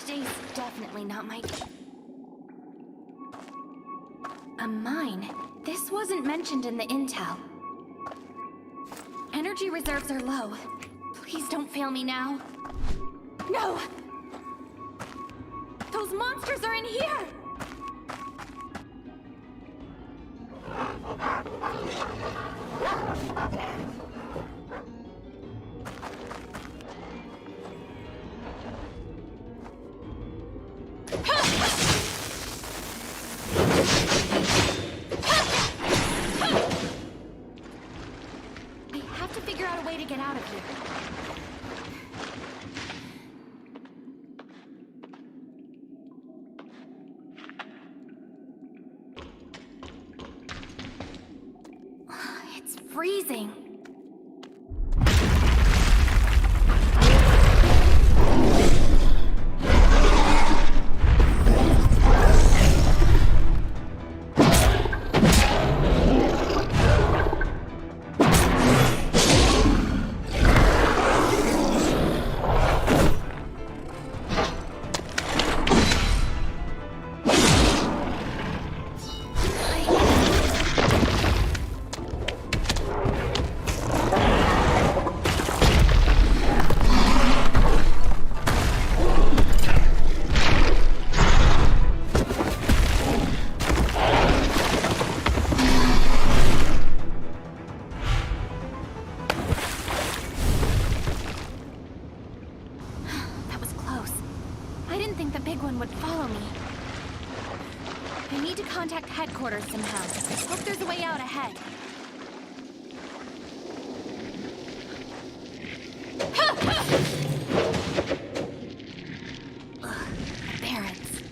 Today's definitely not my... A mine? This wasn't mentioned in the intel. Energy reserves are low. Please don't fail me now. No! Those monsters are in here! I have to figure out a way to get out of here. It's freezing. Contact headquarters somehow. Hope there's a way out ahead. Barrens.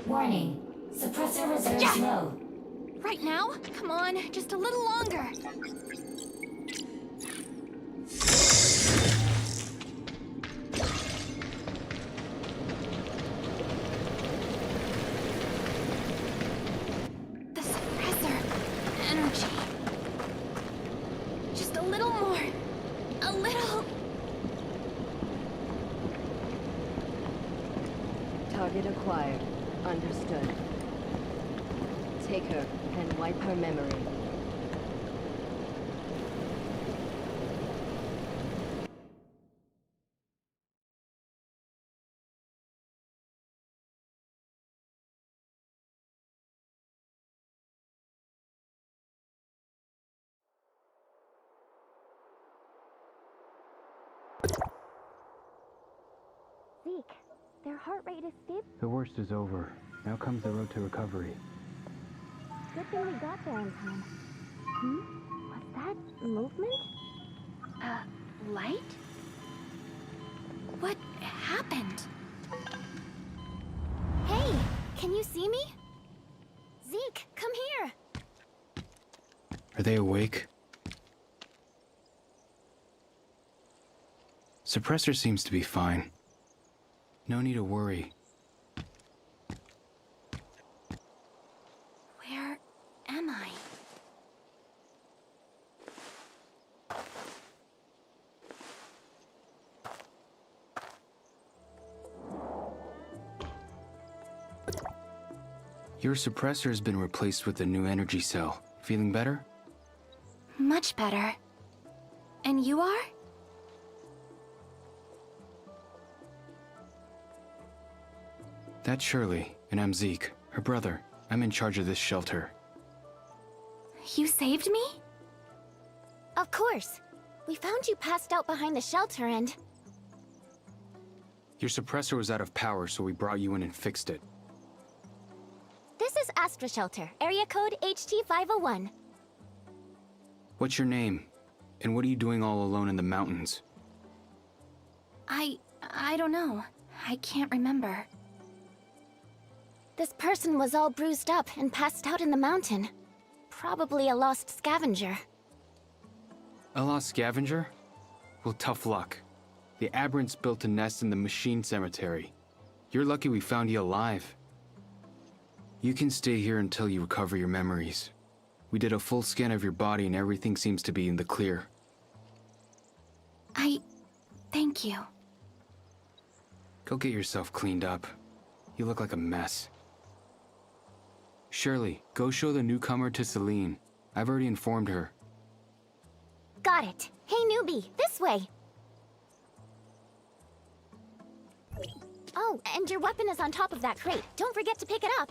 Warning. Suppressor reserves low. Right now? Come on, just a little longer. The suppressor. Energy. Just a little more. A little. Target acquired. Understood. Take her and wipe her memory. Zeke, their heart rate is stable. The worst is over. Now comes the road to recovery. Good thing we got there in time. Was that movement? Light? What happened? Hey, can you see me? Zeke, come here. Are they awake? Suppressor seems to be fine. No need to worry. Where am I? Your suppressor has been replaced with a new energy cell. Feeling better? Much better. And you are? That's Shirley, and I'm Zeke, her brother. I'm in charge of this shelter. You saved me? Of course. We found you passed out behind the shelter and... Your suppressor was out of power, so we brought you in and fixed it. This is Astra Shelter, area code HT501. What's your name? And what are you doing all alone in the mountains? I don't know. I can't remember. This person was all bruised up and passed out in the mountain. Probably a lost scavenger. A lost scavenger? Well, tough luck. The aberrants built a nest in the machine cemetery. You're lucky we found you alive. You can stay here until you recover your memories. We did a full scan of your body and everything seems to be in the clear. Thank you. Go get yourself cleaned up. You look like a mess. Shirley, go show the newcomer to Celine. I've already informed her. Got it. Hey, newbie, this way. Oh, and your weapon is on top of that crate. Don't forget to pick it up.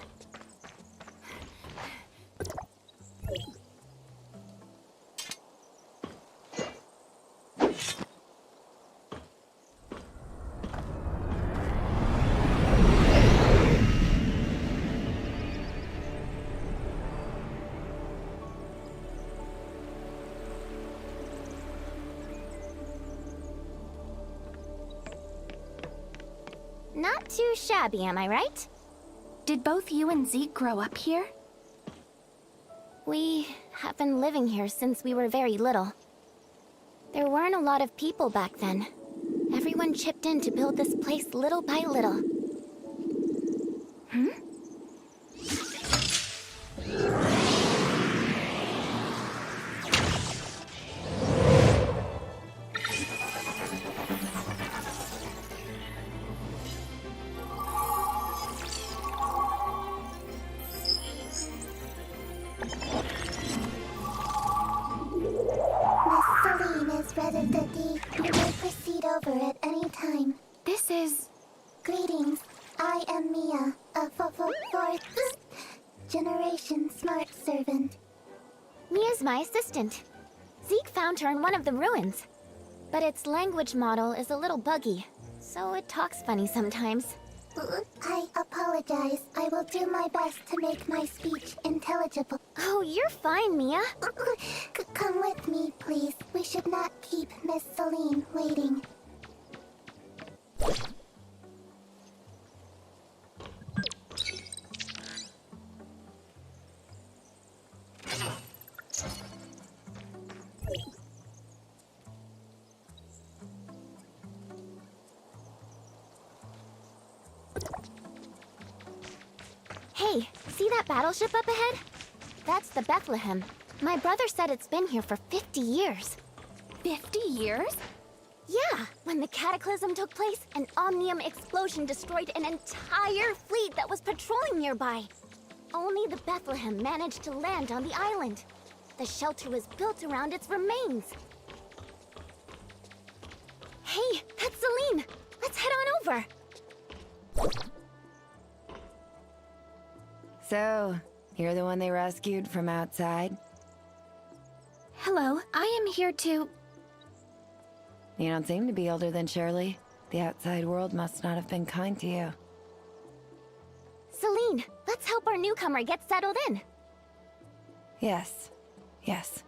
Not too shabby, am I right? Did both you and Zeke grow up here? We have been living here since we were very little. There weren't a lot of people back then. Everyone chipped in to build this place little by little. You may proceed over at any time. This is... Greetings. I am Mia, a fourth generation smart servant. Mia's my assistant. Zeke found her in one of the ruins. But its language model is a little buggy, so it talks funny sometimes. I apologize. I will do my best to make my speech intelligible. Oh, you're fine, Mia. Come with me, please. We should not keep Miss Celine waiting. Hey, see that battleship up ahead? That's the Bethlehem. My brother said it's been here for 50 years. 50 years? Yeah, when the cataclysm took place, an omnium explosion destroyed an entire fleet that was patrolling nearby. Only the Bethlehem managed to land on the island. The shelter was built around its remains. Hey, that's Celine! Let's head on over! So, you're the one they rescued from outside? Hello, I am here to... You don't seem to be older than Shirley. The outside world must not have been kind to you. Celine, let's help our newcomer get settled in. Yes. Yes.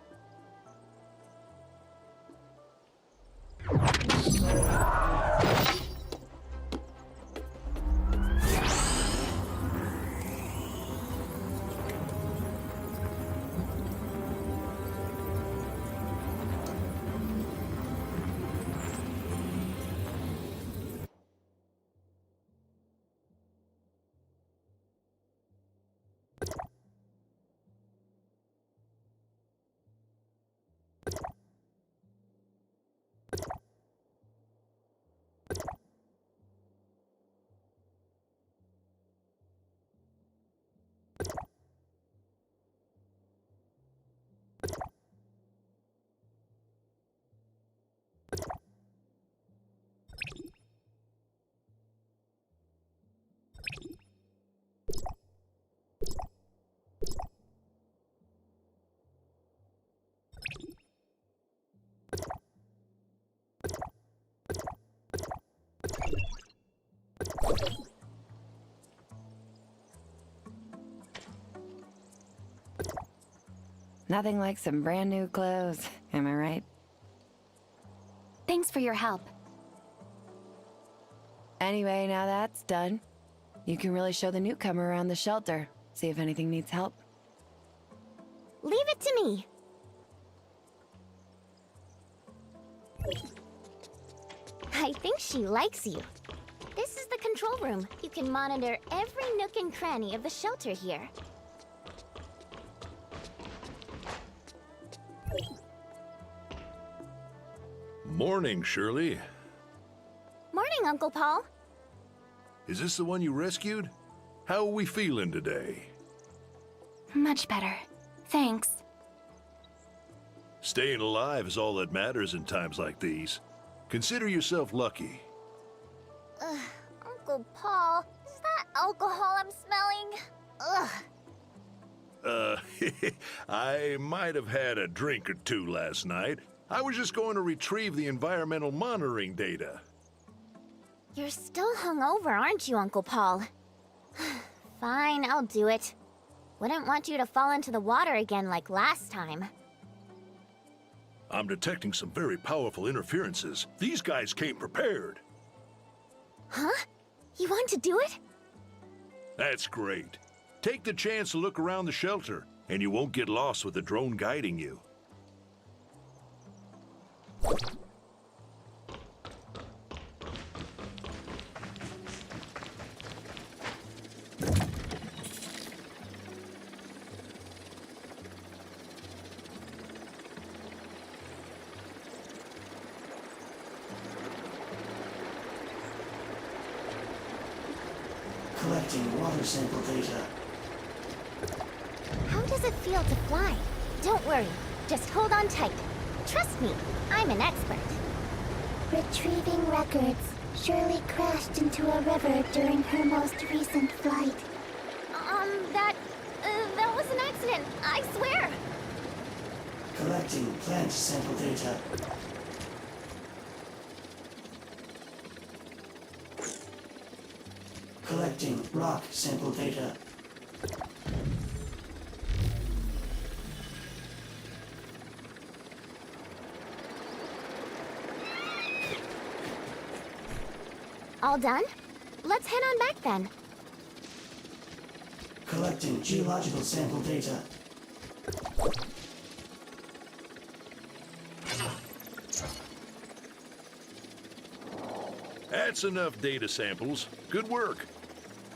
Nothing like some brand new clothes, am I right? Thanks for your help. Anyway, now that's done, you can really show the newcomer around the shelter, see if anything needs help. Leave it to me. I think she likes you. This is the control room. You can monitor every nook and cranny of the shelter here. Morning, Shirley. Morning, Uncle Paul. Is this the one you rescued? How are we feeling today? Much better. Thanks. Staying alive is all that matters in times like these. Consider yourself lucky. Uncle Paul, is that alcohol I'm smelling? Ugh. I might have had a drink or two last night. I was just going to retrieve the environmental monitoring data. You're still hungover, aren't you, Uncle Paul? Fine, I'll do it. Wouldn't want you to fall into the water again like last time. I'm detecting some very powerful interferences. These guys came prepared. Huh? You want to do it? That's great. Take the chance to look around the shelter, and you won't get lost with the drone guiding you. Collecting water sample data. How does it feel to fly? Don't worry. Just hold on tight. Trust me, I'm an expert. Retrieving records. Shirley crashed into a river during her most recent flight. That was an accident, I swear. Collecting plant sample data. Collecting rock sample data. All done? Let's head on back then. Collecting geological sample data. That's enough data samples. Good work.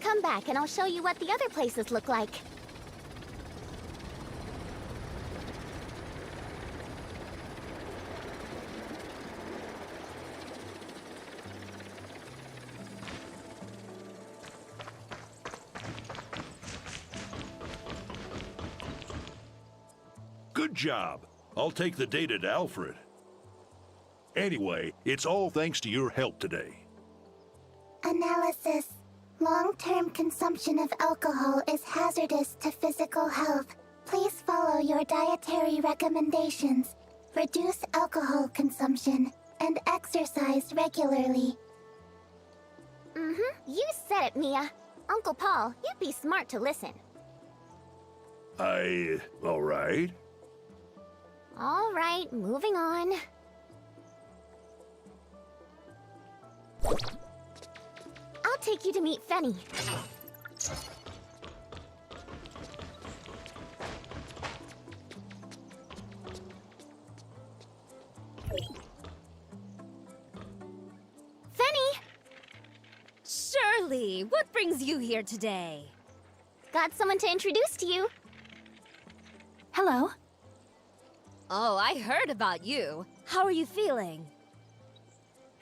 Come back and I'll show you what the other places look like. Good job. I'll take the data to Alfred. Anyway, it's all thanks to your help today. Analysis. Long-term consumption of alcohol is hazardous to physical health. Please follow your dietary recommendations. Reduce alcohol consumption and exercise regularly. You said it, Mia. Uncle Paul, you'd be smart to listen. All right. All right, moving on. I'll take you to meet Fenny. Fenny! Shirley, what brings you here today? Got someone to introduce to you. Hello. Oh, I heard about you. How are you feeling?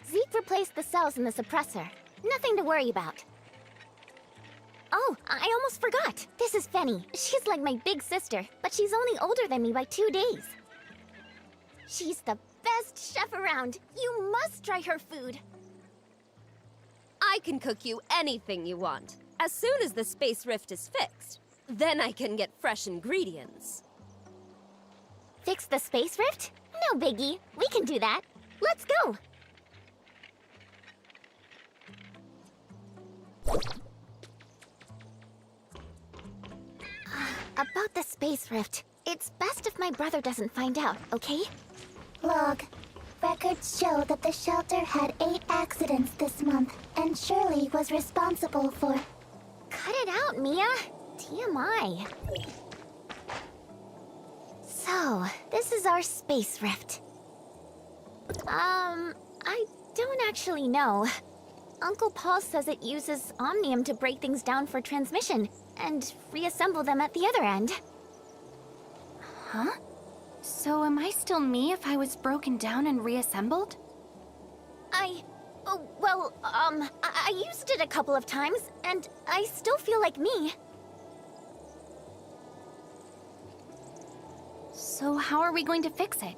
Zeke replaced the cells in the suppressor. Nothing to worry about. Oh, I almost forgot. This is Fenny. She's like my big sister, but she's only older than me by 2 days. She's the best chef around. You must try her food. I can cook you anything you want, as soon as the space rift is fixed. Then I can get fresh ingredients. Fix the space rift? No biggie. We can do that. Let's go. About the space rift. It's best if my brother doesn't find out, okay? Log. Records show that the shelter had 8 accidents this month, and Shirley was responsible for... Cut it out, Mia. TMI. So, this is our space rift. I don't actually know. Uncle Paul says it uses omnium to break things down for transmission, and reassemble them at the other end. Huh? So am I still me if I was broken down and reassembled? I used it a couple of times, and I still feel like me. So how are we going to fix it?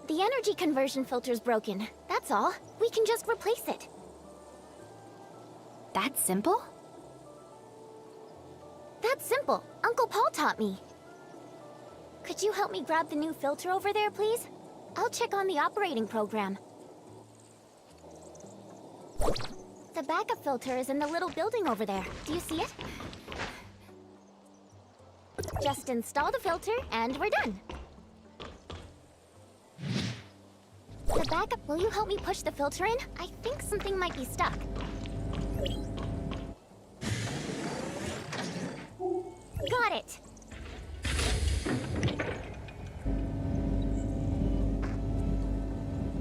The energy conversion filter's broken, that's all. We can just replace it. That simple? That's simple. Uncle Paul taught me. Could you help me grab the new filter over there, please? I'll check on the operating program. The backup filter is in the little building over there. Do you see it? Just install the filter, and we're done. The backup, will you help me push the filter in? I think something might be stuck. Got it!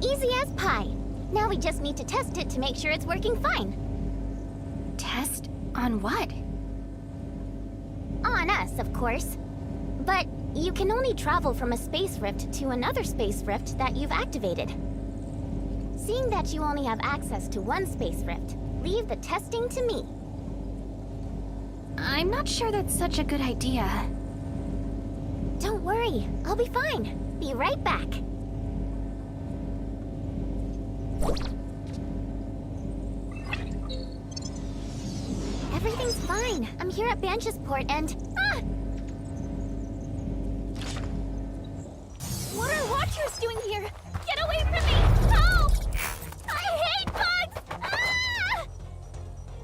Easy as pie. Now we just need to test it to make sure it's working fine. Test on what? On us, of course. But you can only travel from a space rift to another space rift that you've activated. Seeing that you only have access to one space rift, leave the testing to me. I'm not sure that's such a good idea. Don't worry, I'll be fine. Be right back. Everything's fine. I'm here at Bansh's port and... Ah! What are Watchers doing here? Get away from me! Help! I hate bugs! Ah!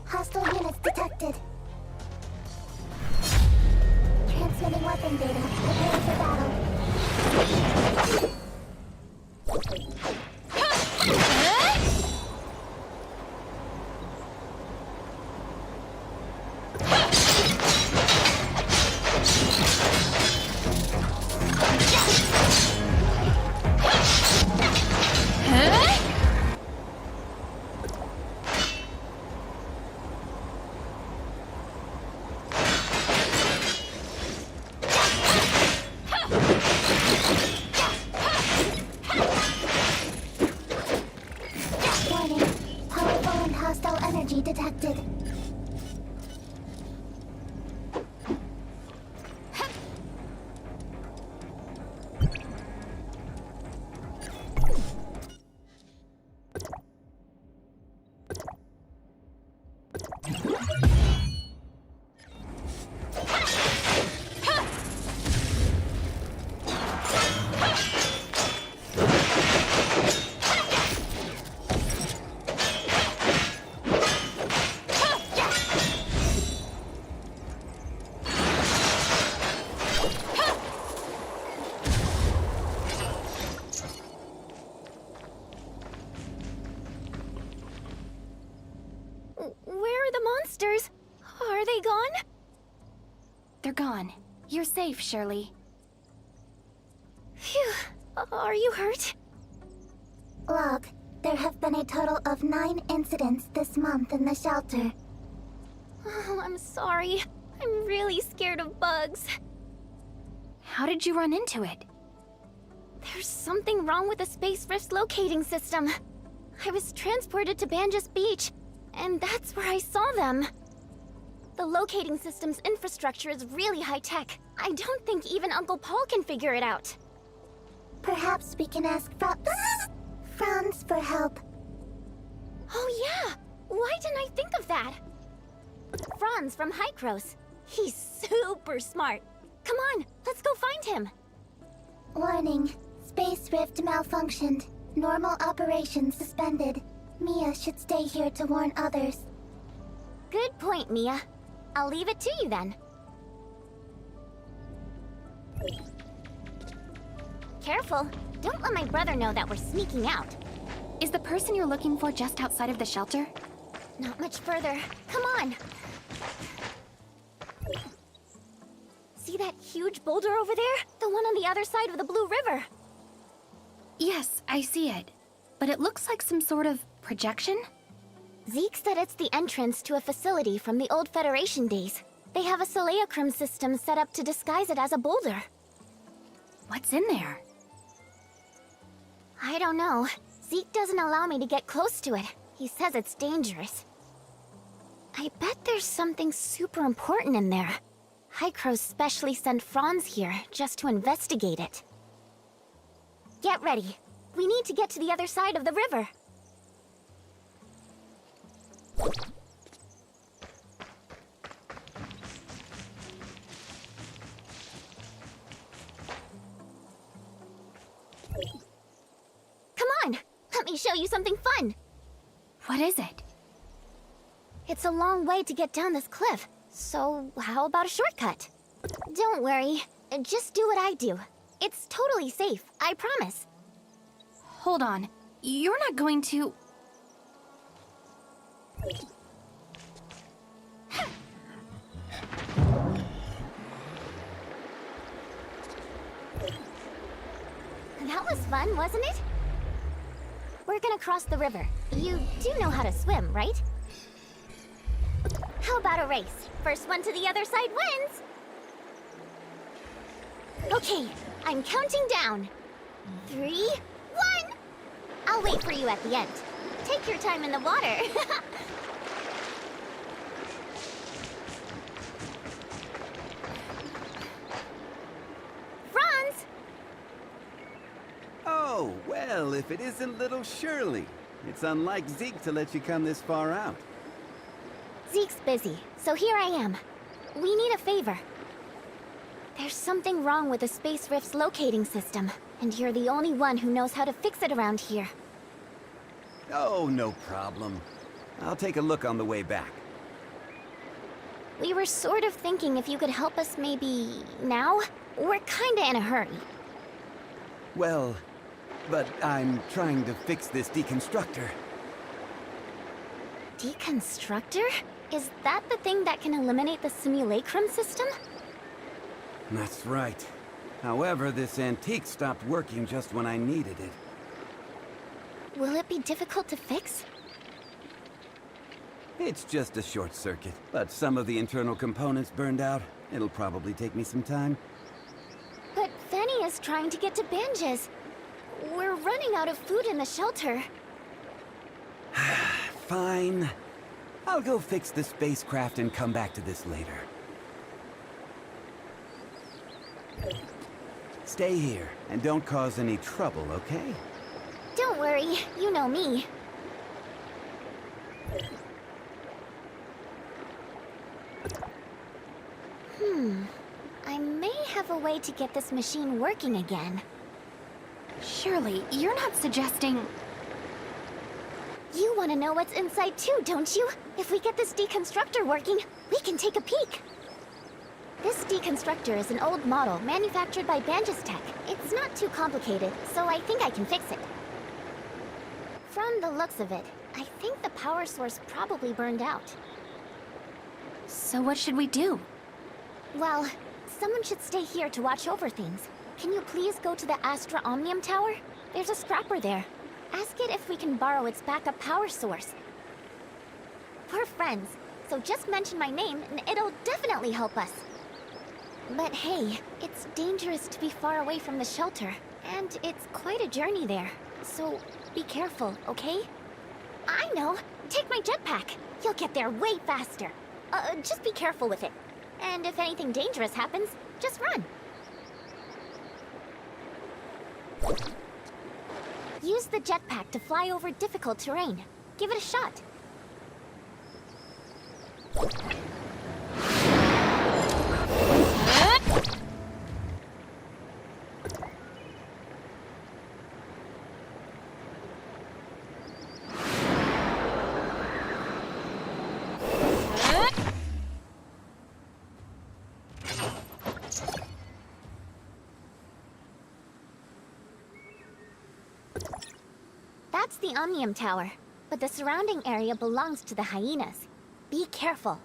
Hostile units detected. Transmitting weapon data. Preparing for battle. Detected. Where are the monsters? Are they gone? They're gone. You're safe, Shirley. Phew. Are you hurt? Log. There have been a total of 9 incidents this month in the shelter. Oh, I'm sorry. I'm really scared of bugs. How did you run into it? There's something wrong with the Space Rift's locating system. I was transported to Banjas Beach, and that's where I saw them. The locating system's infrastructure is really high-tech. I don't think even Uncle Paul can figure it out. Perhaps we can ask Franz for help. Oh yeah! Why didn't I think of that? Franz from Hykros. He's super smart. Come on, let's go find him. Warning. Space Rift malfunctioned. Normal operations suspended. Mia should stay here to warn others. Good point, Mia. I'll leave it to you then. Careful. Don't let my brother know that we're sneaking out. Is the person you're looking for just outside of the shelter? Not much further. Come on. See that huge boulder over there? The one on the other side of the Blue River. Yes, I see it. But it looks like some sort of projection? Zeke said it's the entrance to a facility from the old Federation days. They have a Seleochrome system set up to disguise it as a boulder. What's in there? I don't know. Zeke doesn't allow me to get close to it. He says it's dangerous. I bet there's something super important in there. Hycros specially sent Franz here just to investigate it. Get ready. We need to get to the other side of the river. Come on! Let me show you something fun! What is it? It's a long way to get down this cliff, so how about a shortcut? Don't worry, just do what I do. It's totally safe, I promise. Hold on. You're not going to... That was fun, wasn't it? We're gonna cross the river. You do know how to swim, right? How about a race? First one to the other side wins! Okay, I'm counting down. 3, 1! I'll wait for you at the end. Take your time in the water. Franz! Oh, well, if it isn't little Shirley. It's unlike Zeke to let you come this far out. Zeke's busy, so here I am. We need a favor. There's something wrong with the Space Rift's locating system, and you're the only one who knows how to fix it around here. Oh, no problem. I'll take a look on the way back. We were sort of thinking if you could help us maybe now? We're kinda in a hurry. Well, but I'm trying to fix this deconstructor. Deconstructor? Is that the thing that can eliminate the simulacrum system? That's right. However, this antique stopped working just when I needed it. Will it be difficult to fix? It's just a short circuit, but some of the internal components burned out. It'll probably take me some time. But Fanny is trying to get to Banges. We're running out of food in the shelter. Fine. I'll go fix the spacecraft and come back to this later. Stay here, and don't cause any trouble, okay? Don't worry, you know me. I may have a way to get this machine working again. Surely, you're not suggesting... You want to know what's inside too, don't you? If we get this deconstructor working, we can take a peek. This deconstructor is an old model manufactured by Banges Tech. It's not too complicated, so I think I can fix it. From the looks of it, I think the power source probably burned out. So what should we do? Well, someone should stay here to watch over things. Can you please go to the Astra Omnium Tower? There's a scrapper there. Ask it if we can borrow its backup power source. We're friends, so just mention my name and it'll definitely help us. But hey, it's dangerous to be far away from the shelter, and it's quite a journey there. So be careful, okay? I know! Take my jetpack! You'll get there way faster. Just be careful with it. And if anything dangerous happens, just run. Use the jetpack to fly over difficult terrain. Give it a shot. That's the Omnium Tower, but the surrounding area belongs to the hyenas. Be careful.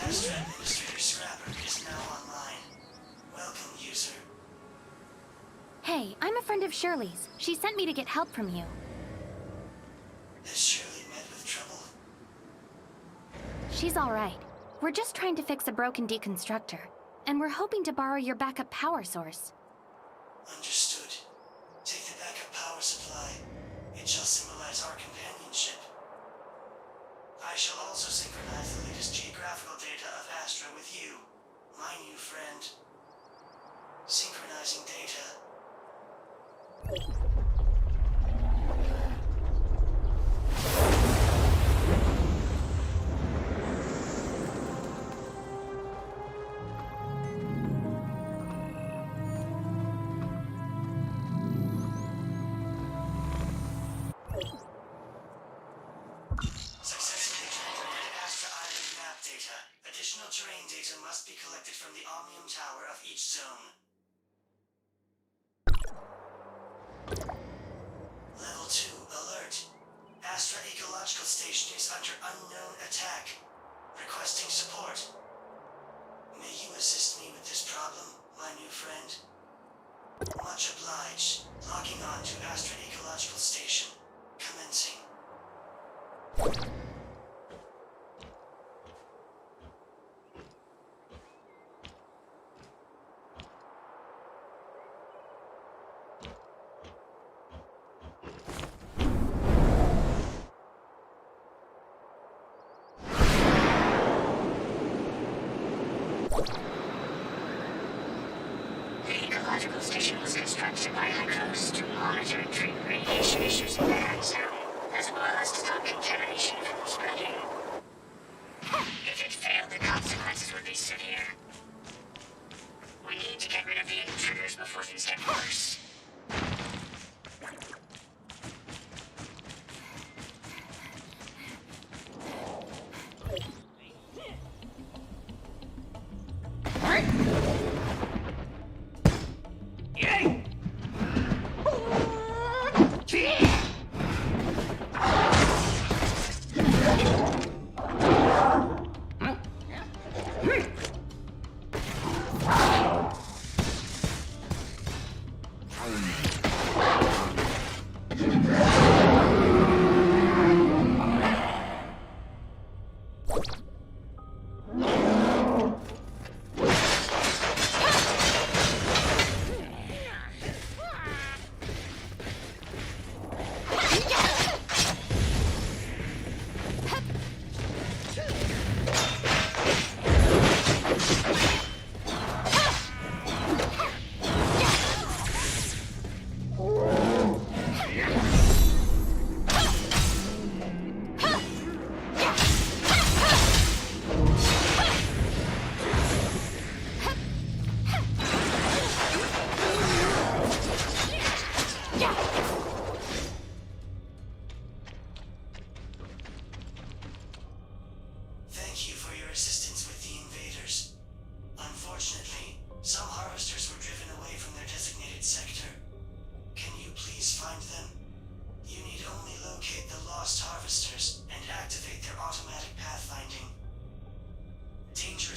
Astra Administrator Scrapper is now online. Welcome, user. Hey, I'm a friend of Shirley's. She sent me to get help from you. Has Shirley met with trouble? She's all right. We're just trying to fix a broken deconstructor, and we're hoping to borrow your backup power source. Understood. Take the backup power supply. It shall symbolize our companionship. I shall also synchronize the latest geographical data of Astra with you, my new friend. Synchronizing data. Successfully transmitted Astra Island map data. Additional terrain data must be collected from the Omnium Tower of each zone. Level 2 alert. Astra Ecological Station is under unknown attack. Requesting support. May you assist me with this problem, my new friend? Much obliged. Logging on to Astra Ecological Station. Commencing. The ecological station was constructed by Hydros to monitor and treat radiation issues in the atmosphere, as well as to stop contamination from spreading. If it failed, the consequences would be severe. We need to get rid of the intruders before things get worse.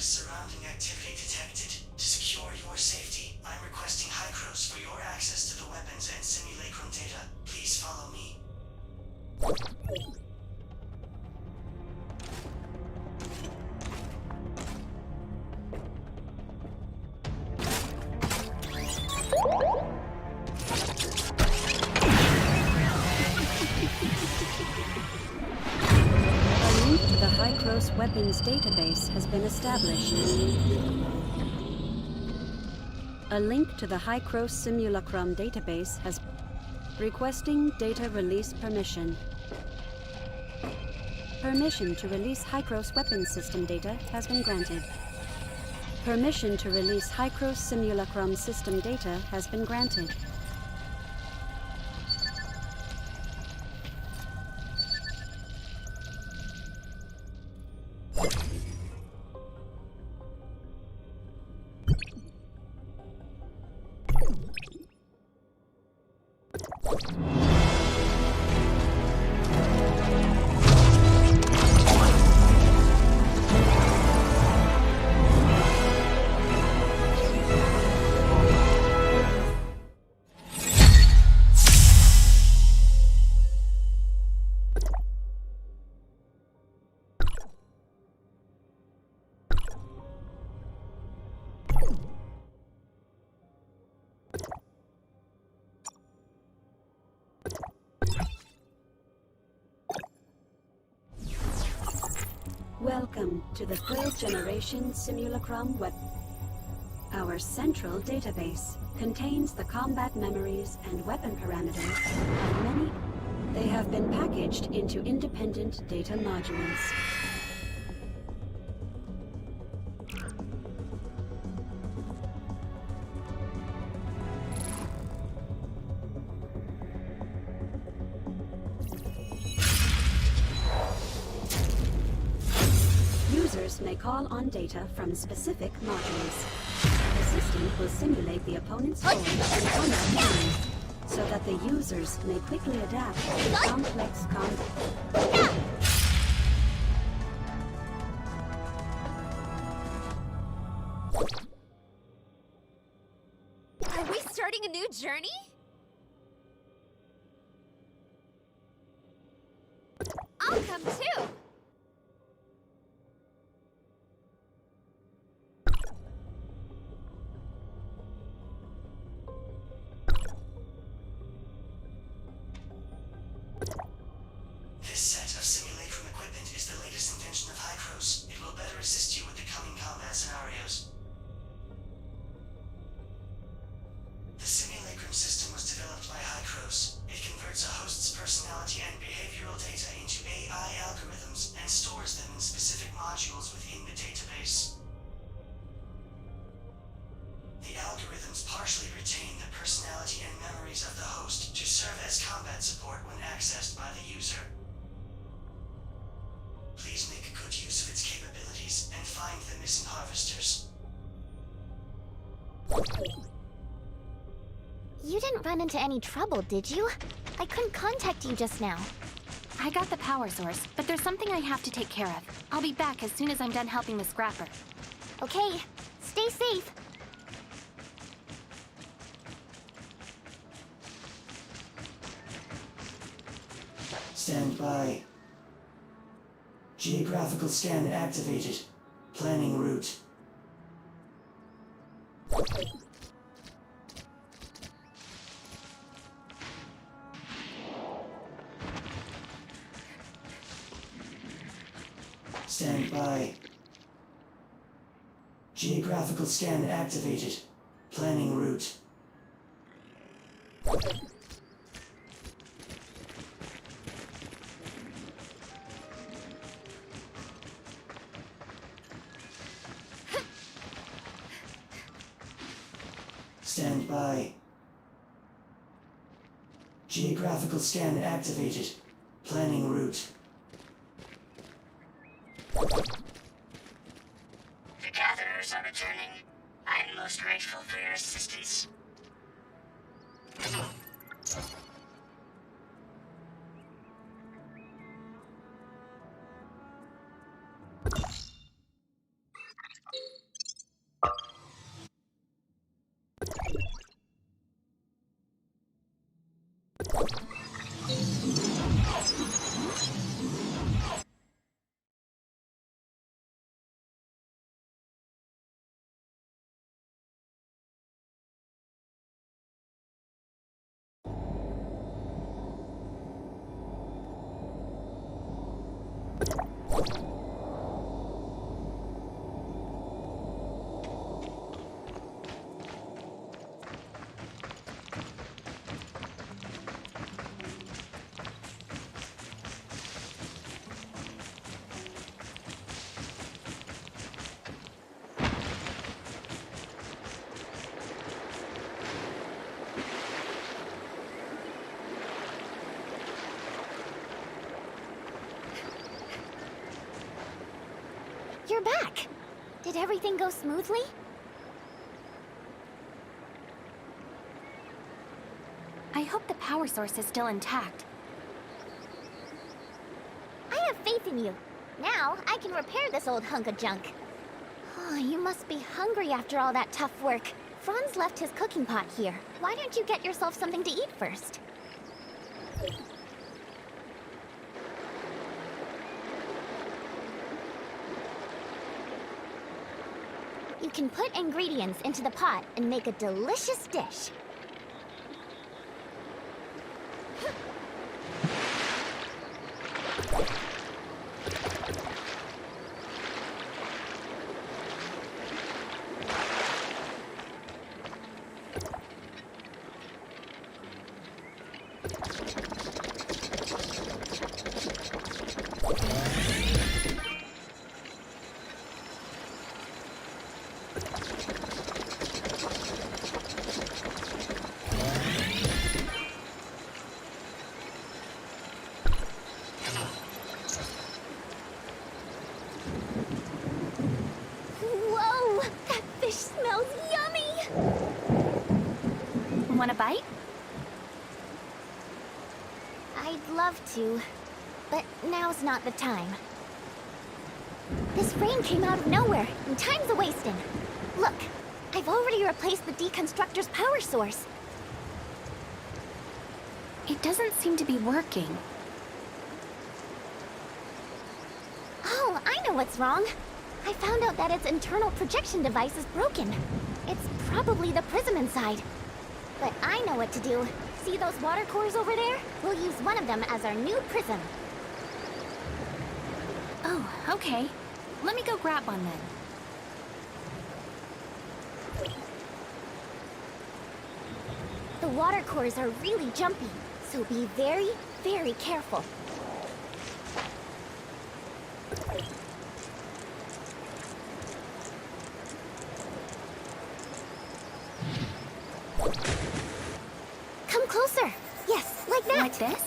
Suspicious surrounding activity detected. To secure your safety, I'm requesting Hykros for your access to the weapons and simulacrum data. Please follow me. A link to the Hykros weapons database has been established. A link to the Hykros simulacrum database has... Requesting data release permission. Permission to release Hykros weapons system data has been granted. Permission to release Hykros simulacrum system data has been granted. Welcome to the third generation simulacrum web. Our central database contains the combat memories and weapon parameters of many. They have been packaged into independent data modules. Users may call on data from specific modules. The system will simulate the opponent's form and combat memories, so that the users may quickly adapt to complex combat. Are we starting a new journey? I'll come too! This set of simulacrum equipment is the latest invention of Hykros. It will better assist you with the coming combat scenarios. The simulacrum system was developed by Hykros. It converts a host's personality and behavioral data into AI algorithms and stores them in specific modules within the database. The algorithms partially retain the personality and memories of the host to serve as combat support when accessed by the user. Please make good use of its capabilities and find the missing harvesters. You didn't run into any trouble, did you? I couldn't contact you just now. I got the power source, but there's something I have to take care of. I'll be back as soon as I'm done helping the scrapper. Okay, stay safe. Stand by. Geographical scan activated. Planning route. Stand by. Geographical scan activated. Planning route. Stand by. Geographical scan activated. Planning route. The gatherers are returning. I'm most grateful for your assistance. back. Did everything go smoothly? I hope the power source is still intact. I have faith in you. Now, I can repair this old hunk of junk. Oh, you must be hungry after all that tough work. Franz left his cooking pot here. Why don't you get yourself something to eat first? You can put ingredients into the pot and make a delicious dish. Whoa! That fish smells yummy! Want a bite? I'd love to, but now's not the time. This rain came out of nowhere, and time's a-wasting. Look, I've already replaced the deconstructor's power source. It doesn't seem to be working. Oh, I know what's wrong. I found out that its internal projection device is broken. It's probably the prism inside. But I know what to do. See those water cores over there? We'll use one of them as our new prism. Oh, okay. Let me go grab one then. The water cores are really jumpy, so be very, very careful. Come closer. Yes, like that. Like this?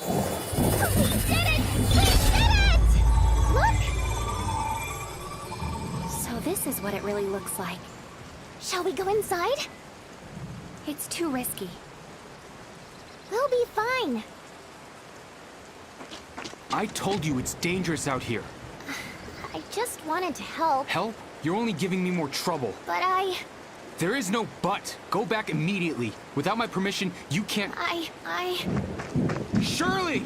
We did it! We did it! Look! So this is what it really looks like. Shall we go inside? It's too risky. We'll be fine. I told you it's dangerous out here. I just wanted to help. Help? You're only giving me more trouble. But There is no but. Go back immediately. Without my permission, you can't... Shirley!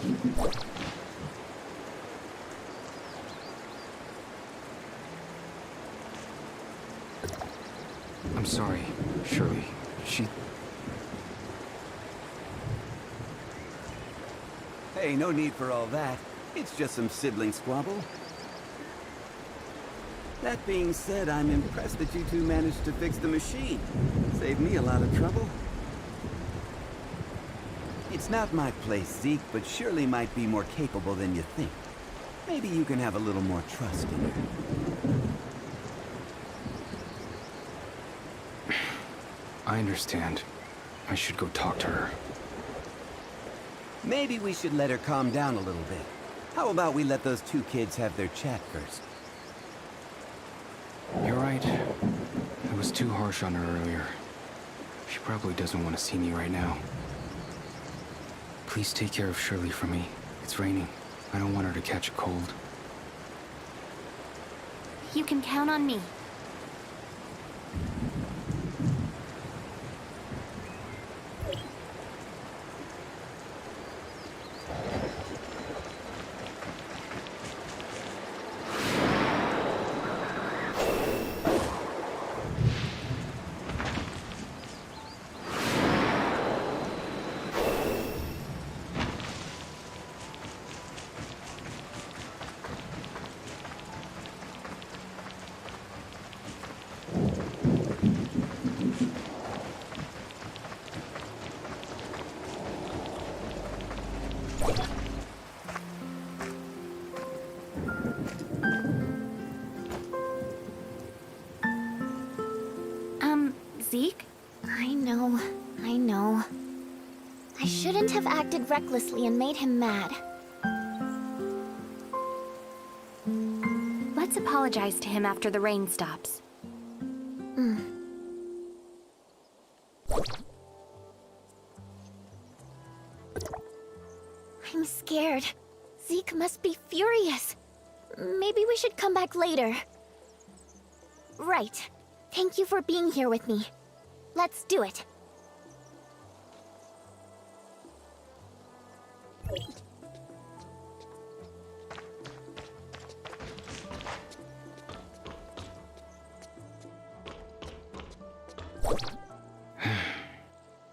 I'm sorry, Shirley. Hey, no need for all that. It's just some sibling squabble. That being said, I'm impressed that you two managed to fix the machine. Saved me a lot of trouble. It's not my place, Zeke, but Shirley might be more capable than you think. Maybe you can have a little more trust in her. I understand. I should go talk to her. Maybe we should let her calm down a little bit. How about we let those two kids have their chat first? You're right. I was too harsh on her earlier. She probably doesn't want to see me right now. Please take care of Shirley for me. It's raining. I don't want her to catch a cold. You can count on me. Zeke? I know. I shouldn't have acted recklessly and made him mad. Let's Let's apologize to him after the rain stops. I'm scared. Zeke must be furious. Maybe we should come back later. Right. Thank you for being here with me. Let's do it.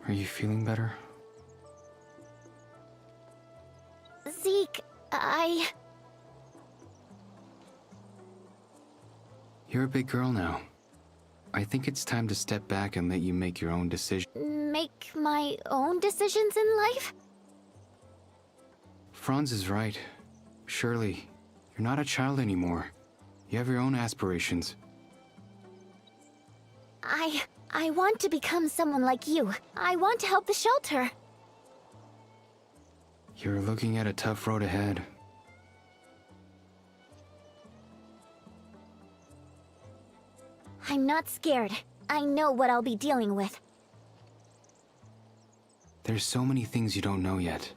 Are you feeling better? Zeke, You're a big girl now. I think it's time to step back and let you make your own decisions. make my own decisions in life? Franz is right. Shirley, you're not a child anymore. You have your own aspirations. I want to become someone like you. I want to help the shelter. You're looking at a tough road ahead. I'm not scared. I know what I'll be dealing with. There's so many things you don't know yet.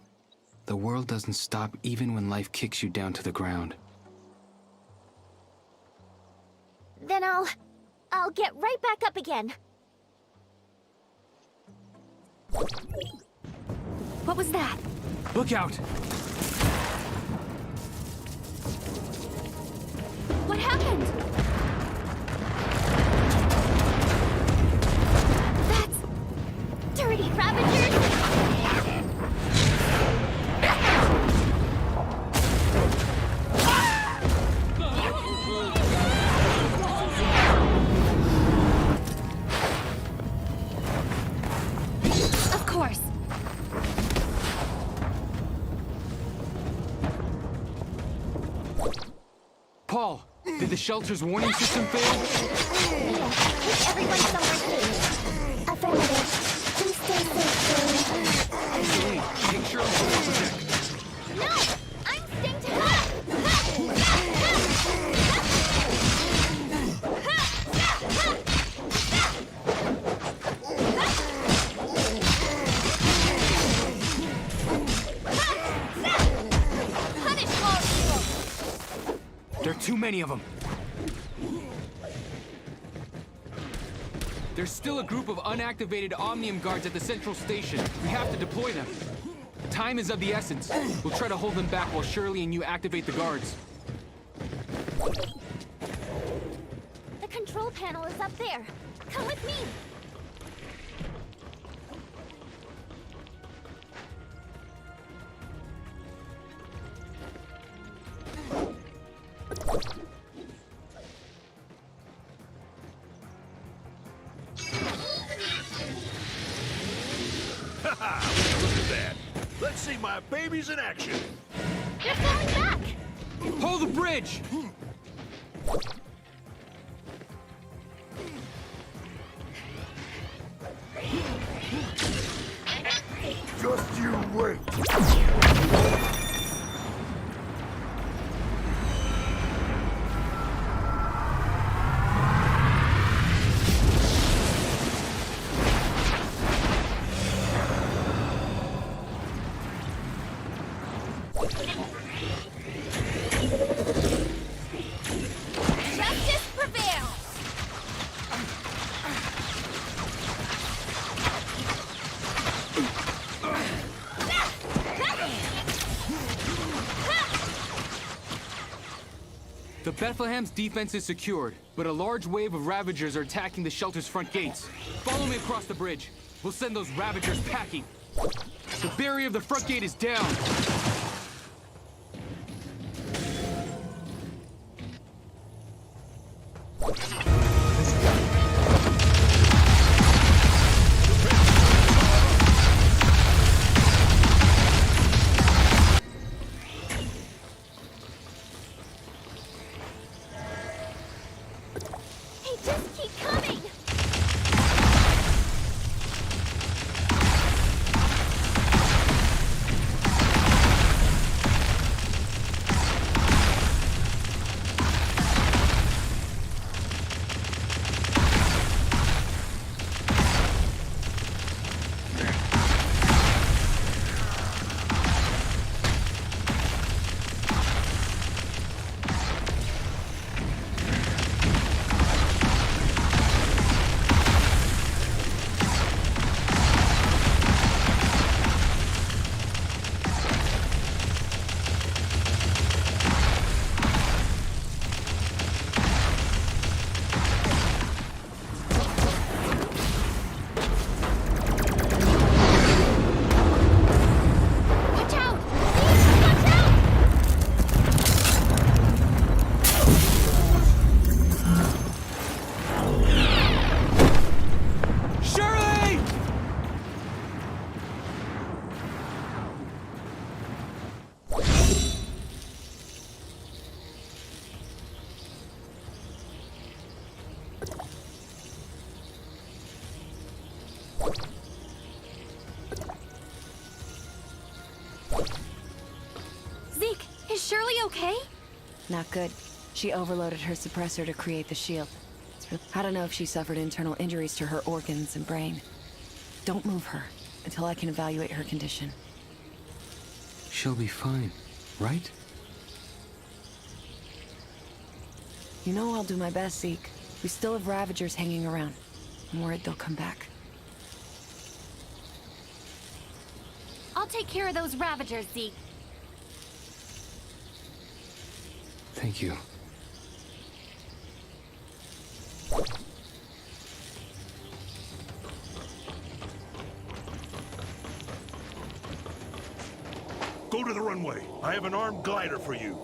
The world doesn't stop even when life kicks you down to the ground. Then I'll get right back up again. What was that? Look out! What happened? That's... dirty Ravagers! Of course. Paul, did the shelter's warning system fail? Take everyone somewhere safe. Affirmative. Please stay safe, Shirley. Celine, take Shirley to the upper deck. No! I'm staying to help! Punish all evil! There are too many of them. There's still a group of unactivated Omnium guards at the central station. We have to deploy them. Time is of the essence. We'll try to hold them back while Shirley and you activate the guards. The control panel is up there. Come with me. Haha! Look at that! Let's see my babies in action! They're falling back! Hold the bridge! Just you wait! Justice prevails! The Bethlehem's defense is secured, but a large wave of Ravagers are attacking the shelter's front gates. Follow me across the bridge. We'll send those Ravagers packing. The barrier of the front gate is down. They just keep coming! okay? Not good. She overloaded her suppressor to create the shield. I don't know if she suffered internal injuries to her organs and brain. Don't move her until I can evaluate her condition. She'll be fine, right? You know I'll do my best, Zeke. We still have Ravagers hanging around. I'm worried they'll come back. I'll take care of those Ravagers, Zeke. Thank you. Go to the runway. I have an armed glider for you.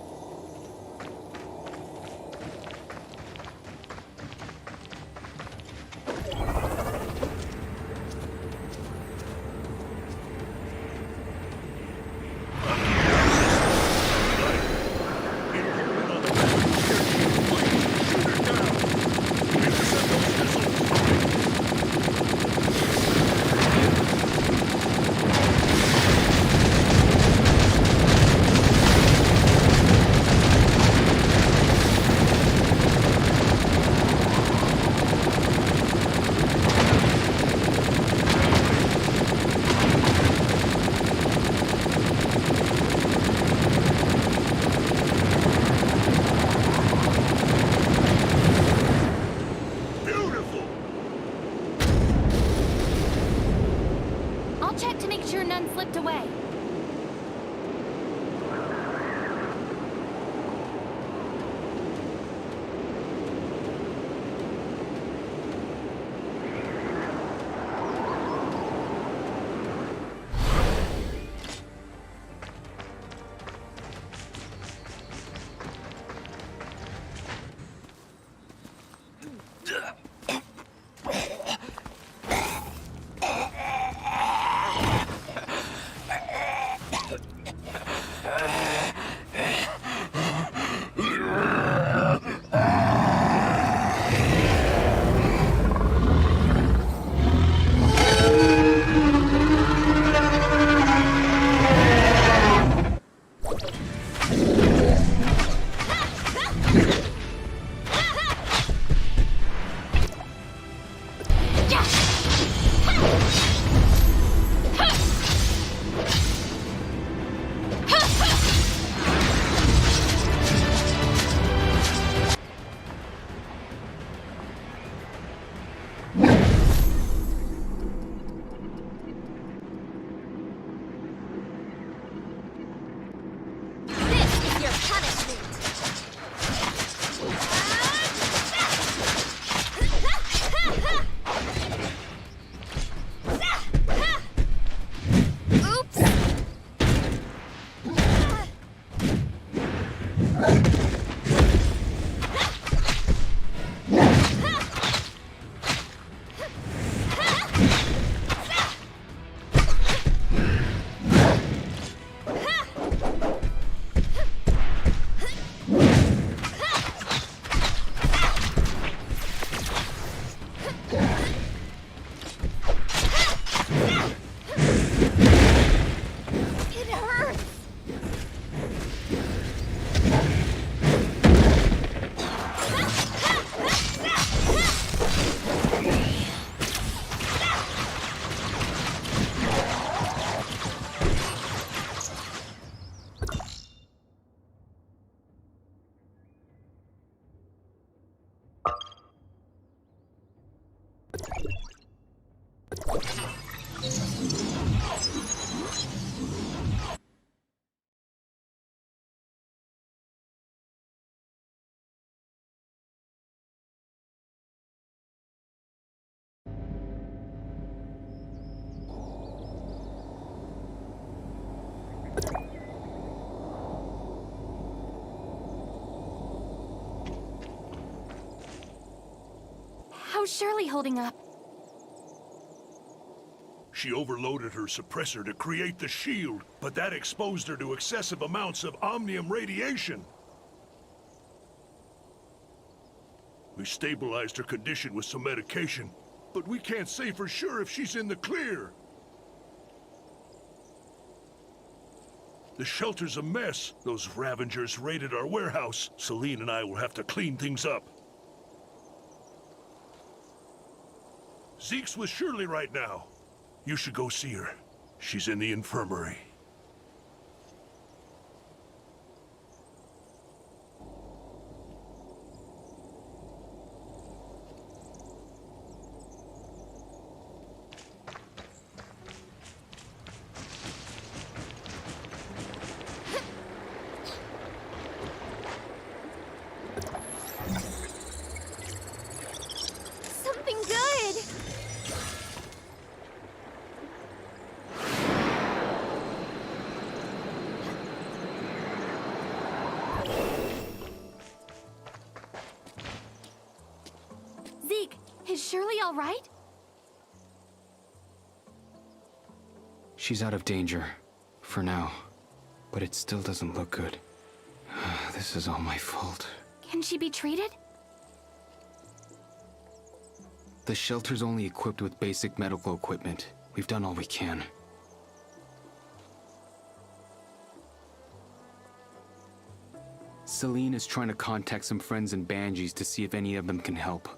Check to make sure none slipped away. How's Shirley holding up? She overloaded her suppressor to create the shield, but that exposed her to excessive amounts of omnium radiation. We stabilized her condition with some medication, but we can't say for sure if she's in the clear. The shelter's a mess. Those Ravengers raided our warehouse. Celine and I will have to clean things up. Zeke's with Shirley right now. You should go see her. She's in the infirmary. Something good! Zeke, is Shirley all right? She's out of danger. For now. But it still doesn't look good. This is all my fault. Can she be treated? The shelter's only equipped with basic medical equipment. We've done all we can. Celine is trying to contact some friends in Banshees to see if any of them can help.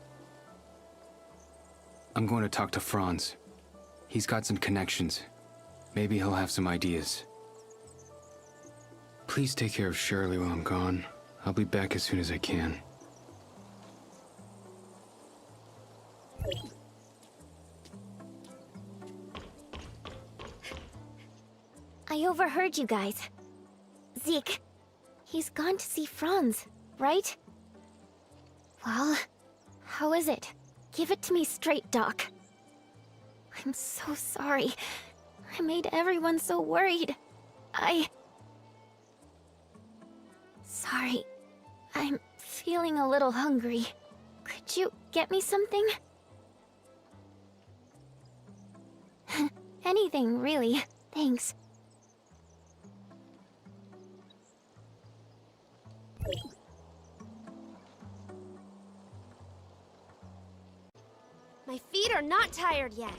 I'm going to talk to Franz. He's got some connections. Maybe he'll have some ideas. Please take care of Shirley while I'm gone. I'll be back as soon as I can. I overheard you guys. Zeke, he's gone to see Franz, right? Well, how is it? Give it to me straight, Doc. I'm so sorry. I made everyone so worried. Sorry. I'm feeling a little hungry. Could you get me something? Anything, really. Thanks. My feet are not tired yet.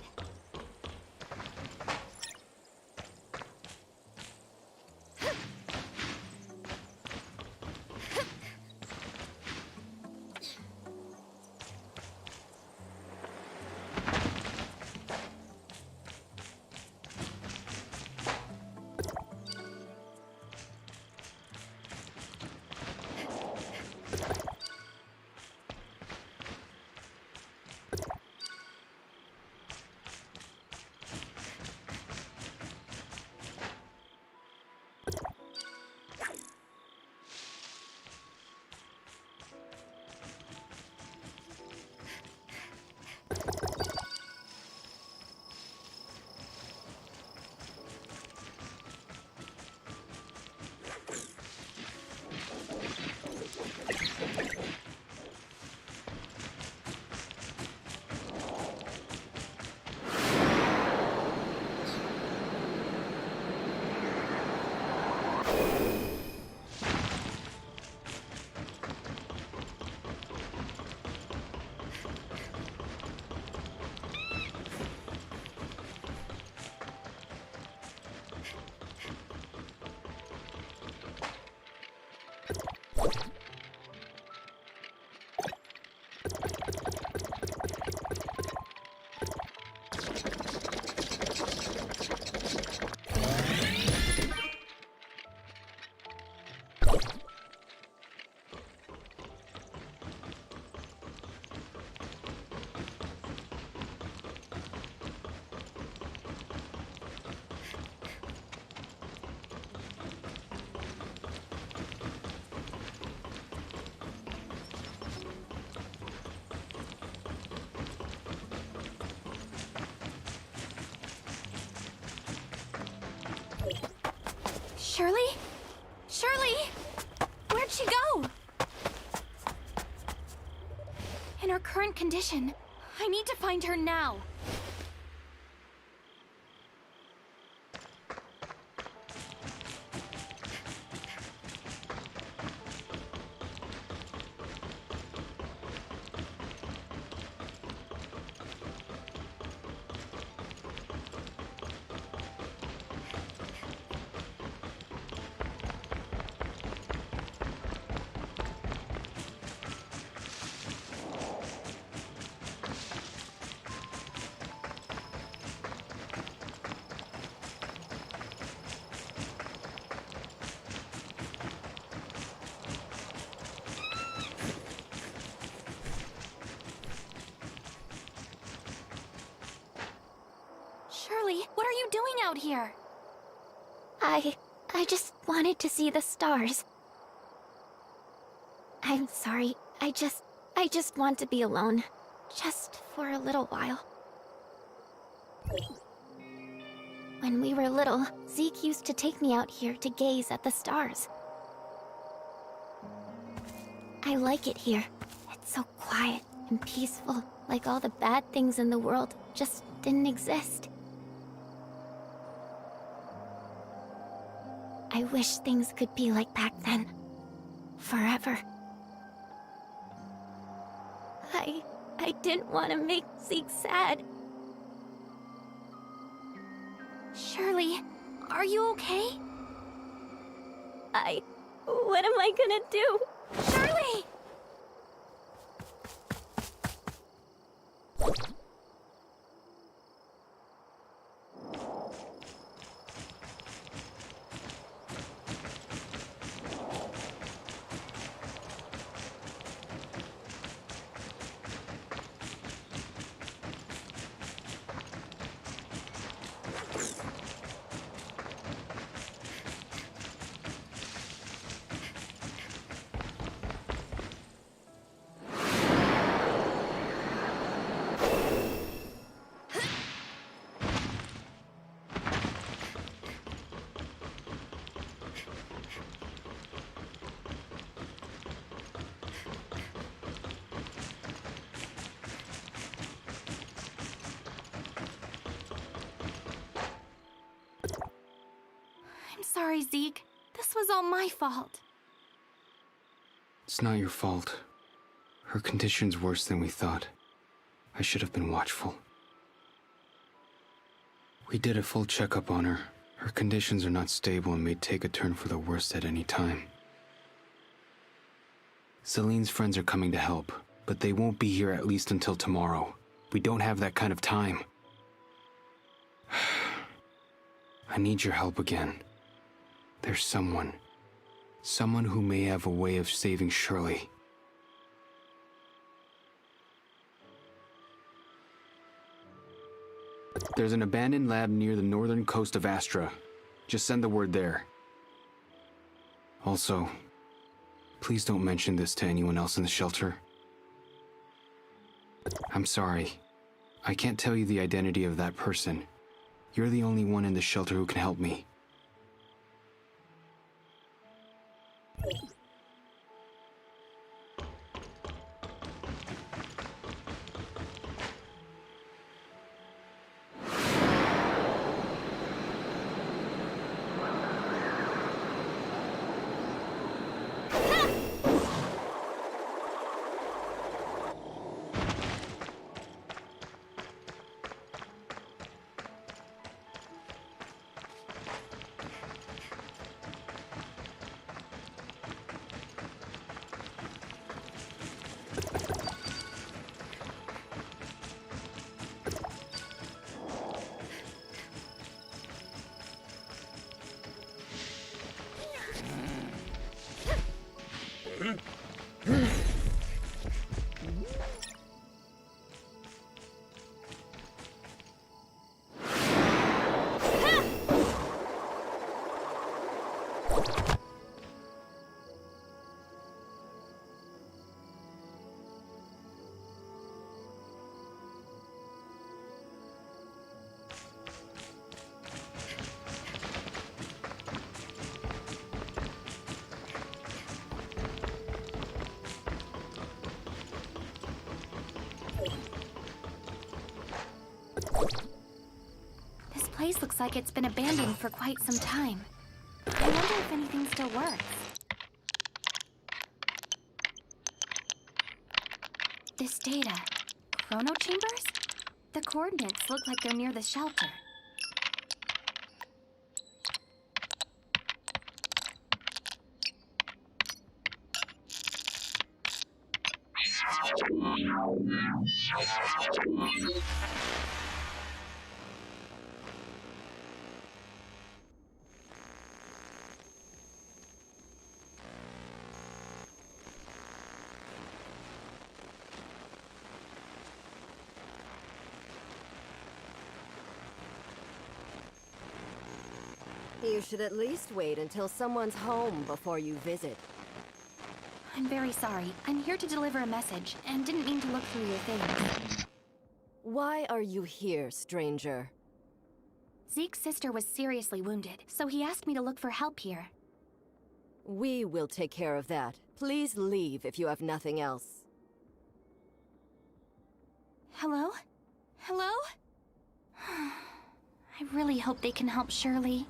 Shirley? Shirley! Where'd she go? In her current condition, I need to find her now. out here? I just wanted to see the stars. I'm sorry. I just want to be alone. Just for a little while. When we were little, Zeke used to take me out here to gaze at the stars. I like it here. It's so quiet and peaceful, like all the bad things in the world just didn't exist. I wish things could be like back then. Forever. I didn't want to make Zeke sad. Shirley, are you okay? What am I gonna do? Shirley! I'm sorry, Zeke. This was all my fault. It's not your fault. Her condition's worse than we thought. I should have been watchful. We did a full checkup on her. Her conditions are not stable and may take a turn for the worse at any time. Celine's friends are coming to help, but they won't be here at least until tomorrow. We don't have that kind of time. I need your help again. There's someone who may have a way of saving Shirley. There's an abandoned lab near the northern coast of Astra. Just send the word there. Also, please don't mention this to anyone else in the shelter. I'm sorry. I can't tell you the identity of that person. You're the only one in the shelter who can help me. This place looks like it's been abandoned for quite some time. I wonder if anything still works. This data. Chrono chambers? The coordinates look like they're near the shelter. You should at least wait until someone's home before you visit. I'm very sorry. I'm here to deliver a message, and didn't mean to look through your things. Why are you here, stranger? Zeke's sister was seriously wounded, so he asked me to look for help here. We will take care of that. Please leave if you have nothing else. Hello? Hello? I really hope they can help Shirley.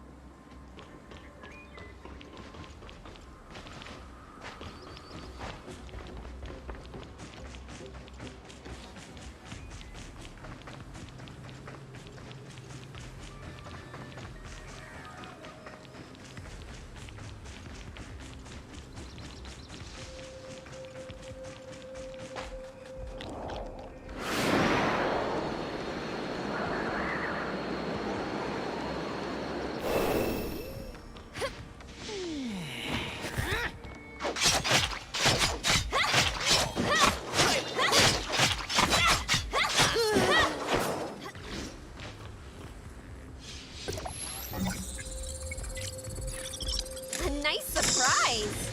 A nice surprise!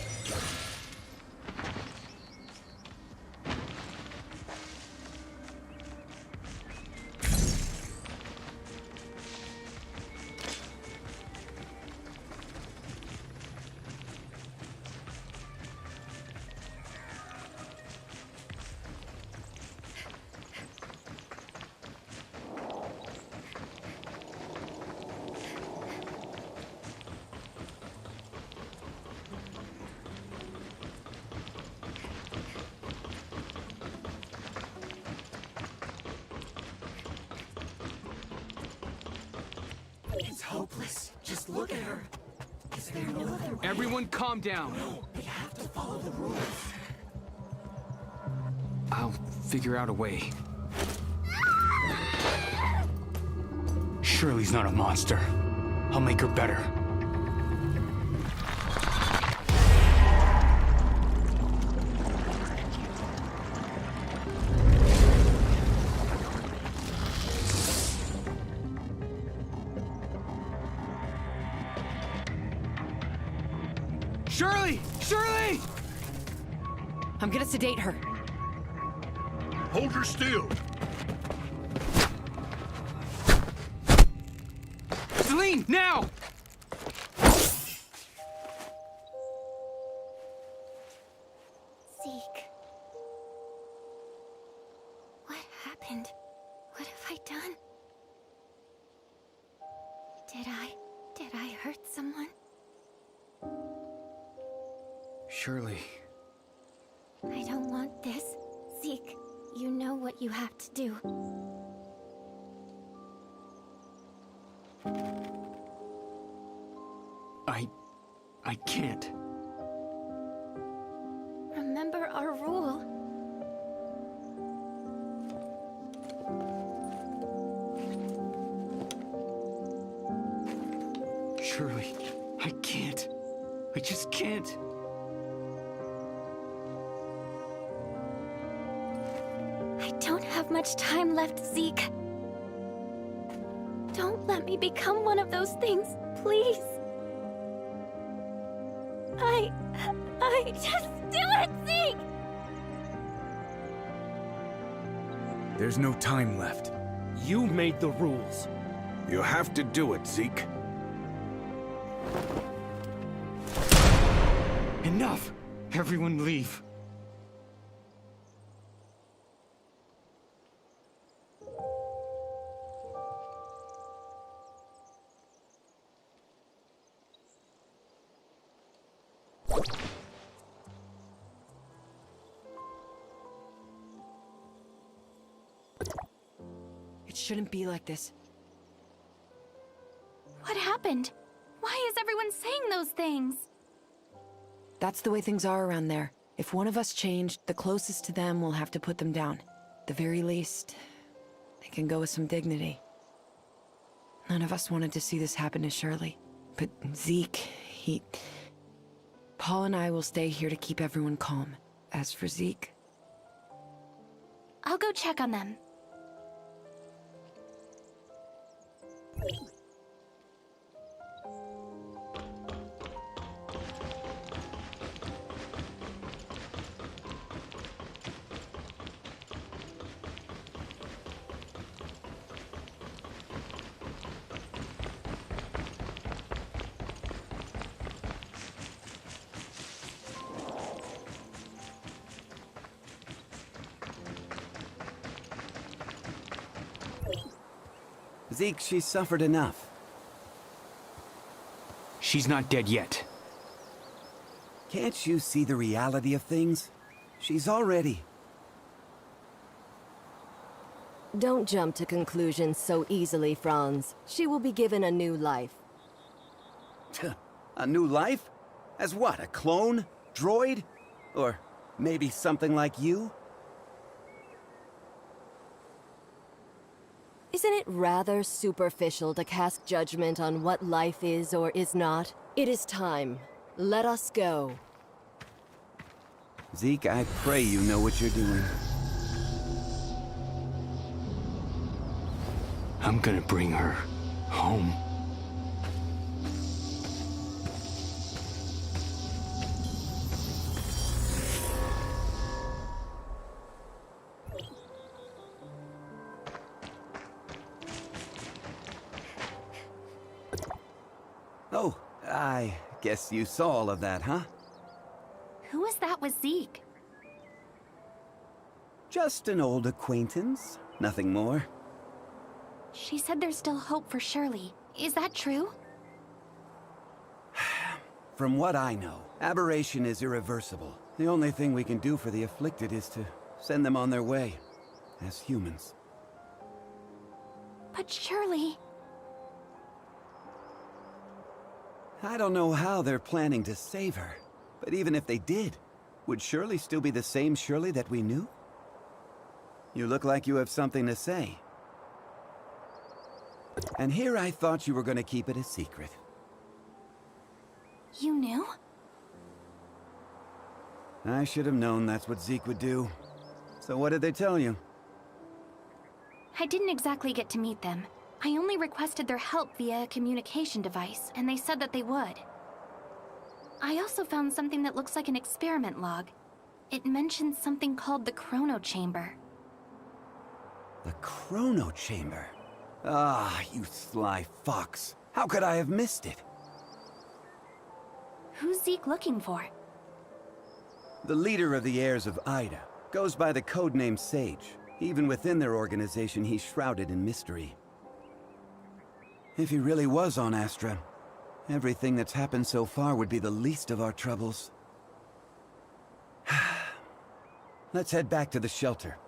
It's hopeless. Just look at her. Is there no other way? Everyone calm down. No, we have to follow the rules. I'll figure out a way. Shirley's not a monster. I'll make her better. Shirley! Shirley! I'm gonna sedate her. Hold her still. Celine, now! Zeke. What happened? What have I done? Did I hurt someone? Shirley. I don't want this. Zeke, you know what you have to do. I can't. Remember our rule. Shirley, I can't. I just can't. I don't have much time left, Zeke. Don't let me become one of those things, please. Just do it, Zeke! There's no time left. You made the rules. You have to do it, Zeke. Enough! Everyone leave. It shouldn't be like this. What happened? Why is everyone saying those things? That's the way things are around there. If one of us changed, the closest to them will have to put them down. At the very least, they can go with some dignity. None of us wanted to see this happen to Shirley. But Zeke, Paul and I will stay here to keep everyone calm. As for Zeke... I'll go check on them. Zeke, she suffered enough. She's not dead yet. Can't you see the reality of things? She's already... Don't jump to conclusions so easily, Franz. She will be given a new life. A new life? As what, a clone? Droid? Or maybe something like you? Isn't it rather superficial to cast judgment on what life is or is not? It is time. Let us go. Zeke, I pray you know what you're doing. I'm gonna bring her home. Oh, I guess you saw all of that, huh? Who is that with Zeke? Just an old acquaintance, nothing more. She said there's still hope for Shirley. Is that true? From what I know, aberration is irreversible. The only thing we can do for the afflicted is to send them on their way, as humans. But Shirley... I don't know how they're planning to save her, but even if they did, would Shirley still be the same Shirley that we knew? You look like you have something to say. And here I thought you were going to keep it a secret. You knew? I should have known that's what Zeke would do. So what did they tell you? I didn't exactly get to meet them. I only requested their help via a communication device, and they said that they would. I also found something that looks like an experiment log. It mentions something called the Chrono Chamber. The Chrono Chamber? Ah, you sly fox. How could I have missed it? Who's Zeke looking for? The leader of the heirs of Ida goes by the codename Sage. Even within their organization, he's shrouded in mystery. If he really was on Astra, everything that's happened so far would be the least of our troubles. Let's head back to the shelter.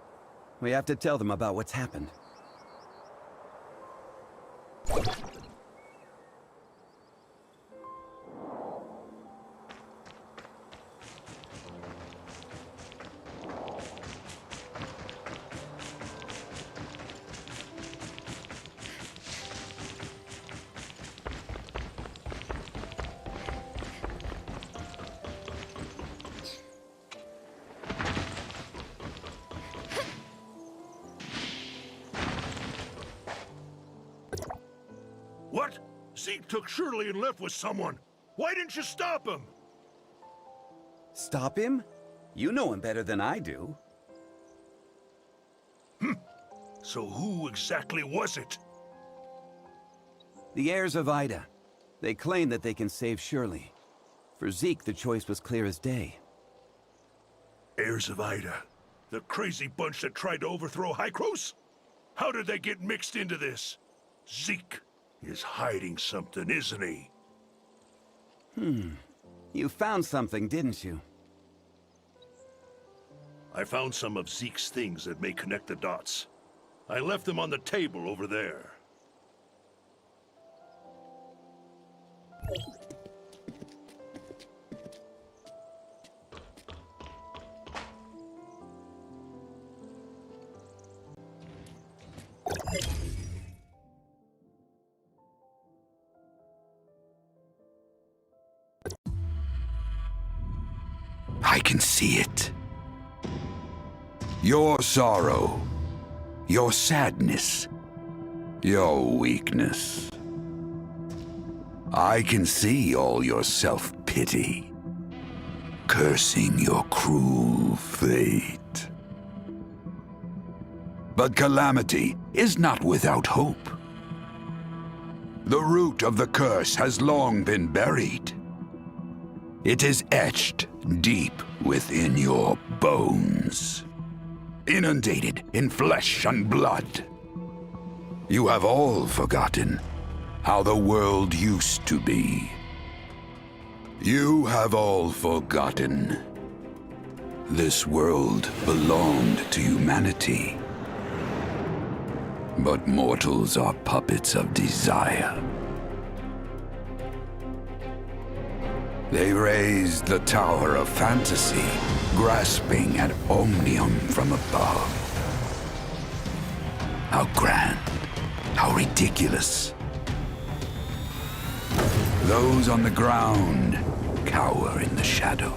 We have to tell them about what's happened. What? Zeke took Shirley and left with someone. Why didn't you stop him? Stop him? You know him better than I do. So who exactly was it? The heirs of Ida. They claim that they can save Shirley. For Zeke, the choice was clear as day. Heirs of Ida? The crazy bunch that tried to overthrow Hykros? How did they get mixed into this? Zeke is hiding something, isn't he? You found something, didn't you? I found some of Zeke's things that may connect the dots. I left them on the table over there. I can see it. Your sorrow, your sadness, your weakness. I can see all your self-pity, cursing your cruel fate. But calamity is not without hope. The root of the curse has long been buried. It is etched deep within your bones, inundated in flesh and blood. You have all forgotten how the world used to be. You have all forgotten. This world belonged to humanity. But mortals are puppets of desire. They raised the tower of fantasy, grasping at omnium from above. How grand, how ridiculous. Those on the ground cower in the shadows,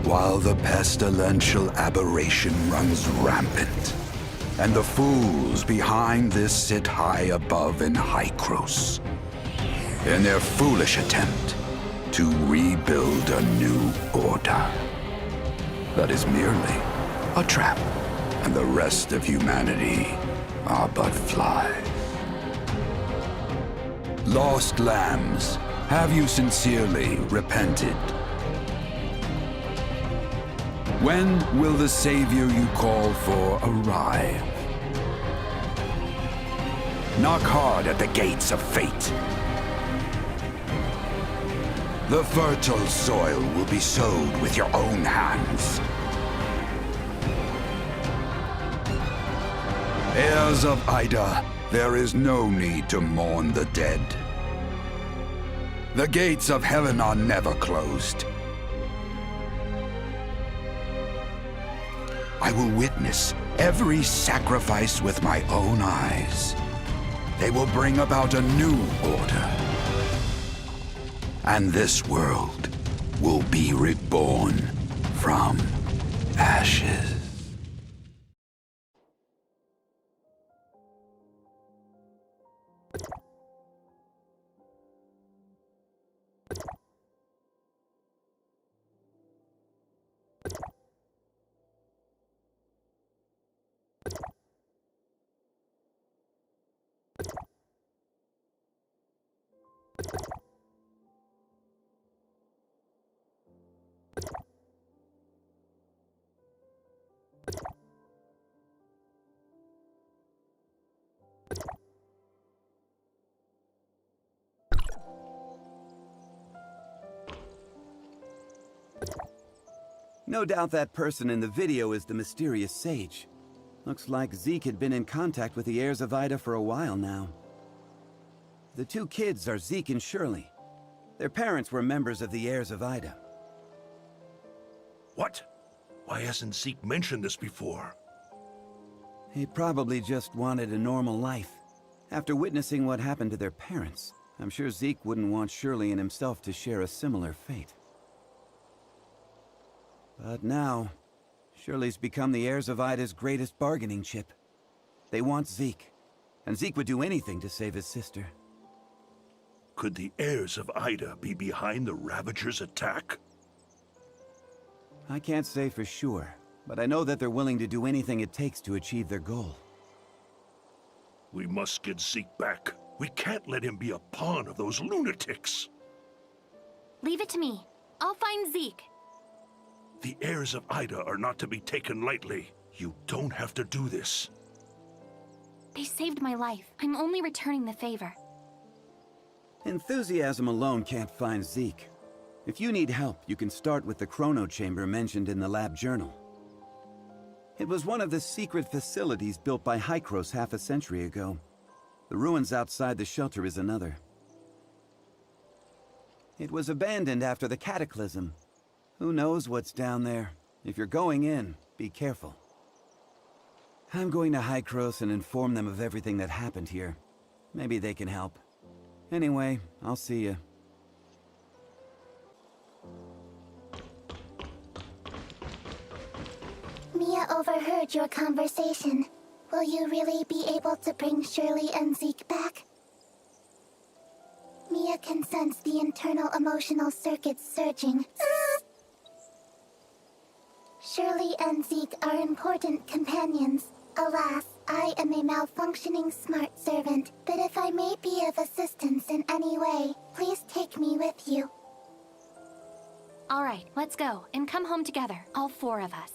while the pestilential aberration runs rampant, and the fools behind this sit high above in Hykros, in their foolish attempt to rebuild a new order that is merely a trap, and the rest of humanity are but flies. Lost lambs, have you sincerely repented? When will the savior you call for arrive? Knock hard at the gates of fate. The fertile soil will be sowed with your own hands. Heirs of Ida, there is no need to mourn the dead. The gates of heaven are never closed. I will witness every sacrifice with my own eyes. They will bring about a new order. And this world will be reborn from ashes. No doubt that person in the video is the mysterious sage. Looks like Zeke had been in contact with the heirs of Ida for a while now. The two kids are Zeke and Shirley. Their parents were members of the heirs of Ida. What? Why hasn't Zeke mentioned this before? He probably just wanted a normal life. After witnessing what happened to their parents, I'm sure Zeke wouldn't want Shirley and himself to share a similar fate. But now, Shirley's become the heirs of Ida's greatest bargaining chip. They want Zeke, and Zeke would do anything to save his sister. Could the heirs of Ida be behind the Ravagers' attack? I can't say for sure, but I know that they're willing to do anything it takes to achieve their goal. We must get Zeke back. We can't let him be a pawn of those lunatics. Leave it to me. I'll find Zeke. The heirs of Ida are not to be taken lightly. You don't have to do this. They saved my life. I'm only returning the favor. Enthusiasm alone can't find Zeke. If you need help, you can start with the chrono chamber mentioned in the lab journal. It was one of the secret facilities built by Hykros half a century ago. The ruins outside the shelter is another. It was abandoned after the cataclysm. Who knows what's down there? If you're going in, be careful. I'm going to Hykros and inform them of everything that happened here. Maybe they can help. Anyway, I'll see you. Mia overheard your conversation. Will you really be able to bring Shirley and Zeke back? Mia can sense the internal emotional circuits surging. Shirley and Zeke are important companions. Alas, I am a malfunctioning smart servant, but if I may be of assistance in any way, please take me with you. All right, let's go, and come home together, all four of us.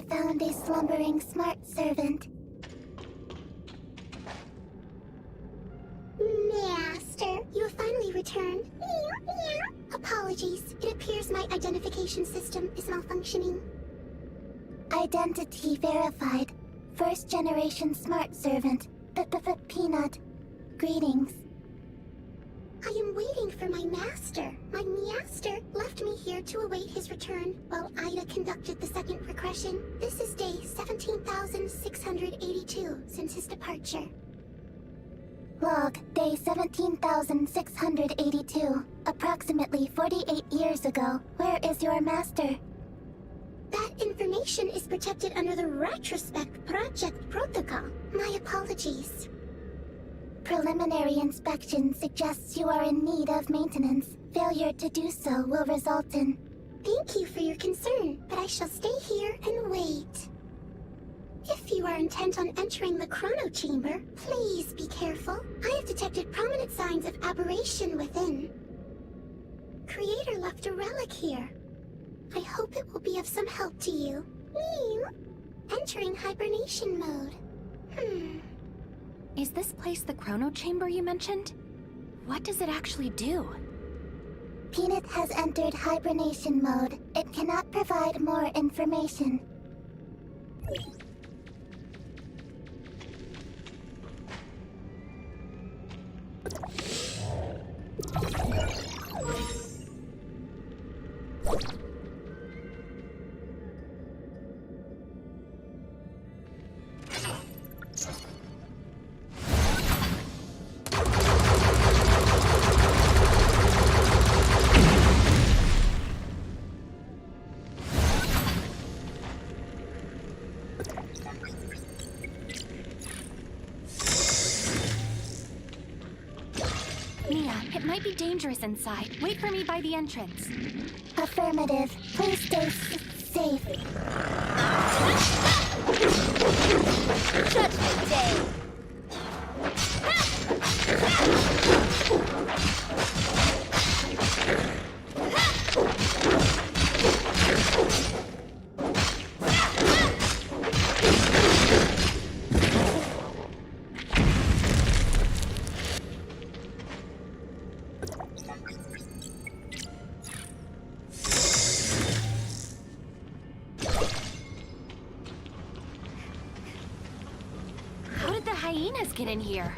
found a slumbering smart servant. Master, you have finally returned. Apologies. It appears my identification system is malfunctioning. Identity verified. First generation smart servant. Peanut. Greetings. I am waiting for my master. My master left me here to await his return while Ida conducted the second regression. This is day 17,682 since his departure. Log, day 17,682. Approximately 48 years ago. Where is your master? That information is protected under the Retrospect Project Protocol. My apologies. Preliminary inspection suggests you are in need of maintenance. Failure to do so will result in... Thank you for your concern, but I shall stay here and wait. If you are intent on entering the Chrono Chamber, please be careful. I have detected prominent signs of aberration within. Creator left a relic here. I hope it will be of some help to you. Entering hibernation mode. Is this place the Chrono Chamber you mentioned? What does it actually do? Peanut has entered hibernation mode. It cannot provide more information. It might be dangerous inside. Wait for me by the entrance. Affirmative. Please stay safe. Judgment Day! How did the hyenas get in here?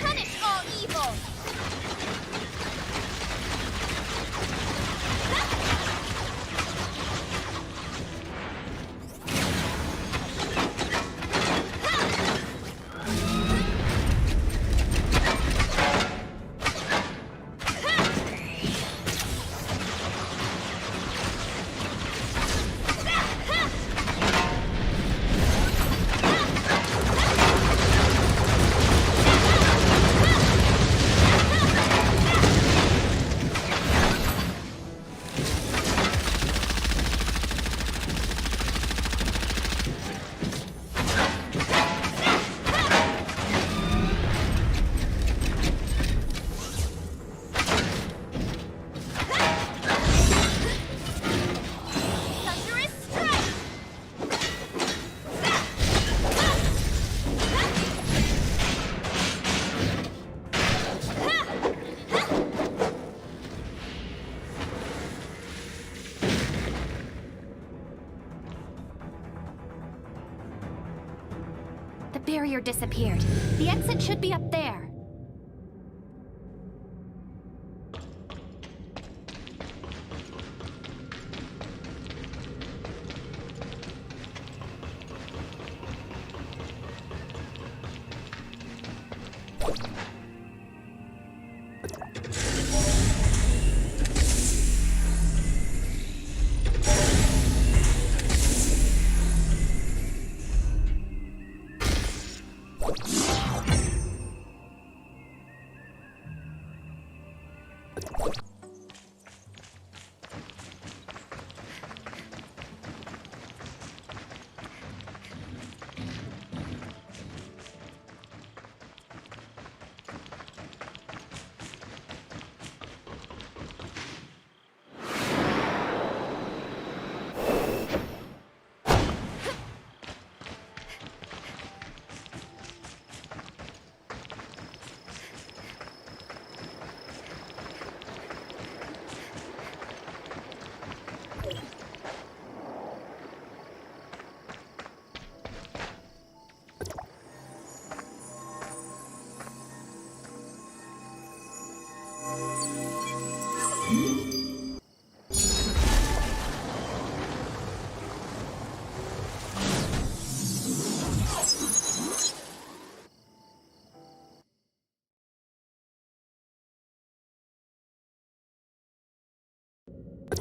Punish all evil! The barrier disappeared. The exit should be up there.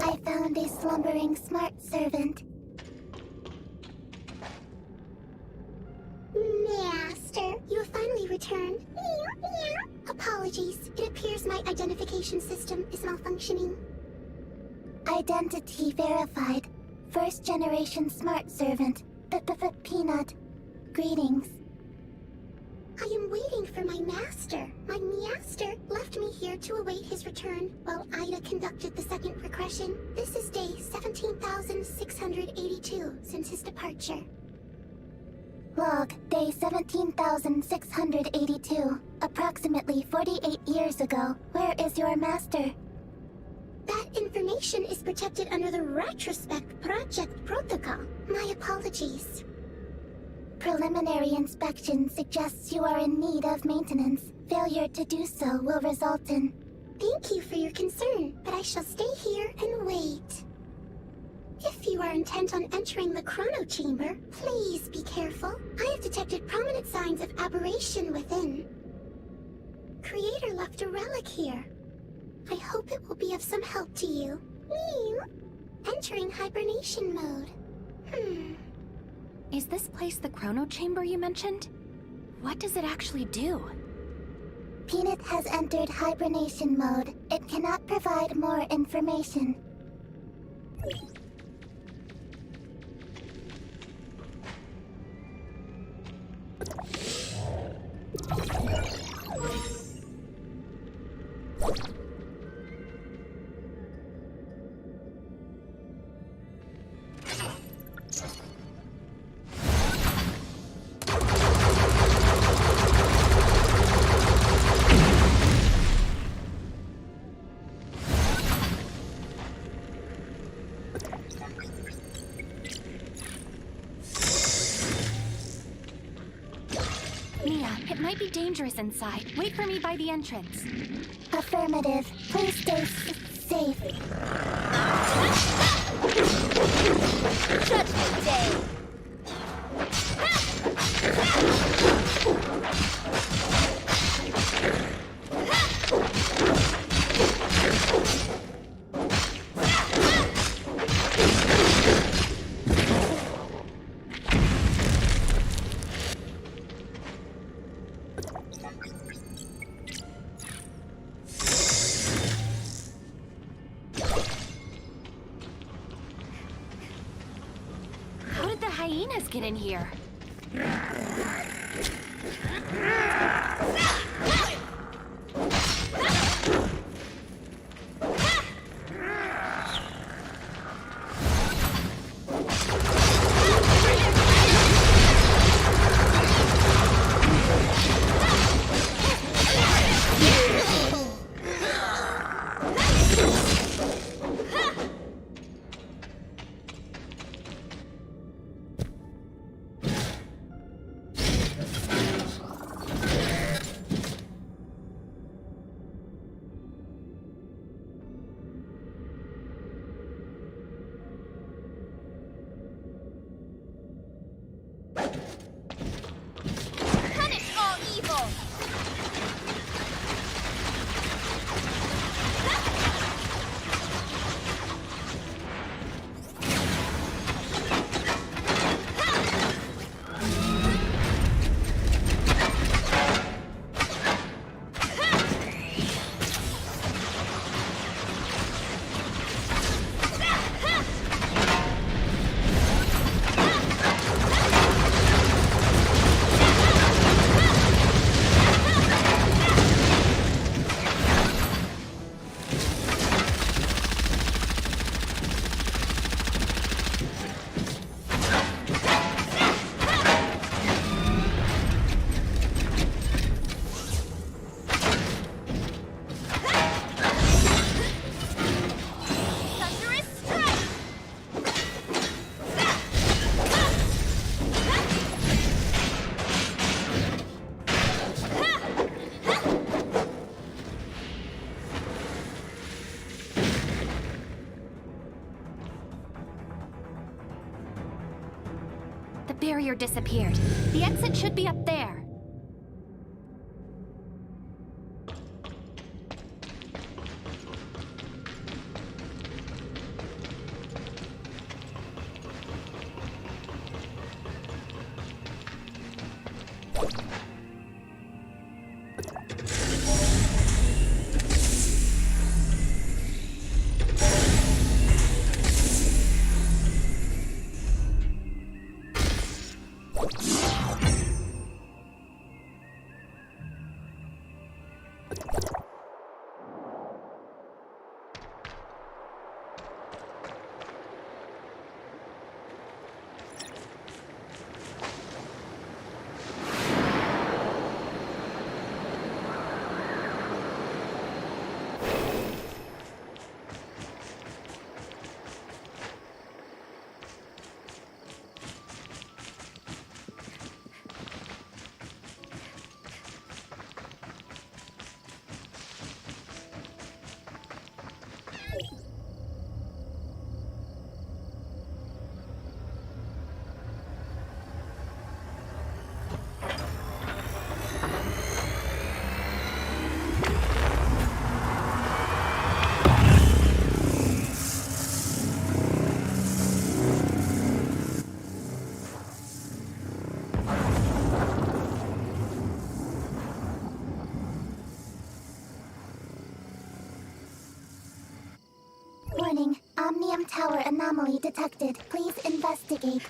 I found a slumbering smart servant. Master, you have finally returned. Apologies. It appears my identification system is malfunctioning. Identity verified. First generation smart servant. Peanut. Greetings. I am waiting for my master. My master left me here to await his return while Ida conducted the second regression. This is day 17,682 since his departure. Log, day 17,682. Approximately 48 years ago. Where is your master? That information is protected under the Retrospect Project Protocol. My apologies. Preliminary inspection suggests you are in need of maintenance. Failure to do so will result in... Thank you for your concern, but I shall stay here and wait. If you are intent on entering the chrono chamber, please be careful. I have detected prominent signs of aberration within. Creator left a relic here. I hope it will be of some help to you. Entering hibernation mode. Is this place the chrono chamber you mentioned? What does it actually do? Peanut has entered hibernation mode. It cannot provide more information. It might be dangerous inside. Wait for me by the entrance. Affirmative. Please stay safe. Judgment Day! How did the hyenas get in here? barrier disappeared. The exit should be up there. Warning, Omnium Tower anomaly detected. Please investigate.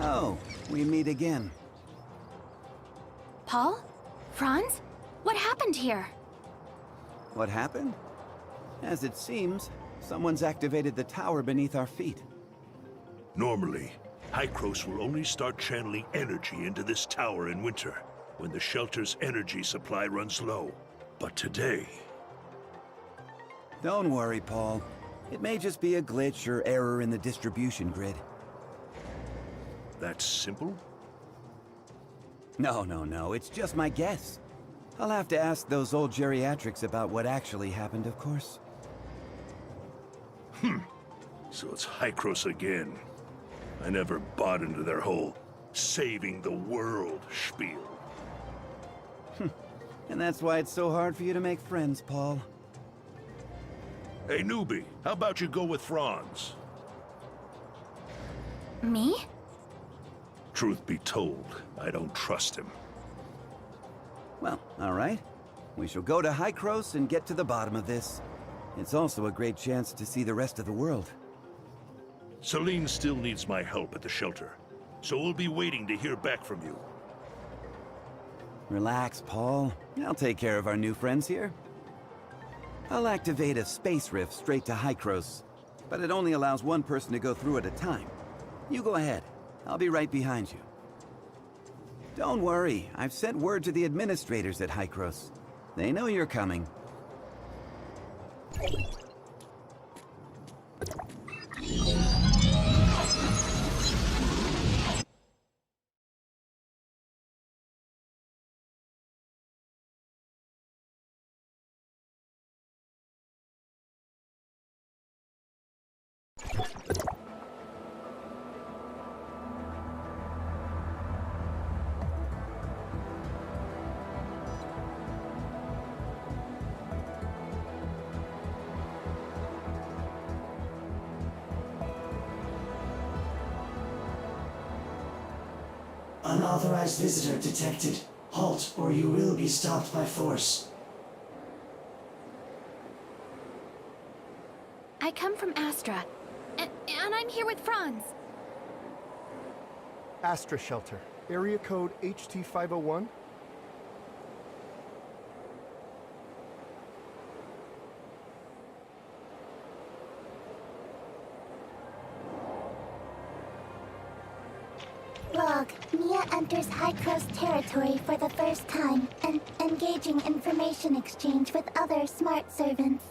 Oh, we meet again. Paul? Franz? What happened here? What happened? As it seems, someone's activated the tower beneath our feet. Normally, Hycros will only start channeling energy into this tower in winter, when the shelter's energy supply runs low. But today... Don't worry, Paul. It may just be a glitch or error in the distribution grid. That's simple? No, it's just my guess. I'll have to ask those old geriatrics about what actually happened, of course. So it's Hycros again. I never bought into their whole saving the world spiel. And that's why it's so hard for you to make friends, Paul. Hey, newbie, how about you go with Franz? Me? Truth be told, I don't trust him. Well, all right. We shall go to Hycros and get to the bottom of this. It's also a great chance to see the rest of the world. Celine still needs my help at the shelter, so we'll be waiting to hear back from you. Relax, Paul. I'll take care of our new friends here. I'll activate a space rift straight to Hycros, but it only allows one person to go through at a time. You go ahead. I'll be right behind you. Don't worry, I've sent word to the administrators at Hycros. They know you're coming. Unauthorized visitor detected. Halt, or you will be stopped by force. I come from Astra, and I'm here with Franz. Astra Shelter, area code HT501. Log Log. Mia enters High Coast territory for the first time and engaging information exchange with other smart servants.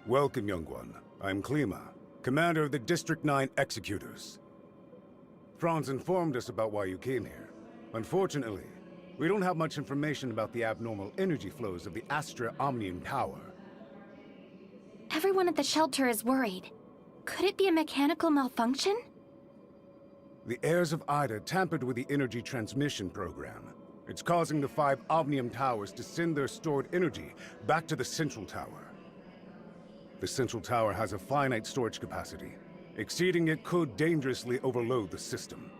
Welcome, young one. I'm Klima, commander of the District 9 Executors. Franz informed us about why you came here. Unfortunately, we don't have much information about the abnormal energy flows of the Astra Omnium Tower. Everyone at the shelter is worried. Could it be a mechanical malfunction? The heirs of Ida tampered with the energy transmission program. It's causing the 5 Omnium Towers to send their stored energy back to the Central Tower. The Central Tower has a finite storage capacity. Exceeding it could dangerously overload the system.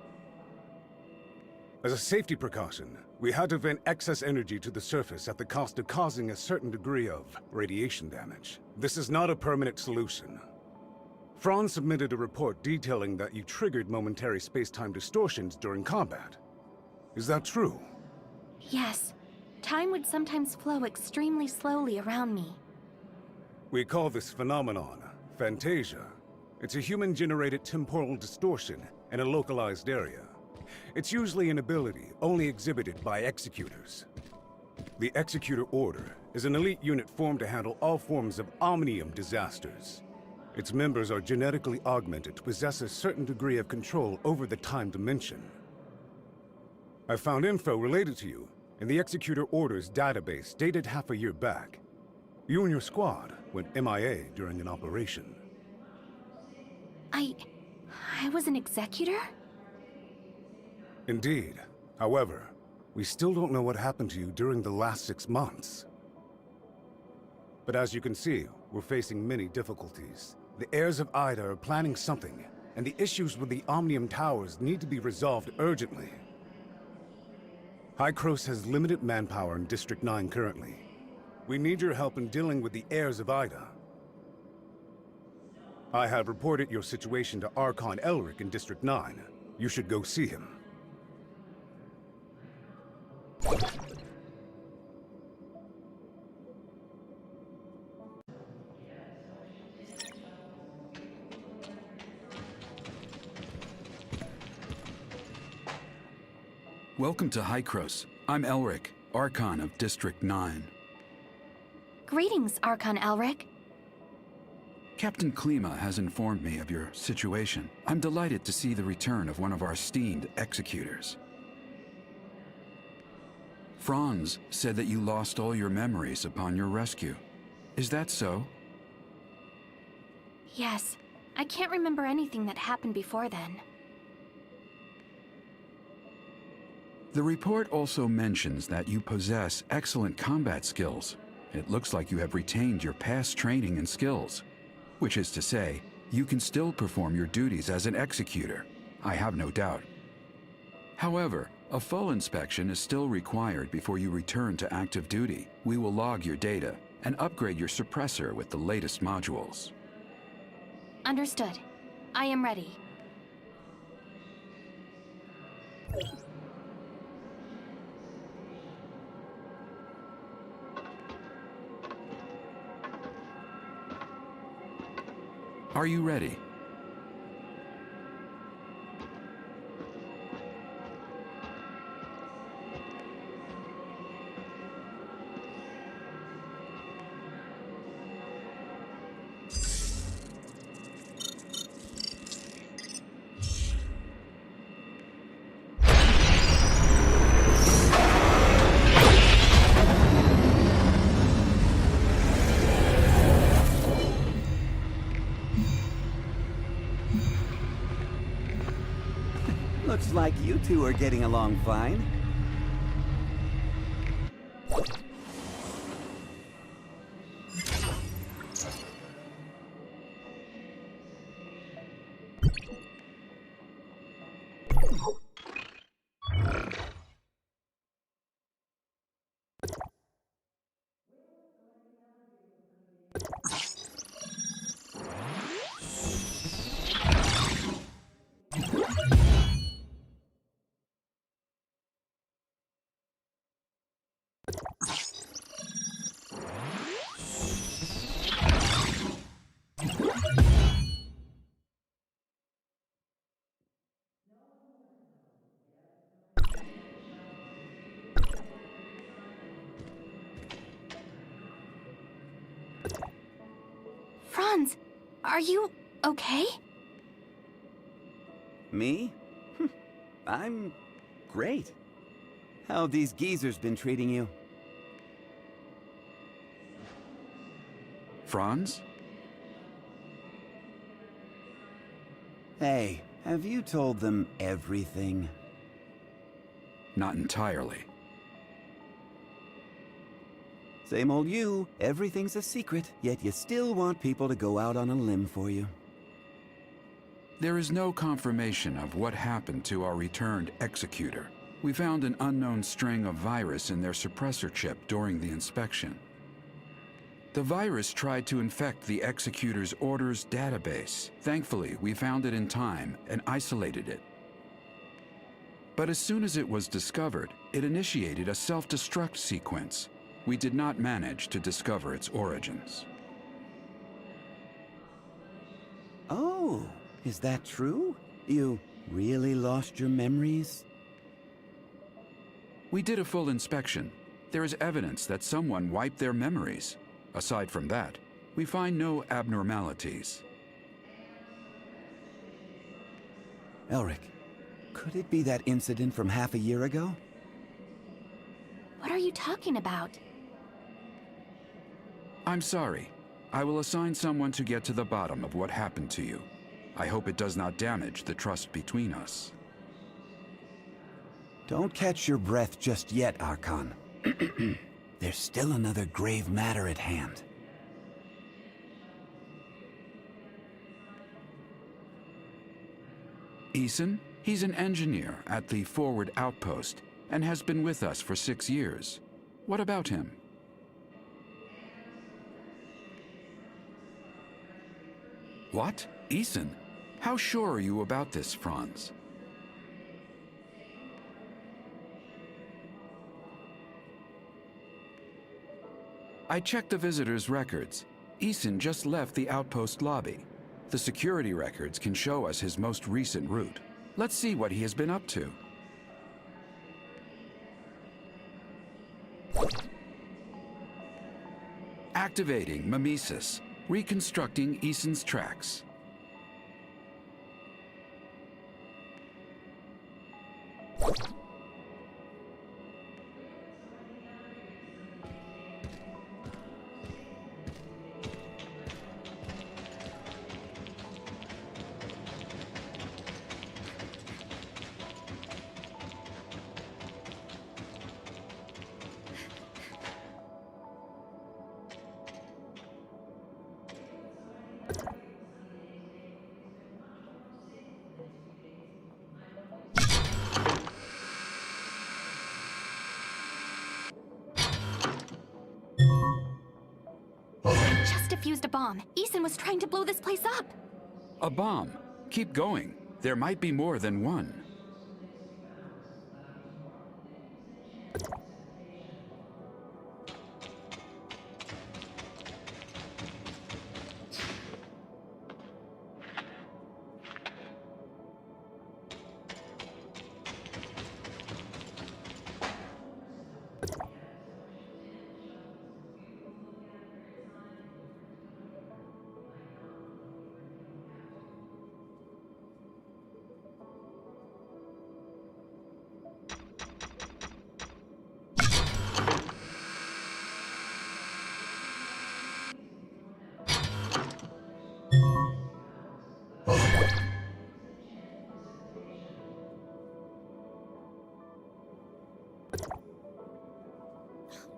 As a safety precaution, we had to vent excess energy to the surface at the cost of causing a certain degree of radiation damage. This is not a permanent solution. Franz submitted a report detailing that you triggered momentary space-time distortions during combat. Is that true? Yes. Time would sometimes flow extremely slowly around me. We call this phenomenon Phantasia. It's a human-generated temporal distortion in a localized area. It's usually an ability only exhibited by Executors. The Executor Order is an elite unit formed to handle all forms of Omnium disasters. Its members are genetically augmented to possess a certain degree of control over the time dimension. I found info related to you in the Executor Order's database dated half a year back. You and your squad went MIA during an operation. I was an executor? Indeed. However, we still don't know what happened to you during the last 6 months. But as you can see, we're facing many difficulties. The heirs of Ida are planning something, and the issues with the Omnium Towers need to be resolved urgently. Hykros has limited manpower in District 9 currently. We need your help in dealing with the heirs of Ida. I have reported your situation to Archon Elric in District 9. You should go see him. Welcome to Hykros. I'm Elric, Archon of District 9. Greetings, Archon Elric. Captain Klima has informed me of your situation. I'm delighted to see the return of one of our esteemed executors. Franz said that you lost all your memories upon your rescue. Is that so? Yes. I can't remember anything that happened before then. The report also mentions that you possess excellent combat skills. It looks like you have retained your past training and skills. Which is to say, you can still perform your duties as an executor. I have no doubt. However, a full inspection is still required before you return to active duty. We will log your data and upgrade your suppressor with the latest modules. Understood. I am ready. Are you ready? Looks like you two are getting along fine. Franz, are you okay? Me? I'm great. How have these geezers been treating you? Franz? Hey, have you told them everything? Not entirely. Same old you. Everything's a secret, yet you still want people to go out on a limb for you. There is no confirmation of what happened to our returned executor. We found an unknown string of virus in their suppressor chip during the inspection. The virus tried to infect the executor's orders database. Thankfully, we found it in time and isolated it. But as soon as it was discovered, it initiated a self-destruct sequence. We did not manage to discover its origins. Oh, is that true? You really lost your memories? We did a full inspection. There is evidence that someone wiped their memories. Aside from that, we find no abnormalities. Elric, could it be that incident from half a year ago? What are you talking about? I'm sorry. I will assign someone to get to the bottom of what happened to you. I hope it does not damage the trust between us. Don't catch your breath just yet, Archon. There's still another grave matter at hand. Eason? He's an engineer at the forward outpost and has been with us for 6 years. What about him? What? Eason? How sure are you about this, Franz? I checked the visitor's records. Eason just left the outpost lobby. The security records can show us his most recent route. Let's see what he has been up to. Activating Mimesis, reconstructing Eason's tracks. Just defused a bomb. Eason was trying to blow this place up. A bomb. Keep going. There might be more than one.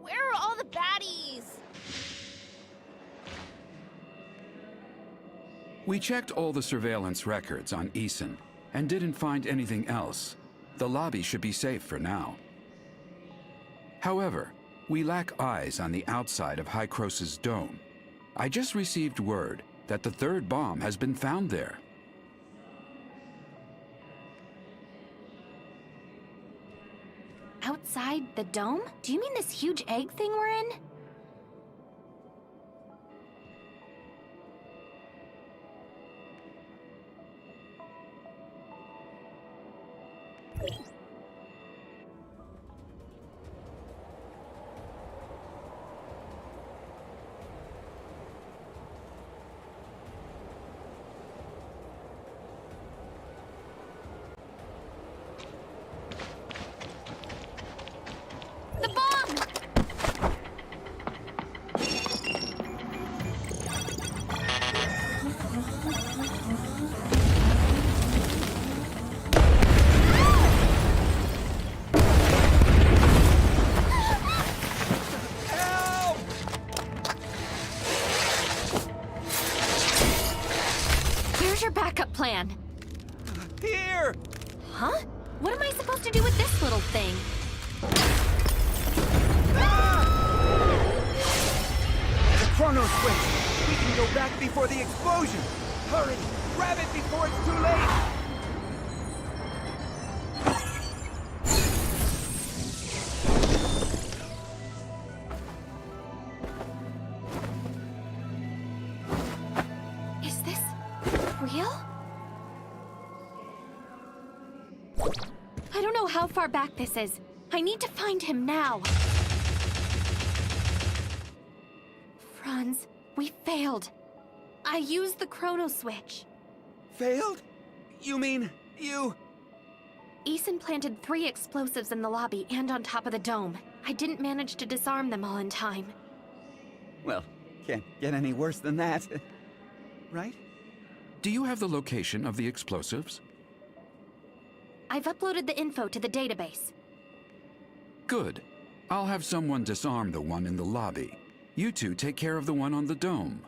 Where are all the baddies? We checked all the surveillance records on Eason and didn't find anything else. The lobby should be safe for now. However, we lack eyes on the outside of Hykros' dome. I just received word that the third bomb has been found there. Outside the dome? Do you mean this huge egg thing we're in? this little thing? The chrono switch! We can go back before the explosion! Hurry! Grab it before it's too late! Is this real? I don't know how far back this is. I need to find him now. Franz, we failed. I used the chrono switch. Failed? You mean you... Eason planted 3 explosives in the lobby and on top of the dome. I didn't manage to disarm them all in time. Well, can't get any worse than that. Right? Do you have the location of the explosives? I've uploaded the info to the database. Good. I'll have someone disarm the one in the lobby. You two take care of the one on the dome.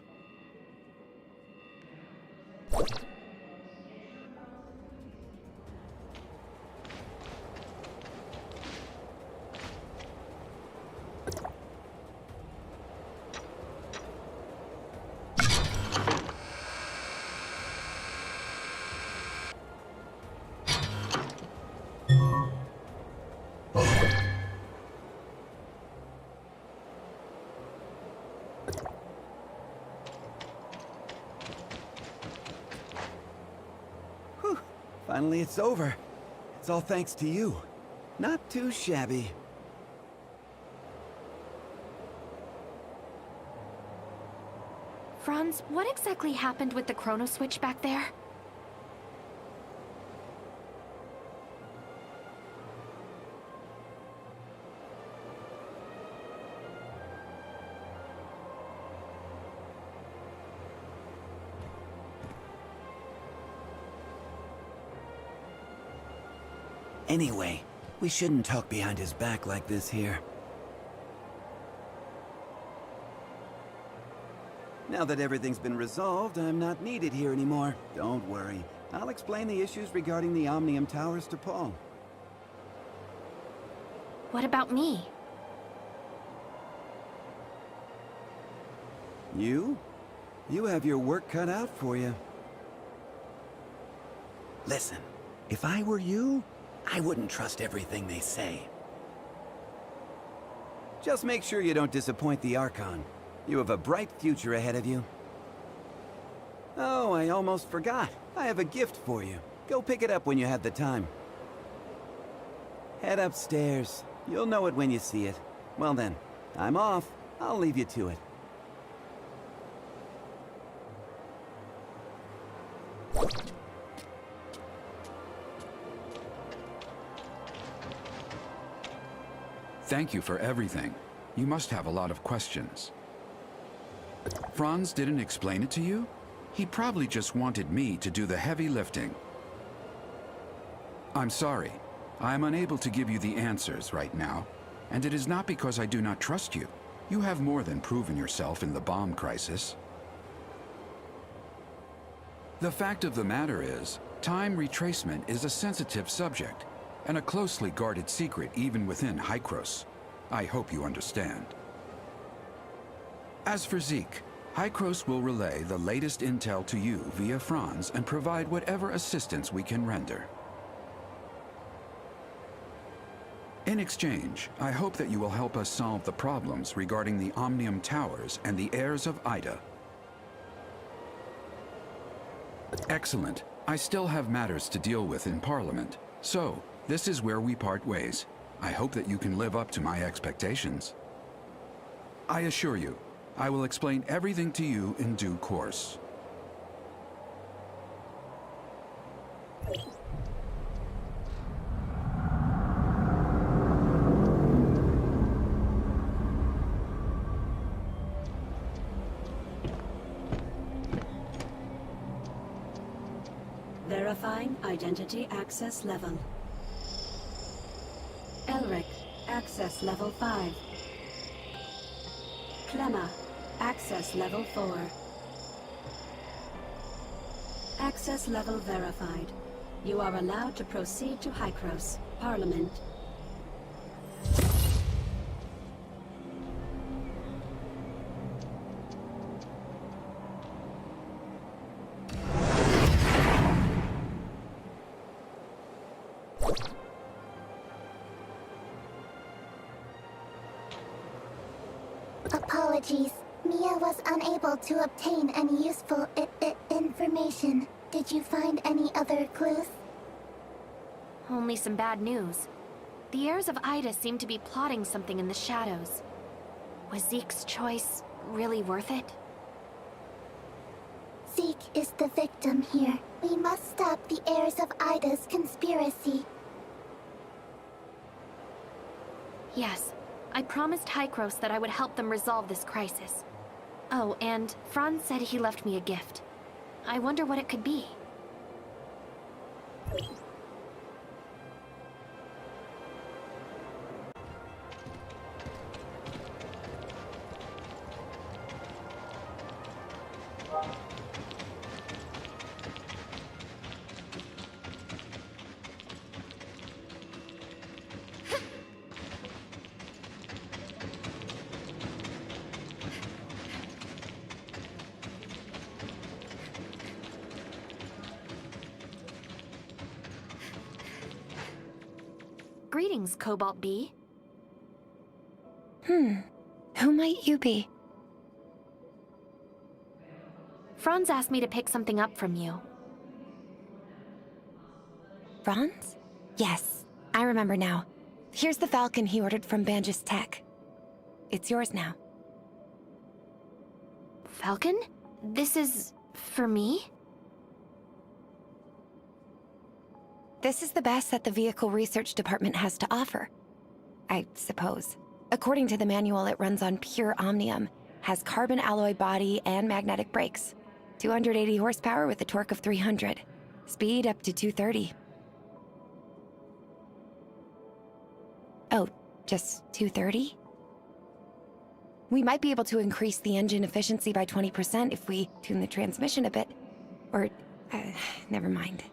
Finally, it's over. It's all thanks to you. Not too shabby. Franz, what exactly happened with the chrono switch back there? Anyway, we shouldn't talk behind his back like this here. Now that everything's been resolved, I'm not needed here anymore. Don't worry. I'll explain the issues regarding the Omnium Towers to Paul. What about me? You? You have your work cut out for you. Listen, if I were you, I wouldn't trust everything they say. Just make sure you don't disappoint the Archon. You have a bright future ahead of you. Oh, I almost forgot. I have a gift for you. Go pick it up when you have the time. Head upstairs. You'll know it when you see it. Well then, I'm off. I'll leave you to it. Thank you for everything. You must have a lot of questions. Franz didn't explain it to you? He probably just wanted me to do the heavy lifting. I'm sorry. I am unable to give you the answers right now, and it is not because I do not trust you. You have more than proven yourself in the bomb crisis. The fact of the matter is, time retracement is a sensitive subject, and a closely guarded secret even within Hykros. I hope you understand. As for Zeke, Hykros will relay the latest intel to you via Franz and provide whatever assistance we can render. In exchange, I hope that you will help us solve the problems regarding the Omnium Towers and the heirs of Ida. Excellent. I still have matters to deal with in Parliament, so this is where we part ways. I hope that you can live up to my expectations. I assure you, I will explain everything to you in due course. Verifying identity access level. Elric, access level 5. Clemma, access level 4. Access level verified. You are allowed to proceed to Hykros. Parliament. Apologies. Mia was unable to obtain any useful information. Did you find any other clues? Only some bad news. The heirs of Ida seem to be plotting something in the shadows. Was Zeke's choice really worth it? Zeke is the victim here. We must stop the heirs of Ida's conspiracy. Yes. I promised Hykros that I would help them resolve this crisis. Oh, and Franz said he left me a gift. I wonder what it could be. Greetings, Cobalt B. Who might you be? Franz asked me to pick something up from you. Franz? Yes, I remember now. Here's the Falcon he ordered from Banjus Tech. It's yours now. Falcon? This is... for me? This is the best that the Vehicle Research Department has to offer, I suppose. According to the manual, it runs on pure omnium, has carbon alloy body and magnetic brakes, 280 horsepower with a torque of 300, speed up to 230. Oh, just 230? We might be able to increase the engine efficiency by 20% if we tune the transmission a bit. Or, never mind.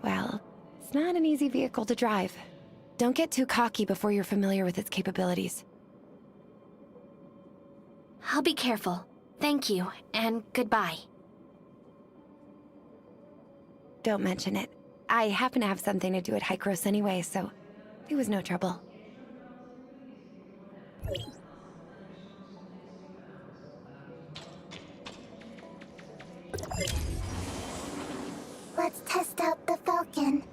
Well, it's not an easy vehicle to drive. Don't get too cocky before you're familiar with its capabilities. I'll be careful. Thank you, and goodbye. Don't mention it. I happen to have something to do at Hykros anyway, so it was no trouble. Let's test out the Falcon.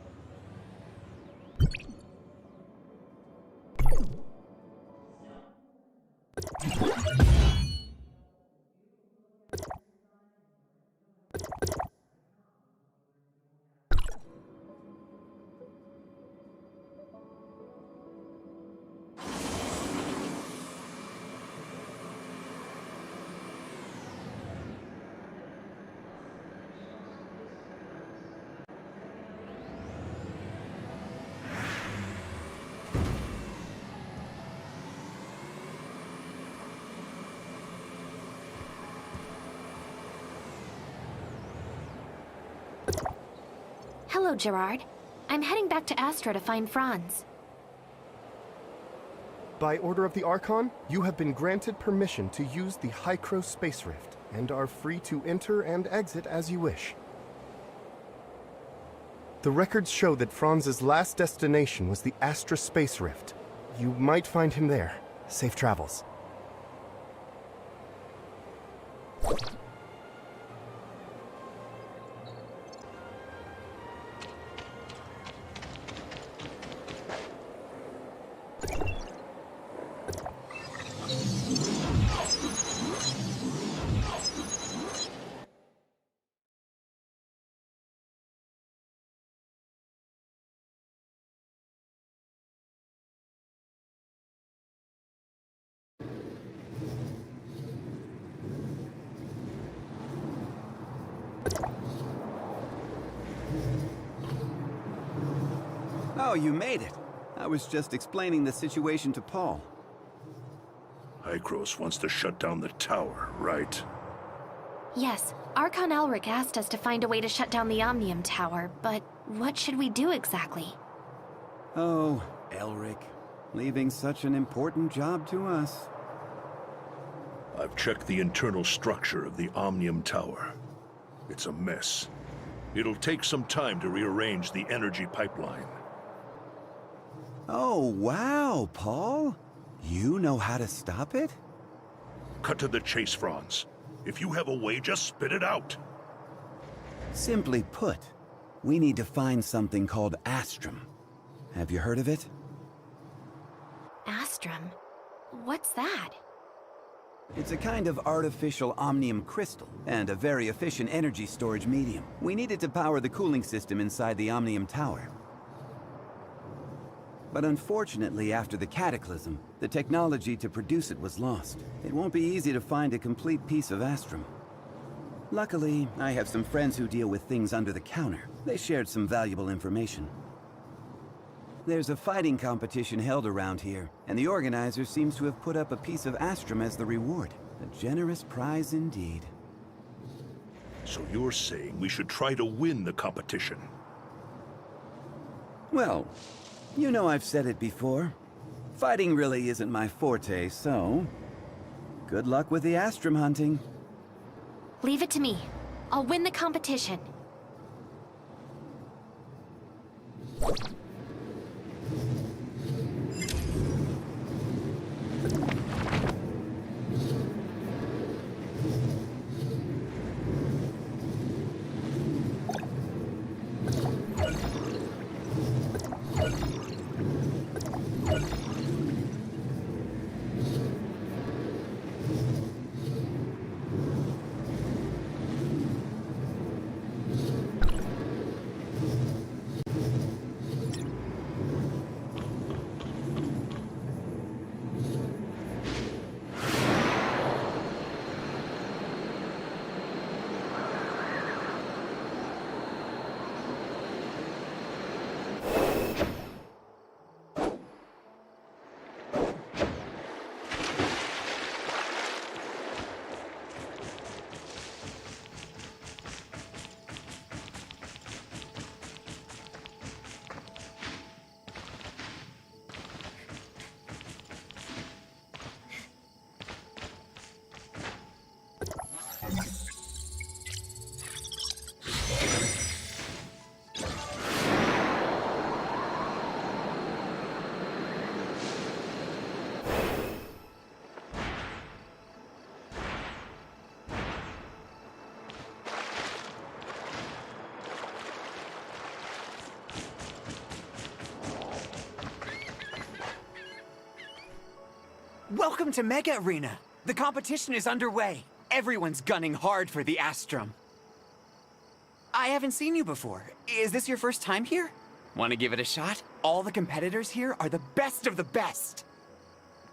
Hello, Gerard. I'm heading back to Astra to find Franz. By order of the Archon, you have been granted permission to use the Hykros Space Rift, and are free to enter and exit as you wish. The records show that Franz's last destination was the Astra Space Rift. You might find him there. Safe travels. Oh, you made it. I was just explaining the situation to Paul. Hykros wants to shut down the tower, right? Yes, Archon Elric asked us to find a way to shut down the Omnium Tower, but what should we do exactly? Oh, Elric. Leaving such an important job to us. I've checked the internal structure of the Omnium Tower. It's a mess. It'll take some time to rearrange the energy pipeline. Oh, wow, Paul. You know how to stop it? Cut to the chase, Franz. If you have a way, just spit it out. Simply put, we need to find something called Astrum. Have you heard of it? Astrum? What's that? It's a kind of artificial omnium crystal, and a very efficient energy storage medium. We need it to power the cooling system inside the Omnium Tower. But unfortunately, after the cataclysm, the technology to produce it was lost. It won't be easy to find a complete piece of Astrum. Luckily, I have some friends who deal with things under the counter. They shared some valuable information. There's a fighting competition held around here, and the organizer seems to have put up a piece of Astrum as the reward. A generous prize indeed. So you're saying we should try to win the competition? Well, you know I've said it before. Fighting really isn't my forte, so... good luck with the Astrum hunting. Leave it to me. I'll win the competition. Welcome to Mega Arena! The competition is underway. Everyone's gunning hard for the Astrum. I haven't seen you before. Is this your first time here? Want to give it a shot? All the competitors here are the best of the best!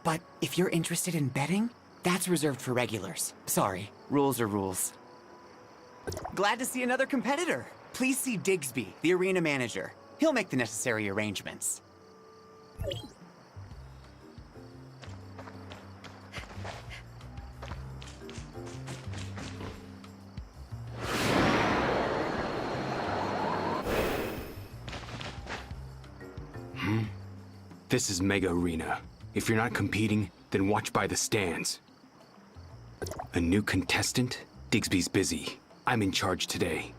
But if you're interested in betting, that's reserved for regulars. Sorry, rules are rules. Glad to see another competitor. Please see Digsby, the arena manager. He'll make the necessary arrangements. This is Mega Arena. If you're not competing, then watch by the stands. A new contestant? Digsby's busy. I'm in charge today.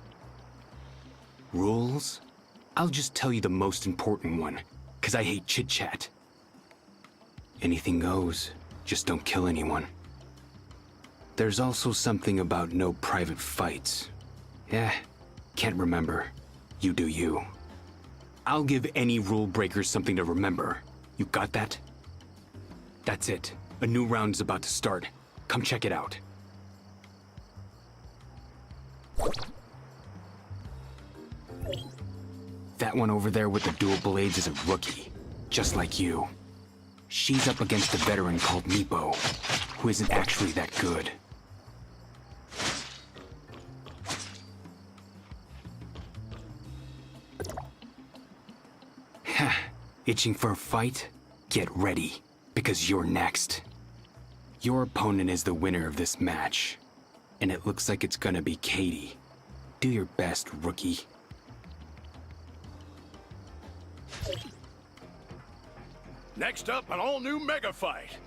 Rules? I'll just tell you the most important one, 'cause I hate chit-chat. Anything goes, just don't kill anyone. There's also something about no private fights. Can't remember. You do you. I'll give any rule breakers something to remember. You got that? That's it. A new round is about to start. Come check it out. That one over there with the dual blades is a rookie, just like you. She's up against a veteran called Meepo, who isn't actually that good. Itching for a fight? Get ready, because you're next. Your opponent is the winner of this match, and it looks like it's gonna be Katie. Do your best, rookie. Next up, an all-new mega fight.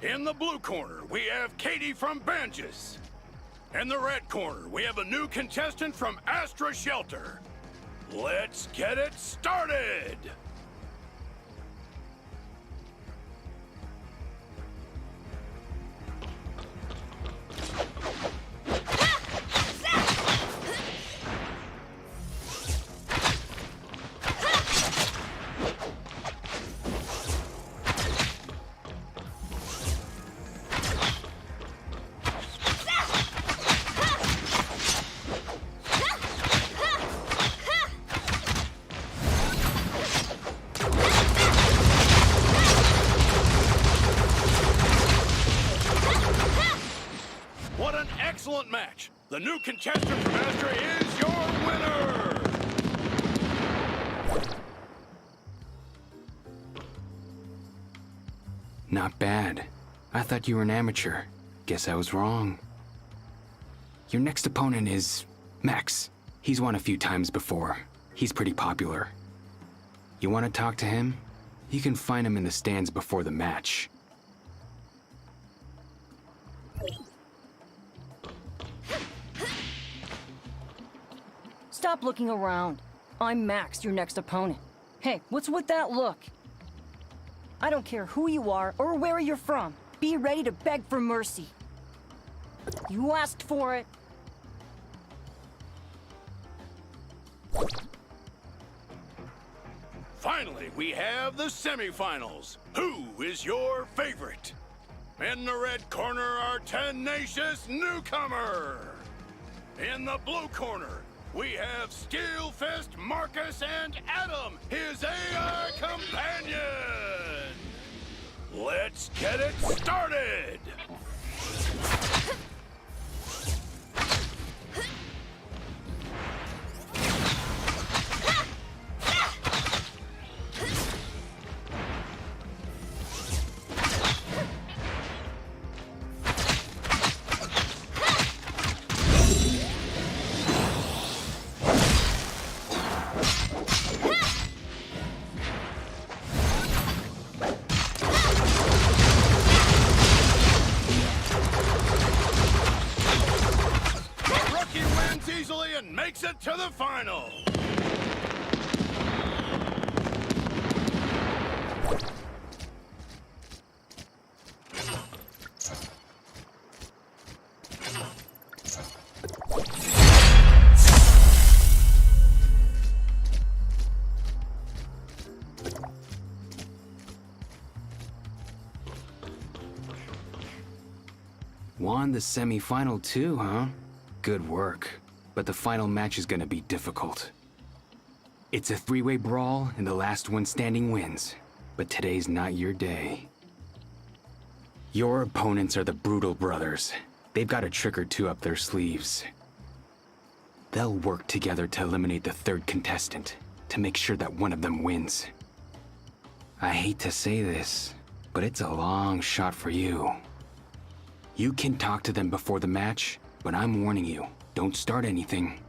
In the blue corner, we have Katie from Banges. In the red corner, we have a new contestant from Astra Shelter. Let's get it started! What an excellent match! The new contestant from Astra is your winner! Not bad. I thought you were an amateur. Guess I was wrong. Your next opponent is Max. He's won a few times before. He's pretty popular. You want to talk to him? You can find him in the stands before the match. Stop looking around. I'm Max, your next opponent. Hey, what's with that look? I don't care who you are or where you're from. Be ready to beg for mercy. You asked for it. Finally, we have the semifinals. Who is your favorite? In the red corner, our tenacious newcomer. In the blue corner, we have Steelfist, Marcus, and Adam, his AI companion. Let's get it started. Easily and makes it to the final. Won the semi-final too, huh? Good work. But the final match is gonna be difficult. It's a three-way brawl, and the last one standing wins. But today's not your day. Your opponents are the Brutal Brothers. They've got a trick or two up their sleeves. They'll work together to eliminate the third contestant, to make sure that one of them wins. I hate to say this, but it's a long shot for you. You can talk to them before the match, but I'm warning you. Don't start anything.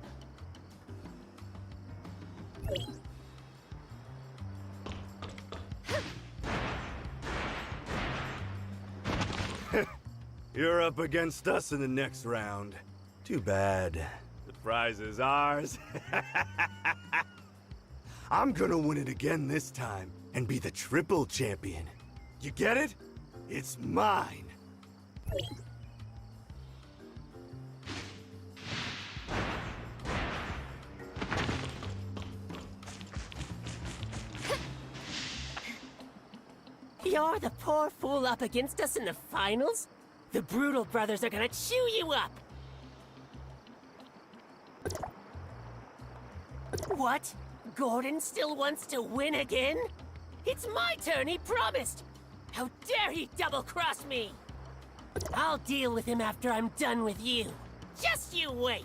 You're up against us in the next round. Too bad. The prize is ours. I'm gonna win it again this time and be the triple champion. You get it? It's mine. You're the poor fool up against us in the finals? The Brutal Brothers are gonna chew you up! What? Gordon still wants to win again? It's my turn, he promised! How dare he double-cross me! I'll deal with him after I'm done with you. Just you wait!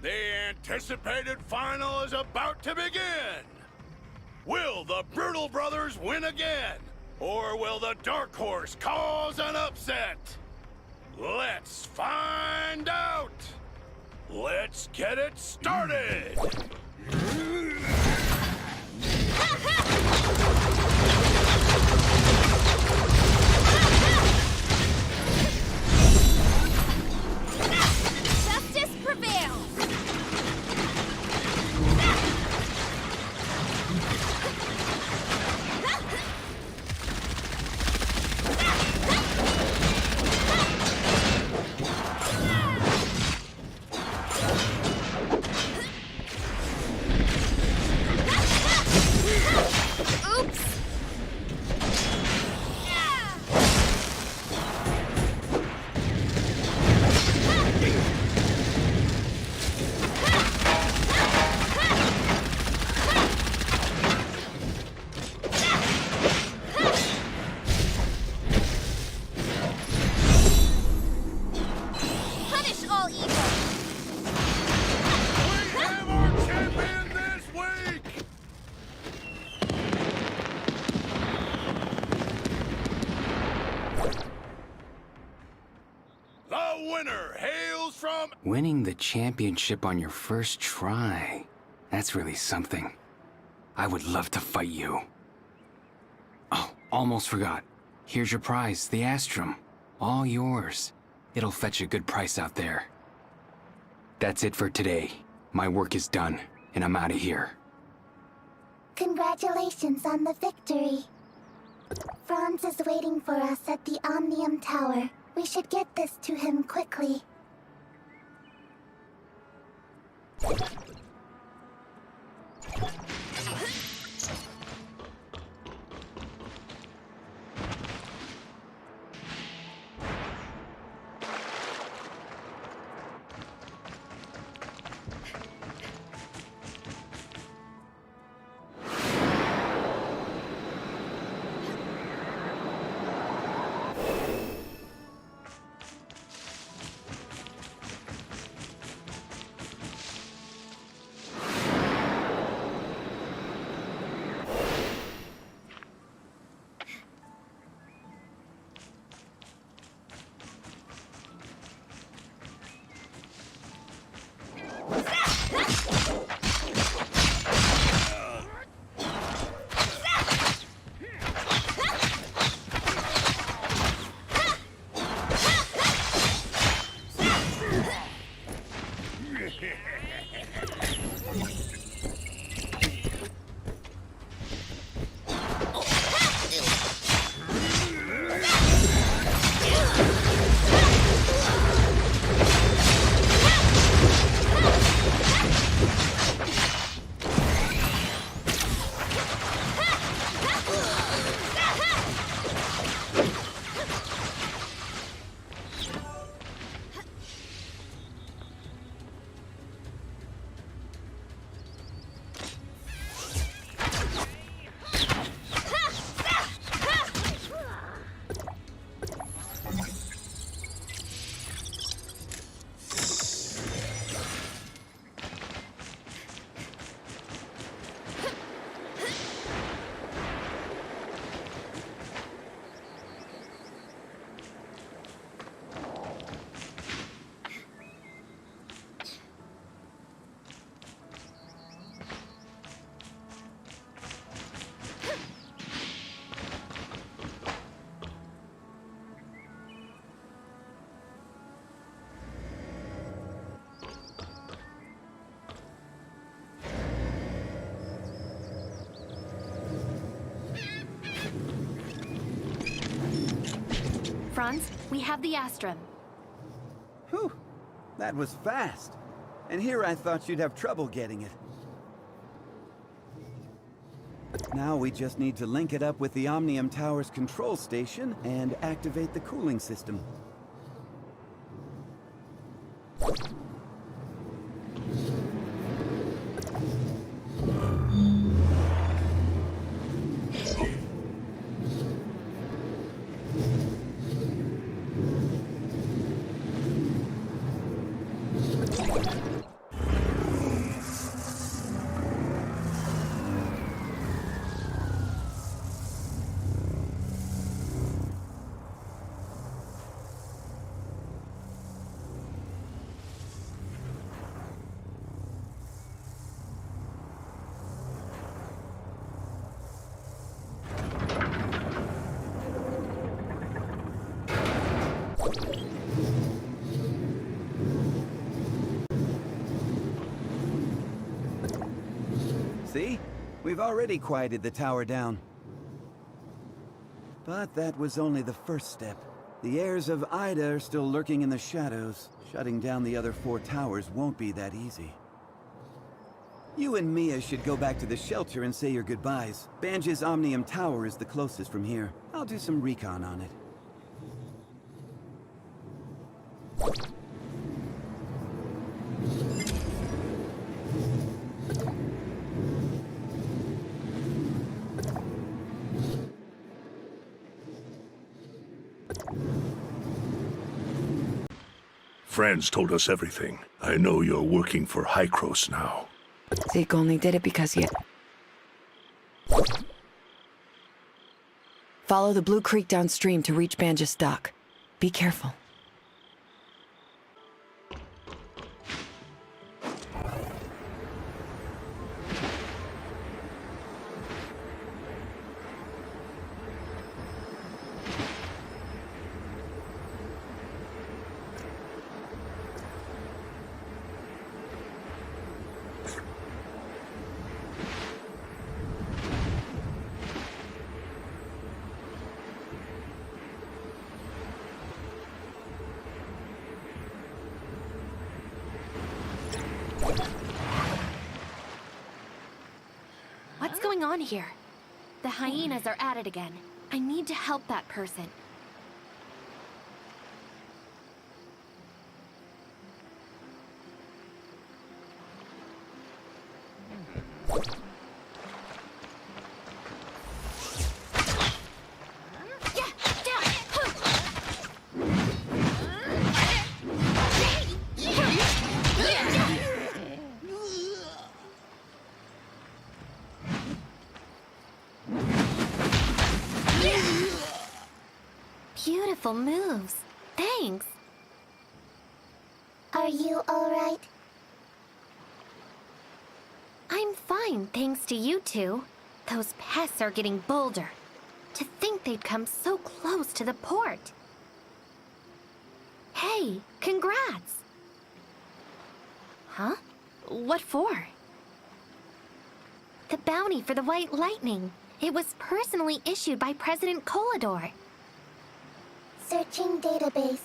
The anticipated final is about to begin! Will the Brutal Brothers win again? Or will the Dark Horse cause an upset? Let's find out! Let's get it started! winner hails from... Winning the championship on your first try. That's really something. I would love to fight you. Oh, almost forgot. Here's your prize, the Astrum. All yours. It'll fetch a good price out there. That's it for today. My work is done, and I'm out of here. Congratulations on the victory. Franz is waiting for us at the Omnium Tower. We should get this to him quickly. Franz, we have the Astrum. Whew, that was fast. And here I thought you'd have trouble getting it. Now we just need to link it up with the Omnium Tower's control station and activate the cooling system. See? We've already quieted the tower down. But that was only the first step. The heirs of Ida are still lurking in the shadows. Shutting down the other 4 towers won't be that easy. You and Mia should go back to the shelter and say your goodbyes. Banj's Omnium Tower is the closest from here. I'll do some recon on it. Franz told us everything. I know you're working for Hykros now. Zeke only did it because he... Follow the Blue Creek downstream to reach Banj's dock. Be careful. What's going on here? The hyenas are at it again. I need to help that person. Beautiful moves. Thanks. Are you alright? I'm fine, thanks to you two. Those pests are getting bolder. To think they'd come so close to the port. Hey, congrats! Huh? What for? The bounty for the White Lightning. It was personally issued by President Kolador. Searching database.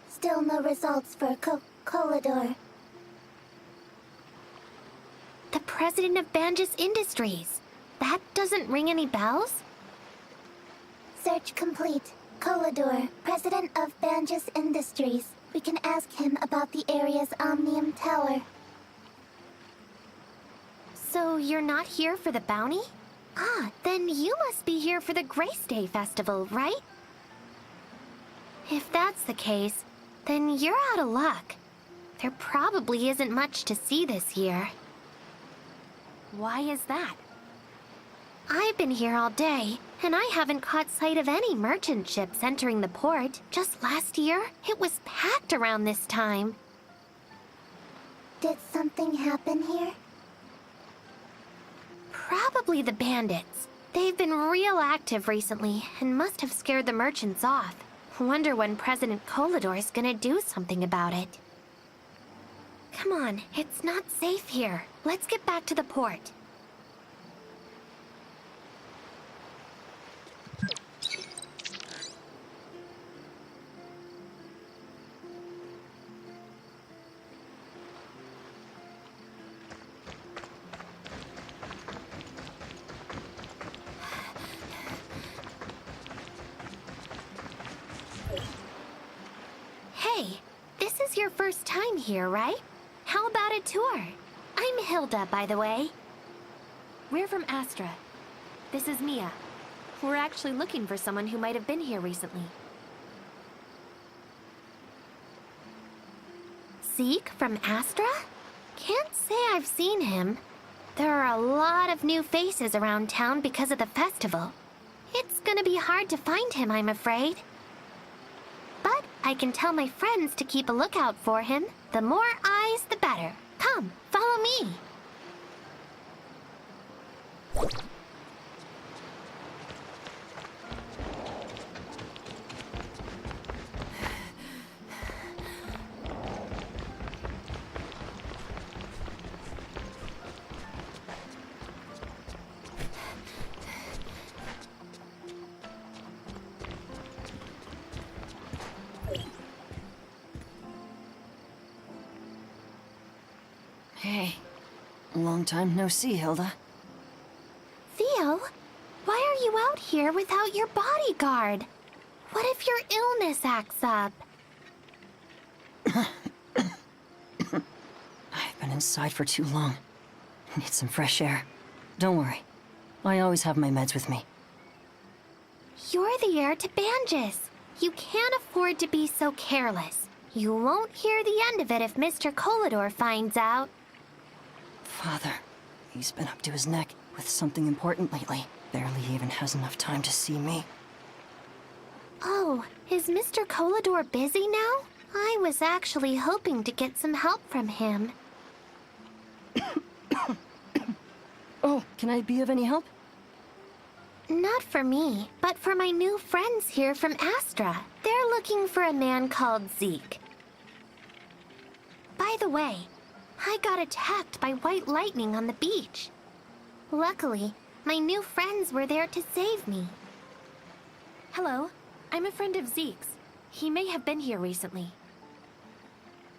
Still no results for Kolador. The president of Banjus Industries. That doesn't ring any bells? Search complete. Kolador, president of Banjus Industries. We can ask him about the area's Omnium Tower. So you're not here for the bounty? Ah, then you must be here for the Grace Day Festival, right? If that's the case, then you're out of luck. There probably isn't much to see this year. Why is that? I've been here all day, and I haven't caught sight of any merchant ships entering the port. Just last year, it was packed around this time. Did something happen here? Probably the bandits. They've been real active recently, and must have scared the merchants off. Wonder when President Kolador's gonna do something about it. Come on, it's not safe here. Let's get back to the port. Hey, this is your first time here, right? How about a tour? I'm Hilda, by the way. We're from Astra. This is Mia. We're actually looking for someone who might have been here recently. Zeke from Astra? Can't say I've seen him. There are a lot of new faces around town because of the festival. It's gonna be hard to find him, I'm afraid. But I can tell my friends to keep a lookout for him. The more eyes, the better. Come, follow me. Hey, long time no see, Hilda. Theo, why are you out here without your bodyguard? What if your illness acts up? I've been inside for too long. Need some fresh air. Don't worry. I always have my meds with me. You're the heir to Banjus. You can't afford to be so careless. You won't hear the end of it if Mr. Kolador finds out. Father, he's been up to his neck with something important lately. Barely even has enough time to see me. Oh, is Mr. Kolador busy now? I was actually hoping to get some help from him. Oh, can I be of any help? Not for me, but for my new friends here from Astra. They're looking for a man called Zeke. By the way, I got attacked by white lightning on the beach. Luckily, my new friends were there to save me. Hello, I'm a friend of Zeke's. He may have been here recently.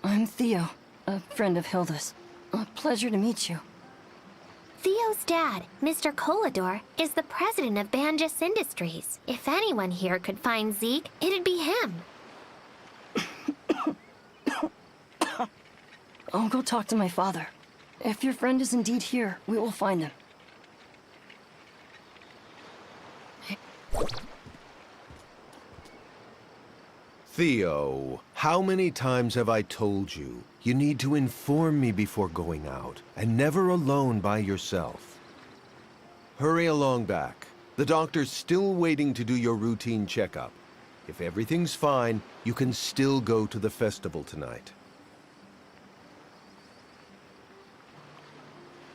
I'm Theo, a friend of Hilda's. A pleasure to meet you. Theo's dad, Mr. Colador, is the president of Banjus Industries. If anyone here could find Zeke, it'd be him. I'll go talk to my father. If your friend is indeed here, we will find him. Theo, how many times have I told you? You need to inform me before going out, and never alone by yourself. Hurry along back. The doctor's still waiting to do your routine checkup. If everything's fine, you can still go to the festival tonight.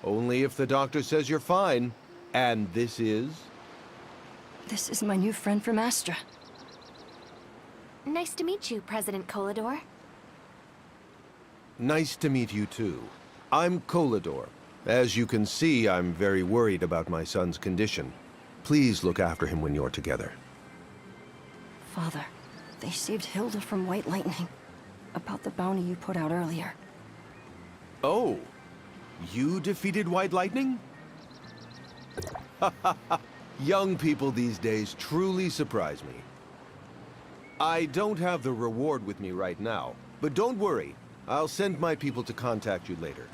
Only if the doctor says you're fine. And this is? This is my new friend from Astra. Nice to meet you, President Colador. Nice to meet you too. I'm Colador. As you can see, I'm very worried about my son's condition. Please look after him when you're together. Father, they saved Hilda from White Lightning. About the bounty you put out earlier. Oh, you defeated White Lightning? Young people these days truly surprise me. I don't have the reward with me right now, but don't worry. I'll send my people to contact you later.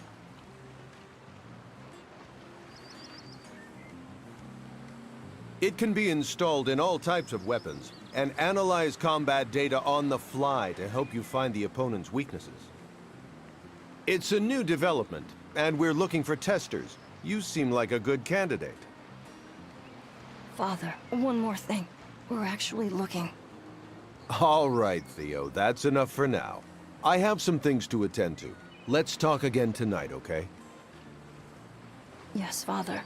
It can be installed in all types of weapons, and analyze combat data on the fly to help you find the opponent's weaknesses. It's a new development, and we're looking for testers. You seem like a good candidate. Father, one more thing. We're actually looking. All right, Theo, that's enough for now. I have some things to attend to. Let's talk again tonight, okay? Yes, Father.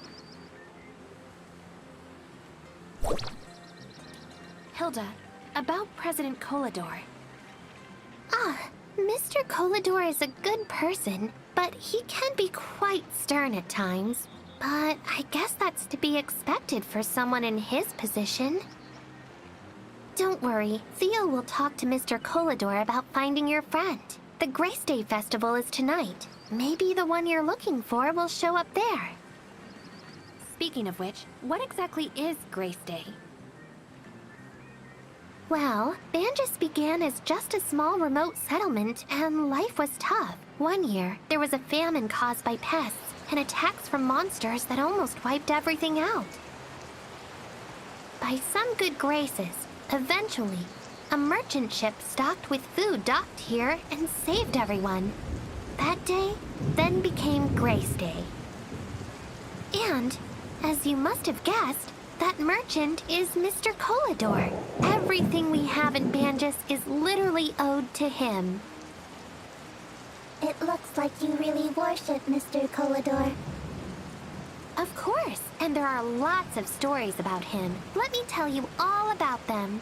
Hilda, about President Colador. Mr. Colador is a good person, but he can be quite stern at times. But I guess that's to be expected for someone in his position. Don't worry, Theo will talk to Mr. Colador about finding your friend. The Grace Day Festival is tonight. Maybe the one you're looking for will show up there. Speaking of which, what exactly is Grace Day? Well, Banjus began as just a small remote settlement, and life was tough. One year, there was a famine caused by pests and attacks from monsters that almost wiped everything out. By some good graces, eventually, a merchant ship stocked with food docked here and saved everyone. That day then became Grace Day. And, as you must have guessed, that merchant is Mr. Colador. Everything we have in Banjus is literally owed to him. It looks like you really worship Mr. Colador. Of course, and there are lots of stories about him. Let me tell you all about them.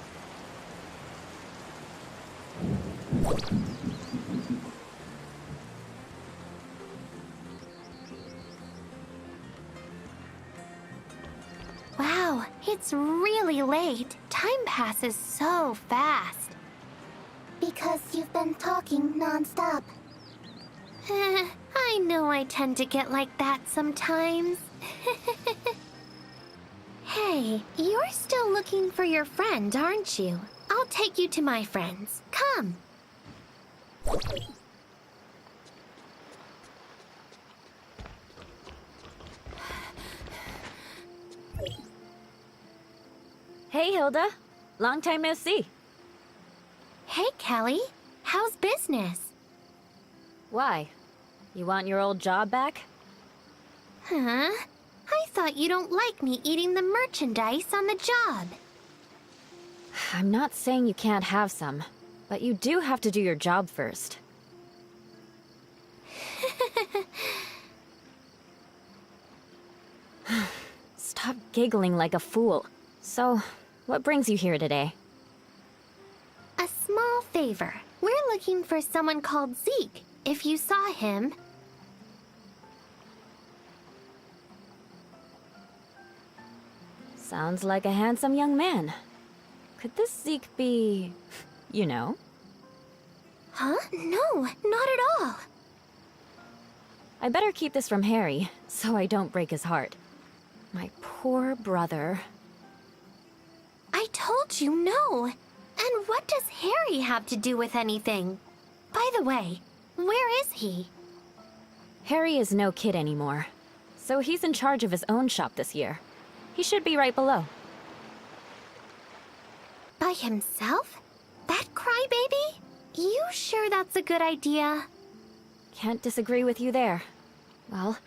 Wow, it's really late. Time passes so fast. Because you've been talking non-stop. I know I tend to get like that sometimes. Hey, you're still looking for your friend, aren't you? I'll take you to my friends. Come. Hey, Hilda. Long time no see. Hey, Kelly. How's business? Why? You want your old job back? Huh? I thought you don't like me eating the merchandise on the job. I'm not saying you can't have some, but you do have to do your job first. Stop giggling like a fool. So, what brings you here today? A small favor. We're looking for someone called Zeke. If you saw him... Sounds like a handsome young man. Could this Zeke be... you know? Huh? No, not at all. I better keep this from Harry, so I don't break his heart. My poor brother. I told you no. And what does Harry have to do with anything? By the way, where is he? Harry is no kid anymore, so he's in charge of his own shop this year. He should be right below. By himself? That crybaby? You sure that's a good idea? Can't disagree with you there. Well,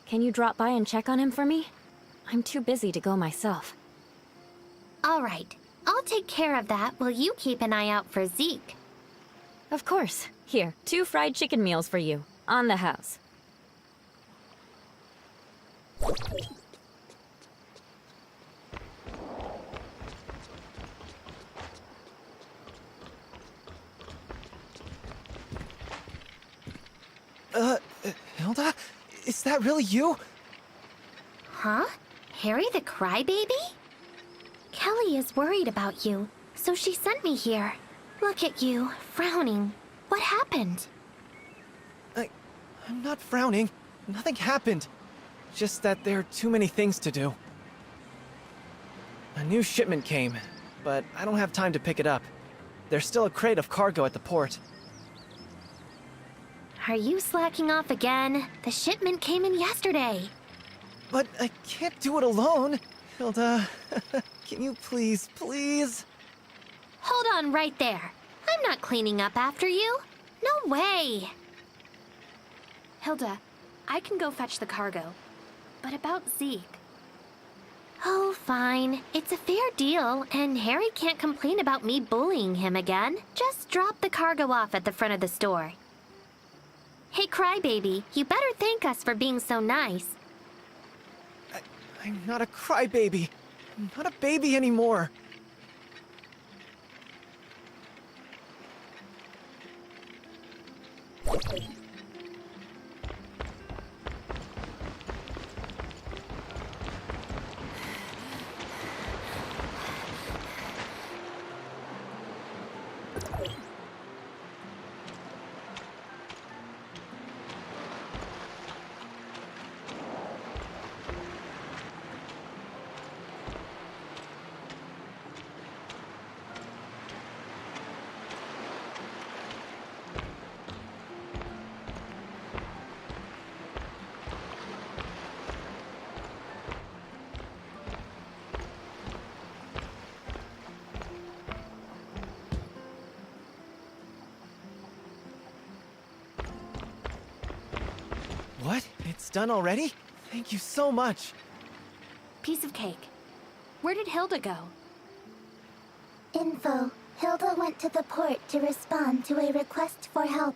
can you drop by and check on him for me? I'm too busy to go myself. All right. I'll take care of that while you keep an eye out for Zeke. Of course. Here, 2 fried chicken meals for you. On the house. Hilda? Is that really you? Huh? Harry the crybaby? Kelly is worried about you, so she sent me here. Look at you, frowning. What happened? I'm not frowning. Nothing happened. Just that there are too many things to do. A new shipment came, but I don't have time to pick it up. There's still a crate of cargo at the port. Are you slacking off again? The shipment came in yesterday. But I can't do it alone. Hilda, can you please? Hold on right there. I'm not cleaning up after you. No way. Hilda, I can go fetch the cargo. But about Zeke. Oh, fine. It's a fair deal, and Harry can't complain about me bullying him again. Just drop the cargo off at the front of the store. Hey, crybaby, you better thank us for being so nice. I'm not a crybaby. I'm not a baby anymore. What? It's done already? Thank you so much. Piece of cake. Where did Hilda go? Info. Hilda went to the port to respond to a request for help.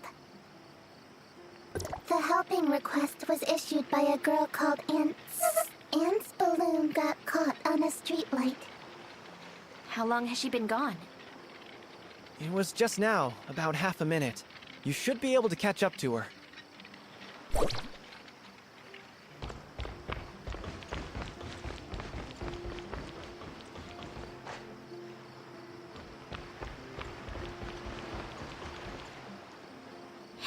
The helping request was issued by a girl called Ants. Ant's balloon got caught on a streetlight. How long has she been gone? It was just now, about half a minute. You should be able to catch up to her.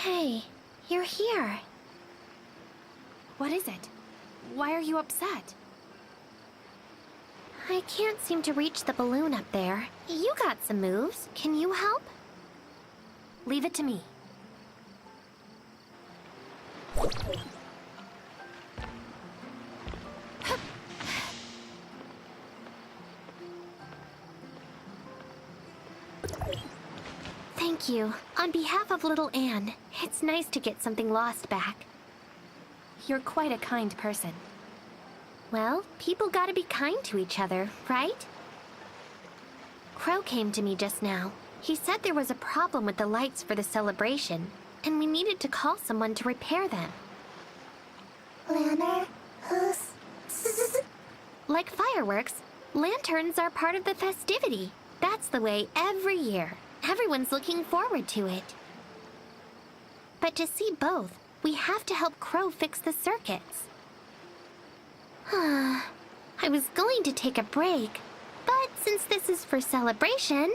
Hey, you're here. What is it? Why are you upset? I can't seem to reach the balloon up there. You got some moves. Can you help? Leave it to me. Thank you. On behalf of little Anne, it's nice to get something lost back. You're quite a kind person. Well, people gotta be kind to each other, right? Crow came to me just now. He said there was a problem with the lights for the celebration, and we needed to call someone to repair them. Lanner? Who's... Like fireworks, lanterns are part of the festivity. That's the way every year. Everyone's looking forward to it. But to see both, we have to help Crow fix the circuits. I was going to take a break, but since this is for celebration,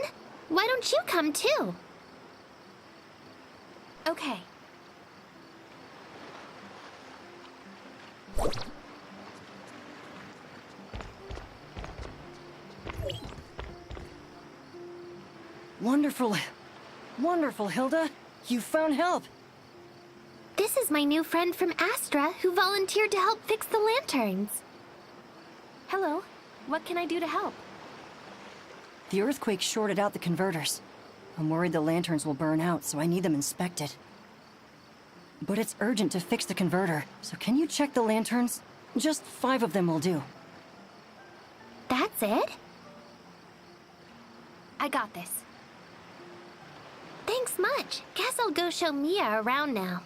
why don't you come too? Okay. Wonderful. Wonderful, Hilda. You found help. This is my new friend from Astra who volunteered to help fix the lanterns. Hello. What can I do to help? The earthquake shorted out the converters. I'm worried the lanterns will burn out, so I need them inspected. But it's urgent to fix the converter, so can you check the lanterns? Just 5 of them will do. That's it? I got this. Thanks much. Guess I'll go show Mia around now.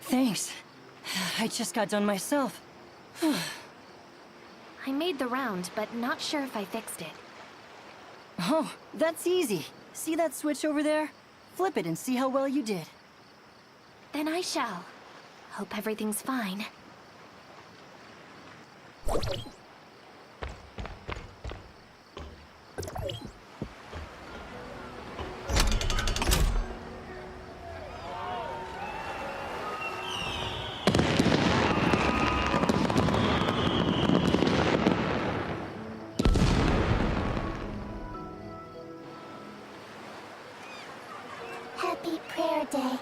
Thanks. I just got done myself. I made the round, but not sure if I fixed it. Oh, that's easy. See that switch over there? Flip it and see how well you did. Then I shall. Hope everything's fine. Happy Prayer Day.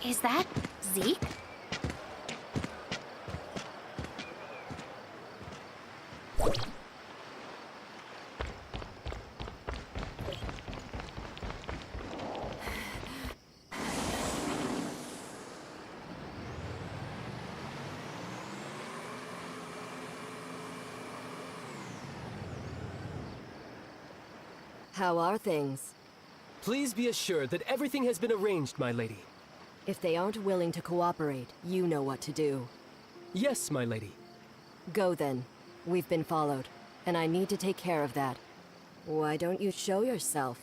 Is that Zeke? How are things? Please be assured that everything has been arranged, my lady. If they aren't willing to cooperate, you know what to do. Yes, my lady. Go then. We've been followed, and I need to take care of that. Why don't you show yourself?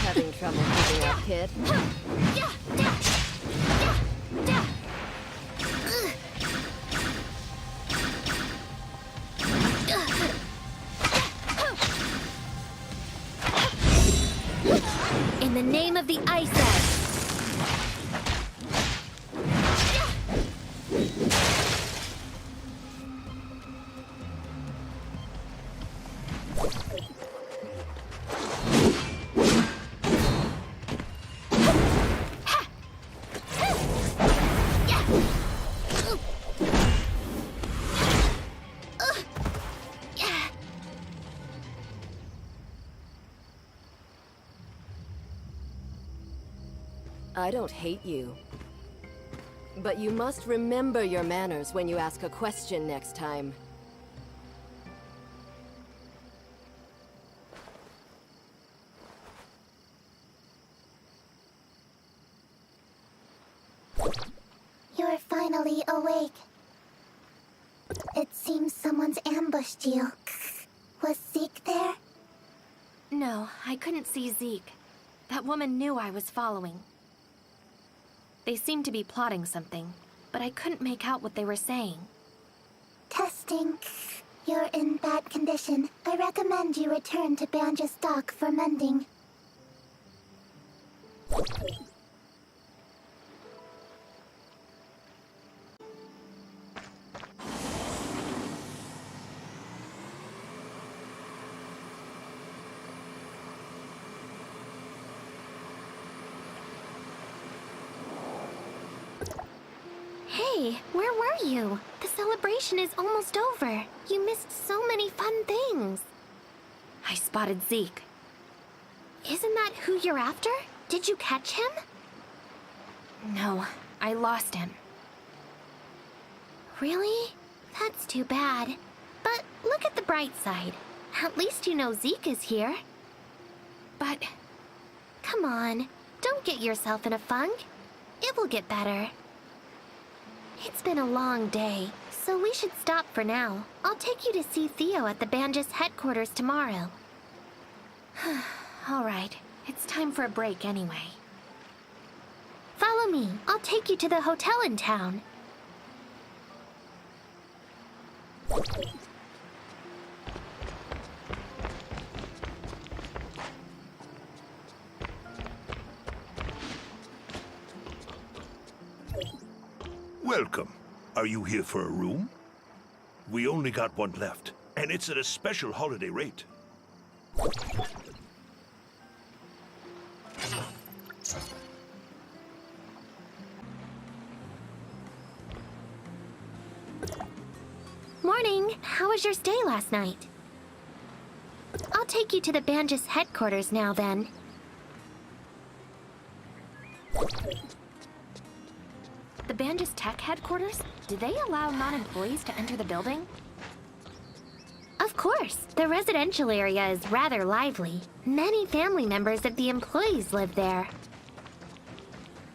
Having trouble keeping up, kid? In the name of the Ice Edge! I don't hate you. But you must remember your manners when you ask a question next time. You're finally awake. It seems someone's ambushed you. Was Zeke there? No, I couldn't see Zeke. That woman knew I was following. They seemed to be plotting something, but I couldn't make out what they were saying. Testing. You're in bad condition. I recommend you return to Banja's dock for mending. Hey, where were you? The celebration is almost over. You missed so many fun things. I spotted Zeke. Isn't that who you're after? Did you catch him? No, I lost him. Really? That's too bad. But look at the bright side. At least you know Zeke is here. But... Come on, don't get yourself in a funk. It will get better. It's been a long day, so we should stop for now. I'll take you to see Theo at the Banjas headquarters tomorrow. All right, it's time for a break anyway. Follow me. I'll take you to the hotel in town. Welcome. Are you here for a room? We only got one left, and it's at a special holiday rate. Morning. How was your stay last night? I'll take you to the Banjas headquarters now, then. The Banjas Tech headquarters? Do they allow non-employees to enter the building? Of course. The residential area is rather lively. Many family members of the employees live there.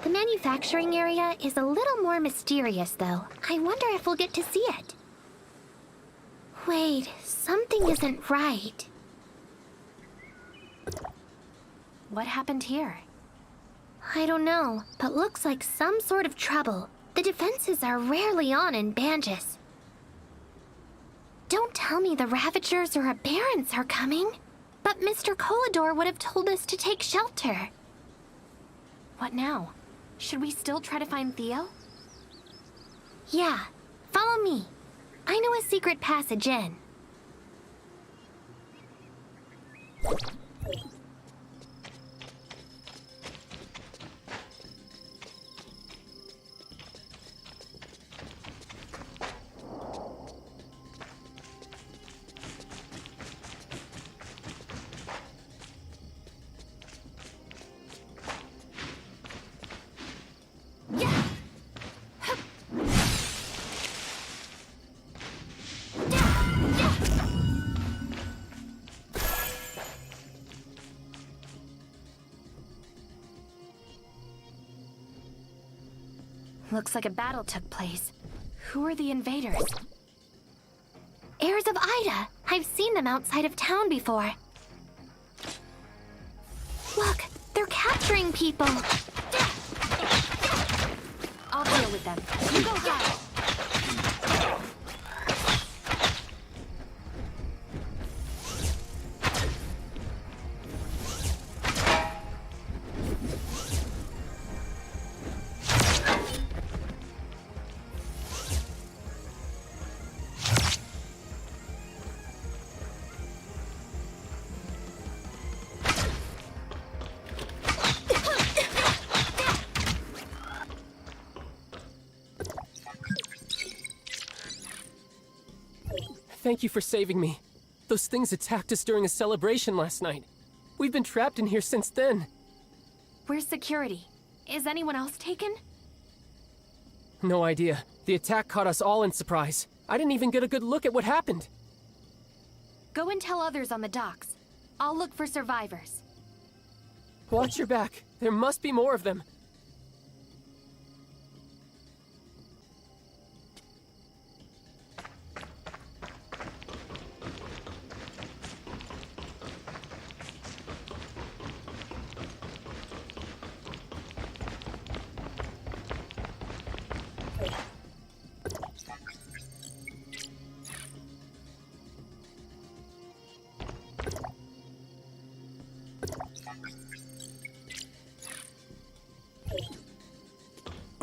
The manufacturing area is a little more mysterious, though. I wonder if we'll get to see it. Wait, something isn't right. What happened here? I don't know, but looks like some sort of trouble. The defenses are rarely on in Banjas. Don't tell me the Ravagers or Aberrants are coming. But Mr. Colador would have told us to take shelter. What now? Should we still try to find Theo? Yeah, follow me. I know a secret passage in. Looks like a battle took place. Who are the invaders? Heirs of Ida. I've seen them outside of town before. Look, they're capturing people. I'll deal with them. You go hide. Thank you for saving me. Those things attacked us during a celebration last night. We've been trapped in here since then. Where's security? Is anyone else taken? No idea. The attack caught us all in surprise. I didn't even get a good look at what happened. Go and tell others on the docks. I'll look for survivors. Watch your back. There must be more of them.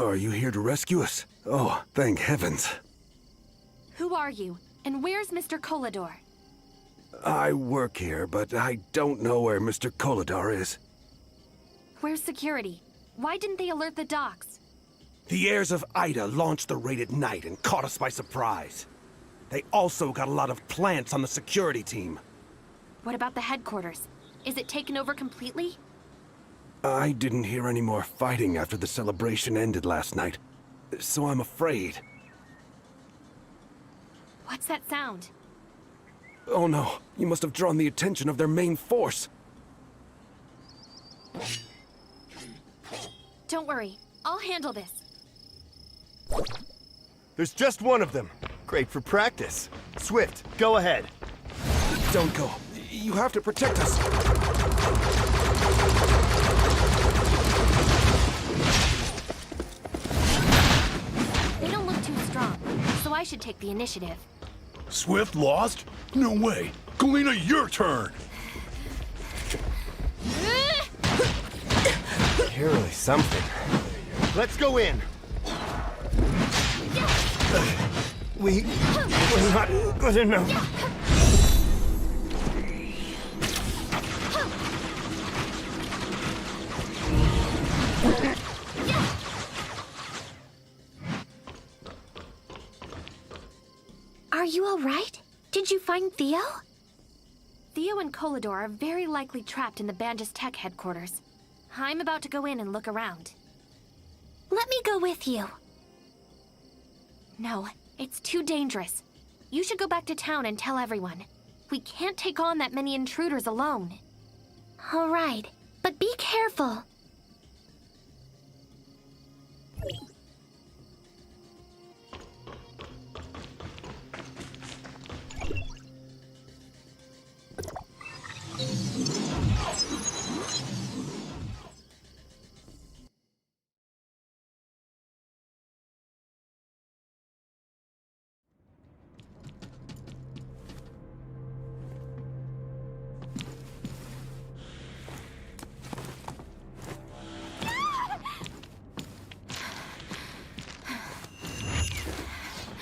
Are you here to rescue us? Oh, thank heavens. Who are you? And where's Mr. Kolador? I work here, but I don't know where Mr. Koladar is. Where's security? Why didn't they alert the docks? The heirs of Ida launched the raid at night and caught us by surprise. They also got a lot of plants on the security team. What about the headquarters? Is it taken over completely? I didn't hear any more fighting after the celebration ended last night, so I'm afraid. What's that sound? Oh no, you must have drawn the attention of their main force. Don't worry, I'll handle this. There's just one of them. Great for practice. Swift, go ahead. Don't go. You have to protect us. They don't look too strong, so I should take the initiative. Swift lost? No way. Kalina, your turn. You're really something. Let's go in. We're not good enough. Are you all right? Did you find Theo? Theo and Kolador are very likely trapped in the Bandus Tech headquarters. I'm about to go in and look around. Let me go with you. No, it's too dangerous. You should go back to town and tell everyone. We can't take on that many intruders alone. All right, but be careful.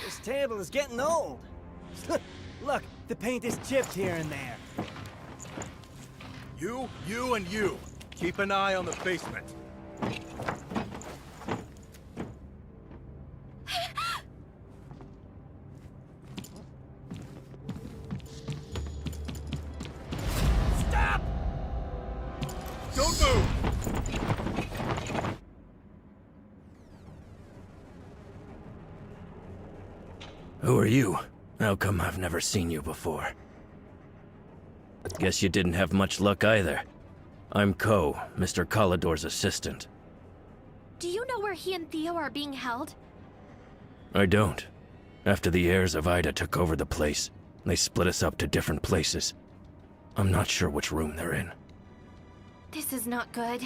This table is getting old. Look, the paint is chipped here and there. You, and you. Keep an eye on the basement. Stop! Don't move! Who are you? How come I've never seen you before? Guess you didn't have much luck either. I'm Ko, Mr. Kolador's assistant. Do you know where he and Theo are being held? I don't. After the heirs of Ida took over the place, they split us up to different places. I'm not sure which room they're in. This is not good.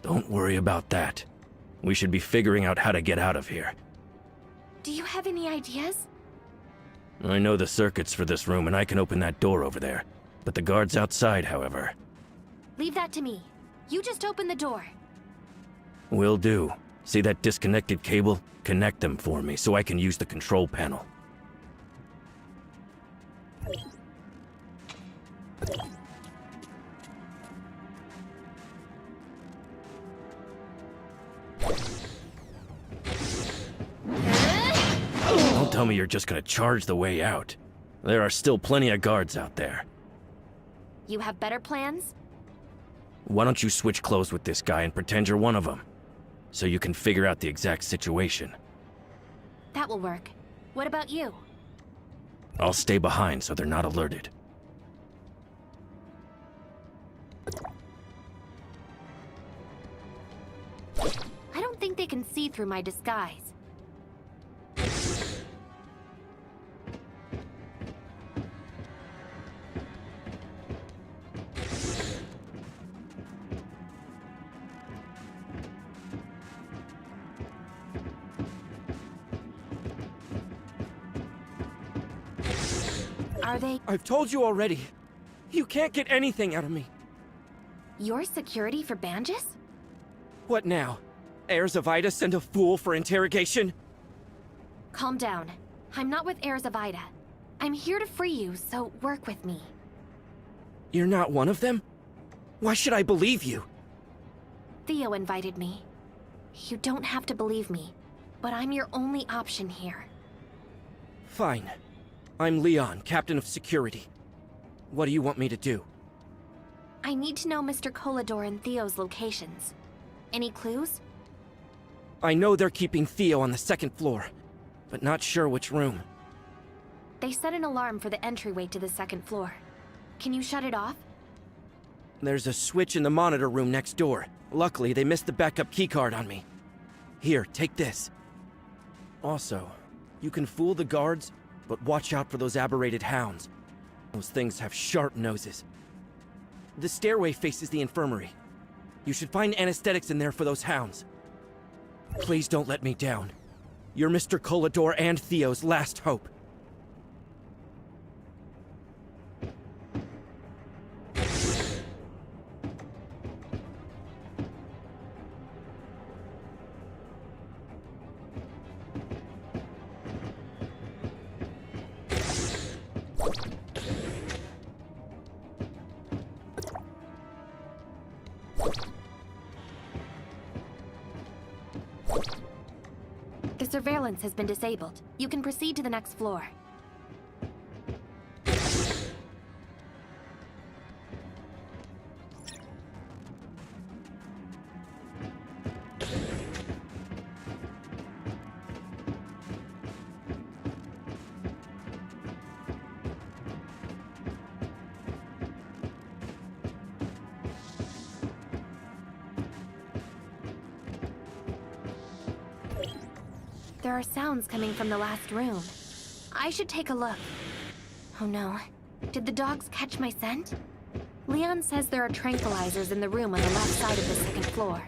Don't worry about that. We should be figuring out how to get out of here. Do you have any ideas? I know the circuits for this room and I can open that door over there. But the guards outside, however... Leave that to me. You just open the door. Will do. See that disconnected cable? Connect them for me so I can use the control panel. Don't tell me you're just gonna charge the way out. There are still plenty of guards out there. You have better plans? Why don't you switch clothes with this guy and pretend you're one of them? So you can figure out the exact situation. That will work. What about you? I'll stay behind so they're not alerted. I don't think they can see through my disguise. Are they... I've told you already. You can't get anything out of me. Your security for Banjus? What now? Heirs of Ida send a fool for interrogation? Calm down. I'm not with Heirs of Ida. I'm here to free you, so work with me. You're not one of them? Why should I believe you? Theo invited me. You don't have to believe me, but I'm your only option here. Fine. I'm Leon, Captain of Security. What do you want me to do? I need to know Mr. Colador and Theo's locations. Any clues? I know they're keeping Theo on the second floor, but not sure which room. They set an alarm for the entryway to the second floor. Can you shut it off? There's a switch in the monitor room next door. Luckily, they missed the backup keycard on me. Here, take this. Also, you can fool the guards, but watch out for those aberrated hounds. Those things have sharp noses. The stairway faces the infirmary. You should find anesthetics in there for those hounds. Please don't let me down. You're Mr. Colador and Theo's last hope. The surveillance has been disabled. You can proceed to the next floor. There are sounds coming from the last room. I should take a look. Oh no. Did the dogs catch my scent? Leon says there are tranquilizers in the room on the left side of the second floor.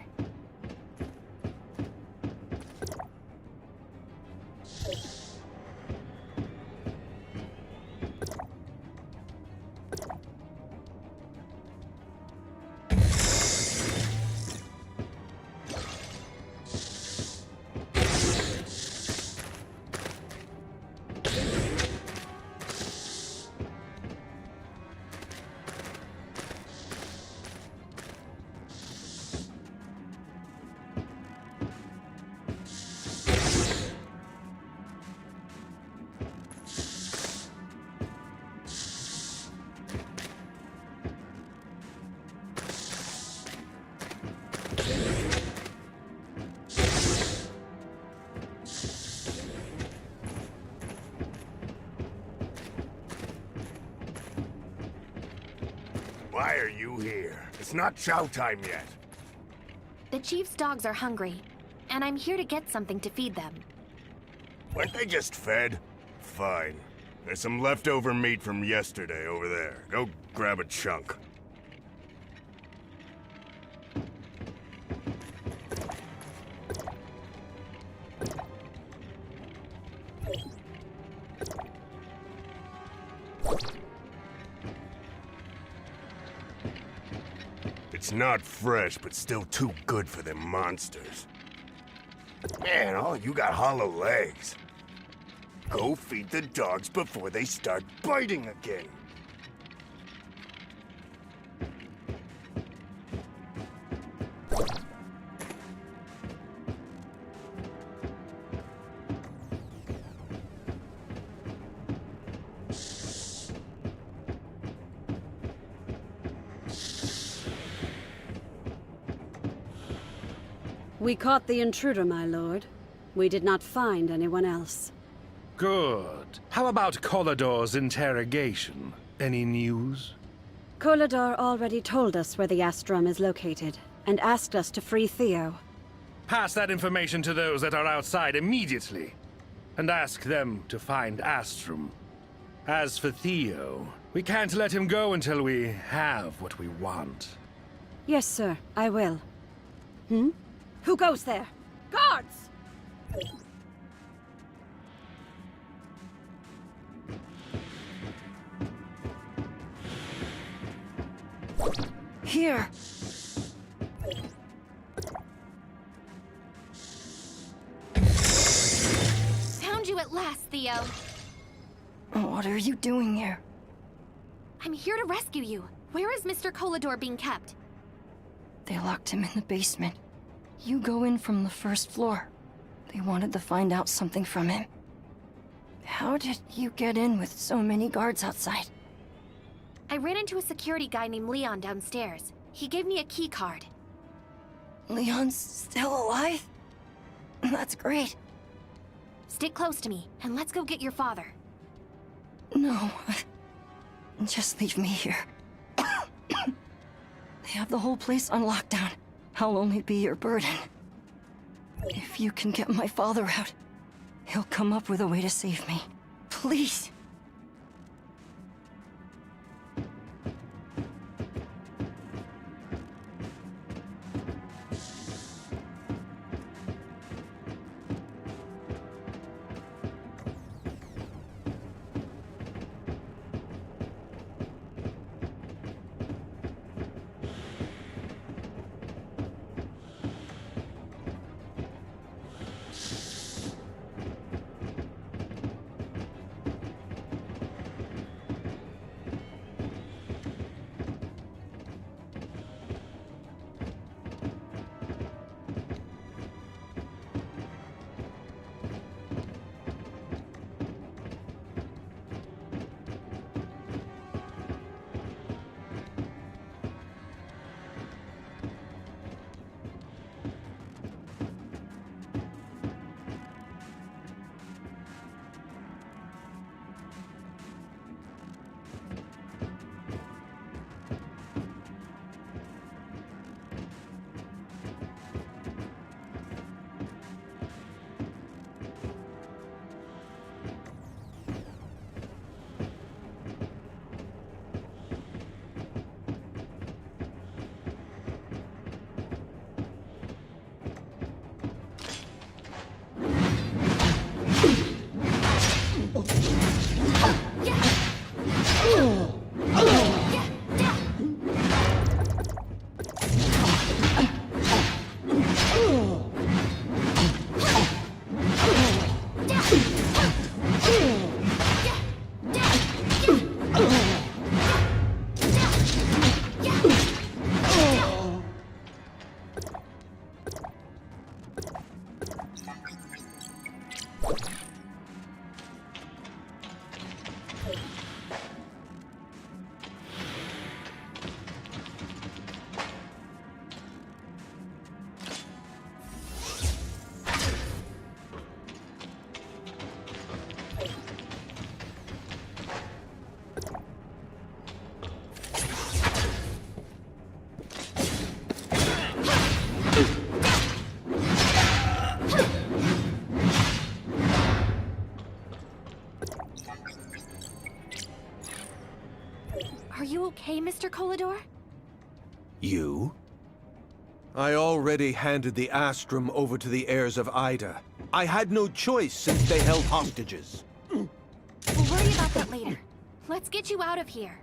Why are you here? It's not chow time yet. The chief's dogs are hungry, and I'm here to get something to feed them. Weren't they just fed? Fine. There's some leftover meat from yesterday over there. Go grab a chunk. It's not fresh, but still too good for them monsters. Man, all you got hollow legs. Go feed the dogs before they start biting again. We caught the intruder, my lord. We did not find anyone else. Good. How about Colador's interrogation? Any news? Colador already told us where the Astrum is located, and asked us to free Theo. Pass that information to those that are outside immediately, and ask them to find Astrum. As for Theo, we can't let him go until we have what we want. Yes, sir, I will. Who goes there? Guards! Here! Theo. What are you doing here? I'm here to rescue you. Where is Mr. Colador being kept? They locked him in the basement. You go in from the first floor. They wanted to find out something from him. How did you get in with so many guards outside? I ran into a security guy named Leon downstairs. He gave me a key card. Leon's still alive? That's great. Stick close to me, and let's go get your father. No. Just leave me here. They have the whole place on lockdown. I'll only be your burden. If you can get my father out, he'll come up with a way to save me. Please. Are you okay, Mr. Colador? You? I already handed the Astrum over to the heirs of Ida. I had no choice since they held hostages. We'll worry about that later. Let's get you out of here.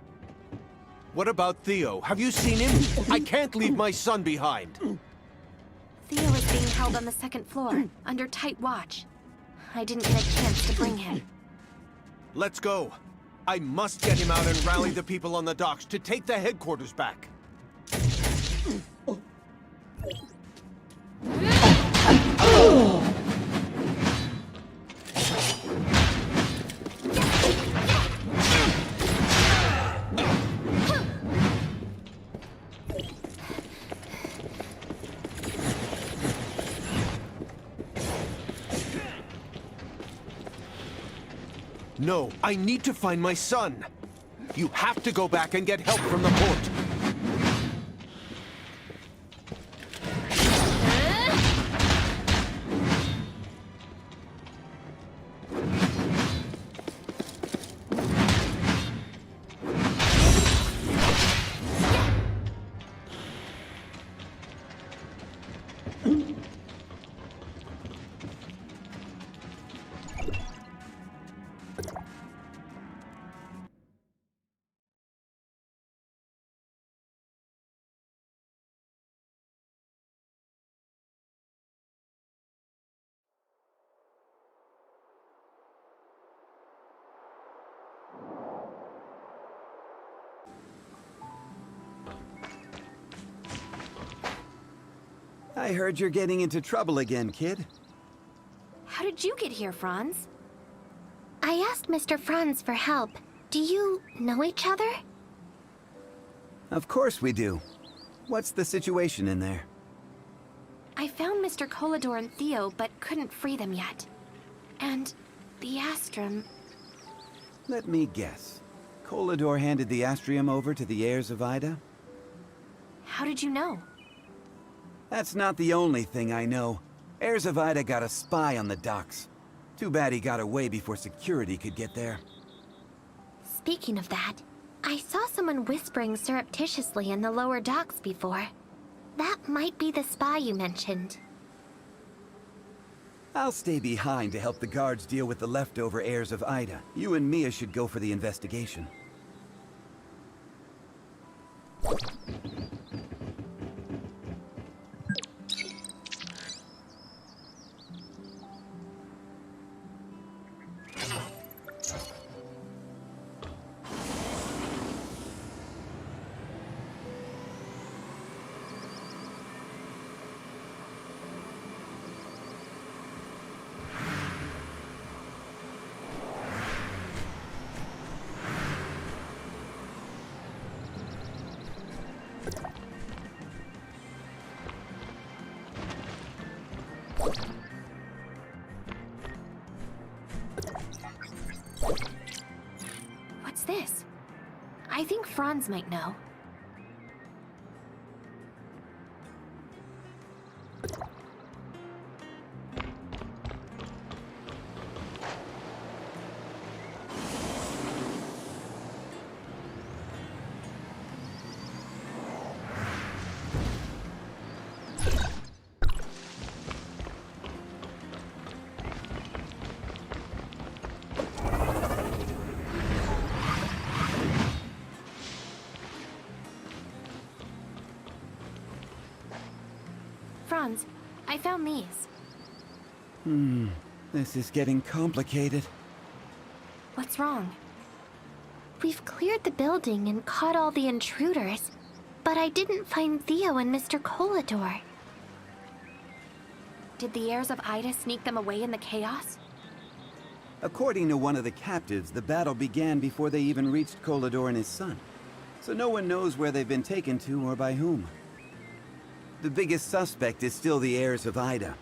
What about Theo? Have you seen him? I can't leave my son behind. Theo is being held on the second floor, under tight watch. I didn't get a chance to bring him. Let's go. I must get him out and rally the people on the docks to take the headquarters back. No, I need to find my son. You have to go back and get help from the port. I heard you're getting into trouble again, kid. How did you get here, Franz? I asked Mr. Franz for help. Do you know each other? Of course we do. What's the situation in there? I found Mr. Kolador and Theo, but couldn't free them yet. And the Astrum... Let me guess. Kolador handed the Astrium over to the heirs of Ida? How did you know? That's not the only thing I know. Heirs of Ida got a spy on the docks. Too bad he got away before security could get there. Speaking of that, I saw someone whispering surreptitiously in the lower docks before. That might be the spy you mentioned. I'll stay behind to help the guards deal with the leftover heirs of Ida. You and Mia should go for the investigation. What's this? I think Franz might know. Franz, I found these. This is getting complicated. What's wrong? We've cleared the building and caught all the intruders, but I didn't find Theo and Mr. Kolador. Did the heirs of Ida sneak them away in the chaos? According to one of the captives, the battle began before they even reached Kolador and his son. So no one knows where they've been taken to or by whom. The biggest suspect is still the heirs of Ida.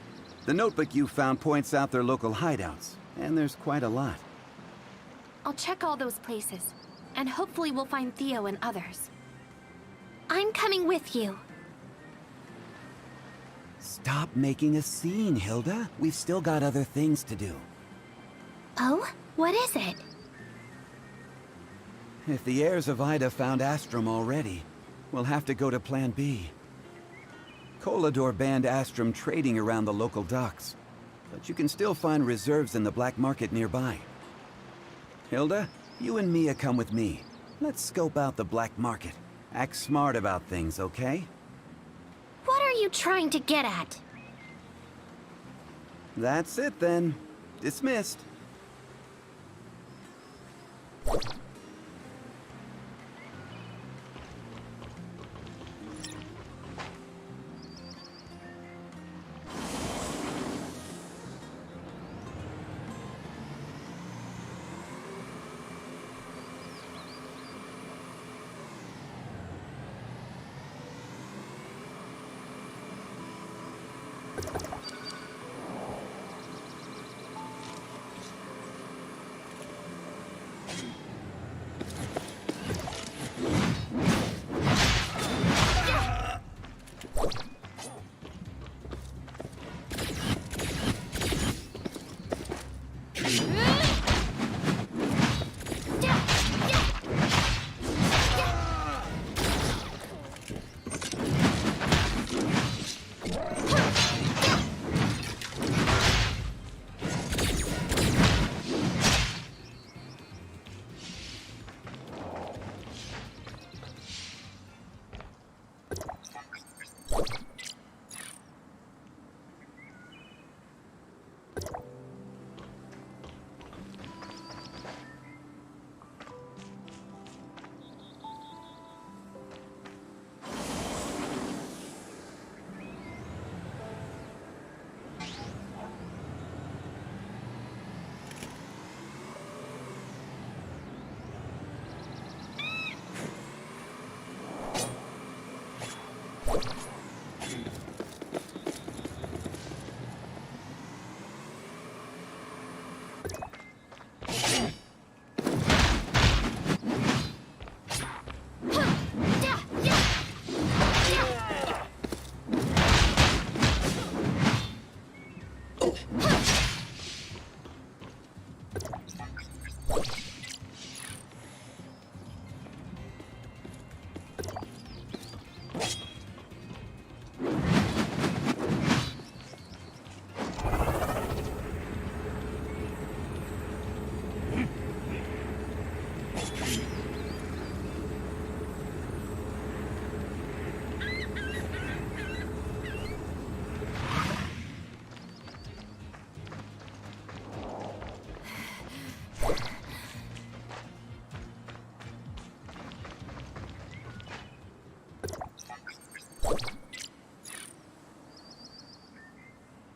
The notebook you found points out their local hideouts, and there's quite a lot. I'll check all those places, and hopefully we'll find Theo and others. I'm coming with you. Stop making a scene, Hilda. We've still got other things to do. Oh? What is it? If the heirs of Ida found Astrum already, we'll have to go to Plan B. Kolador banned Astrum trading around the local docks, but you can still find reserves in the black market nearby. Hilda, you and Mia come with me. Let's scope out the black market. Act smart about things, okay? What are you trying to get at? That's it then. Dismissed.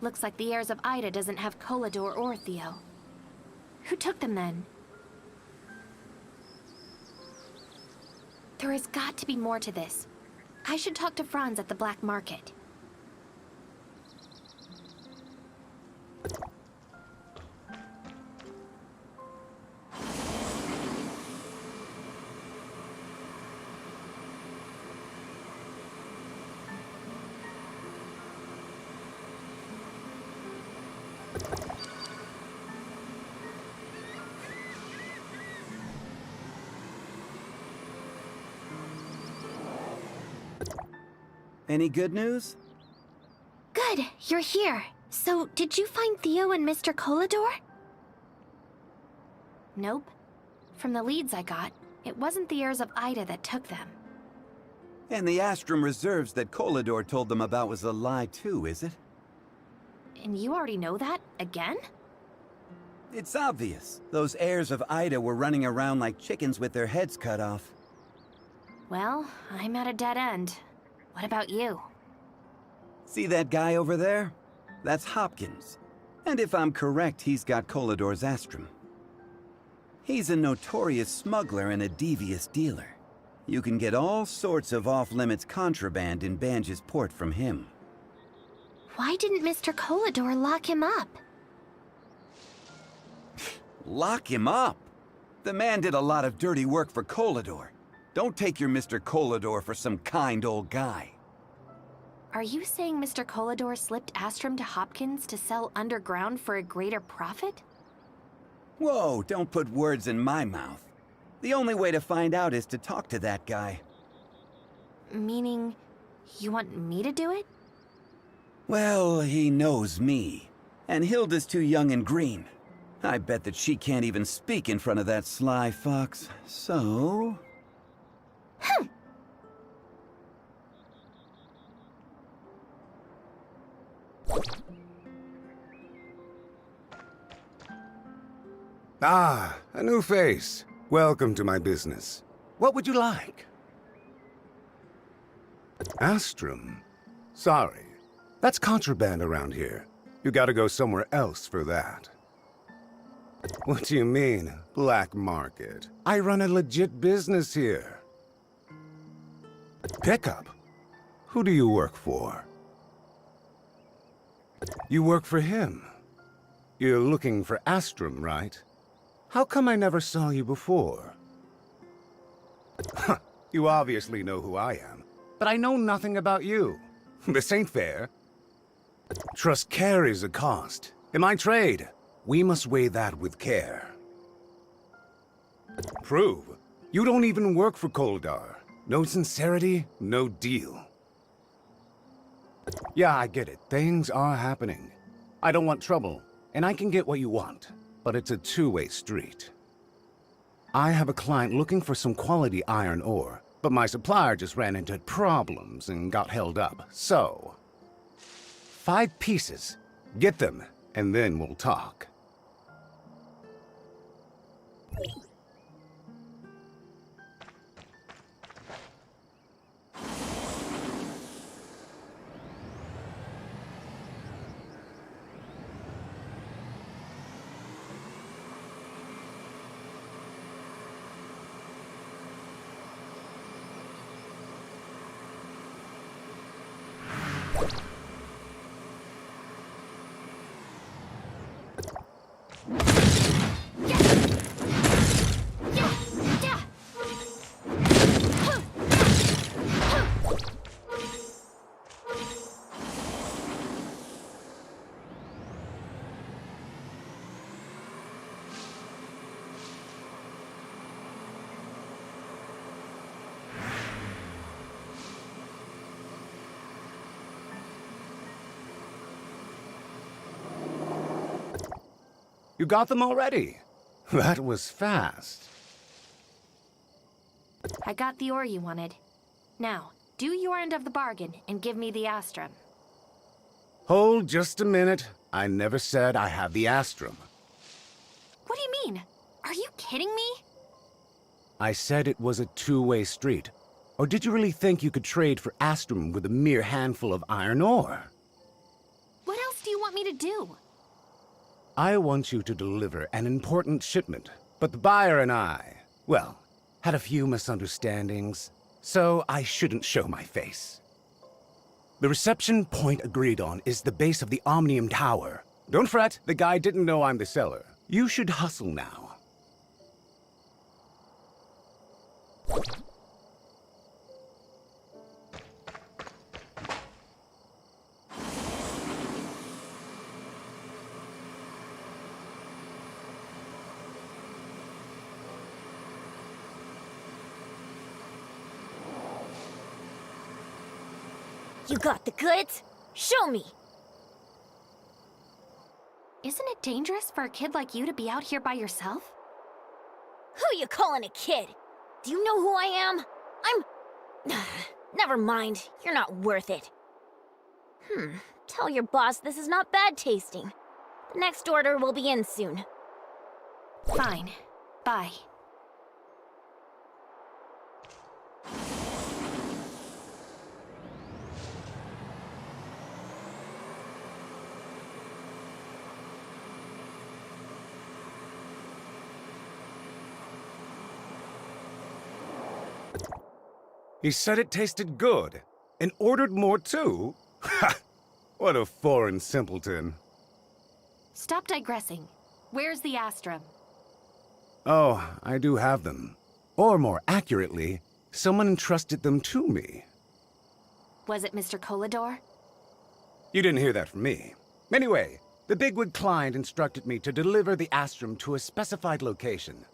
Looks like the heirs of Ida doesn't have Kolador or Theo. Who took them then? There has got to be more to this. I should talk to Franz at the black market. Any good news? Good, you're here. So, did you find Theo and Mr. Kolador? Nope. From the leads I got, it wasn't the heirs of Ida that took them. And the Astrum reserves that Kolador told them about was a lie too, is it? And you already know that? Again? It's obvious. Those heirs of Ida were running around like chickens with their heads cut off. Well, I'm at a dead end. What about you? See that guy over there? That's Hopkins. And if I'm correct, he's got Kolador's Astrum. He's a notorious smuggler and a devious dealer. You can get all sorts of off-limits contraband in Banj's port from him. Why didn't Mr. Kolador lock him up? Lock him up? The man did a lot of dirty work for Kolador. Don't take your Mr. Kolador for some kind old guy. Are you saying Mr. Kolador slipped Astrum to Hopkins to sell underground for a greater profit? Whoa, don't put words in my mouth. The only way to find out is to talk to that guy. Meaning, you want me to do it? Well, he knows me. And Hilda's too young and green. I bet that she can't even speak in front of that sly fox, so... Ah, a new face. Welcome to my business. What would you like? Astrum? Sorry. That's contraband around here. You gotta go somewhere else for that. What do you mean, black market? I run a legit business here. Pickup? Who do you work for? You work for him. You're looking for Astrum, right? How come I never saw you before? Huh, you obviously know who I am, but I know nothing about you. This ain't fair. Trust carries a cost. In my trade, we must weigh that with care. Prove. You don't even work for Koldar. No sincerity, no deal. Yeah, I get it. Things are happening. I don't want trouble, and I can get what you want, but it's a two-way street. I have a client looking for some quality iron ore, but my supplier just ran into problems and got held up, so... 5 pieces. Get them, and then we'll talk. You got them already? That was fast. I got the ore you wanted. Now, do your end of the bargain and give me the Astrum. Hold just a minute. I never said I have the Astrum. What do you mean? Are you kidding me? I said it was a two-way street. Or did you really think you could trade for Astrum with a mere handful of iron ore? What else do you want me me to do? I want you to deliver an important shipment, but the buyer and I, well, had a few misunderstandings, so I shouldn't show my face. The reception point agreed on is the base of the Omnium Tower. Don't fret, the guy didn't know I'm the seller. You should hustle now. You got the goods? Show me! Isn't it dangerous for a kid like you to be out here by yourself? Who you calling a kid? Do you know who I am? I'm... Never mind, you're not worth it. Tell your boss this is not bad tasting. The next order will be in soon. Fine. Bye. He said it tasted good, and ordered more too? Ha! What a foreign simpleton. Stop digressing. Where's the Astrum? Oh, I do have them. Or more accurately, someone entrusted them to me. Was it Mr. Kolador? You didn't hear that from me. Anyway, the bigwig client instructed me to deliver the Astrum to a specified location.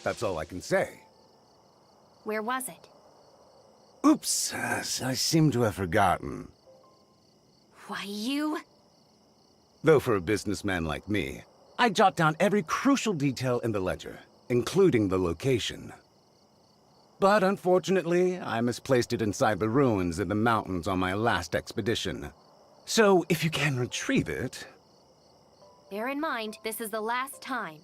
That's all I can say. Where was it? Oops, I seem to have forgotten. Why, you... Though for a businessman like me, I jot down every crucial detail in the ledger, including the location. But unfortunately, I misplaced it inside the ruins in the mountains on my last expedition. So if you can retrieve it... Bear in mind, this is the last time.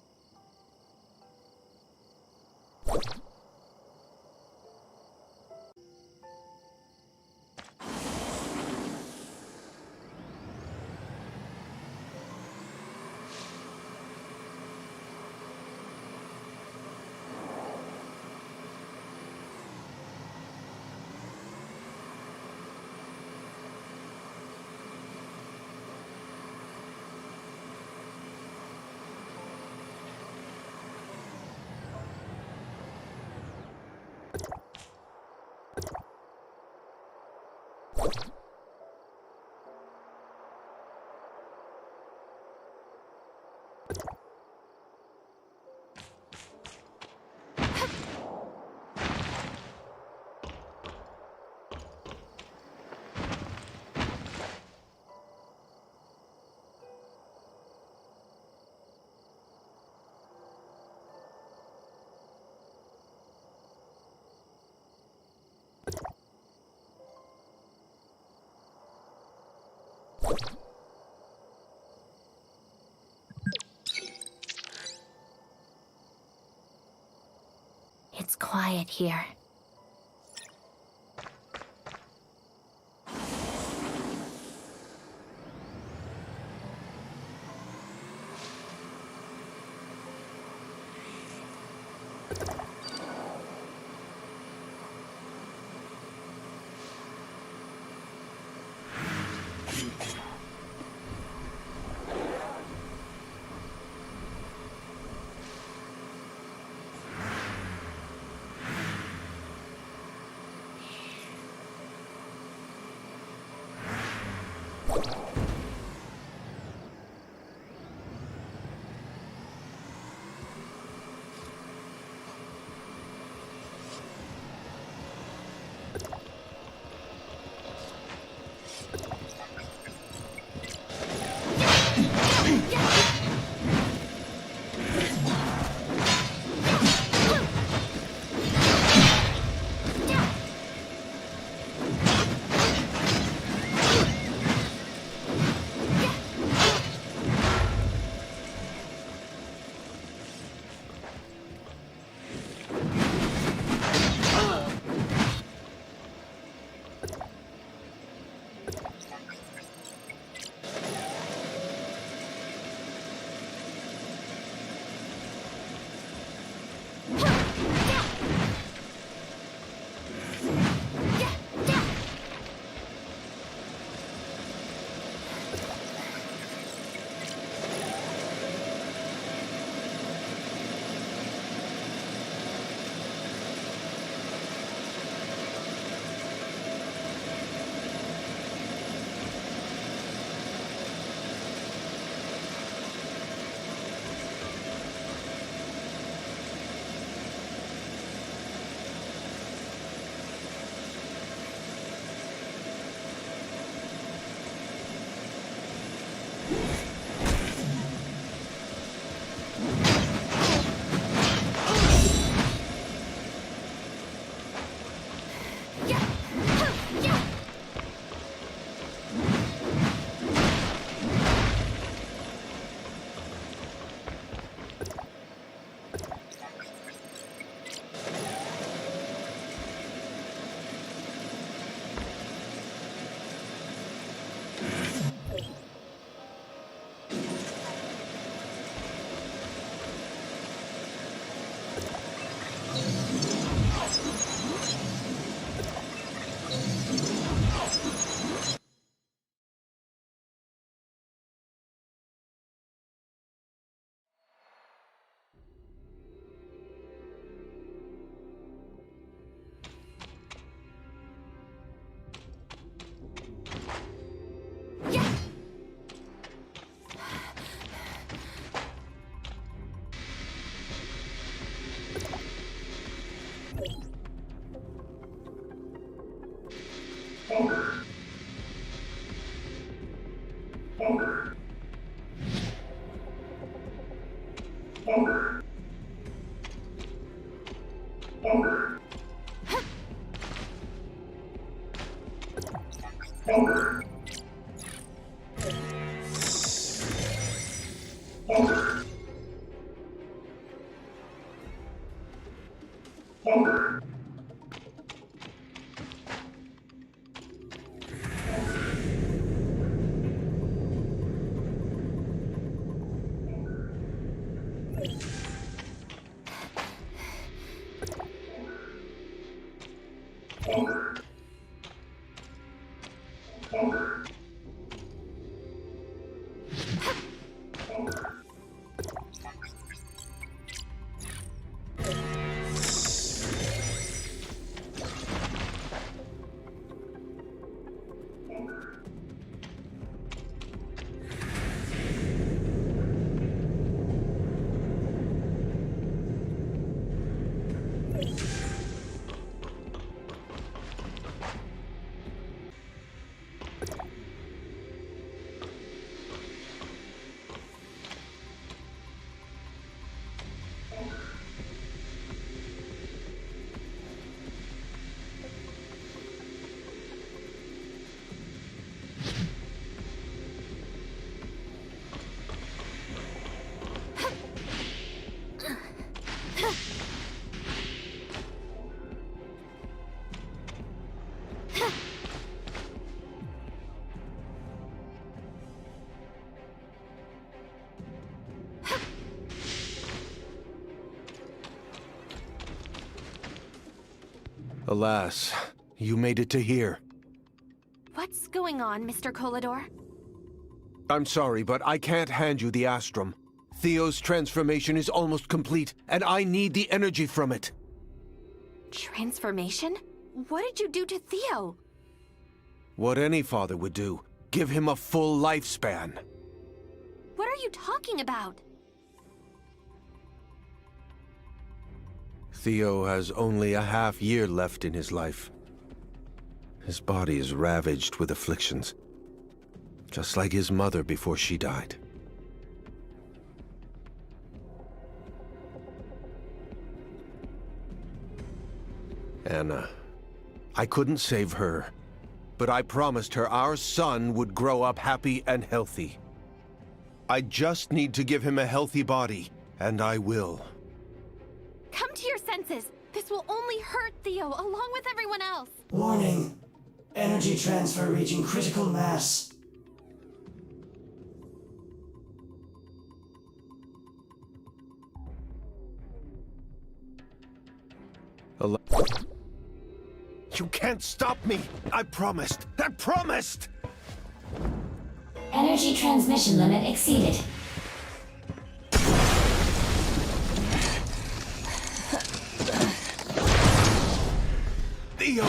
It's quiet here. Alas, you made it to here. What's going on, Mr. Kolador? I'm sorry, but I can't hand you the Astrum. Theo's transformation is almost complete, and I need the energy from it. Transformation? What did you do to Theo? What any father would do. Give him a full lifespan. What are you talking about? Theo has only a half year left in his life. His body is ravaged with afflictions, just like his mother before she died. Anna, I couldn't save her, but I promised her our son would grow up happy and healthy. I just need to give him a healthy body, and I will. Come to your senses! This will only hurt Theo, along with everyone else! Warning! Energy transfer reaching critical mass. You can't stop me! I promised! I promised! Energy transmission limit exceeded. Theo!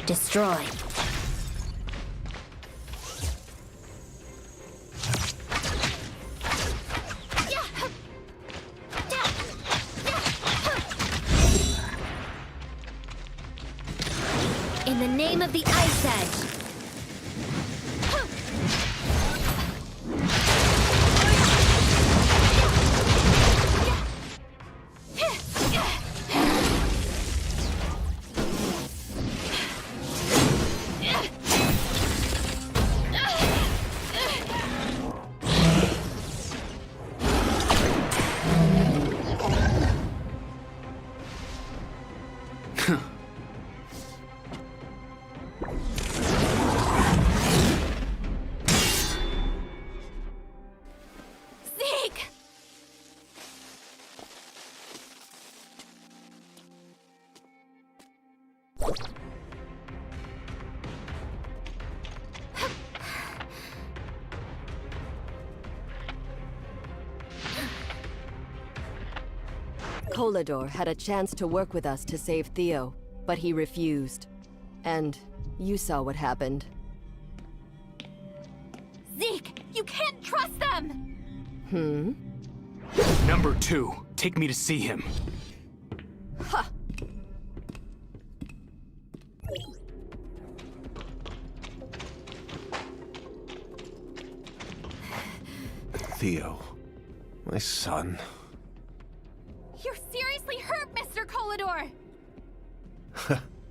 Destroy. In the name of the Ice Edge. Kolador had a chance to work with us to save Theo, but he refused. And you saw what happened. Zeke, you can't trust them! Number 2, take me to see him. Ha! Theo, my son. You're seriously hurt, Mr. Kolador!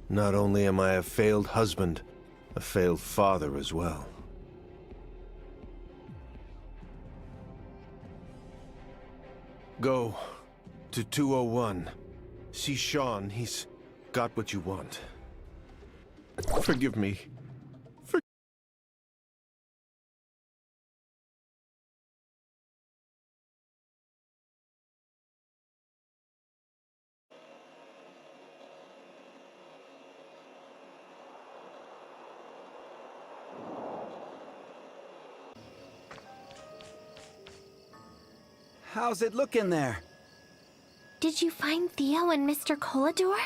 Not only am I a failed husband, a failed father as well. Go to 201. See Sean, he's got what you want. Forgive me. How's it looking there? Did you find Theo and Mr. Kolador?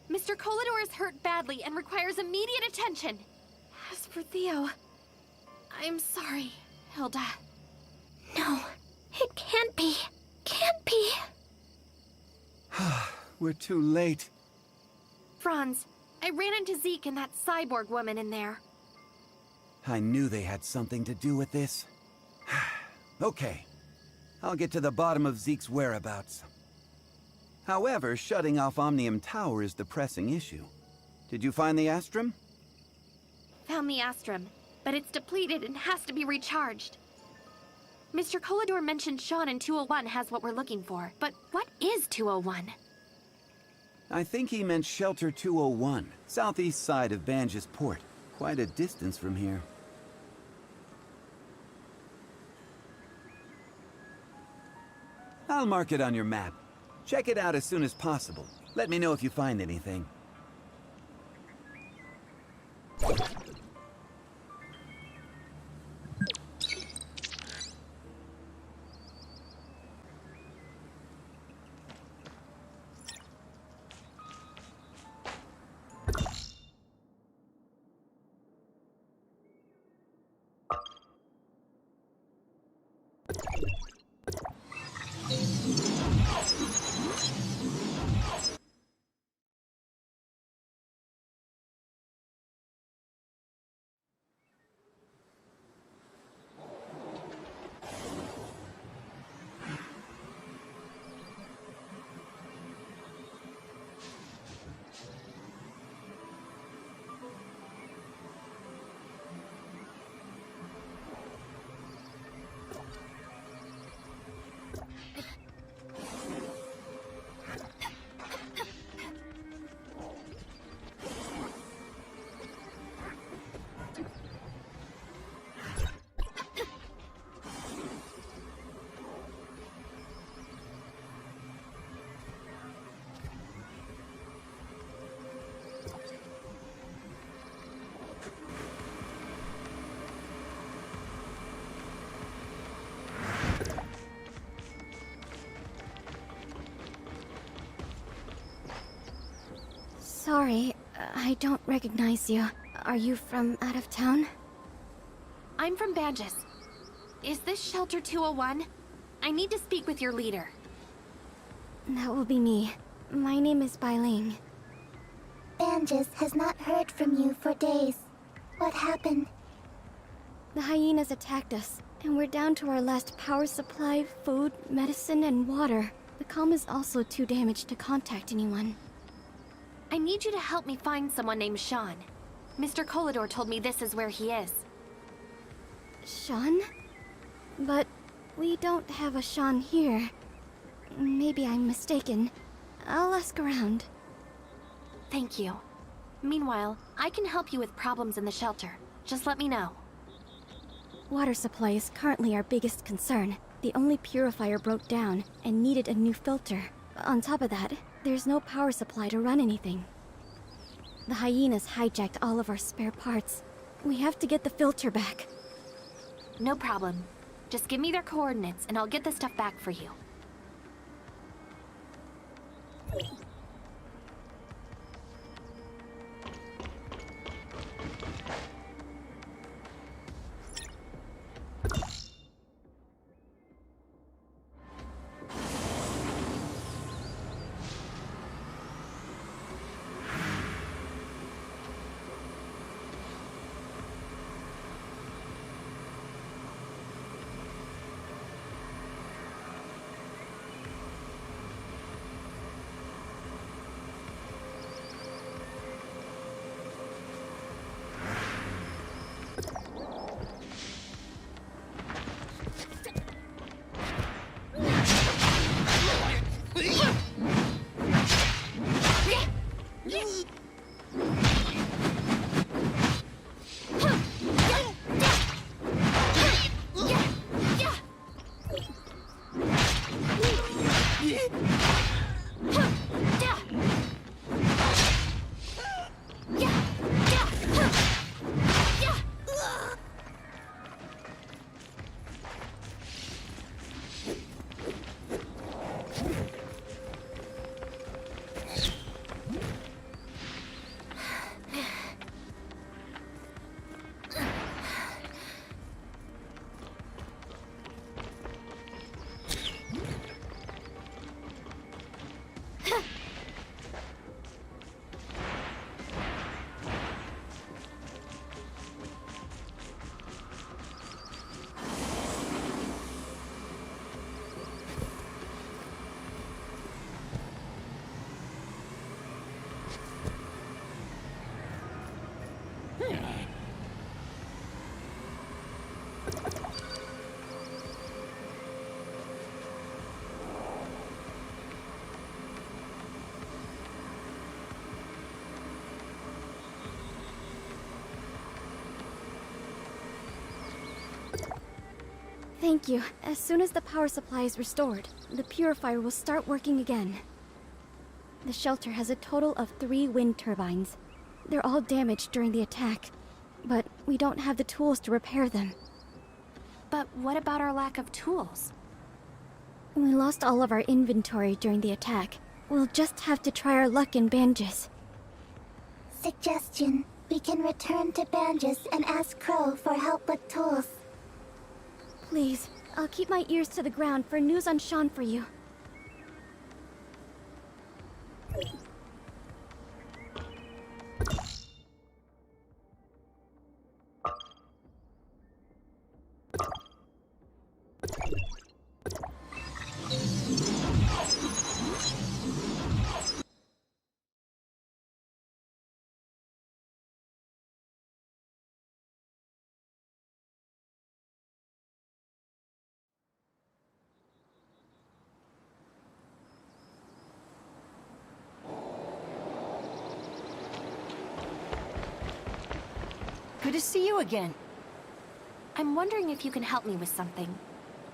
Mr. Kolador is hurt badly and requires immediate attention. As for Theo, I'm sorry, Hilda. No, it can't be. Can't be. We're too late. Franz, I ran into Zeke and that cyborg woman in there. I knew they had something to do with this. Okay. I'll get to the bottom of Zeke's whereabouts. However, shutting off Omnium Tower is the pressing issue. Did you find the Astrum? Found the Astrum, but it's depleted and has to be recharged. Mr. Kolador mentioned Sean in 201 has what we're looking for, but what is 201? I think he meant Shelter 201, southeast side of Banj's port. Quite a distance from here. I'll mark it on your map. Check it out as soon as possible. Let me know if you find anything. Sorry, I don't recognize you. Are you from out of town? I'm from Banjis. Is this Shelter 201? I need to speak with your leader. That will be me. My name is Bailing. Banjis has not heard from you for days. What happened? The hyenas attacked us, and we're down to our last power supply, food, medicine, and water. The comm is also too damaged to contact anyone. I need you to help me find someone named Sean. Mr. Kolador told me this is where he is. Sean? But we don't have a Sean here. Maybe I'm mistaken. I'll ask around. Thank you. Meanwhile, I can help you with problems in the shelter. Just let me know. Water supply is currently our biggest concern. The only purifier broke down and needed a new filter. On top of that, there's no power supply to run anything. The hyenas hijacked all of our spare parts. We have to get the filter back. No problem. Just give me their coordinates and I'll get the stuff back for you. Thank you. As soon as the power supply is restored, the purifier will start working again. The shelter has a total of 3 wind turbines. They're all damaged during the attack, but we don't have the tools to repair them. But what about our lack of tools? We lost all of our inventory during the attack. We'll just have to try our luck in Banges. Suggestion. We can return to Banges and ask Crow for help with tools. Please, I'll keep my ears to the ground for news on Sean for you. Good to see you again. I'm wondering if you can help me with something.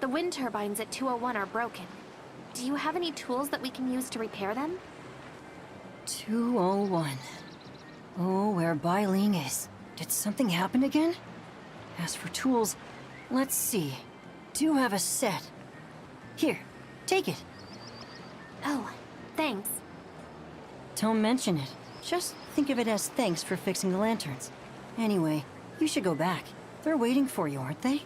The wind turbines at 201 are broken. Do you have any tools that we can use to repair them? 201. Oh, where Bai Ling is. Did something happen again? As for tools, let's see. Do have a set. Here, take it. Oh, thanks. Don't mention it. Just think of it as thanks for fixing the lanterns. Anyway, you should go back. They're waiting for you, aren't they?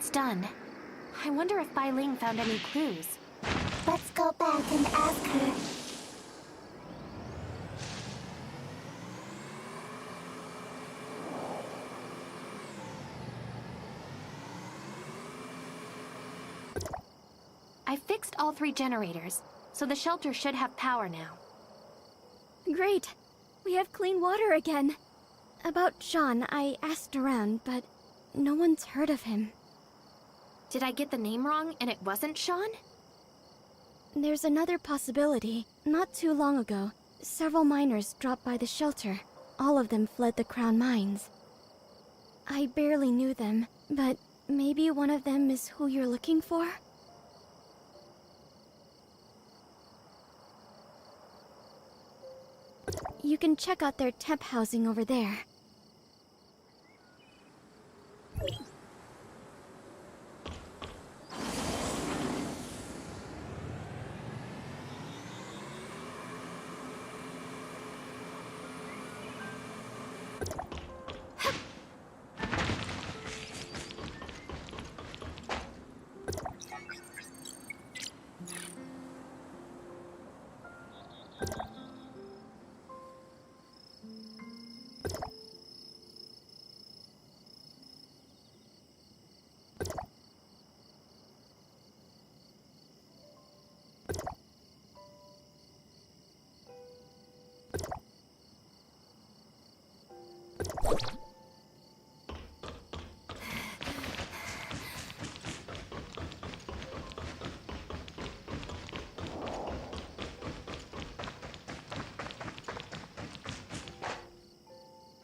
it's done. I wonder if Bai Ling found any clues. Let's go back and ask her. I fixed all 3 generators, so the shelter should have power now. Great. We have clean water again. About Sean, I asked around, but no one's heard of him. Did I get the name wrong and it wasn't Sean? There's another possibility. Not too long ago, several miners dropped by the shelter. All of them fled the Crown Mines. I barely knew them, but maybe one of them is who you're looking for? You can check out their temp housing over there.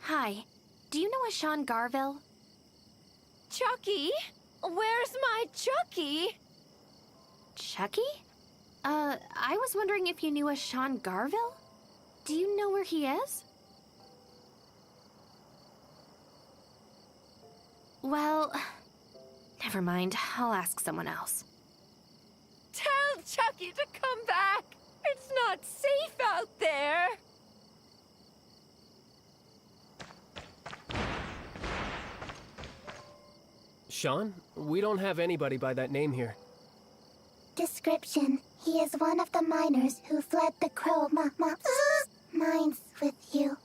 Hi. Do you know a Sean Garville? Chucky? Where's my Chucky? Chucky? I was wondering if you knew a Sean Garville? Do you know where he is? Well, never mind. I'll ask someone else. Tell Chucky to come back! It's not safe out there! Sean? We don't have anybody by that name here. Description. He is one of the miners who fled the Crow mines with you.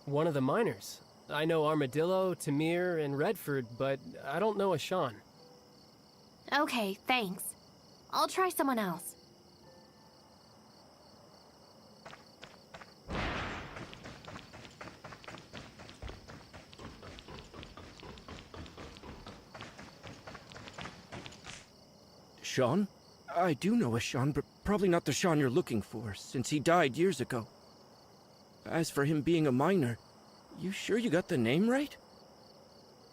One of the miners. I know Armadillo, Tamir, and Redford, but I don't know a Sean. Okay, thanks. I'll try someone else. Sean? I do know a Sean, but probably not the Sean you're looking for, since he died years ago. As for him being a miner, you sure you got the name right?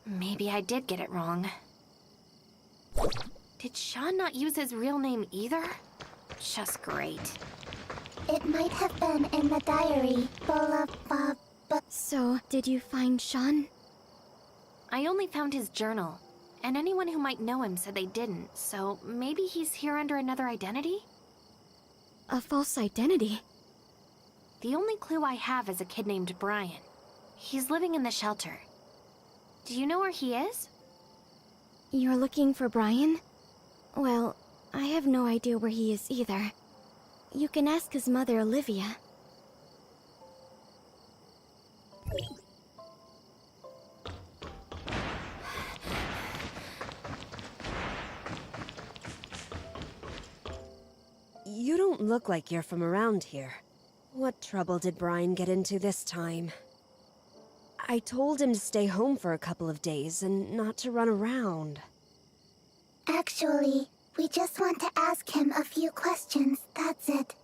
Maybe I did get it wrong. Did Sean not use his real name either? Just great. It might have been in the diary. So, did you find Sean? I only found his journal. And anyone who might know him said they didn't, so maybe he's here under another identity? A false identity? The only clue I have is a kid named Brian. He's living in the shelter. Do you know where he is? You're looking for Brian? Well, I have no idea where he is either. You can ask his mother, Olivia. You don't look like you're from around here. What trouble did Brian get into this time? I told him to stay home for a couple of days and not to run around. Actually, we just want to ask him a few questions, that's it.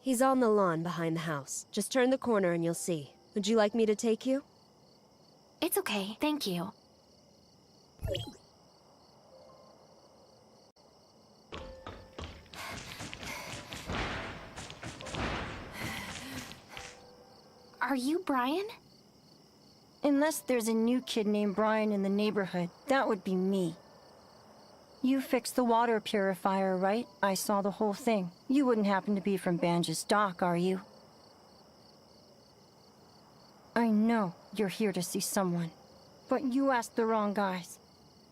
He's on the lawn behind the house. Just turn the corner and you'll see. Would you like me to take you? It's okay, thank you. Are you Brian? Unless there's a new kid named Brian in the neighborhood, that would be me. You fixed the water purifier, right? I saw the whole thing. You wouldn't happen to be from Banja's dock, are you? I know you're here to see someone, but you asked the wrong guys.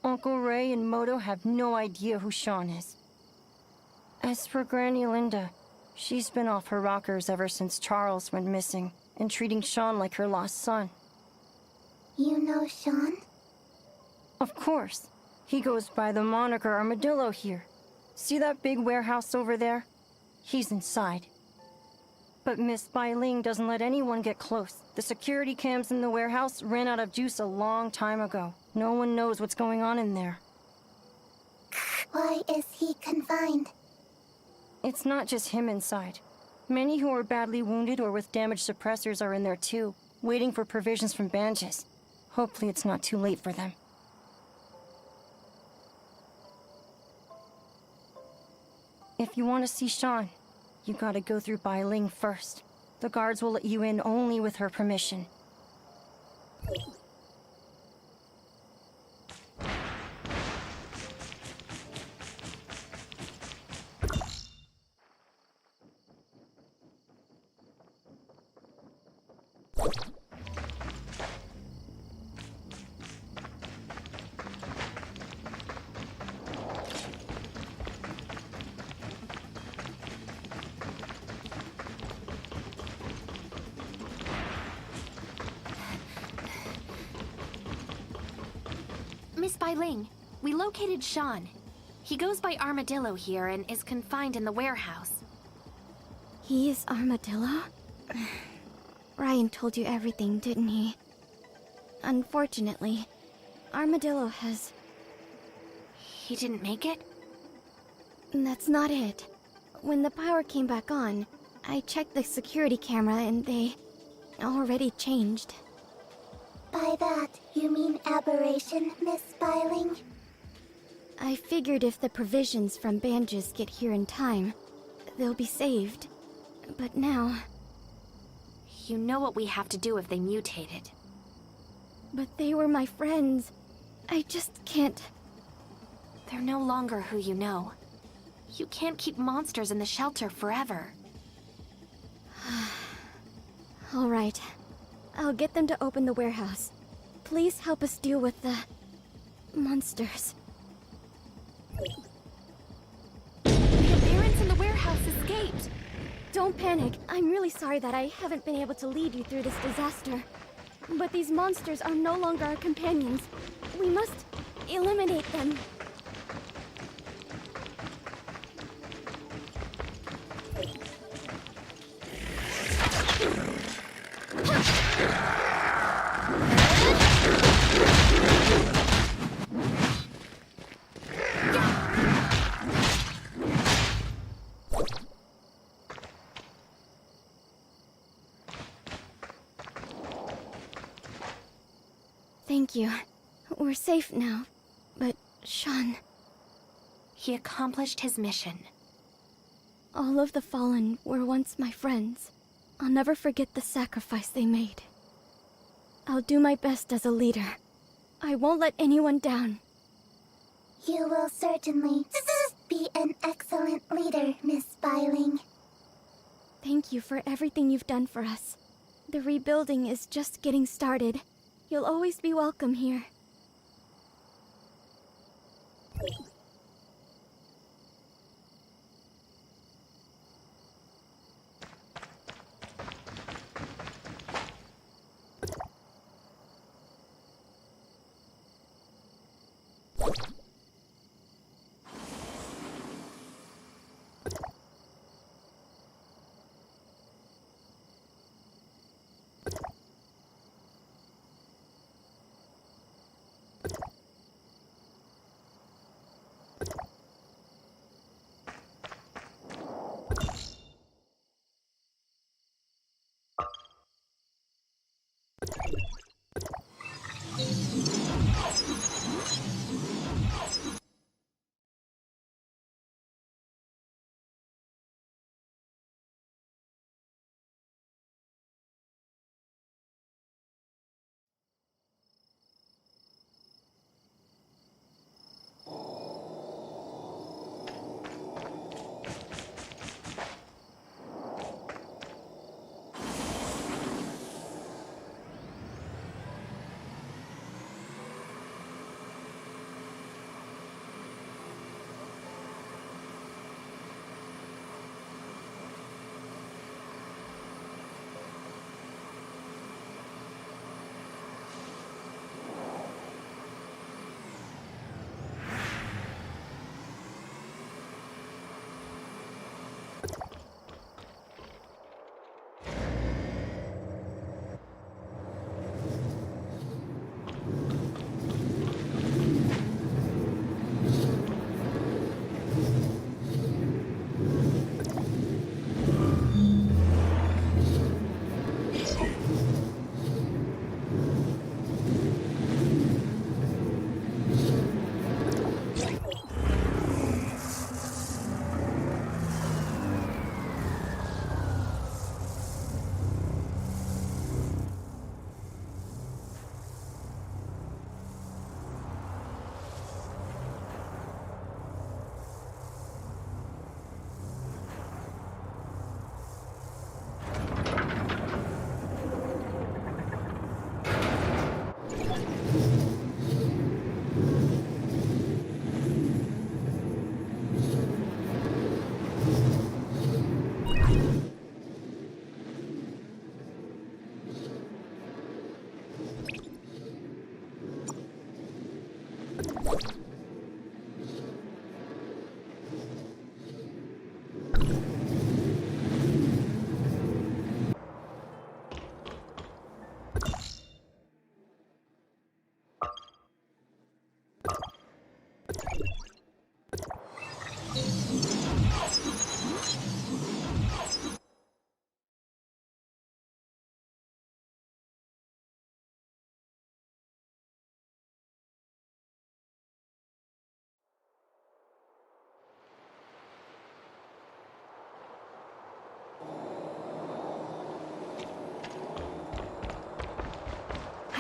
Uncle Ray and Moto have no idea who Sean is. As for Granny Linda, she's been off her rockers ever since Charles went missing, and treating Sean like her lost son. You know Sean? Of course. He goes by the moniker Armadillo here. See that big warehouse over there? He's inside. But Miss Bai Ling doesn't let anyone get close. The security cams in the warehouse ran out of juice a long time ago. No one knows what's going on in there. Why is he confined? It's not just him inside. Many who are badly wounded or with damaged suppressors are in there too, waiting for provisions from Banges. Hopefully it's not too late for them. If you want to see Sean, you gotta go through Bai Ling first. The guards will let you in only with her permission. Miss Bai Ling, we located Sean. He goes by Armadillo here and is confined in the warehouse. He is Armadillo? Ryan told you everything, didn't he? Unfortunately, Armadillo has... He didn't make it? That's not it. When the power came back on, I checked the security camera and they already changed. By that, you mean aberration, Miss Bai Ling? I figured if the provisions from Banges get here in time, they'll be saved. But now... You know what we have to do if they mutated. But they were my friends. I just can't... They're no longer who you know. You can't keep monsters in the shelter forever. All right. I'll get them to open the warehouse. Please help us deal with the... monsters. The appearance in the warehouse escaped! Don't panic. I'm really sorry that I haven't been able to lead you through this disaster. But these monsters are no longer our companions. We must eliminate them. Thank you. We're safe now. But Sean... He accomplished his mission. All of the Fallen were once my friends. I'll never forget the sacrifice they made. I'll do my best as a leader. I won't let anyone down. You will certainly be an excellent leader, Miss Bai Ling. Thank you for everything you've done for us. The rebuilding is just getting started. You'll always be welcome here.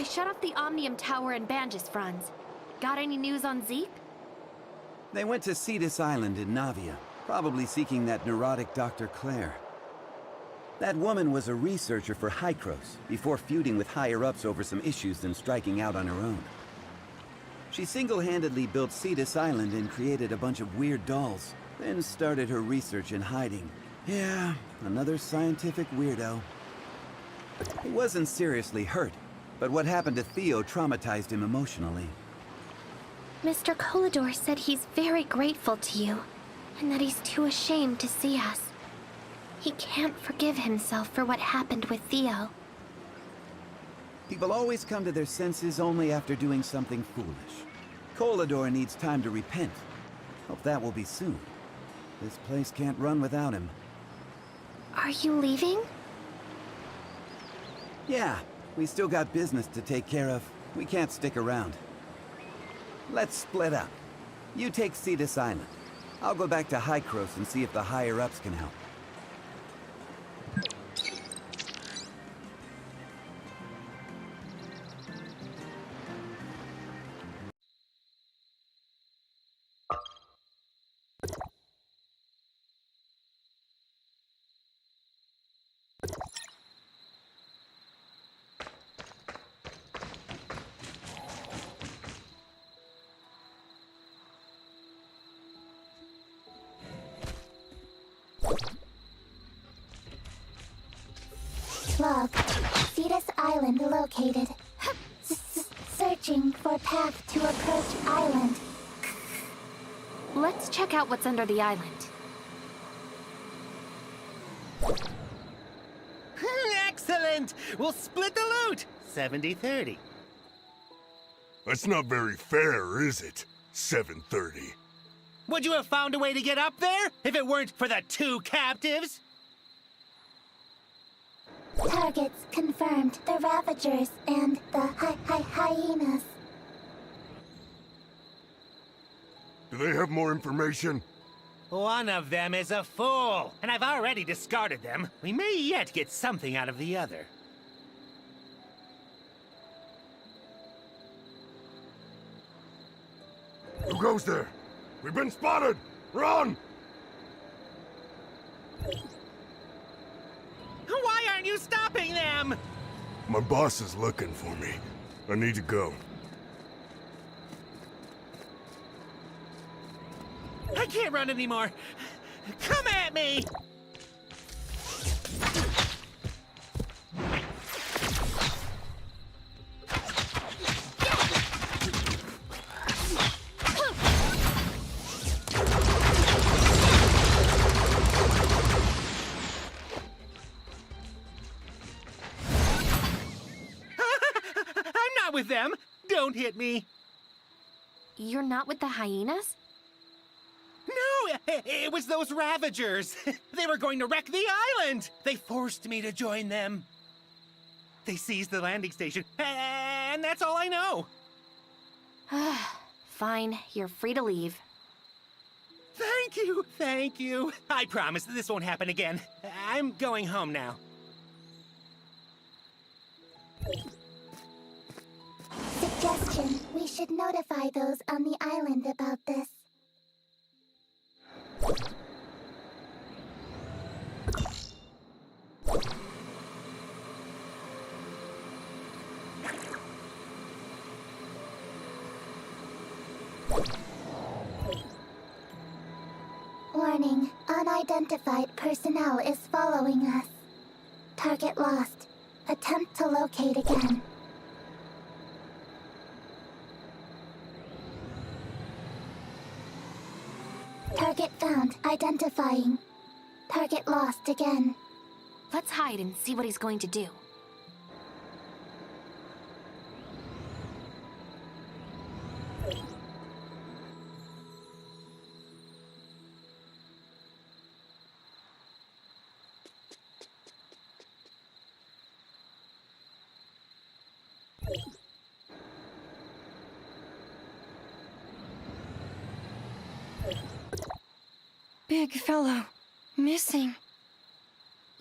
I shut off the Omnium Tower in Banges, Franz. Got any news on Zeke? They went to Cetus Island in Navia, probably seeking that neurotic Dr. Claire. That woman was a researcher for Hykros, before feuding with higher-ups over some issues and striking out on her own. She single-handedly built Cetus Island and created a bunch of weird dolls, then started her research in hiding. Yeah, another scientific weirdo. He wasn't seriously hurt, but what happened to Theo traumatized him emotionally. Mr. Kolador said he's very grateful to you, and that he's too ashamed to see us. He can't forgive himself for what happened with Theo. People always come to their senses only after doing something foolish. Kolador needs time to repent. Hope that will be soon. This place can't run without him. Are you leaving? Yeah, we still got business to take care of. We can't stick around. Let's split up. You take Cetus Island. I'll go back to Hykros and see if the higher-ups can help. Log. Cetus Island located. Searching for path to approach island. Let's check out what's under the island. Excellent! We'll split the loot! 70-30. That's not very fair, is it? 7:30. Would you have found a way to get up there if it weren't for the 2 captives? Targets confirmed. The Ravagers and the hyenas. Do they have more information? One of them is a fool, and I've already discarded them. We may yet get something out of the other. Who goes there? We've been spotted! Run! Why aren't you stopping them? My boss is looking for me. I need to go. I can't run anymore. Come at me! I'm not with them. Don't hit me. You're not with the hyenas? No, it was those Ravagers. They were going to wreck the island. They forced me to join them. They seized the landing station, and that's all I know. Fine, you're free to leave. Thank you. I promise this won't happen again. I'm going home now. Suggestion. We should notify those on the island about this. Warning. Unidentified personnel is following us. Target lost. Attempt to locate again. Target found. Identifying. Target lost again. Let's hide and see what he's going to do. Big fellow. Missing.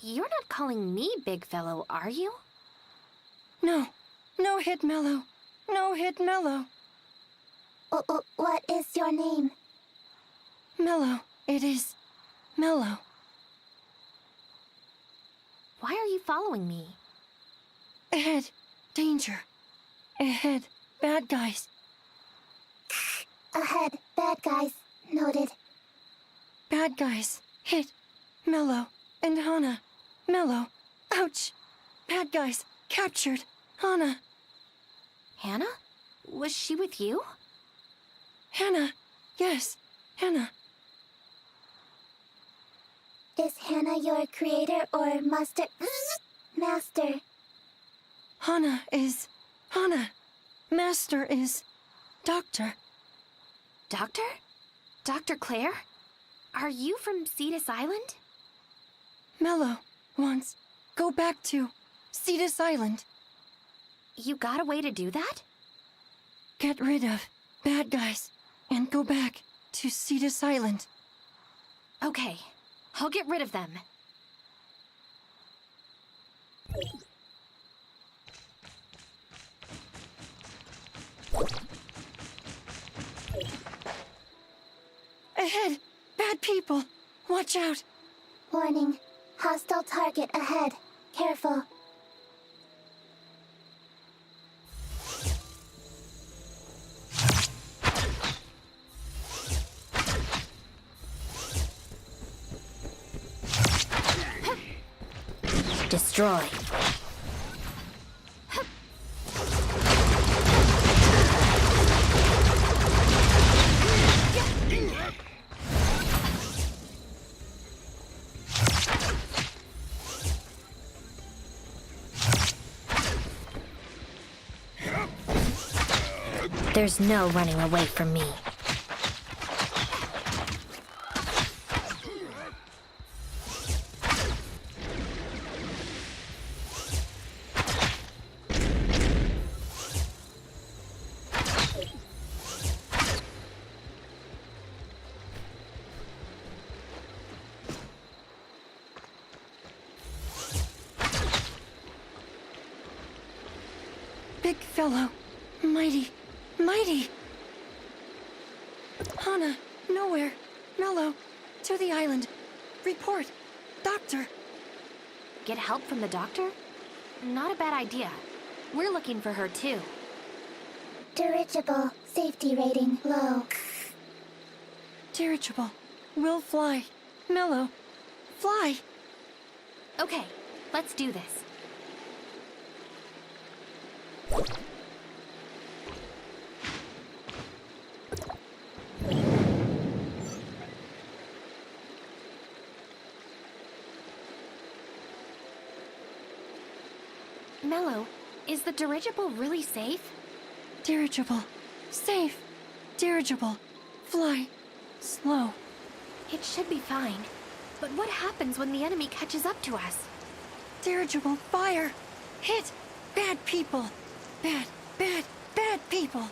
You're not calling me big fellow, are you? No. No hit Mellow. No hit Mellow. What is your name? Mellow. It is Mellow. Why are you following me? Ahead. Danger. Ahead. Bad guys. Ahead. Bad guys. Noted. Bad guys. Hit. Mellow. And Hana. Mellow. Ouch. Bad guys. Captured. Hana. Hannah? Was she with you? Hannah. Yes. Hannah. Is Hannah your creator or master? Master. Hana is... Hana. Master is... Doctor. Doctor? Dr. Claire? Are you from Cetus Island? Mellow wants go back to Cetus Island. You got a way to do that? Get rid of bad guys and go back to Cetus Island. Okay, I'll get rid of them. Ahead! Bad people! Watch out! Warning. Hostile target ahead. Careful. Destroy. There's no running away from me. Big fellow. Mighty. Mighty! Hana, nowhere. Mellow, to the island. Report. Doctor. Get help from the doctor? Not a bad idea. We're looking for her too. Dirigible. Safety rating low. Dirigible. Will fly. Mellow. Fly! Okay, let's do this. Mellow, is the dirigible really safe? Dirigible. Safe. Dirigible. Fly. Slow. It should be fine. But what happens when the enemy catches up to us? Dirigible. Fire. Hit. Bad people. Bad, bad, bad people.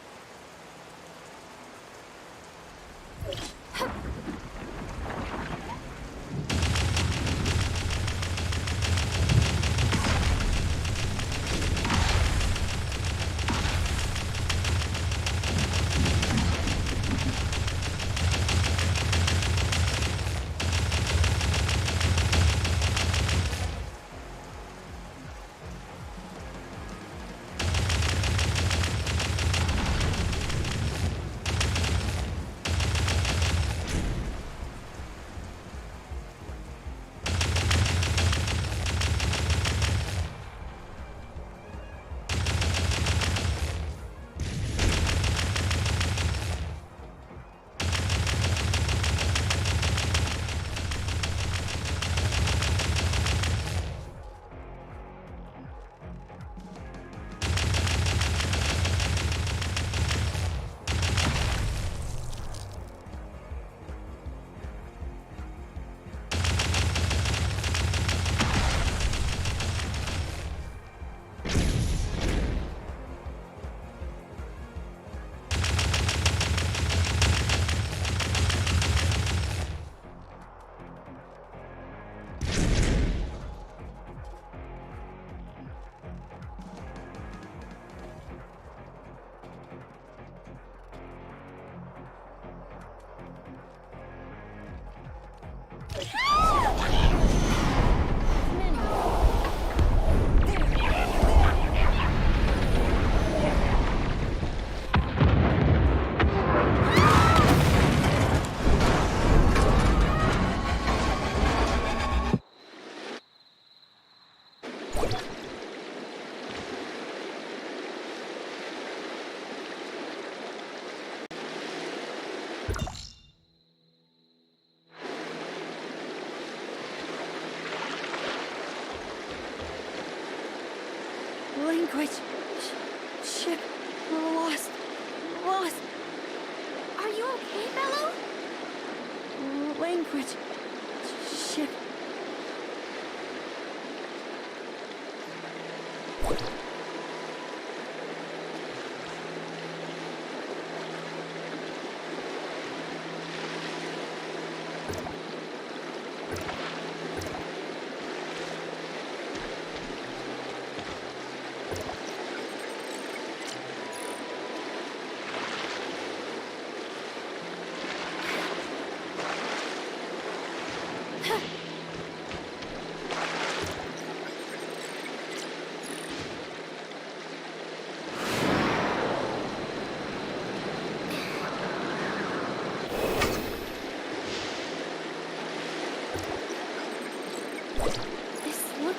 Language. Ship. Lost. Lost. Are you okay, Mello? Language. Ship.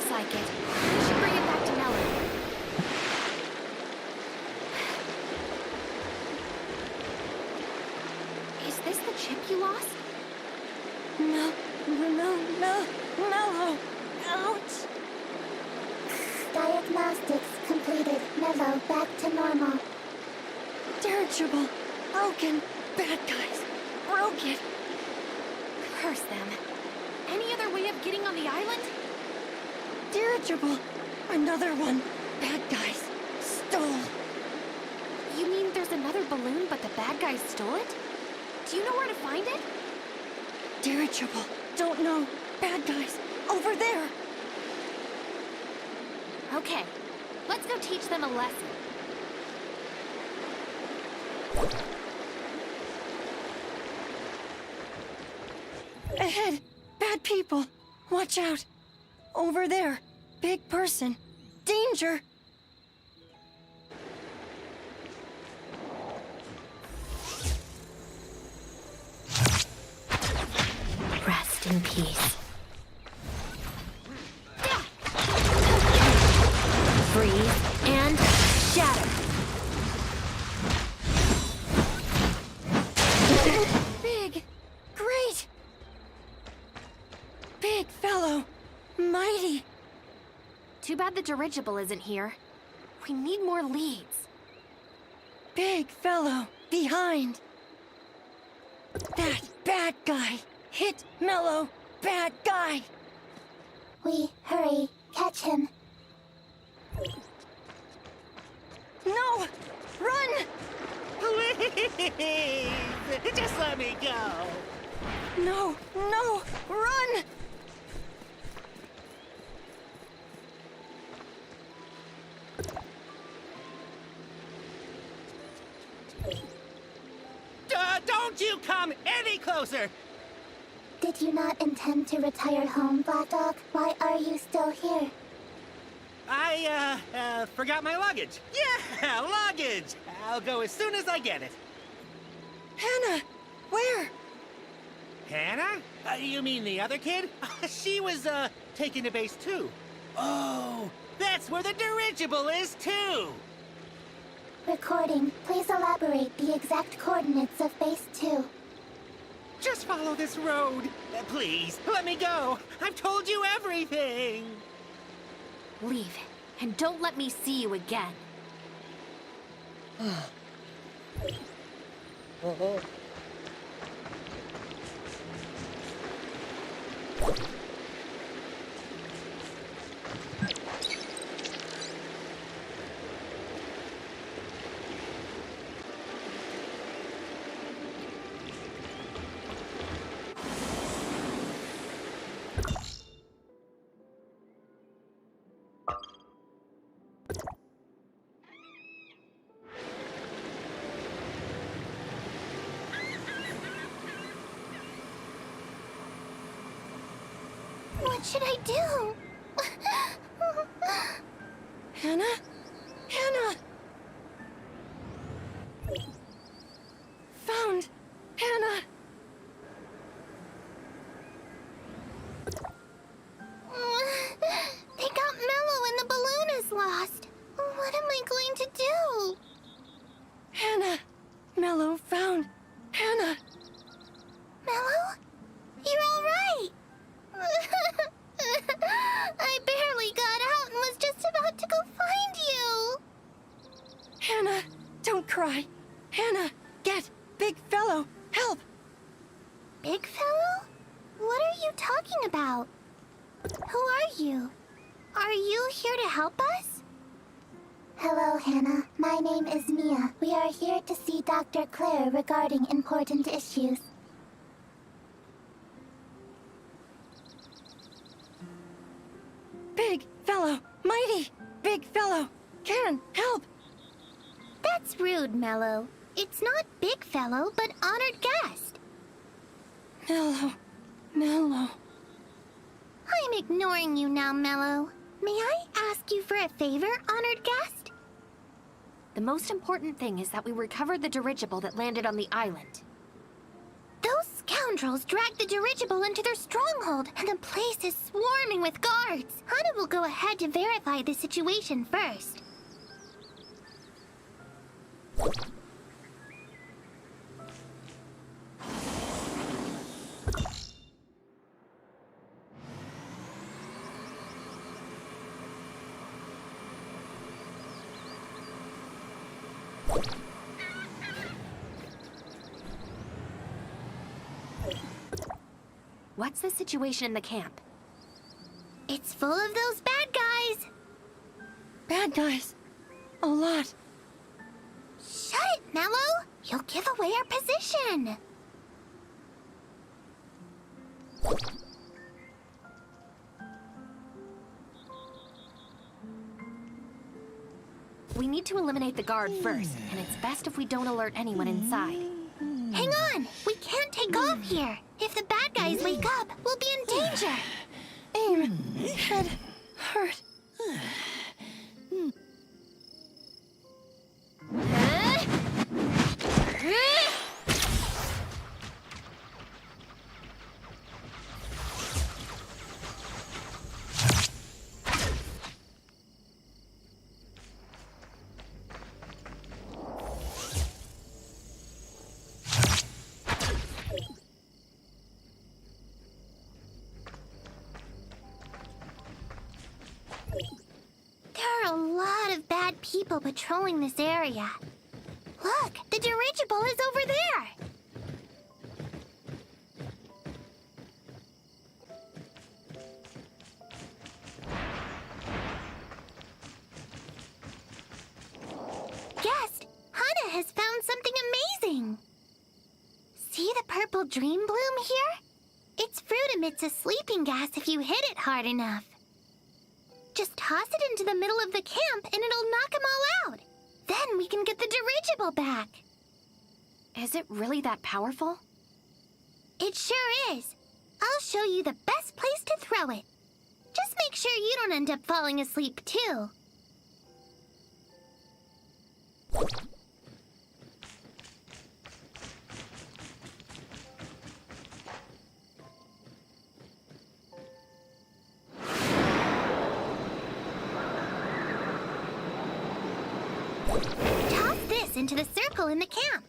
Like it. We should bring it back to Mello. Is this the chip you lost? No. Ouch. Diagnostics completed. Mello, back to normal. Dirigible. Broken. Bad guys. Broken. Curse them. Any other way of getting on the island? Dirigible. Another one. Bad guys. Stole. You mean there's another balloon, but the bad guys stole it? Do you know where to find it? Dirigible. Don't know. Bad guys. Over there. Okay. Let's go teach them a lesson. Ahead. Bad people. Watch out. Over there. Big person. Danger. Rest in peace. Freeze and shatter. Big. Great. Big fellow. Mighty. Too bad the dirigible isn't here. We need more leads. Big fellow. Behind. That bad guy. Hit Mello. Bad guy. We hurry. Catch him. No! Run! Please! Just let me go! No! Run! Don't you come any closer! Did you not intend to retire home, Black Dog? Why are you still here? I, forgot my luggage. Yeah, luggage! I'll go as soon as I get it. Hannah! Where? Hannah? You mean the other kid? She was, taken to base 2. Oh, that's where the dirigible is, too! Recording. Please elaborate the exact coordinates of base 2. Just follow this road. Please, let me go. I've told you everything. Leave, and don't let me see you again. What should I do? Hannah? Hannah! Found! Hannah! They got Mello and the balloon is lost. What am I going to do? Hannah! Mello found! Hannah! Mello? You're all right! I barely got out and was just about to go find you! cry. Hannah, get! Big fellow, help! Big fellow? What are you talking about? Who are you? Are you here to help us? Hello, Hannah. My name is Mia. We are here to see Dr. Claire regarding important issues. Big fellow, mighty! Big fellow, can help! That's rude, Mello. It's not big fellow, but honored guest. Mello. I'm ignoring you now, Mello. May I ask you for a favor, honored guest? The most important thing is that we recover the dirigible that landed on the island. Those scoundrels dragged the dirigible into their stronghold, and the place is swarming with guards. Hana will go ahead to verify the situation first. What's the situation in the camp? It's full of those bad guys. Bad guys? A lot. Shut it, Mello! You'll give away our position. We need to eliminate the guard first, and it's best if we don't alert anyone inside. Hang on! We can't take off here! If the bad guys wake up, we'll be in danger! Aim! Head! Hurt! There are a lot of bad people patrolling this area. Look, the dirigible is over there! Guest, Hana has found something amazing! See the purple dream bloom here? Its fruit emits a sleeping gas if you hit it hard enough. Just toss it into the middle of the camp and it'll knock them all out. Then we can get the dirigible back. Is it really that powerful? It sure is. I'll show you the best place to throw it. Just make sure you don't end up falling asleep too. Toss this into the circle in the camp.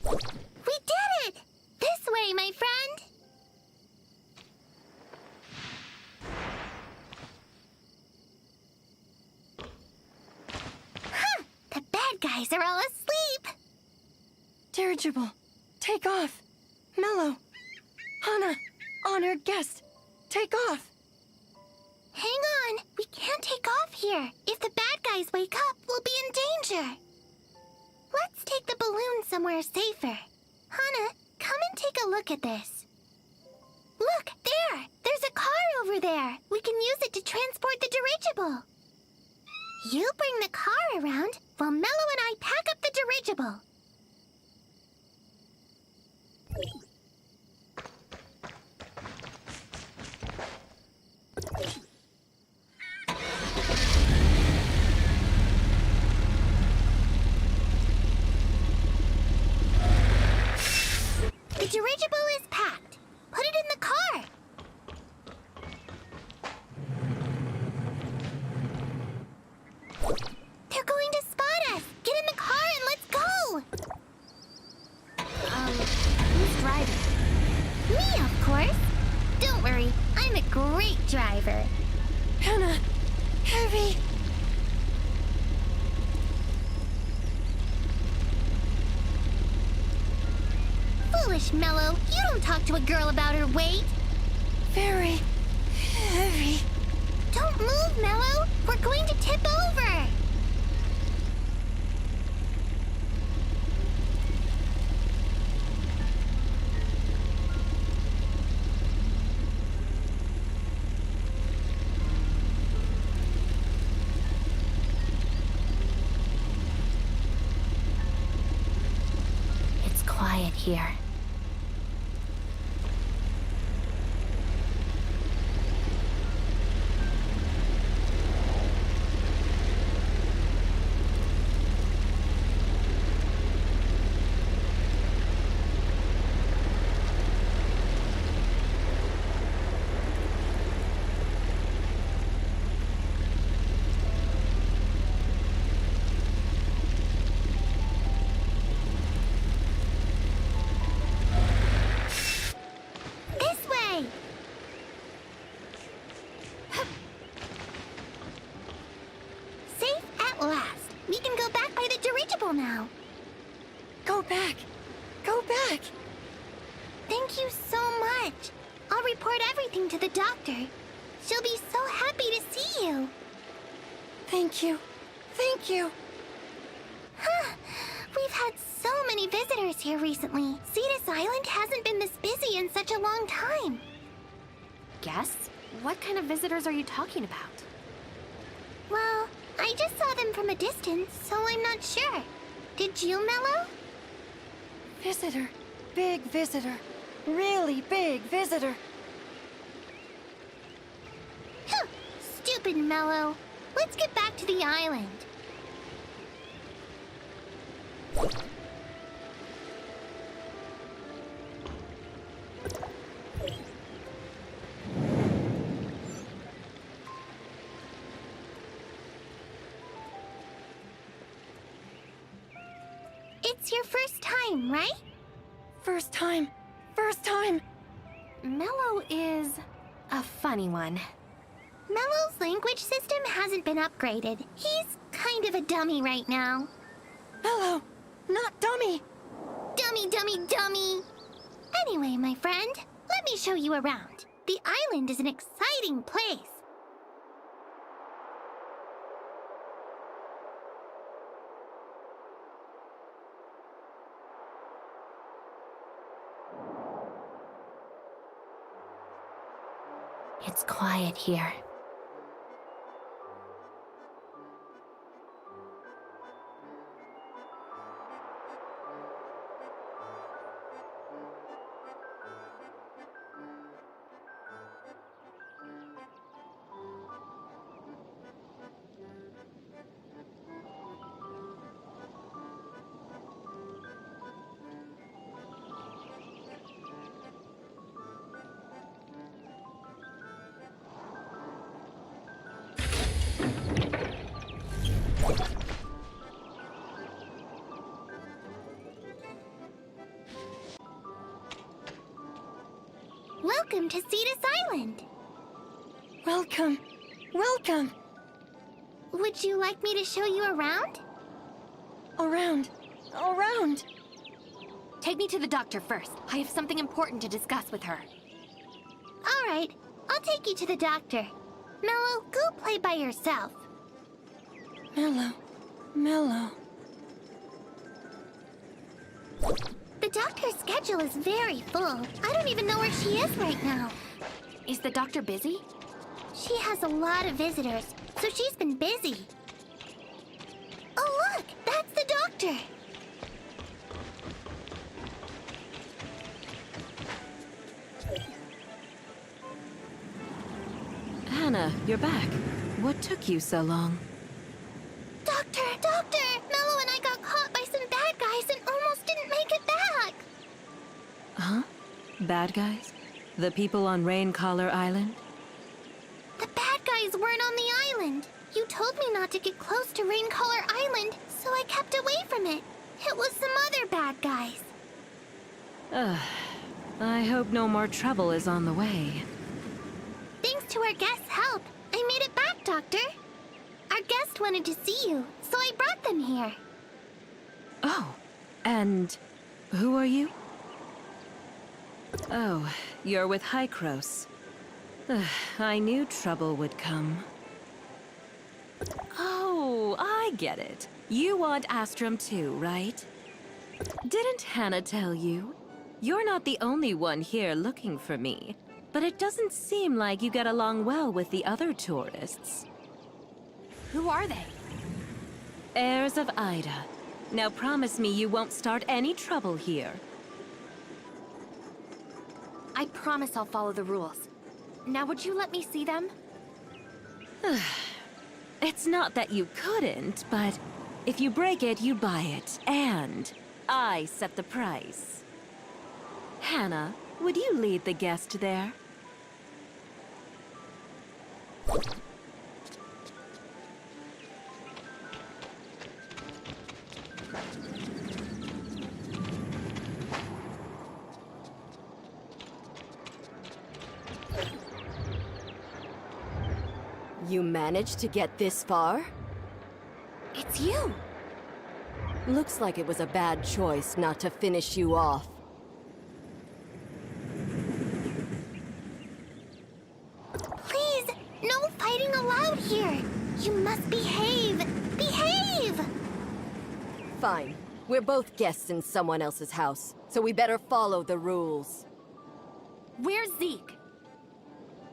We did it! This way, my friend! Huh! The bad guys are all asleep! Dirigible, take off! Mello! Hana! Honored guest! Take off! Hang on! We can't take off here. If the bad guys wake up, we'll be in danger. Let's take the balloon somewhere safer. Hana, come and take a look at this. Look, there! There's a car over there. We can use it to transport the dirigible. You bring the car around while Mello and I pack up the dirigible. The dirigible is packed. Put it in the car. They're going to spot us. Get in the car and let's go. gosh, Mello, you don't talk to a girl about her weight. Very heavy. Don't move, Mello. We're going to tip over. It's quiet here. Now. Go back! Go back! Thank you so much. I'll report everything to the doctor. She'll be so happy to see you. Thank you. Thank you. Huh. We've had so many visitors here recently. Cetus Island hasn't been this busy in such a long time. Guests? What kind of visitors are you talking about? Well, I just saw them from a distance, so I'm not sure. Did you, Mello? Visitor. Big visitor. Really big visitor. Huh. Stupid Mello. Let's get back to the island. It's your first time, right? First time. First time. Mello is a funny one. Mello's language system hasn't been upgraded. He's kind of a dummy right now. Mello, not dummy. Dummy, dummy, dummy. Anyway, my friend, let me show you around. The island is an exciting place. It's quiet here. Welcome to Cetus Island. Welcome. Welcome. Would you like me to show you around? Around. Around. Take me to the doctor first. I have something important to discuss with her. All right, I'll take you to the doctor. Mello, go play by yourself. Mello. Mello. The doctor's schedule is very full. I don't even know where she is right now. Is the doctor busy? She has a lot of visitors, so she's been busy. Oh, look! That's the doctor! Hannah, you're back. What took you so long? Doctor! Doctor! Mello and I got caught by some bad guys and almost didn't make it back! Huh? Bad guys? The people on Raincaller Island? The bad guys weren't on the island. You told me not to get close to Raincaller Island, so I kept away from it. It was some other bad guys. I hope no more trouble is on the way. Thanks to our guest's help, I made it back, Doctor. Our guest wanted to see you, so I brought them here. Oh, and who are you? Oh, you're with Hykros. I knew trouble would come. Oh, I get it. You want Astrum too, right? Didn't Hannah tell you? You're not the only one here looking for me, but it doesn't seem like you get along well with the other tourists. Who are they? Heirs of Ida. Now promise me you won't start any trouble here. I promise I'll follow the rules. Now would you let me see them? It's not that you couldn't, but if you break it, you buy it, and I set the price. Hannah, would you lead the guest there? You managed to get this far? It's you! Looks like it was a bad choice not to finish you off. Please, no fighting allowed here. You must behave. Behave! Fine. We're both guests in someone else's house, so we better follow the rules. Where's Zeke?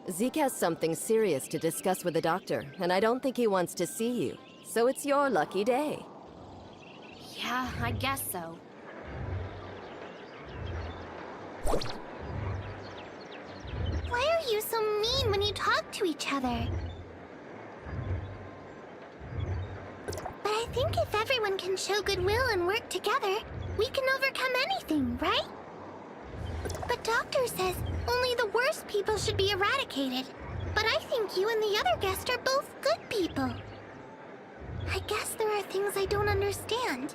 Zeke has something serious to discuss with the doctor, and I don't think he wants to see you. So it's your lucky day. Yeah, I guess so. Why are you so mean when you talk to each other? But I think if everyone can show goodwill and work together, we can overcome anything, right? But Doctor says only the worst people should be eradicated. But I think you and the other guest are both good people. I guess there are things I don't understand.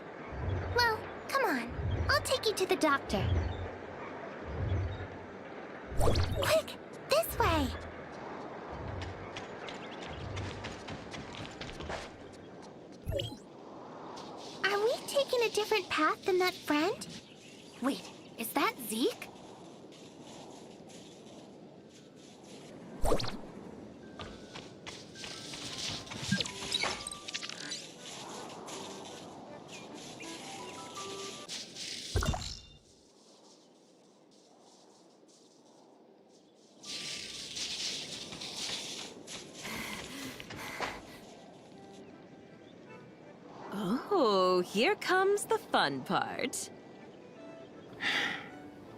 Well, come on. I'll take you to the doctor. Quick! This way! Are we taking a different path than that friend? Wait, is that Zeke? Oh, here comes the fun part.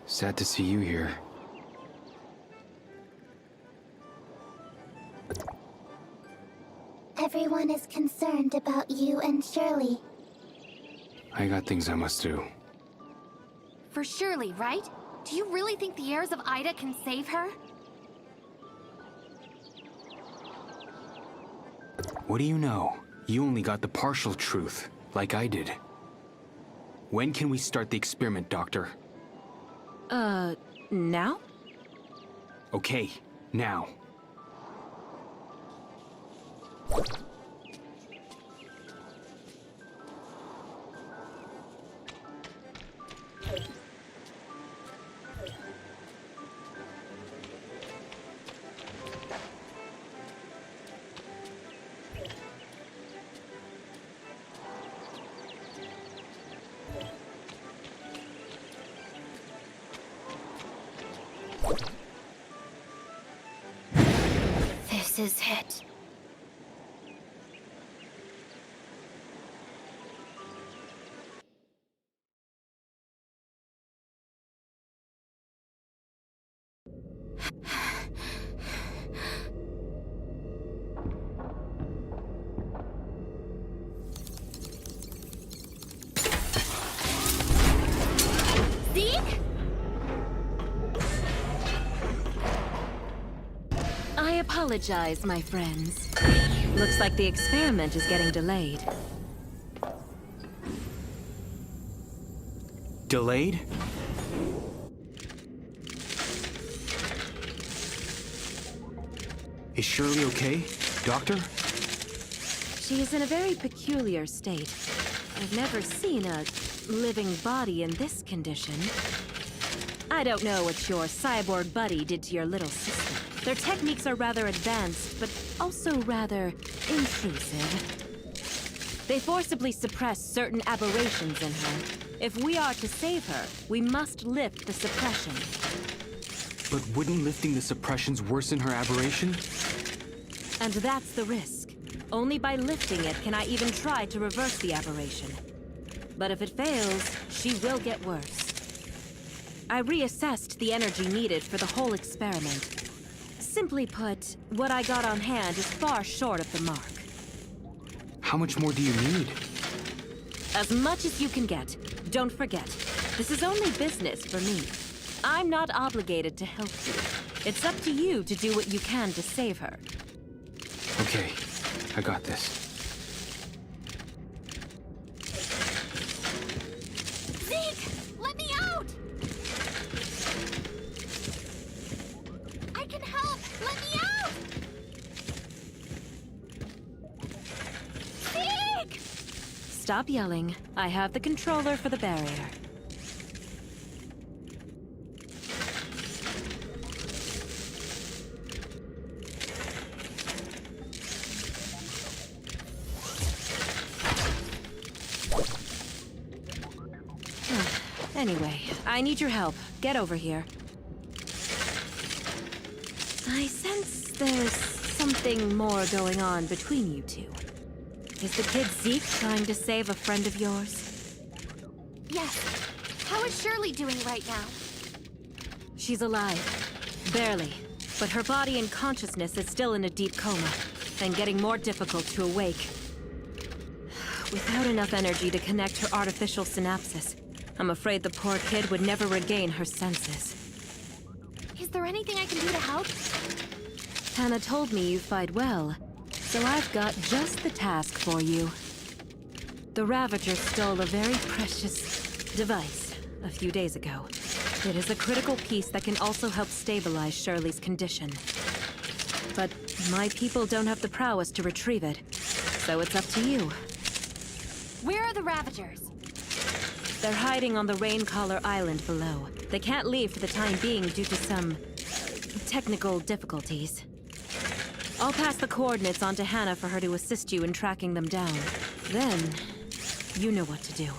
Sad to see you here. Everyone is concerned about you and Shirley. I got things I must do. For Shirley, right? Do you really think the heirs of Ida can save her? What do you know? You only got the partial truth, like I did. When can we start the experiment, Doctor? Now? Okay, now. This is it. Zeke? I apologize, my friends. Looks like the experiment is getting delayed. Delayed? Is Shirley okay, Doctor? She is in a very peculiar state. I've never seen a living body in this condition. I don't know what your cyborg buddy did to your little sister. Their techniques are rather advanced, but also rather intrusive. They forcibly suppress certain aberrations in her. If we are to save her, we must lift the suppression. But wouldn't lifting the suppressions worsen her aberration? And that's the risk. Only by lifting it can I even try to reverse the aberration. But if it fails, she will get worse. I reassessed the energy needed for the whole experiment. Simply put, what I got on hand is far short of the mark. How much more do you need? As much as you can get. Don't forget, this is only business for me. I'm not obligated to help you. It's up to you to do what you can to save her. Okay, I got this. Zeke! Let me out! I can help! Let me out! Zeke! Stop yelling. I have the controller for the barrier. Anyway, I need your help. Get over here. I sense there's something more going on between you two. Is the kid Zeke trying to save a friend of yours? Yes. How is Shirley doing right now? She's alive. Barely. But her body and consciousness is still in a deep coma, and getting more difficult to awake. Without enough energy to connect her artificial synapses, I'm afraid the poor kid would never regain her senses. Is there anything I can do to help? Hannah told me you fight well, so I've got just the task for you. The Ravagers stole a very precious device a few days ago. It is a critical piece that can also help stabilize Shirley's condition. But my people don't have the prowess to retrieve it, so it's up to you. Where are the Ravagers? They're hiding on the Raincaller Island below. They can't leave for the time being due to some technical difficulties. I'll pass the coordinates on to Hannah for her to assist you in tracking them down. Then, you know what to do.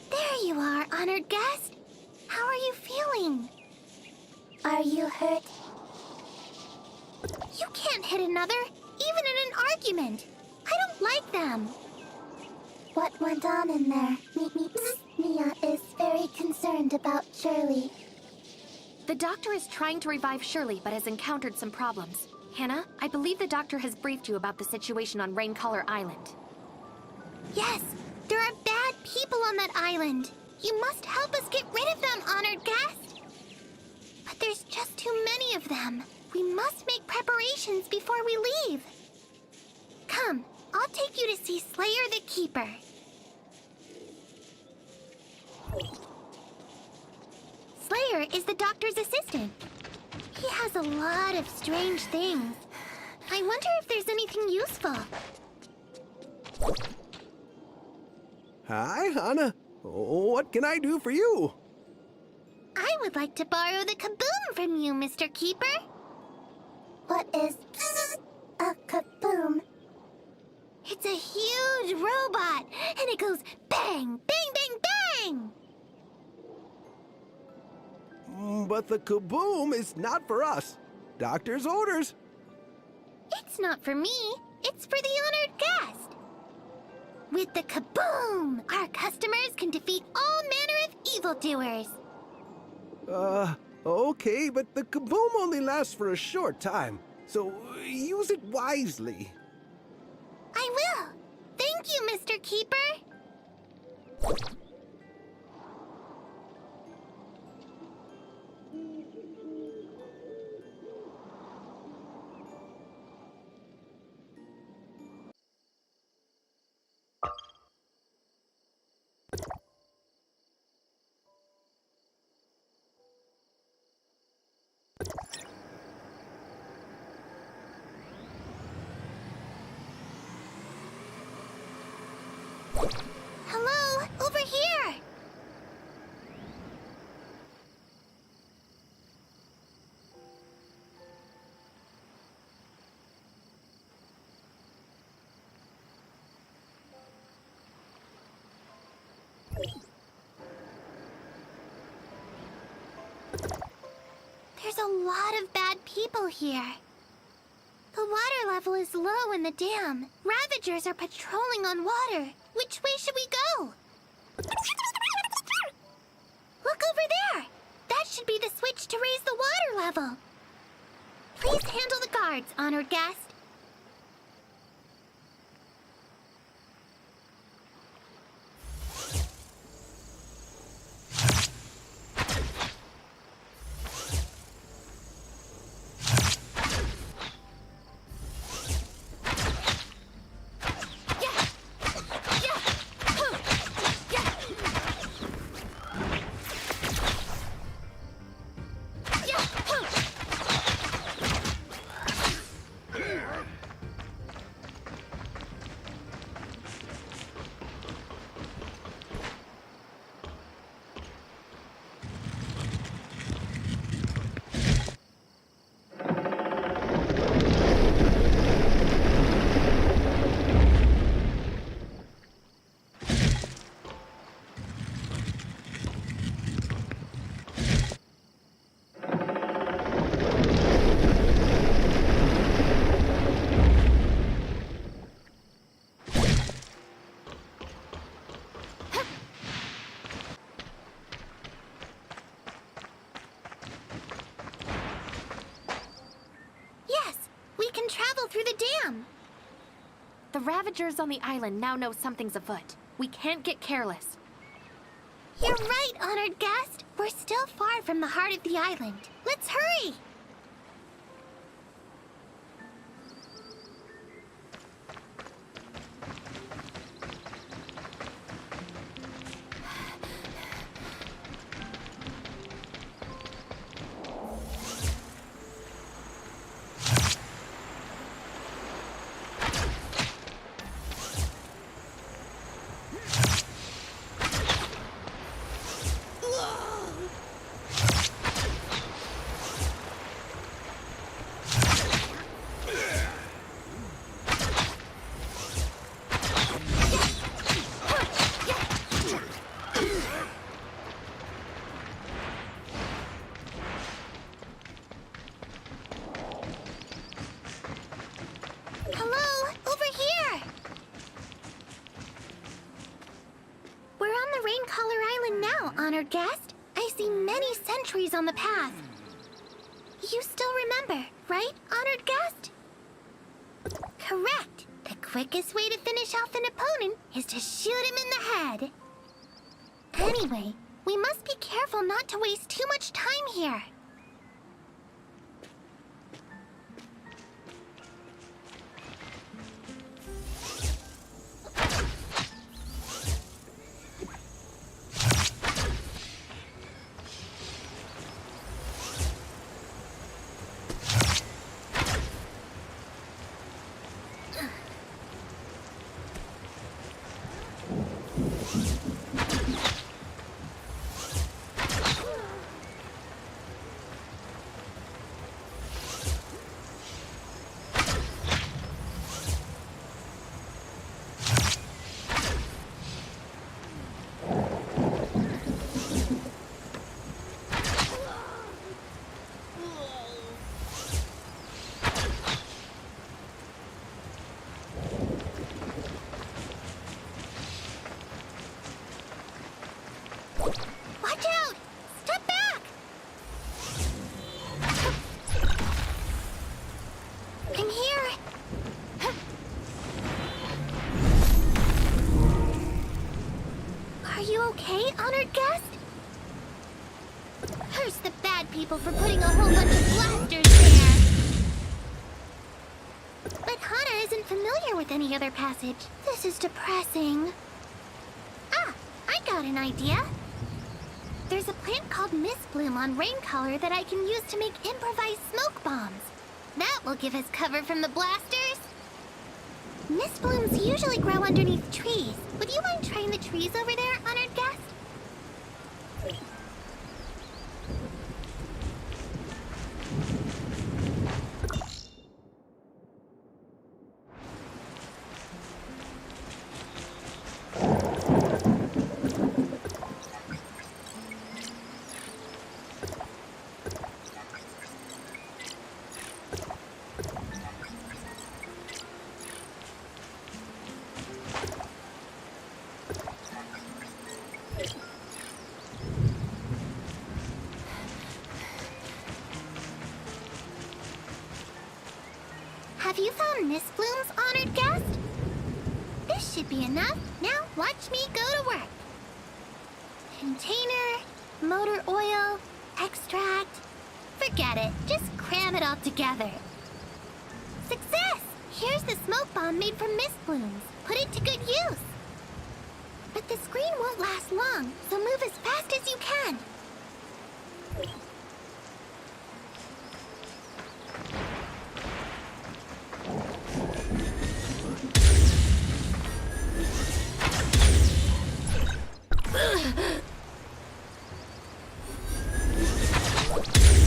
There you are, honored guest. How are you feeling? Are you hurt? You can't hit another, even in an argument. I don't like them. What went on in there? Mia is very concerned about Shirley. The doctor is trying to revive Shirley, but has encountered some problems. Hannah, I believe the doctor has briefed you about the situation on Raincaller Island. Yes, there are bad people on that island. You must help us get rid of them, honored guest. But there's just too many of them. We must make preparations before we leave. Come, I'll take you to see Slayer the Keeper. Slayer is the doctor's assistant. He has a lot of strange things. I wonder if there's anything useful. Hi, Hannah. What can I do for you? I would like to borrow the kaboom from you, Mr. Keeper. What is a kaboom? It's a huge robot, and it goes bang, bang, bang, bang! But the kaboom is not for us. Doctor's orders. It's not for me. It's for the honored guest. With the kaboom, our customers can defeat all manner of evildoers. Okay, but the kaboom only lasts for a short time. so use it wisely. I will. Thank you, Mr. Keeper. Hello, over here! There's a lot of bad people here. The water level is low in the dam. Ravagers are patrolling on water. Which way should we go? Look over there! That should be the switch to raise the water level. Please handle the guards, honored guest. Through the dam! The Ravagers on the island now know something's afoot. We can't get careless. You're right, honored guest. We're still far from the heart of the island. Let's hurry! Honored guest, I see many sentries on the path. You still remember, right, honored guest? Correct. The quickest way to finish off an opponent is to shoot him in the head. Anyway, we must be careful not to waste too much time here. Curse the bad people for putting a whole bunch of blasters there! But Hana isn't familiar with any other passage. This is depressing. Ah, I got an idea. There's a plant called Mist Bloom on Raincolor that I can use to make improvised smoke bombs. That will give us cover from the blasters. Mist blooms usually grow underneath trees. Would you mind trying the trees over there, honored guest? Have you found Mist Bloom's honored guest? This should be enough. Now watch me go to work. Container, motor oil, extract. Forget it. Just cram it all together. Success! Here's the smoke bomb made from Mist Blooms. Put it to good use. But the screen won't last long, so move as fast as you can.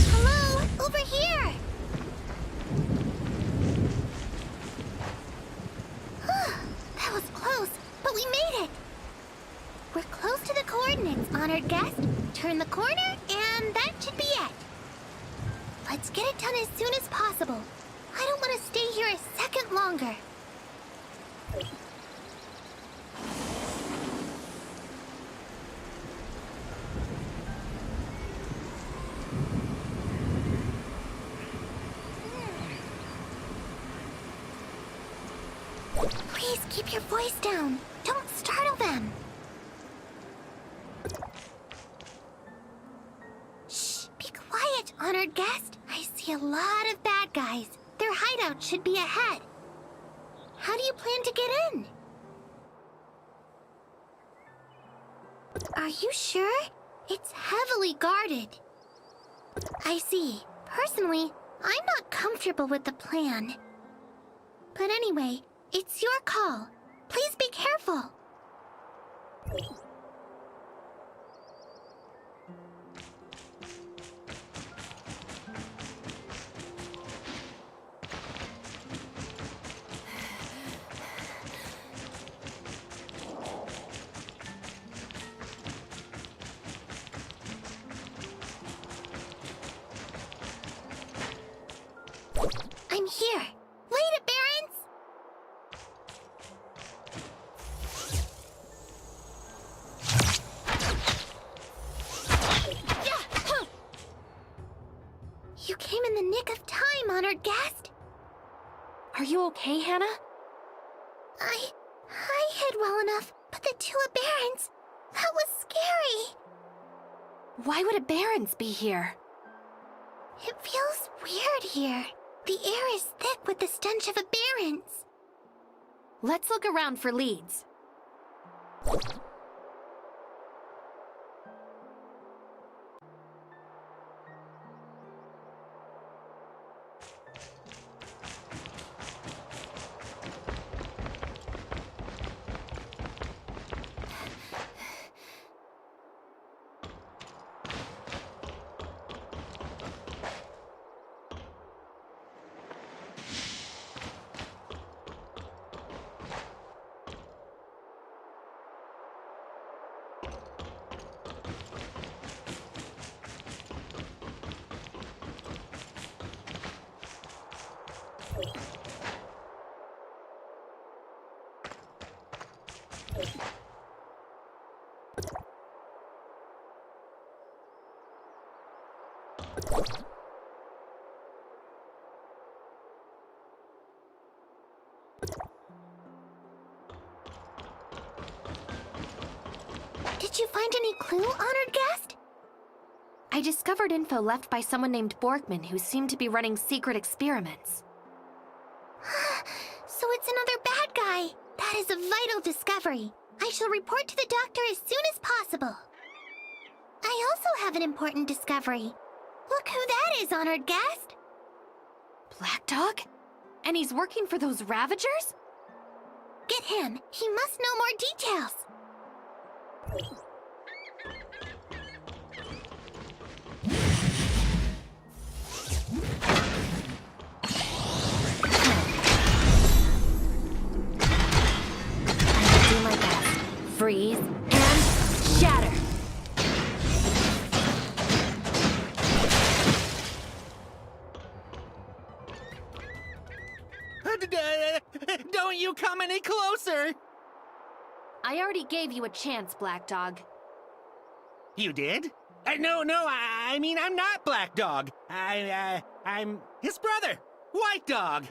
Hello, over here! That was close, but we made it! We're close to the coordinates, honored guest. Turn the corner, and that should be it. Let's get it done as soon as possible. I don't want to stay here a second longer. Please keep your voice down. Don't startle them. Shh, be quiet, honored guest. I see a lot of bad guys. Their hideout should be ahead. How do you plan to get in? Are you sure? It's heavily guarded. I see. Personally, I'm not comfortable with the plan. But anyway, it's your call. Please be careful. I'm here. Wait it, Barons! You came in the nick of time, honored guest. Are you okay, Hannah? I hid well enough, but the two Barons, that was scary. Why would a Barons be here? It feels weird here. The air is thick with the stench of a Barons. Let's look around for leads. Did you find any clue, honored guest? I discovered info left by someone named Borkman who seemed to be running secret experiments. So it's another bad guy. That is a vital discovery. I shall report to the doctor as soon as possible. I also have an important discovery. Look who that is, honored guest. Black Dog? And he's working for those Ravagers? Get him. He must know more details. I will do my best. Freeze and shatter. Don't you come any closer! I already gave you a chance, Black Dog. You did? No, I mean, I'm not Black Dog. I'm his brother, White Dog.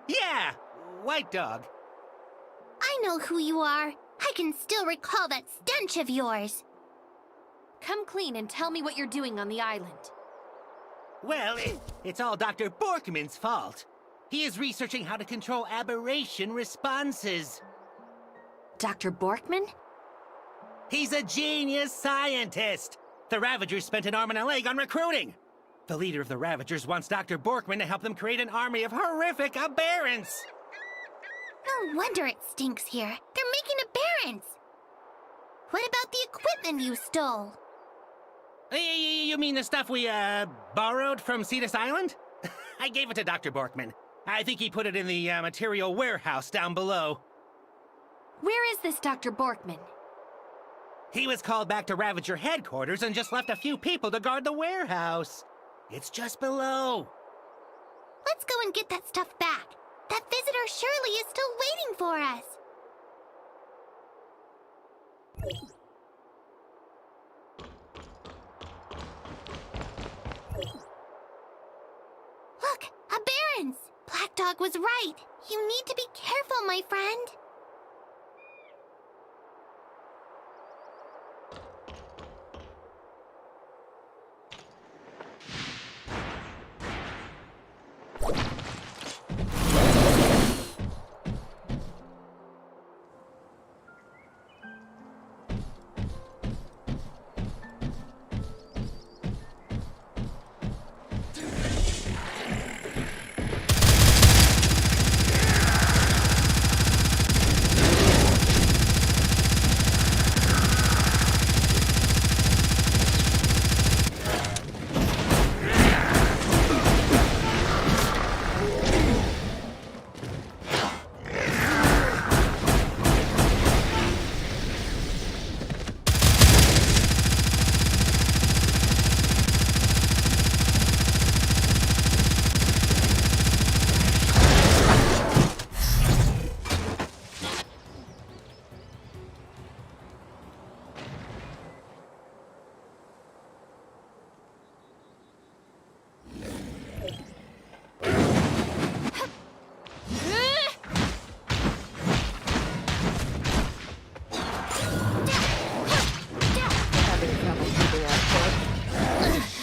Yeah, White Dog. I know who you are. I can still recall that stench of yours. Come clean and tell me what you're doing on the island. Well, it's all Dr. Borkman's fault. He is researching how to control aberration responses. Dr. Borkman? He's a genius scientist. The Ravagers spent an arm and a leg on recruiting. The leader of the Ravagers wants Dr. Borkman to help them create an army of horrific aberrants. No wonder it stinks here. They're making aberrants. What about the equipment you stole? You mean the stuff we, borrowed from Cetus Island? I gave it to Dr. Borkman. I think he put it in the, material warehouse down below. Where is this Dr. Borkman? He was called back to Ravager headquarters and just left a few people to guard the warehouse. It's just below. Let's go and get that stuff back. That visitor surely is still waiting for us. Look, aberrants! Black Dog was right. You need to be careful, my friend.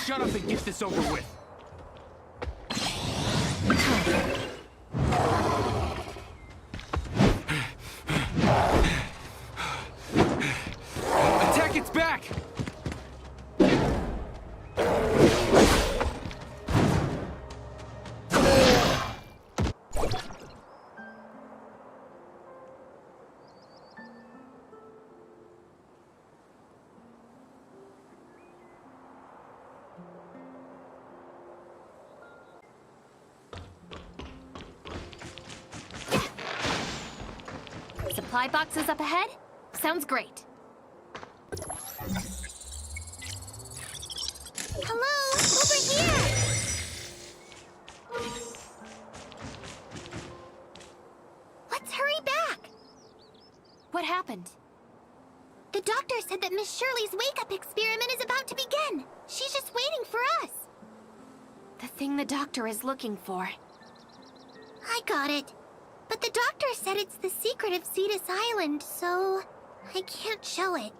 Shut up and get this over with. Attack its back! Supply boxes up ahead? Sounds great. Hello? Over here! Let's hurry back! What happened? The doctor said that Miss Shirley's wake-up experiment is about to begin. She's just waiting for us. The thing the doctor is looking for. I got it. But the doctor said it's the secret of Cetus Island, so I can't show it.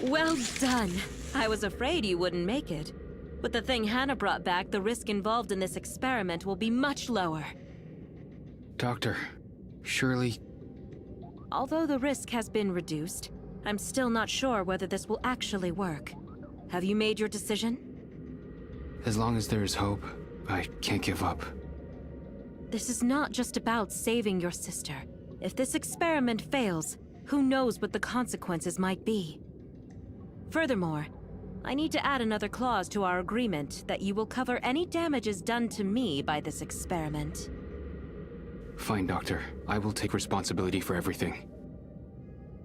Well done. I was afraid you wouldn't make it. With the thing Hannah brought back, the risk involved in this experiment will be much lower. Doctor, surely... Although the risk has been reduced, I'm still not sure whether this will actually work. Have you made your decision? As long as there is hope, I can't give up. This is not just about saving your sister. If this experiment fails, who knows what the consequences might be. Furthermore, I need to add another clause to our agreement that you will cover any damages done to me by this experiment. Fine, Doctor. I will take responsibility for everything.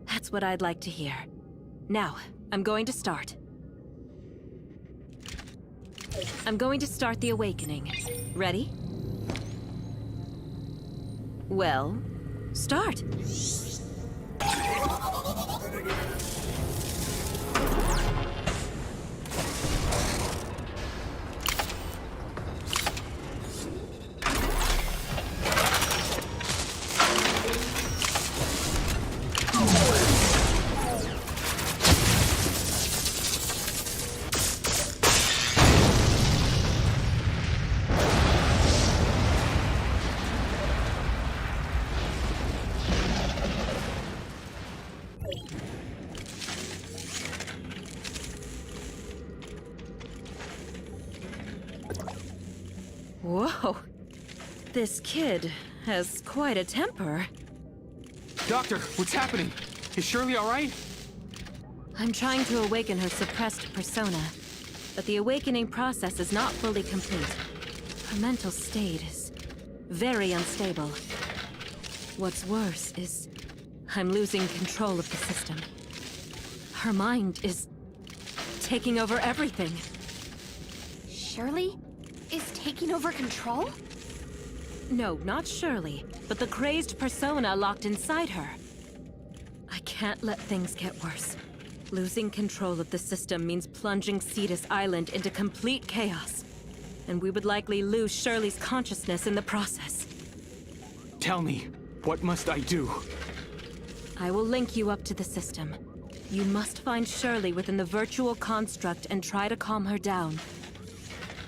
That's what I'd like to hear. Now, I'm going to start. I'm going to start the awakening. Ready? Well, start. Whoa. This kid has quite a temper. Doctor, what's happening? Is Shirley all right? I'm trying to awaken her suppressed persona, but the awakening process is not fully complete. Her mental state is very unstable. What's worse is I'm losing control of the system. Her mind is taking over everything. Shirley is taking over control? No, not Shirley, but the crazed persona locked inside her. I can't let things get worse. Losing control of the system means plunging Cetus Island into complete chaos. And we would likely lose Shirley's consciousness in the process. Tell me, what must I do? I will link you up to the system. You must find Shirley within the virtual construct and try to calm her down.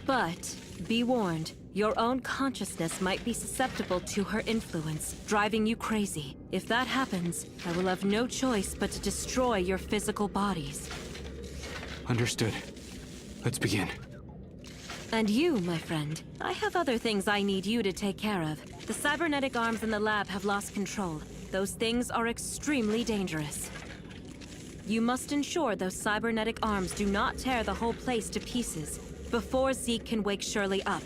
But be warned, your own consciousness might be susceptible to her influence, driving you crazy. If that happens, I will have no choice but to destroy your physical bodies. Understood. Let's begin. And you, my friend, I have other things I need you to take care of. The cybernetic arms in the lab have lost control. Those things are extremely dangerous. You must ensure those cybernetic arms do not tear the whole place to pieces before Zeke can wake Shirley up.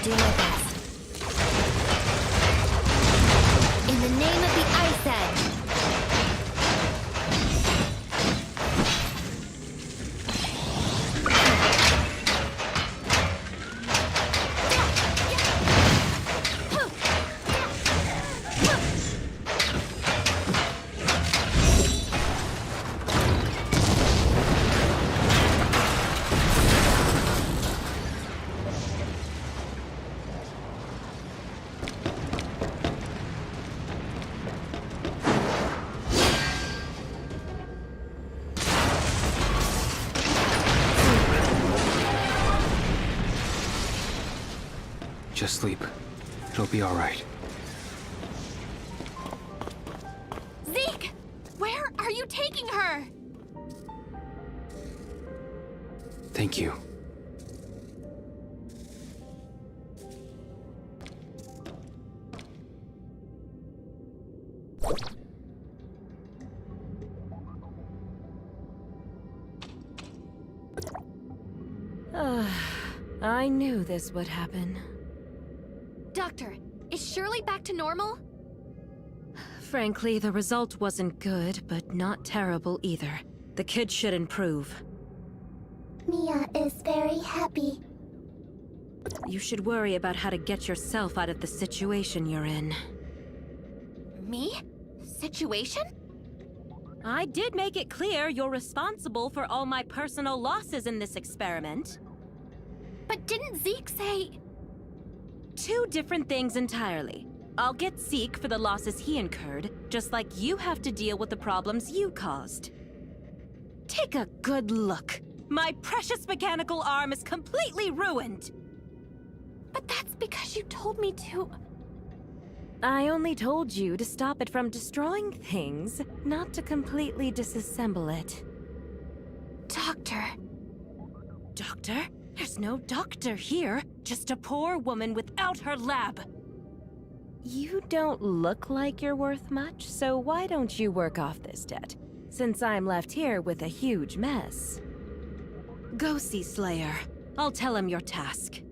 Do my best. In the name of the Ice Edge. Just sleep. It'll be all right. Zeke! Where are you taking her? Thank you. I knew this would happen. Doctor, is Shirley back to normal? Frankly, the result wasn't good, but not terrible either. The kid should improve. Mia is very happy. You should worry about how to get yourself out of the situation you're in. Me? Situation? I did make it clear you're responsible for all my personal losses in this experiment. But didn't Zeke say... Two different things entirely. I'll get Zeke for the losses he incurred, just like you have to deal with the problems you caused. Take a good look. My precious mechanical arm is completely ruined. But that's because you told me to... I only told you to stop it from destroying things, not to completely disassemble it. Doctor. Doctor? There's no doctor here, just a poor woman without her lab. You don't look like you're worth much, so why don't you work off this debt, since I'm left here with a huge mess. Go see Slayer. I'll tell him your task.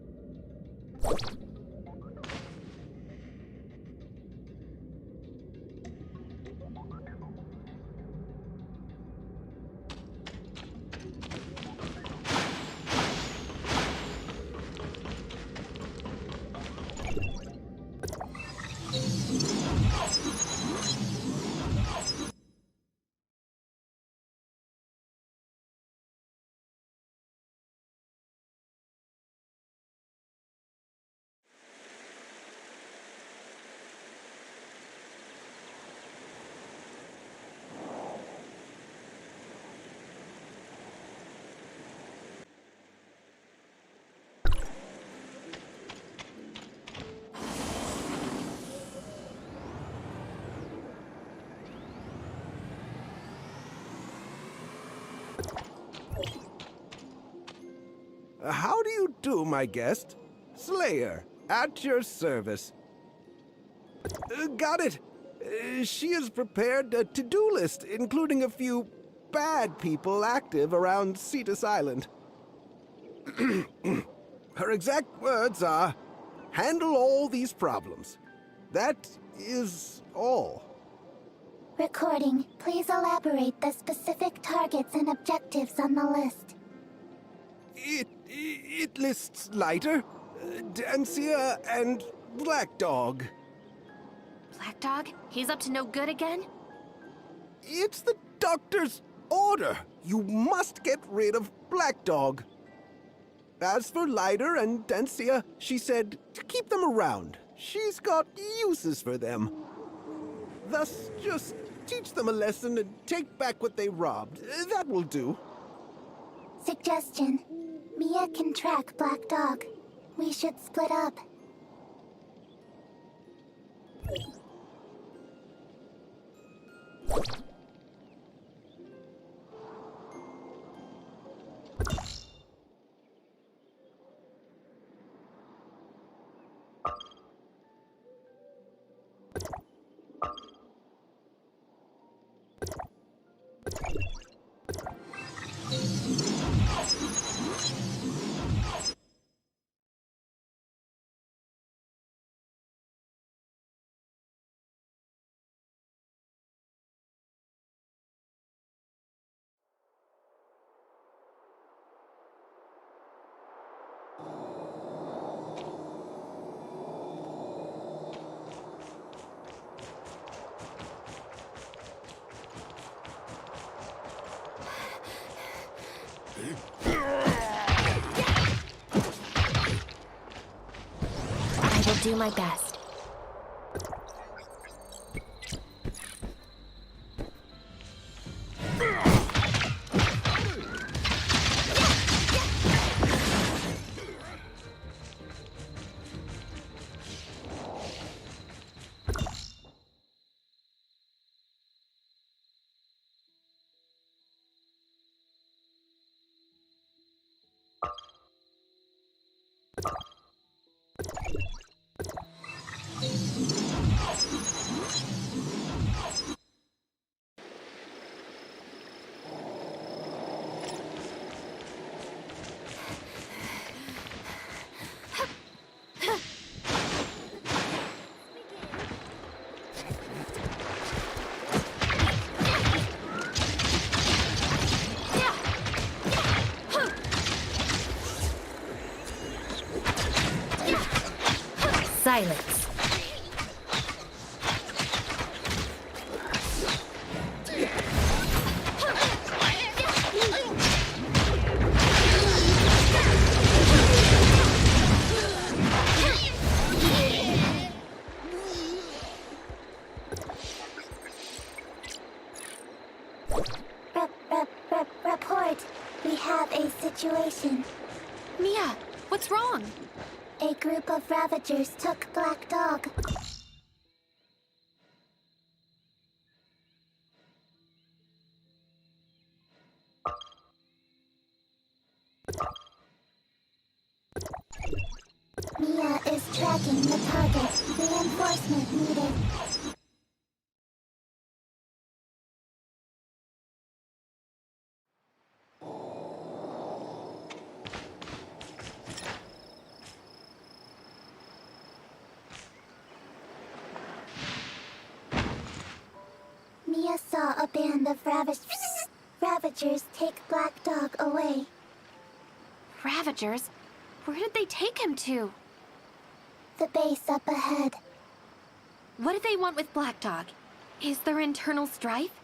How do you do, my guest? Slayer, at your service. Got it. She has prepared a to-do list, including a few bad people active around Cetus Island. Her exact words are, handle all these problems. That is all. Recording. Please elaborate the specific targets and objectives on the list. It lists Lighter, Dancia, and Black Dog. Black Dog? He's up to no good again? It's the doctor's order. You must get rid of Black Dog. As for Lighter and Dancia, she said to keep them around. She's got uses for them. Thus, just teach them a lesson and take back what they robbed. That will do. Suggestion. Mia can track Black Dog. We should split up. I will do my best. silence. Report. We have a situation. Mia, what's wrong? A group of Ravagers took Black Dog. Mia is tracking the target. Reinforcement needed. Mia saw a band of Ravagers take Black Dog away. Ravagers? Where did they take him to? The base up ahead. What do they want with Black Dog? Is there internal strife?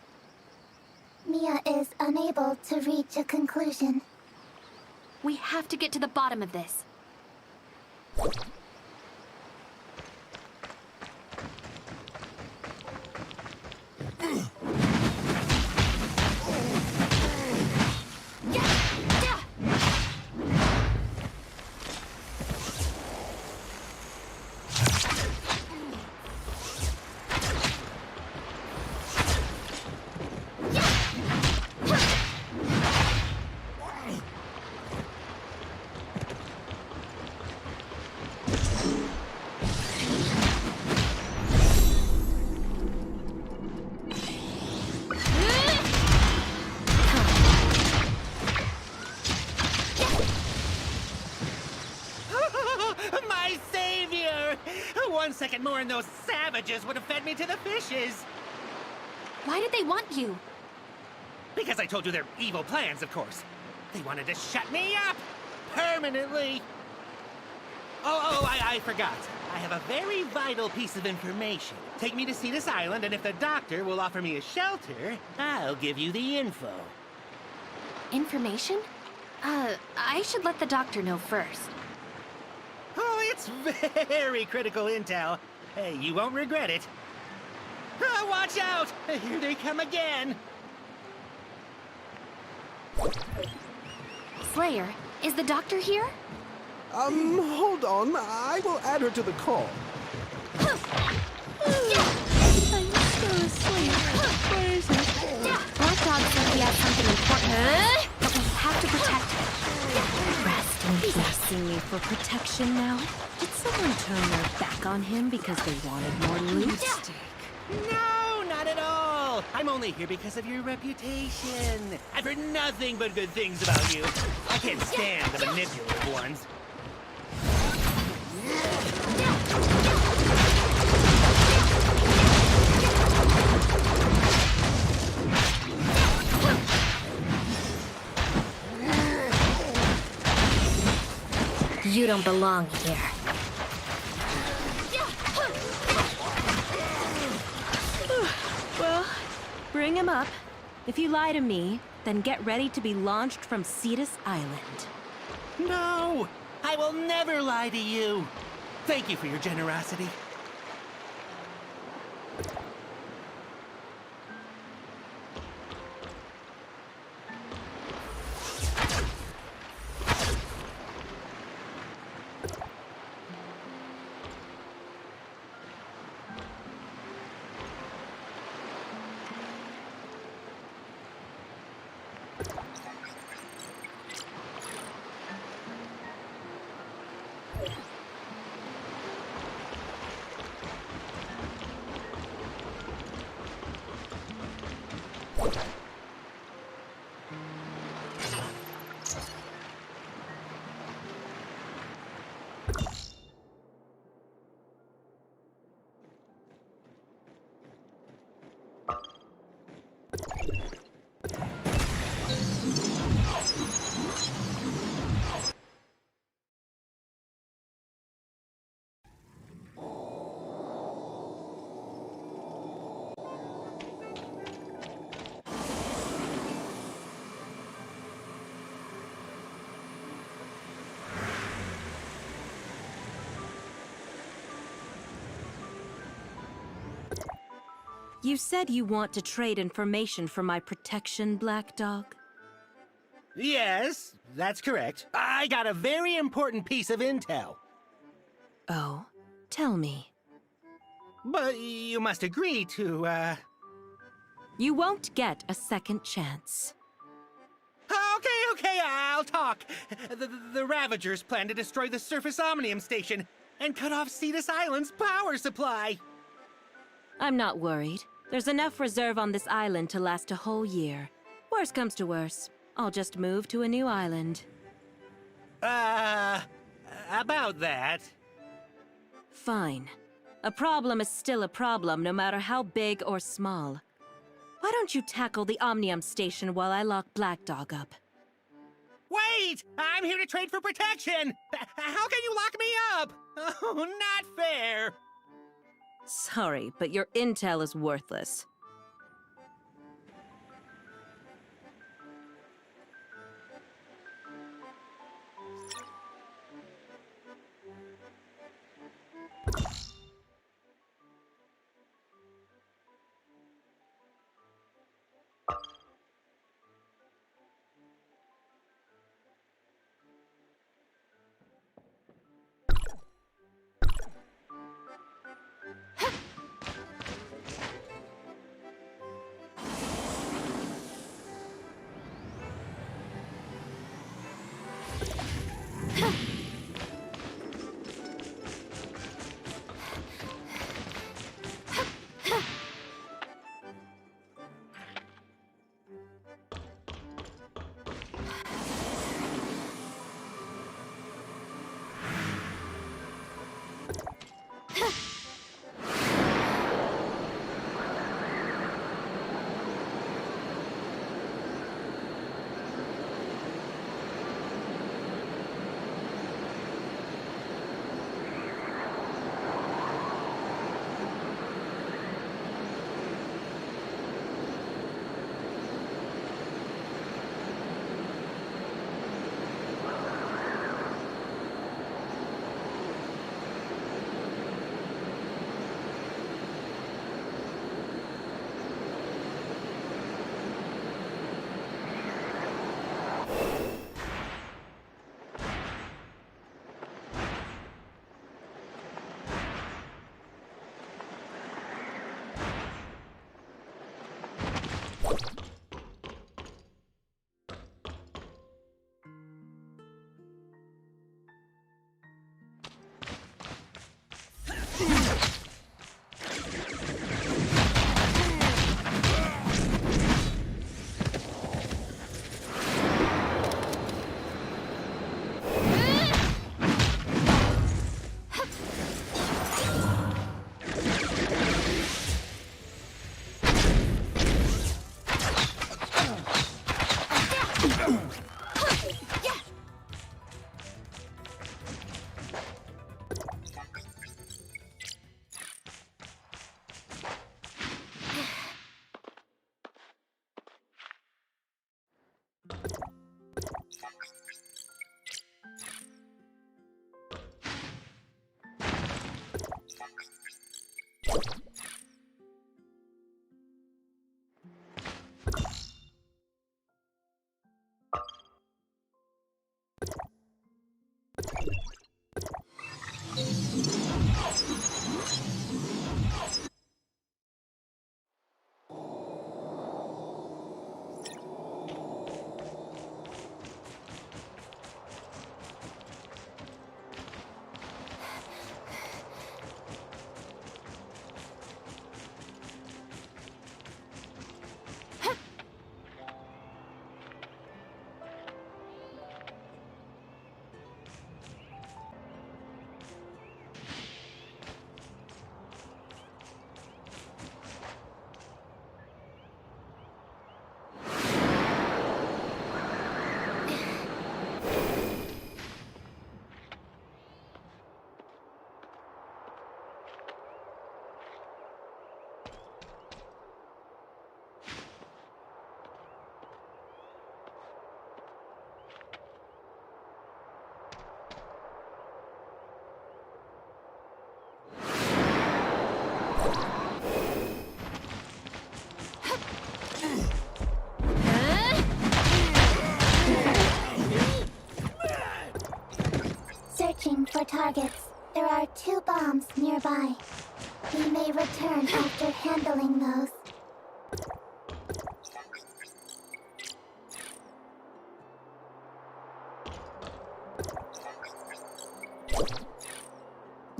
Mia is unable to reach a conclusion. We have to get to the bottom of this. My savior! 1 second more and those savages would have fed me to the fishes. Why did they want you? Because I told you their evil plans, of course. They wanted to shut me up! Permanently! I forgot. I have a very vital piece of information. Take me to Cetus Island, and if the doctor will offer me a shelter, I'll give you the info. Information? I should let the doctor know first. Oh, it's very critical intel. Hey, you won't regret it. Watch out! Here they come again! Slayer, is the doctor here? Hold on. I will add her to the call. I'm still asleep. Where is it? Black Dog said he has something important, but we have to protect him. Rest in peace. Asking me for protection now? Did someone turn their back on him because they wanted more loot? No, not at all! I'm only here because of your reputation. I've heard nothing but good things about you. I can't stand the manipulative ones. You don't belong here. Well, bring him up. If you lie to me, then get ready to be launched from Cetus Island. No! I will never lie to you! Thank you for your generosity. You said you want to trade information for my protection, Black Dog? Yes, that's correct. I got a very important piece of intel. Oh, tell me. But you must agree to, You won't get a second chance. Okay, I'll talk. The Ravagers plan to destroy the surface Omnium station and cut off Cetus Island's power supply. I'm not worried. There's enough reserve on this island to last a whole year. Worst comes to worst, I'll just move to a new island. About that. Fine. A problem is still a problem, no matter how big or small. Why don't you tackle the Omnium station while I lock Black Dog up? Wait! I'm here to trade for protection! How can you lock me up? Oh, not fair! Sorry, but your intel is worthless.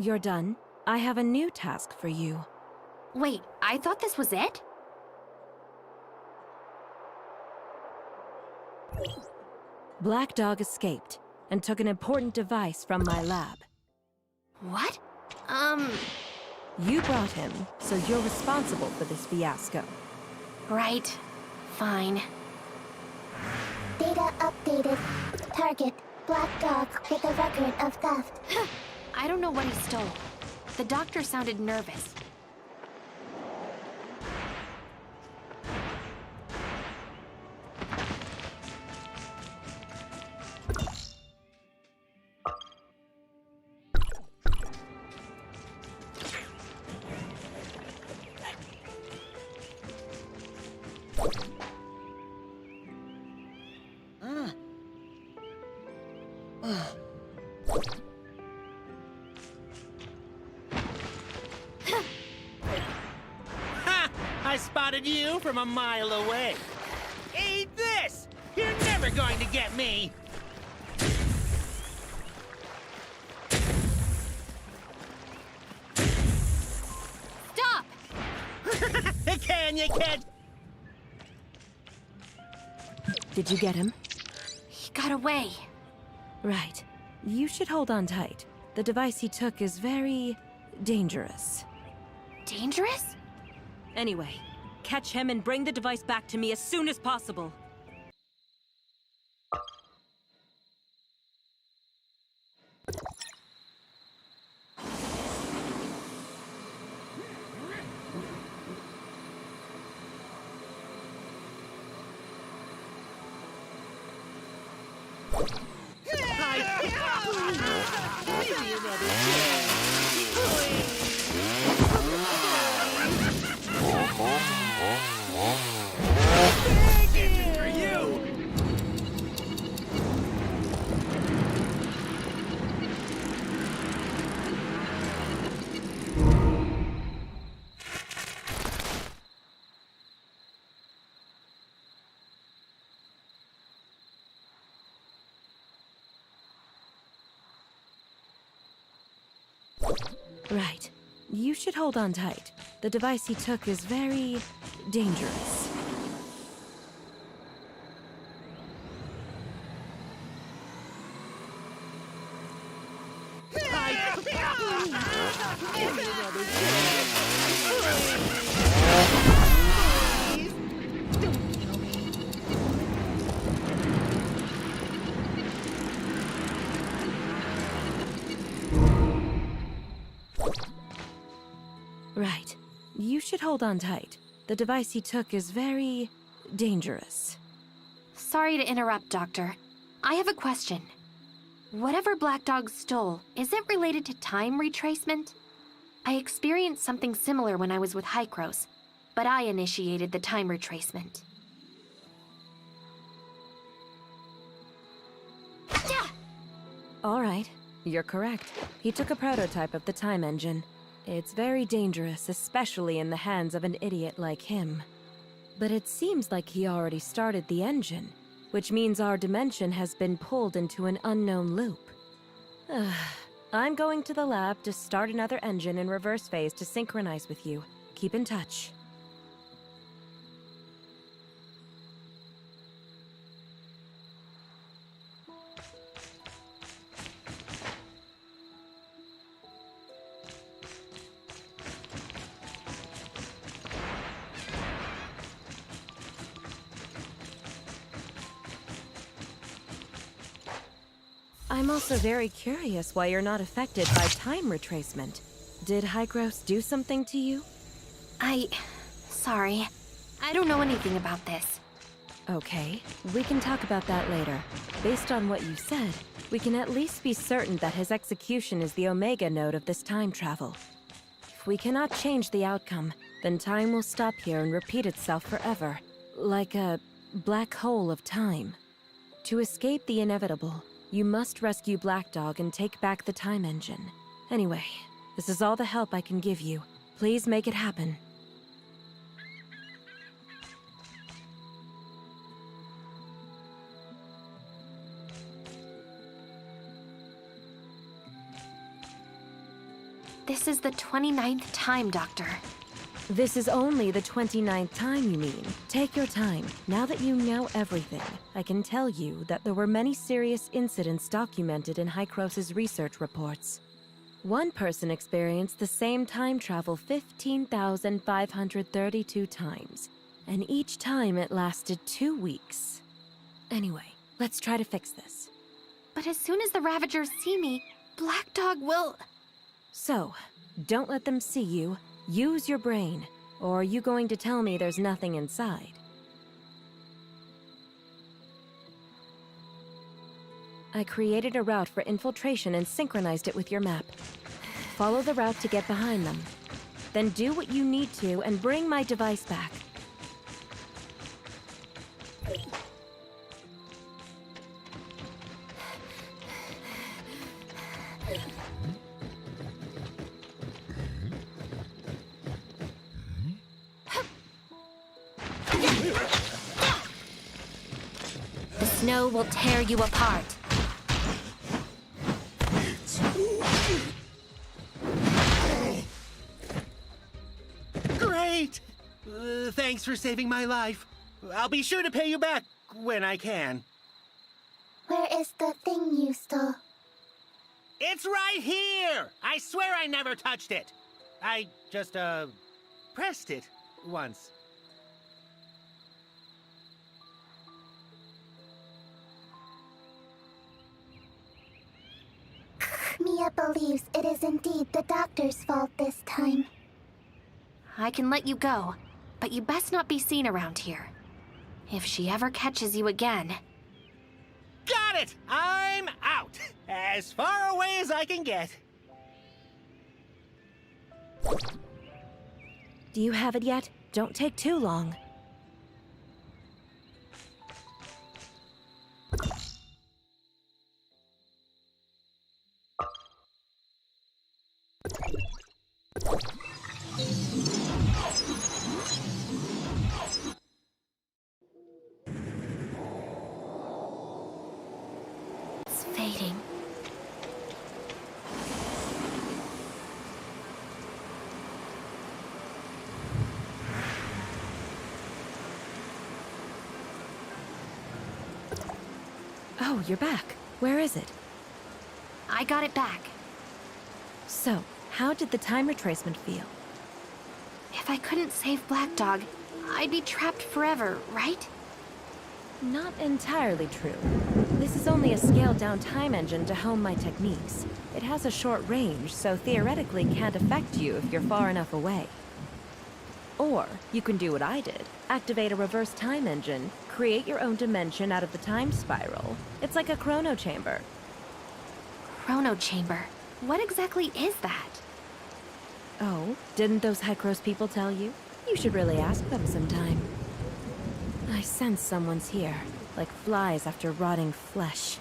You're done. I have a new task for you. Wait, I thought this was it? Black Dog escaped and took an important device from my lab. What? You brought him, so you're responsible for this fiasco. Right. Fine. Data updated. Target, Black Dog with a record of theft. I don't know what he stole. The doctor sounded nervous. Ha! I spotted you from a mile away. Eat this! You're never going to get me! Stop! Can you catch? Did you get him? He got away. Right. You should hold on tight. The device he took is very dangerous. Dangerous? Anyway, catch him and bring the device back to me as soon as possible. Right. You should hold on tight. The device he took is very dangerous. Right. You should hold on tight. The device he took is very dangerous. Sorry to interrupt, Doctor. I have a question. Whatever Black Dog stole, is it related to time retracement? I experienced something similar when I was with Hykros, but I initiated the time retracement. All right. You're correct. He took a prototype of the time engine. It's very dangerous, especially in the hands of an idiot like him. But it seems like he already started the engine, which means our dimension has been pulled into an unknown loop. I'm going to the lab to start another engine in reverse phase to synchronize with you. Keep in touch. I'm also very curious why you're not affected by time retracement. Did Hykros do something to you? Sorry. I don't know anything about this. Okay, we can talk about that later. Based on what you said, we can at least be certain that his execution is the Omega node of this time travel. If we cannot change the outcome, then time will stop here and repeat itself forever, like a black hole of time. To escape the inevitable, you must rescue Black Dog and take back the time engine. Anyway, this is all the help I can give you. Please make it happen. This is the 29th time, Doctor. This is only the 29th time, you mean? Take your time. Now that you know everything, I can tell you that there were many serious incidents documented in Hykros' research reports. One person experienced the same time travel 15,532 times, and each time it lasted 2 weeks. Anyway, let's try to fix this. But as soon as the Ravagers see me, Black Dog will... So, don't let them see you. Use your brain, or are you going to tell me there's nothing inside? I created a route for infiltration and synchronized it with your map. Follow the route to get behind them. Then do what you need to and bring my device back. The snow will tear you apart. Great! Thanks for saving my life. I'll be sure to pay you back when I can. Where is the thing you stole? It's right here! I swear I never touched it. I just, pressed it once. Mia believes it is indeed the doctor's fault this time. I can let you go, but you best not be seen around here. If she ever catches you again... Got it! I'm out! As far away as I can get. Do you have it yet? Don't take too long. It's fading. Oh, you're back. Where is it? I got it back. So, how did the time retracement feel? If I couldn't save Black Dog, I'd be trapped forever, right? Not entirely true. This is only a scaled-down time engine to hone my techniques. It has a short range, so theoretically can't affect you if you're far enough away. Or, you can do what I did. Activate a reverse time engine, create your own dimension out of the time spiral. It's like a chrono chamber. Chrono chamber? What exactly is that? Oh, didn't those Hykros people tell you? You should really ask them sometime. I sense someone's here, like flies after rotting flesh.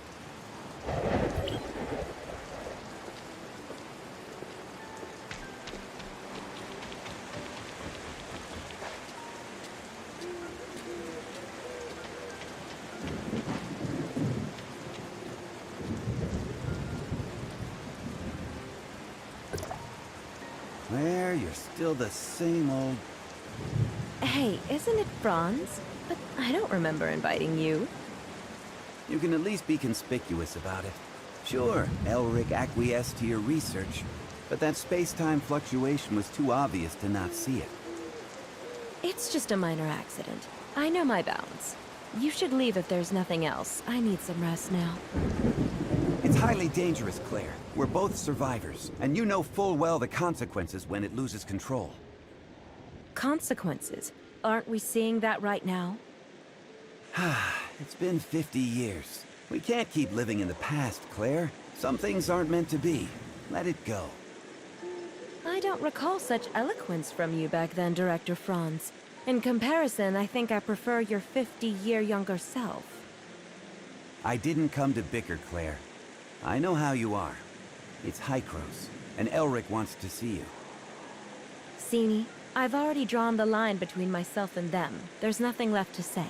Claire, you're still the same old... Hey, isn't it Franz? But I don't remember inviting you. You can at least be conspicuous about it. Sure, Elric acquiesced to your research, but that space-time fluctuation was too obvious to not see it. It's just a minor accident. I know my bounds. You should leave if there's nothing else. I need some rest now. It's highly dangerous, Claire. We're both survivors, and you know full well the consequences when it loses control. Consequences? Aren't we seeing that right now? It's been 50 years. We can't keep living in the past, Claire. Some things aren't meant to be. Let it go. I don't recall such eloquence from you back then, Director Franz. In comparison, I think I prefer your 50-year younger self. I didn't come to bicker, Claire. I know how you are. It's Hykros, and Elric wants to see you. Sini, I've already drawn the line between myself and them. There's nothing left to say.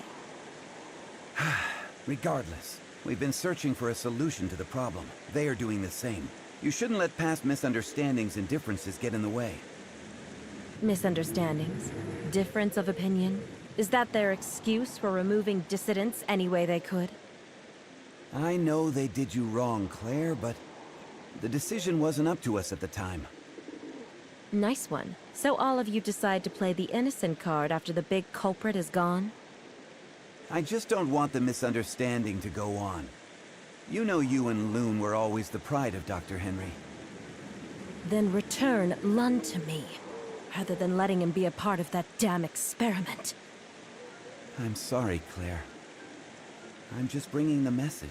Regardless, we've been searching for a solution to the problem. They are doing the same. You shouldn't let past misunderstandings and differences get in the way. Misunderstandings? Difference of opinion? Is that their excuse for removing dissidents any way they could? I know they did you wrong, Claire, but the decision wasn't up to us at the time. Nice one. So all of you decide to play the innocent card after the big culprit is gone? I just don't want the misunderstanding to go on. You know you and Loon were always the pride of Dr. Henry. Then return Lund to me, rather than letting him be a part of that damn experiment. I'm sorry, Claire. I'm just bringing the message.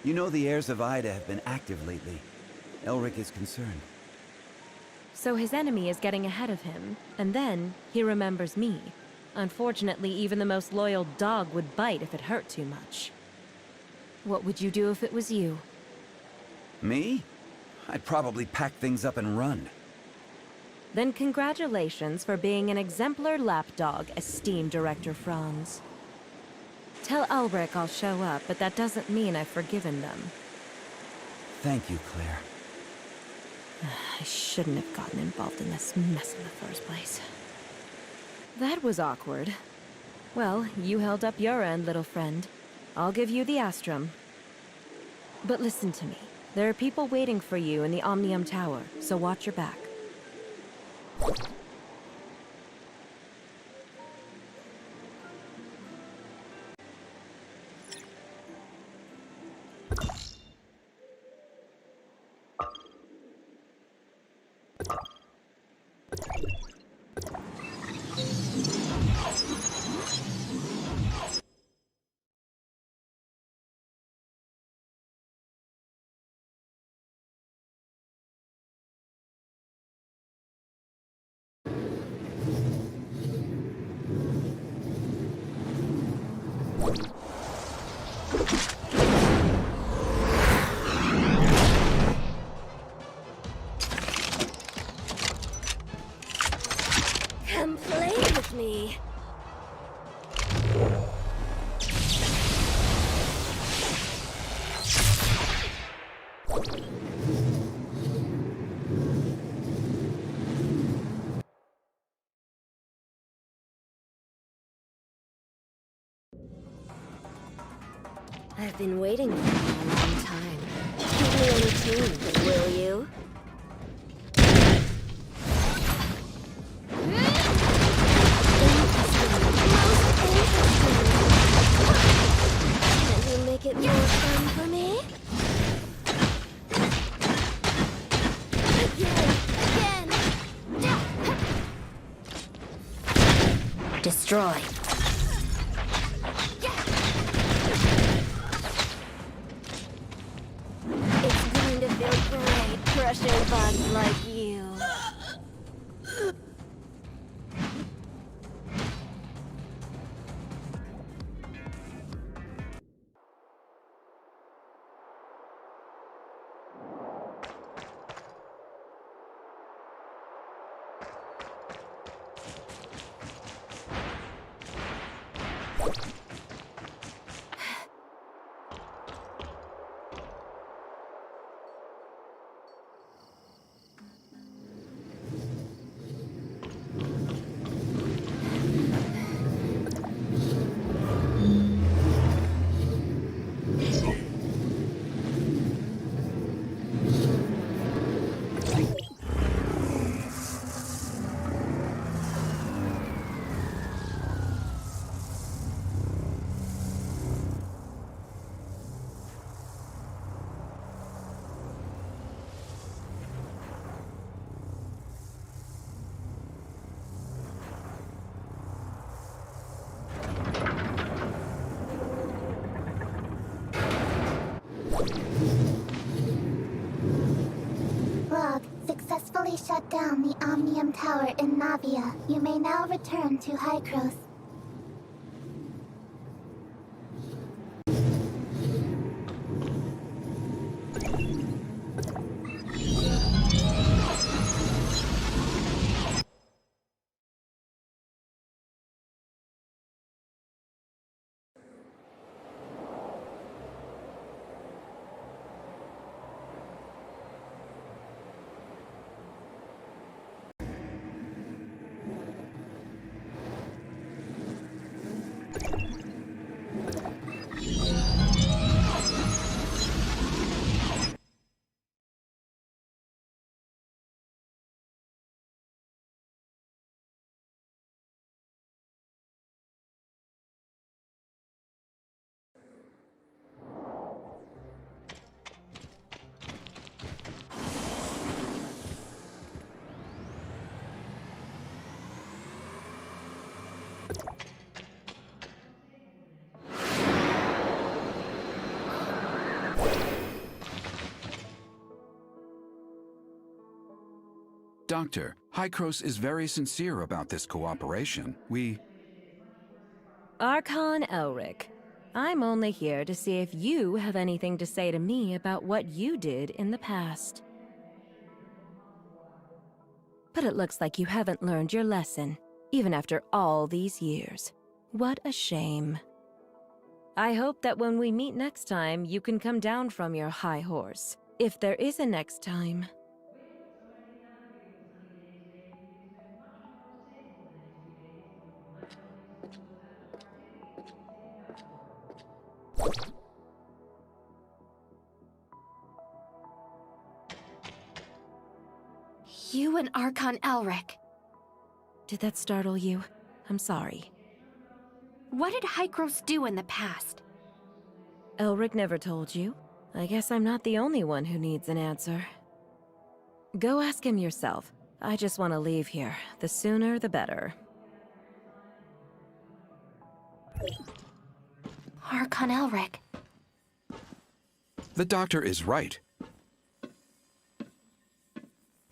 You know the heirs of Ida have been active lately. Elric is concerned. So his enemy is getting ahead of him, and then he remembers me. Unfortunately, even the most loyal dog would bite if it hurt too much. What would you do if it was you? Me? I'd probably pack things up and run. Then congratulations for being an exemplar lapdog, esteemed Director Franz. Tell Ulrich I'll show up, but that doesn't mean I've forgiven them. Thank you, Claire. I shouldn't have gotten involved in this mess in the first place. That was awkward. Well, you held up your end, little friend. I'll give you the Astrum. But listen to me. There are people waiting for you in the Omnium Tower, so watch your back. Come play with me. I've been waiting for you a long time. Give me any tune, will you? Can you make it more fun for me? Again! Destroy. It's going to feel great crushing bugs like you. Log, successfully shut down the Omnium Tower in Navia. You may now return to Hykros. Doctor, Hykros is very sincere about this cooperation. Archon Elric, I'm only here to see if you have anything to say to me about what you did in the past. But it looks like you haven't learned your lesson, even after all these years. What a shame. I hope that when we meet next time, you can come down from your high horse. If there is a next time. You and Archon Elric. Did that startle you? I'm sorry. What did Hykros do in the past? Elric never told you. I guess I'm not the only one who needs an answer. Go ask him yourself. I just want to leave here. The sooner, the better. Archon Elric. The doctor is right.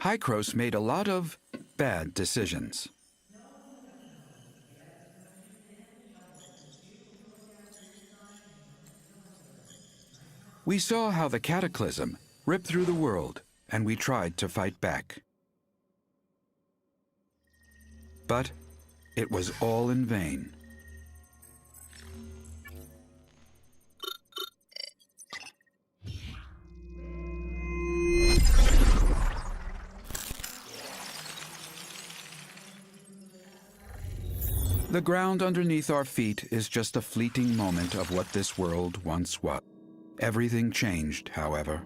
Hykros made a lot of bad decisions. We saw how the cataclysm ripped through the world, and we tried to fight back. But it was all in vain. The ground underneath our feet is just a fleeting moment of what this world once was. Everything changed, however.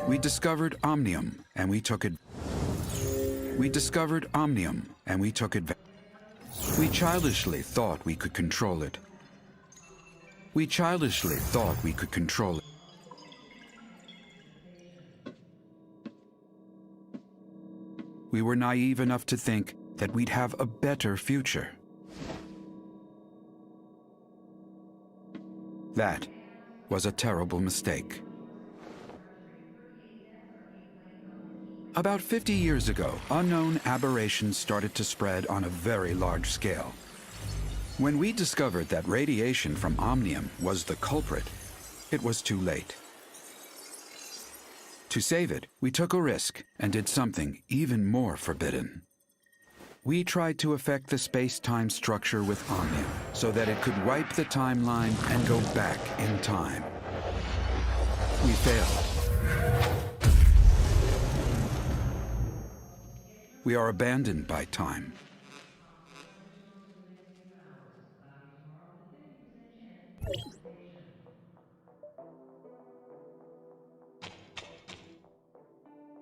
We discovered Omnium, and we took it. We discovered Omnium, and we took it. We childishly thought we could control it. We childishly thought we could control it. We were naive enough to think that we'd have a better future. That was a terrible mistake. About 50 years ago, unknown aberrations started to spread on a very large scale. When we discovered that radiation from Omnium was the culprit, it was too late. To save it, we took a risk and did something even more forbidden. We tried to affect the space-time structure with Omnium so that it could wipe the timeline and go back in time. We failed. We are abandoned by time.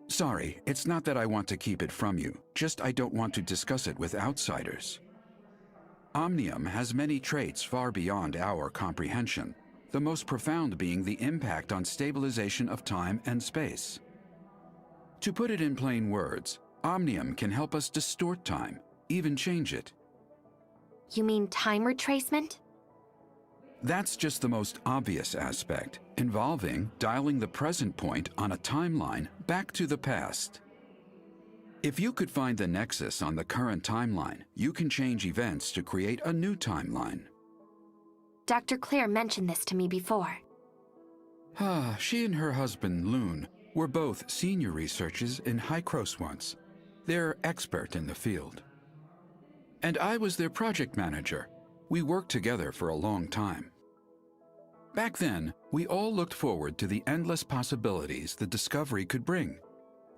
Sorry, it's not that I want to keep it from you, just I don't want to discuss it with outsiders. Omnium has many traits far beyond our comprehension, the most profound being the impact on stabilization of time and space. To put it in plain words, Omnium can help us distort time, even change it. You mean time retracement? That's just the most obvious aspect, involving dialing the present point on a timeline back to the past. If you could find the nexus on the current timeline, you can change events to create a new timeline. Dr. Claire mentioned this to me before. She and her husband, Loon, were both senior researchers in Hykros once. They're expert in the field. And I was their project manager. We worked together for a long time. Back then, we all looked forward to the endless possibilities the discovery could bring.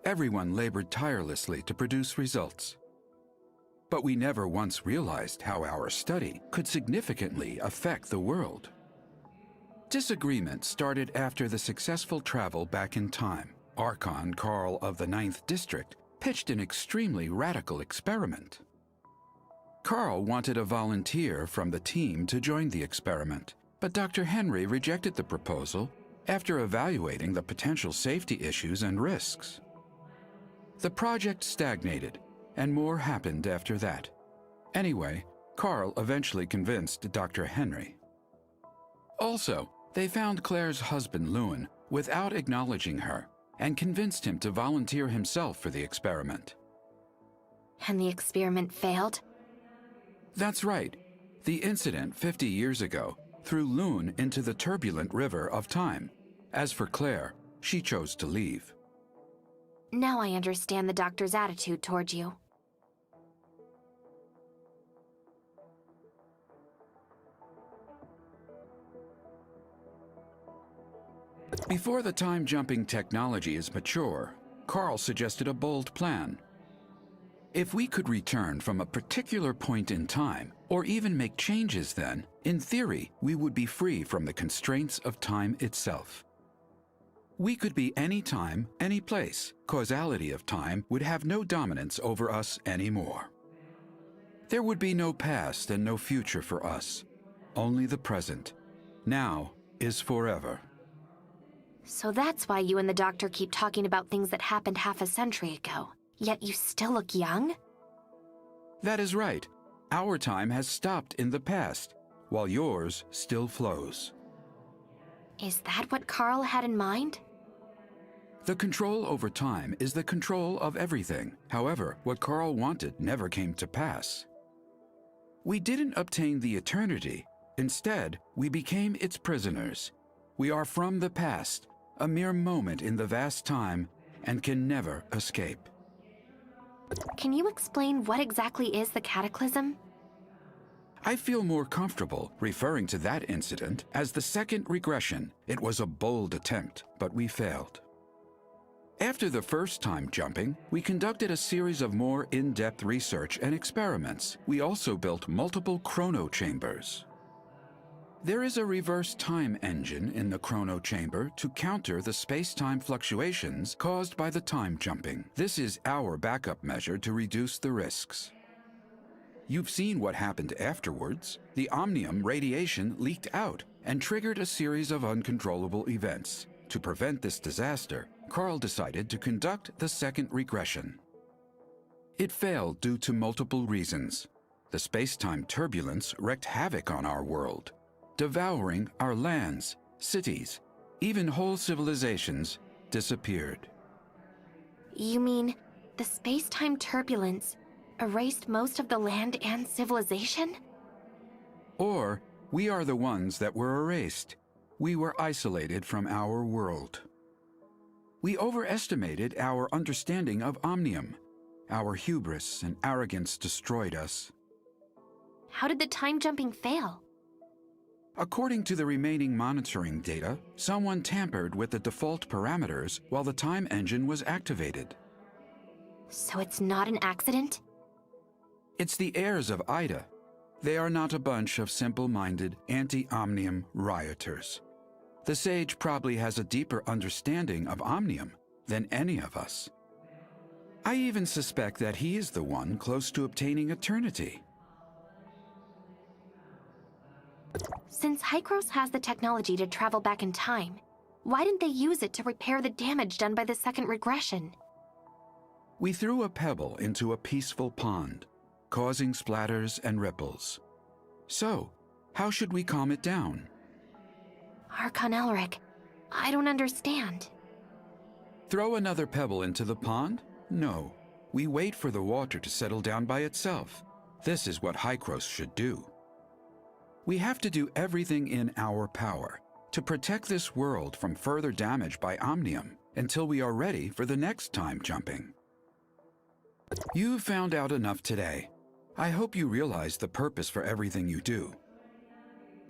Everyone labored tirelessly to produce results. But we never once realized how our study could significantly affect the world. Disagreement started after the successful travel back in time. Archon Carl of the 9th District pitched an extremely radical experiment. Carl wanted a volunteer from the team to join the experiment, but Dr. Henry rejected the proposal after evaluating the potential safety issues and risks. The project stagnated, and more happened after that. Anyway, Carl eventually convinced Dr. Henry. Also, they found Claire's husband, Lewin, without acknowledging her, and convinced him to volunteer himself for the experiment. And the experiment failed? That's right. The incident 50 years ago threw Loon into the turbulent river of time. As for Claire, she chose to leave. Now I understand the doctor's attitude toward you. Before the time-jumping technology is mature, Carl suggested a bold plan. If we could return from a particular point in time, or even make changes then, in theory, we would be free from the constraints of time itself. We could be any time, any place. Causality of time would have no dominance over us anymore. There would be no past and no future for us, only the present. Now is forever. So that's why you and the doctor keep talking about things that happened half a century ago. Yet you still look young? That is right. Our time has stopped in the past, while yours still flows. Is that what Carl had in mind? The control over time is the control of everything. However, what Carl wanted never came to pass. We didn't obtain the eternity. Instead, we became its prisoners. We are from the past, a mere moment in the vast time, and can never escape. Can you explain what exactly is the cataclysm? I feel more comfortable referring to that incident as the second regression. It was a bold attempt, but we failed. After the first time jumping, we conducted a series of more in-depth research and experiments. We also built multiple chrono chambers. There is a reverse time engine in the chrono chamber to counter the space-time fluctuations caused by the time jumping. This is our backup measure to reduce the risks. You've seen what happened afterwards. The omnium radiation leaked out and triggered a series of uncontrollable events. To prevent this disaster, Carl decided to conduct the second regression. It failed due to multiple reasons. The space-time turbulence wreaked havoc on our world, devouring our lands, cities, even whole civilizations disappeared. You mean the space-time turbulence erased most of the land and civilization? Or we are the ones that were erased. We were isolated from our world. We overestimated our understanding of omnium. Our hubris and arrogance destroyed us. How did the time jumping fail? According to the remaining monitoring data, someone tampered with the default parameters while the time engine was activated. So it's not an accident? It's the heirs of Ida. They are not a bunch of simple-minded, anti-omnium rioters. The sage probably has a deeper understanding of omnium than any of us. I even suspect that he is the one close to obtaining eternity. Since Hykros has the technology to travel back in time, why didn't they use it to repair the damage done by the second regression? We threw a pebble into a peaceful pond, causing splatters and ripples. So, how should we calm it down? Archon Elric, I don't understand. Throw another pebble into the pond? No. We wait for the water to settle down by itself. This is what Hykros should do. We have to do everything in our power to protect this world from further damage by omnium until we are ready for the next time jumping. You've found out enough today. I hope you realize the purpose for everything you do.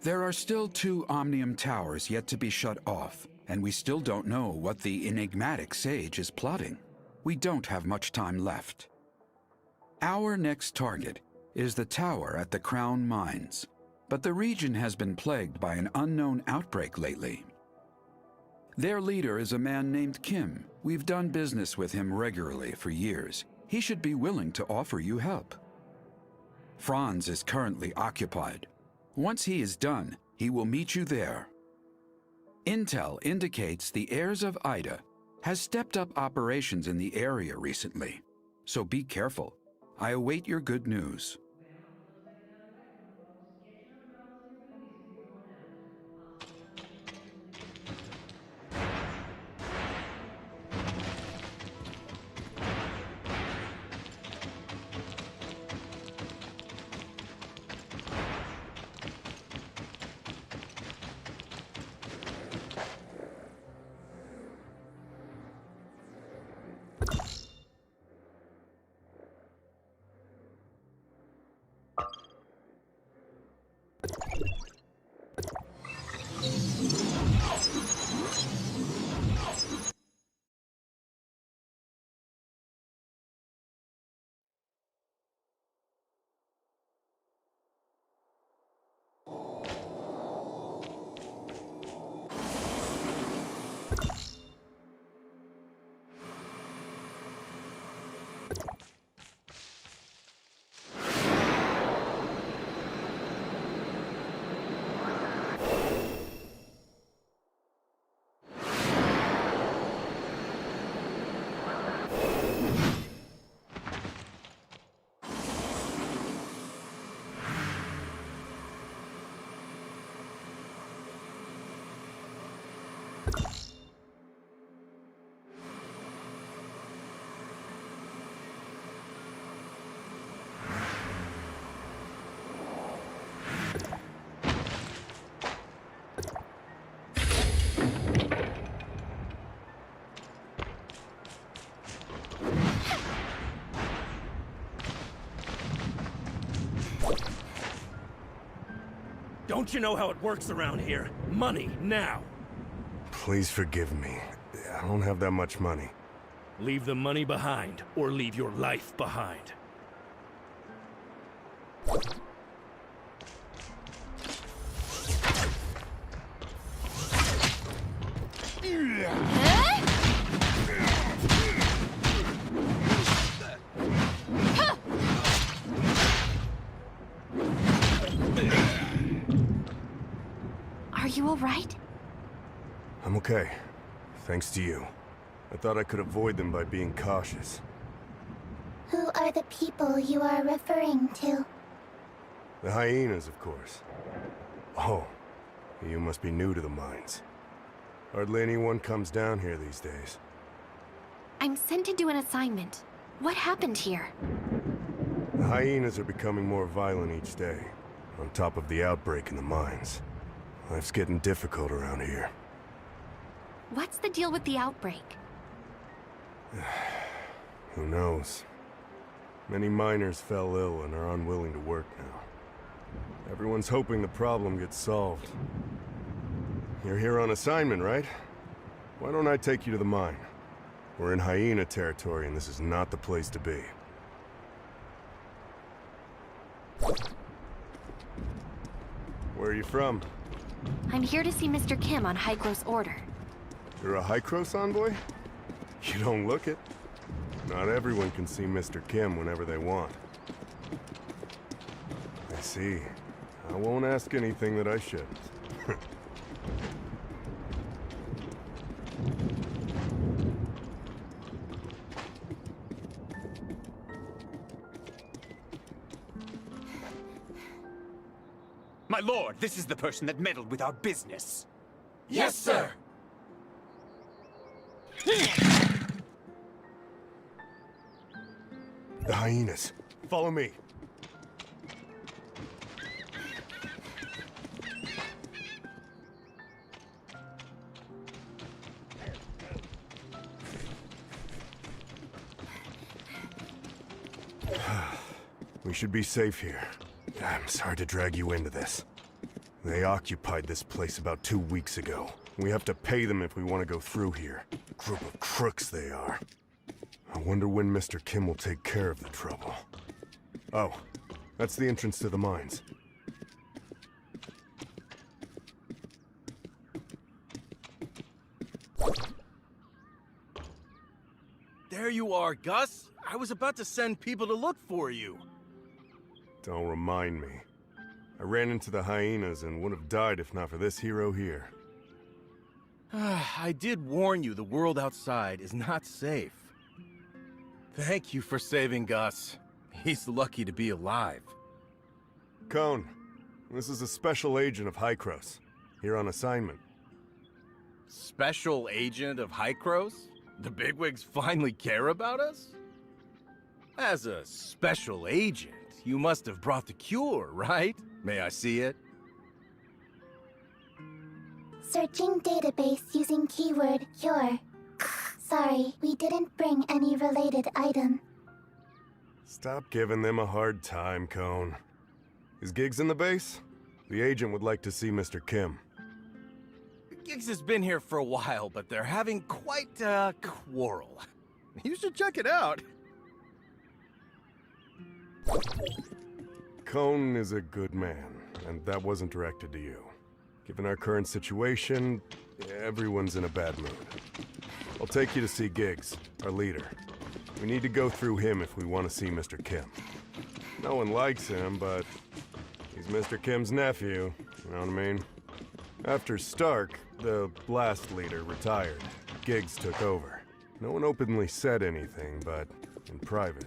There are still 2 omnium towers yet to be shut off, and we still don't know what the enigmatic sage is plotting. We don't have much time left. Our next target is the tower at the Crown Mines, but the region has been plagued by an unknown outbreak lately. Their leader is a man named Kim. We've done business with him regularly for years. He should be willing to offer you help. Franz is currently occupied. Once he is done, he will meet you there. Intel indicates the heirs of Ida has stepped up operations in the area recently, so be careful. I await your good news. Don't you know how it works around here? Money, now! Please forgive me. I don't have that much money. Leave the money behind, or leave your life behind. Are you all right? I'm okay. Thanks to you. I thought I could avoid them by being cautious. Who are the people you are referring to? The hyenas, of course. Oh, you must be new to the mines. Hardly anyone comes down here these days. I'm sent to do an assignment. What happened here? The hyenas are becoming more violent each day, on top of the outbreak in the mines. Life's getting difficult around here. What's the deal with the outbreak? Who knows? Many miners fell ill and are unwilling to work now. Everyone's hoping the problem gets solved. You're here on assignment, right? Why don't I take you to the mine? We're in hyena territory and this is not the place to be. Where are you from? I'm here to see Mr. Kim on Hygros order. You're a Hygros envoy? You don't look it. Not everyone can see Mr. Kim whenever they want. I see. I won't ask anything that I shouldn't. My lord, this is the person that meddled with our business. Yes, sir! The hyenas. Follow me. We should be safe here. I'm sorry to drag you into this. They occupied this place about 2 weeks ago. We have to pay them if we want to go through here. Group of crooks they are. I wonder when Mr. Kim will take care of the trouble. Oh, that's the entrance to the mines. There you are, Gus. I was about to send people to look for you. Don't remind me. I ran into the hyenas and would have died if not for this hero here. I did warn you the world outside is not safe. Thank you for saving Gus. He's lucky to be alive. Cone, this is a special agent of Hygros, here on assignment. Special agent of Hygros? The bigwigs finally care about us? As a special agent, you must have brought the cure, right? May I see it? Searching database using keyword cure. Sorry, we didn't bring any related item. Stop giving them a hard time, Cone. Is Giggs in the base? The agent would like to see Mr. Kim. Giggs has been here for a while, but they're having quite a quarrel. You should check it out. Cone is a good man, and that wasn't directed to you. Given our current situation, everyone's in a bad mood. I'll take you to see Giggs, our leader. We need to go through him if we want to see Mr. Kim. No one likes him, but he's Mr. Kim's nephew, you know what I mean? After Stark, the blast leader, retired, Giggs took over. No one openly said anything, but in private.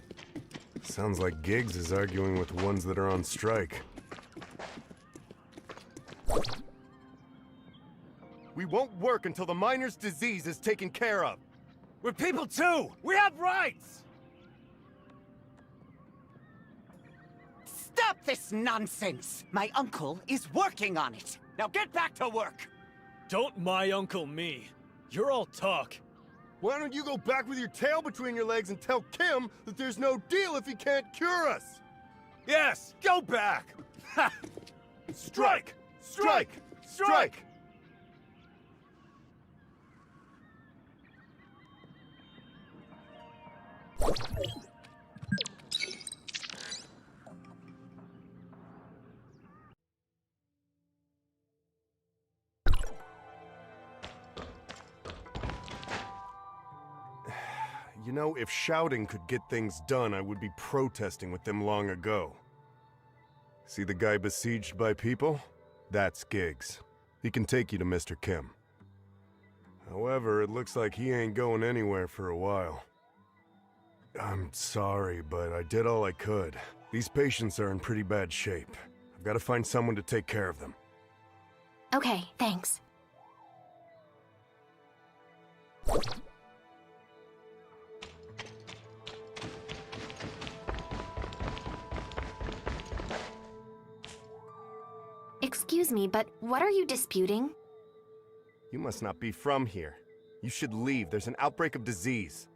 Sounds like Giggs is arguing with ones that are on strike. We we won't work until the miner's disease is taken care of. We're people too! We have rights! Stop this nonsense! My uncle is working on it. Now get back to work! Don't my uncle me. You're all talk. Why don't you go back with your tail between your legs and tell Kim that there's no deal if he can't cure us? Yes, go back! Ha! Strike! Strike! Strike! You know, if shouting could get things done, I would be protesting with them long ago. See the guy besieged by people? That's Giggs. He can take you to Mr. Kim. However, it looks like he ain't going anywhere for a while. I'm sorry, but I did all I could. These patients are in pretty bad shape. I've got to find someone to take care of them. Okay, thanks. Excuse me, but what are you disputing? You must not be from here. You should leave. There's an outbreak of disease.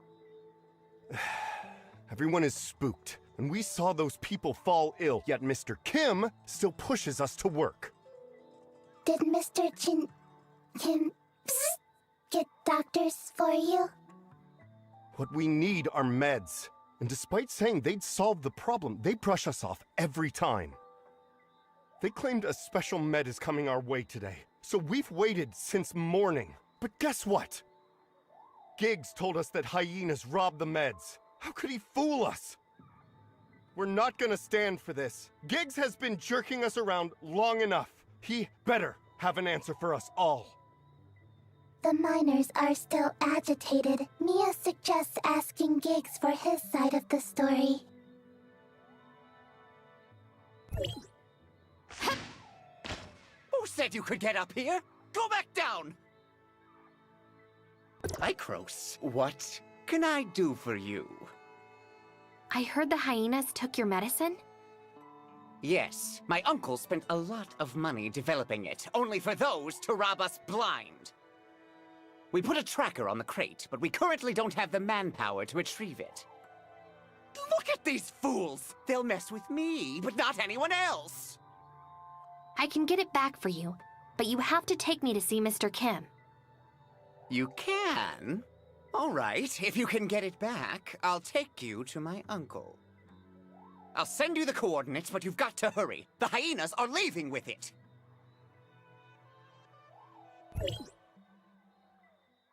Everyone is spooked, and we saw those people fall ill, yet Mr. Kim still pushes us to work. Did Mr. Kim get doctors for you? What we need are meds. And despite saying they'd solve the problem, they brush us off every time. They claimed a special med is coming our way today, so we've waited since morning. But guess what? Giggs told us that hyenas robbed the meds. How could he fool us? We're not gonna stand for this. Giggs has been jerking us around long enough. He better have an answer for us all. The miners are still agitated. Mia suggests asking Giggs for his side of the story. Who said you could get up here? Go back down! Icros, what can I do for you? I heard the hyenas took your medicine? Yes, my uncle spent a lot of money developing it, only for those to rob us blind. We put a tracker on the crate, but we currently don't have the manpower to retrieve it. Look at these fools! They'll mess with me, but not anyone else! I can get it back for you, but you have to take me to see Mr. Kim. You can? All right, if you can get it back, I'll take you to my uncle. I'll send you the coordinates, but you've got to hurry. The hyenas are leaving with it.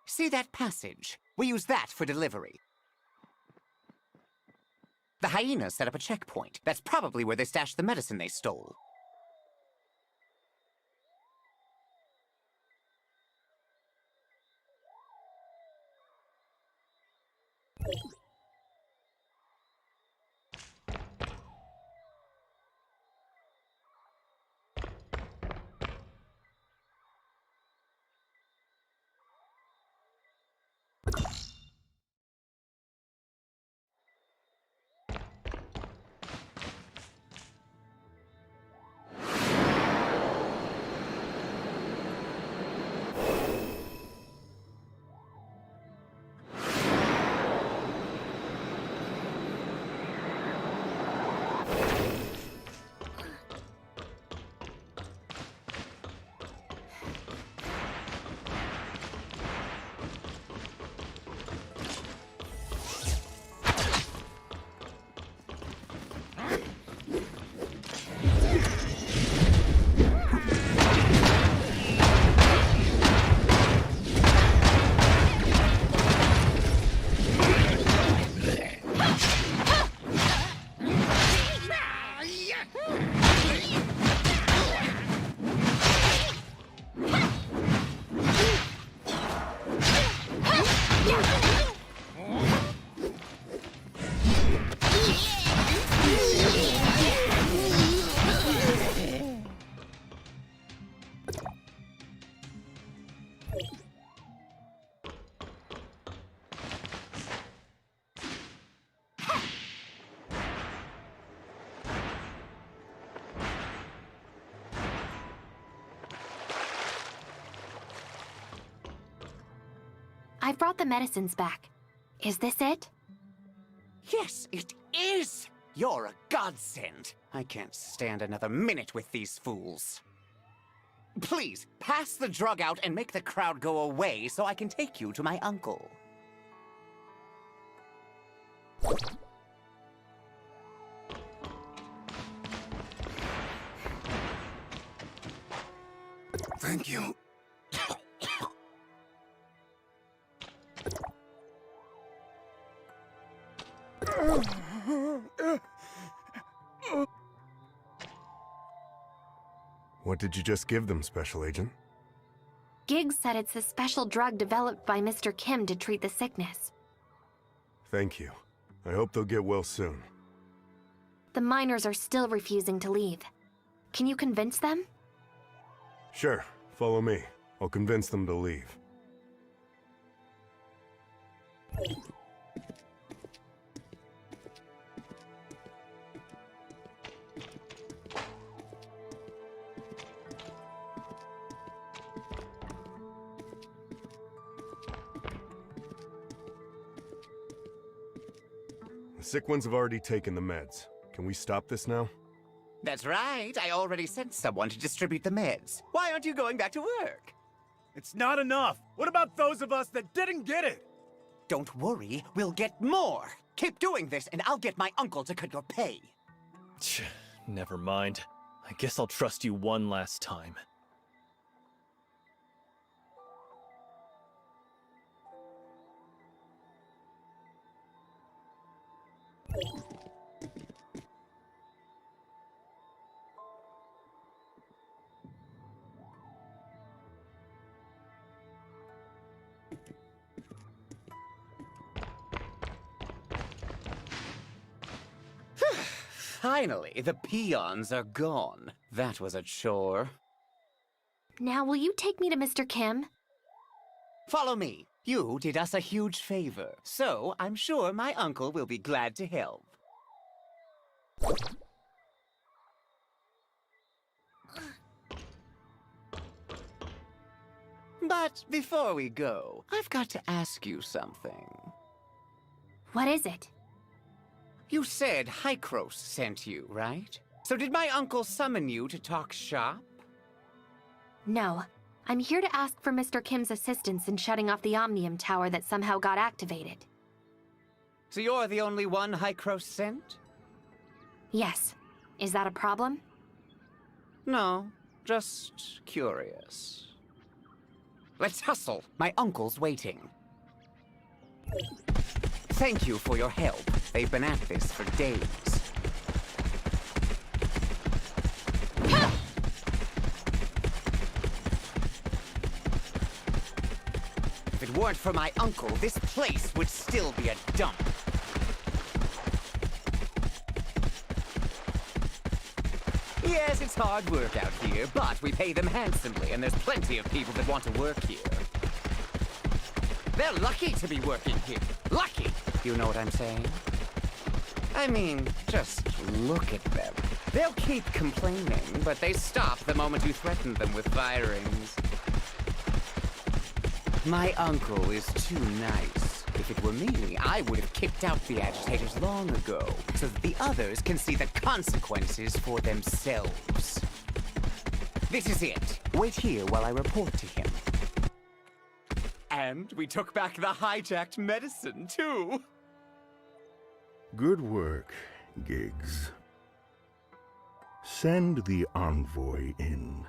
See that passage? We use that for delivery. The hyenas set up a checkpoint. That's probably where they stashed the medicine they stole. I've brought the medicines back. Is this it? Yes, it is! You're a godsend. I can't stand another minute with these fools. Please, pass the drug out and make the crowd go away so I can take you to my uncle. Thank you. What did you just give them, Special Agent? Giggs said it's a special drug developed by Mr. Kim to treat the sickness. Thank you. I hope they'll get well soon. The miners are still refusing to leave. Can you convince them? Sure, follow me. I'll convince them to leave. The sick ones have already taken the meds. Can we stop this now? That's right. I already sent someone to distribute the meds. Why aren't you going back to work? It's not enough. What about those of us that didn't get it? Don't worry, we'll get more. Keep doing this and I'll get my uncle to cut your pay. Never mind. I guess I'll trust you one last time. Finally, the peons are gone. That was a chore. Now, will you take me to Mr. Kim? Follow me. You did us a huge favor, so I'm sure my uncle will be glad to help. But before we go, I've got to ask you something. What is it? You said Hykros sent you, right? So did my uncle summon you to talk shop? No. I'm here to ask for Mr. Kim's assistance in shutting off the Omnium Tower that somehow got activated. So you're the only one Hykros sent? Yes. Is that a problem? No, just curious. Let's hustle. My uncle's waiting. Thank you for your help. They've been at this for days. If it weren't for my uncle, this place would still be a dump. Yes, it's hard work out here, but we pay them handsomely, and there's plenty of people that want to work here. They're lucky to be working here. Lucky! You know what I'm saying? I mean, just look at them. They'll keep complaining, but they stop the moment you threaten them with firings. My uncle is too nice. If it were me, I would have kicked out the agitators long ago, so that the others can see the consequences for themselves. This is it. Wait here while I report to him. And we took back the hijacked medicine, too. Good work, Giggs. Send the envoy in.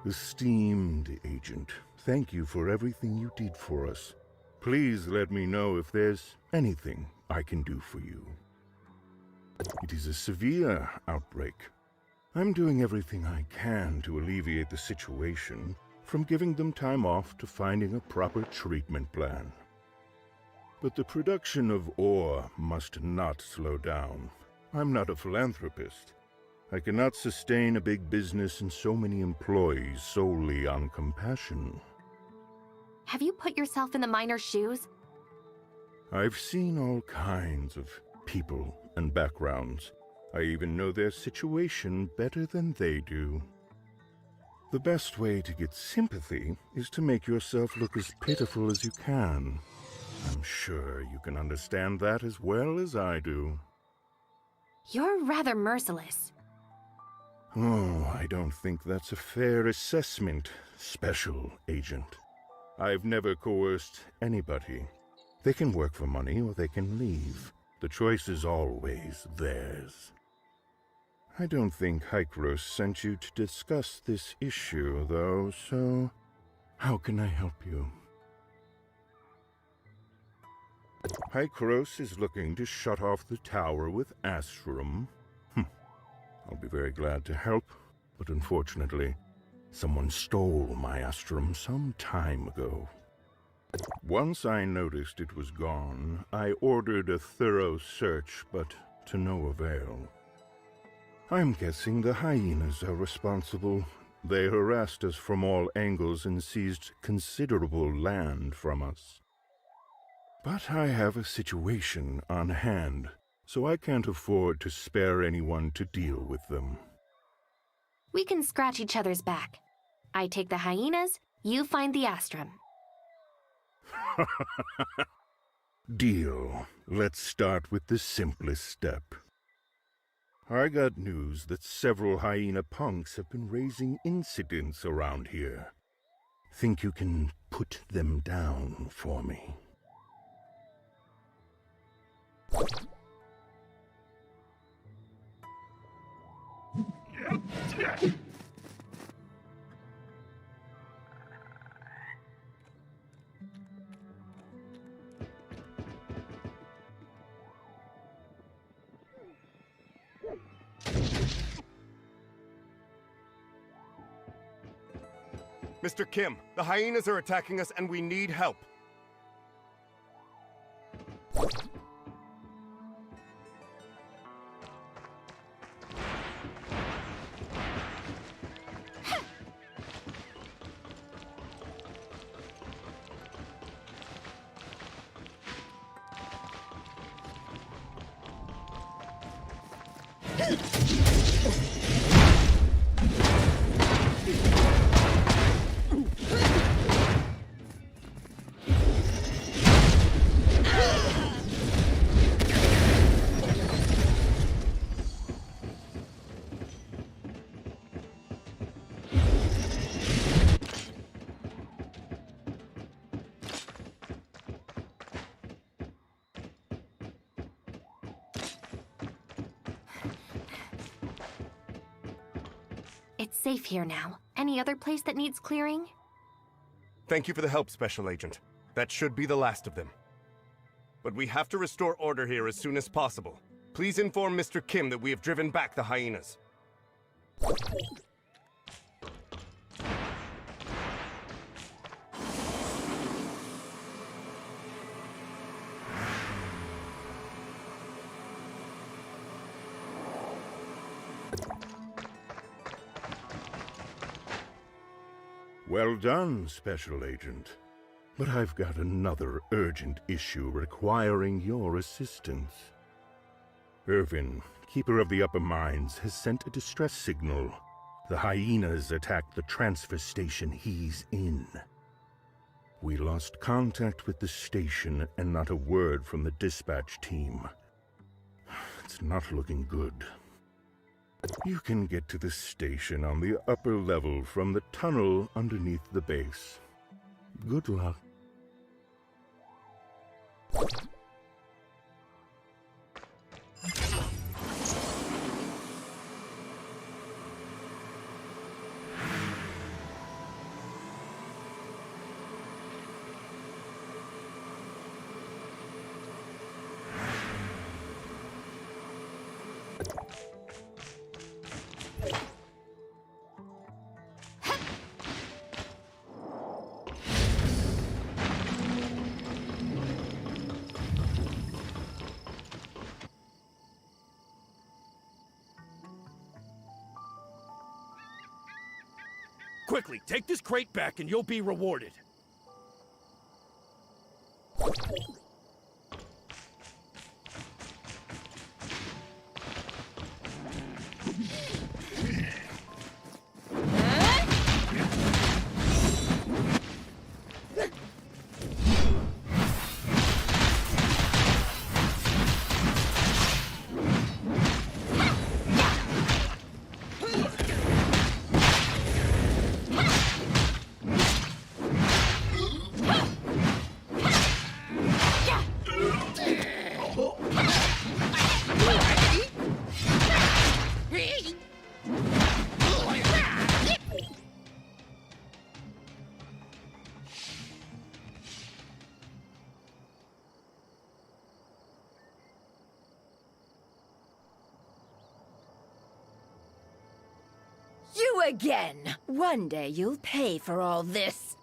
Esteemed Agent, thank you for everything you did for us. Please let me know if there's anything I can do for you. It is a severe outbreak. I'm doing everything I can to alleviate the situation, from giving them time off to finding a proper treatment plan. But the production of ore must not slow down. I'm not a philanthropist. I cannot sustain a big business and so many employees solely on compassion. Have you put yourself in the miner's shoes? I've seen all kinds of people and backgrounds. I even know their situation better than they do. The best way to get sympathy is to make yourself look as pitiful as you can. I'm sure you can understand that as well as I do. You're rather merciless. Oh, I don't think that's a fair assessment, Special Agent. I've never coerced anybody. They can work for money or they can leave. The choice is always theirs. I don't think Hykros sent you to discuss this issue, though, so how can I help you? Hykros is looking to shut off the tower with Astrum. I'll be very glad to help, but unfortunately, someone stole my Astrum some time ago. Once I noticed it was gone, I ordered a thorough search, but to no avail. I'm guessing the hyenas are responsible. They harassed us from all angles and seized considerable land from us. But I have a situation on hand, so I can't afford to spare anyone to deal with them. We can scratch each other's back. I take the hyenas, you find the Astrum. Deal. Let's start with the simplest step. I got news that several hyena punks have been raising incidents around here. Think you can put them down for me? Mr. Kim, the hyenas are attacking us and we need help. It's safe here now. Any other place that needs clearing? Thank you for the help, Special Agent. That should be the last of them. But we have to restore order here as soon as possible. Please inform Mr. Kim that we have driven back the hyenas. Well done, Special Agent. But I've got another urgent issue requiring your assistance. Irvin, Keeper of the Upper Mines, has sent a distress signal. The hyenas attacked the transfer station he's in. We lost contact with the station and not a word from the dispatch team. It's not looking good. You can get to the station on the upper level from the tunnel underneath the base. Good luck. Quickly, take this crate back and you'll be rewarded. You again! One day you'll pay for all this.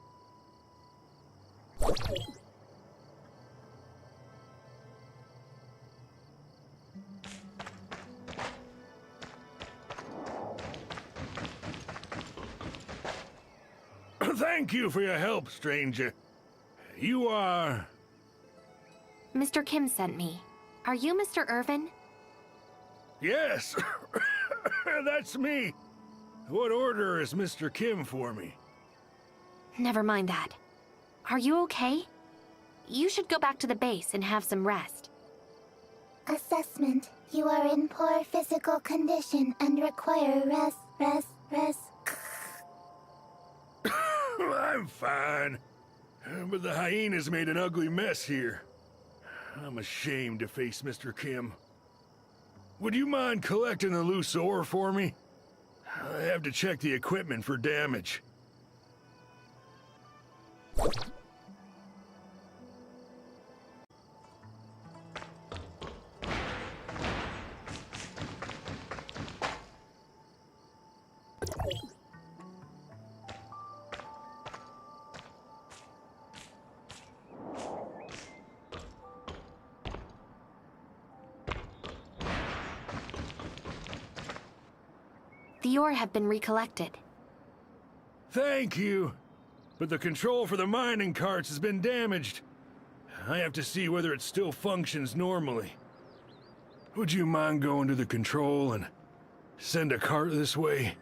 Thank you for your help, stranger. You are... Mr. Kim sent me. Are you Mr. Irvin? Yes, that's me. What order is Mr. Kim for me? Never mind that. Are you okay? You should go back to the base and have some rest. Assessment. You are in poor physical condition and require rest. I'm fine. But the hyenas made an ugly mess here. I'm ashamed to face Mr. Kim. Would you mind collecting the loose ore for me? I have to check the equipment for damage. The ore have been recollected. Thank you. But the control for the mining carts has been damaged. I have to see whether it still functions normally. Would you mind going to the control and send a cart this way?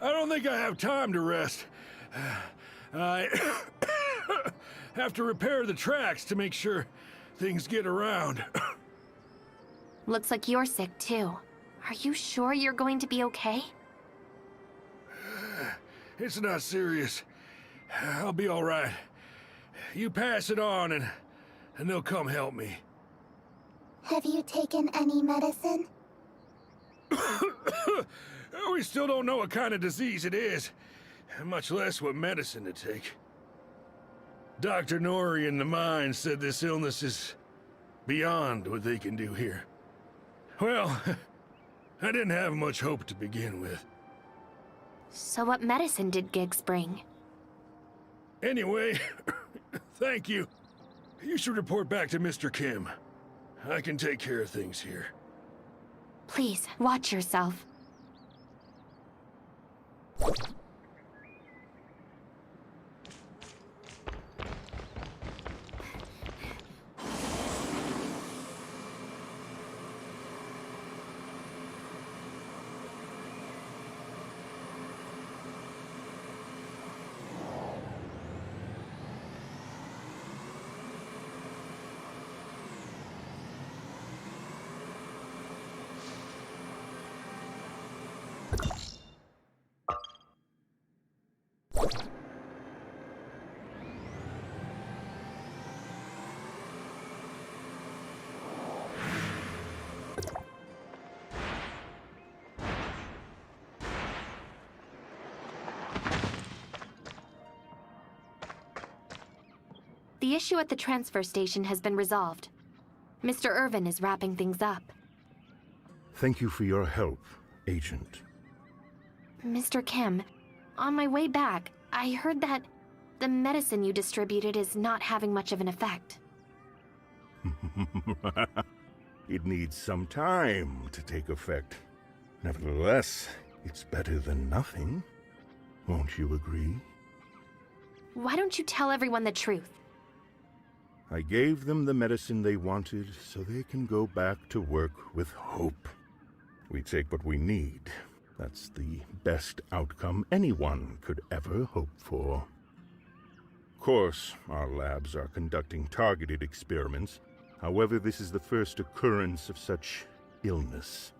I don't think I have time to rest. I have to repair the tracks to make sure things get around. Looks like you're sick too. Are you sure you're going to be okay? It's not serious. I'll be all right. You pass it on and they'll come help me. Have you taken any medicine? We still don't know what kind of disease it is, much less what medicine to take. Dr. Nori in the mine said this illness is beyond what they can do here. Well, I didn't have much hope to begin with. So what medicine did Giggs bring? Anyway, thank you. You should report back to Mr. Kim. I can take care of things here. Please, watch yourself. The issue at the transfer station has been resolved. Mr. Irvin is wrapping things up. Thank you for your help, Agent. Mr. Kim, on my way back, I heard that the medicine you distributed is not having much of an effect. It needs some time to take effect. Nevertheless, it's better than nothing. Won't you agree? Why don't you tell everyone the truth? I gave them the medicine they wanted so they can go back to work with hope. We take what we need. That's the best outcome anyone could ever hope for. Of course, our labs are conducting targeted experiments. However, this is the first occurrence of such illness.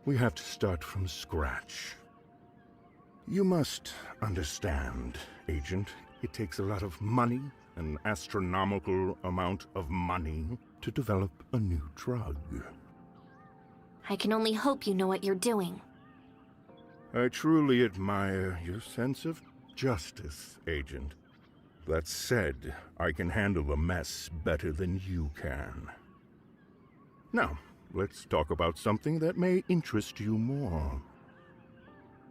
We have to start from scratch. You must understand, Agent, it takes a lot of money, an astronomical amount of money, to develop a new drug. I can only hope you know what you're doing. I truly admire your sense of justice, Agent. That said, I can handle a mess better than you can. Now, let's talk about something that may interest you more.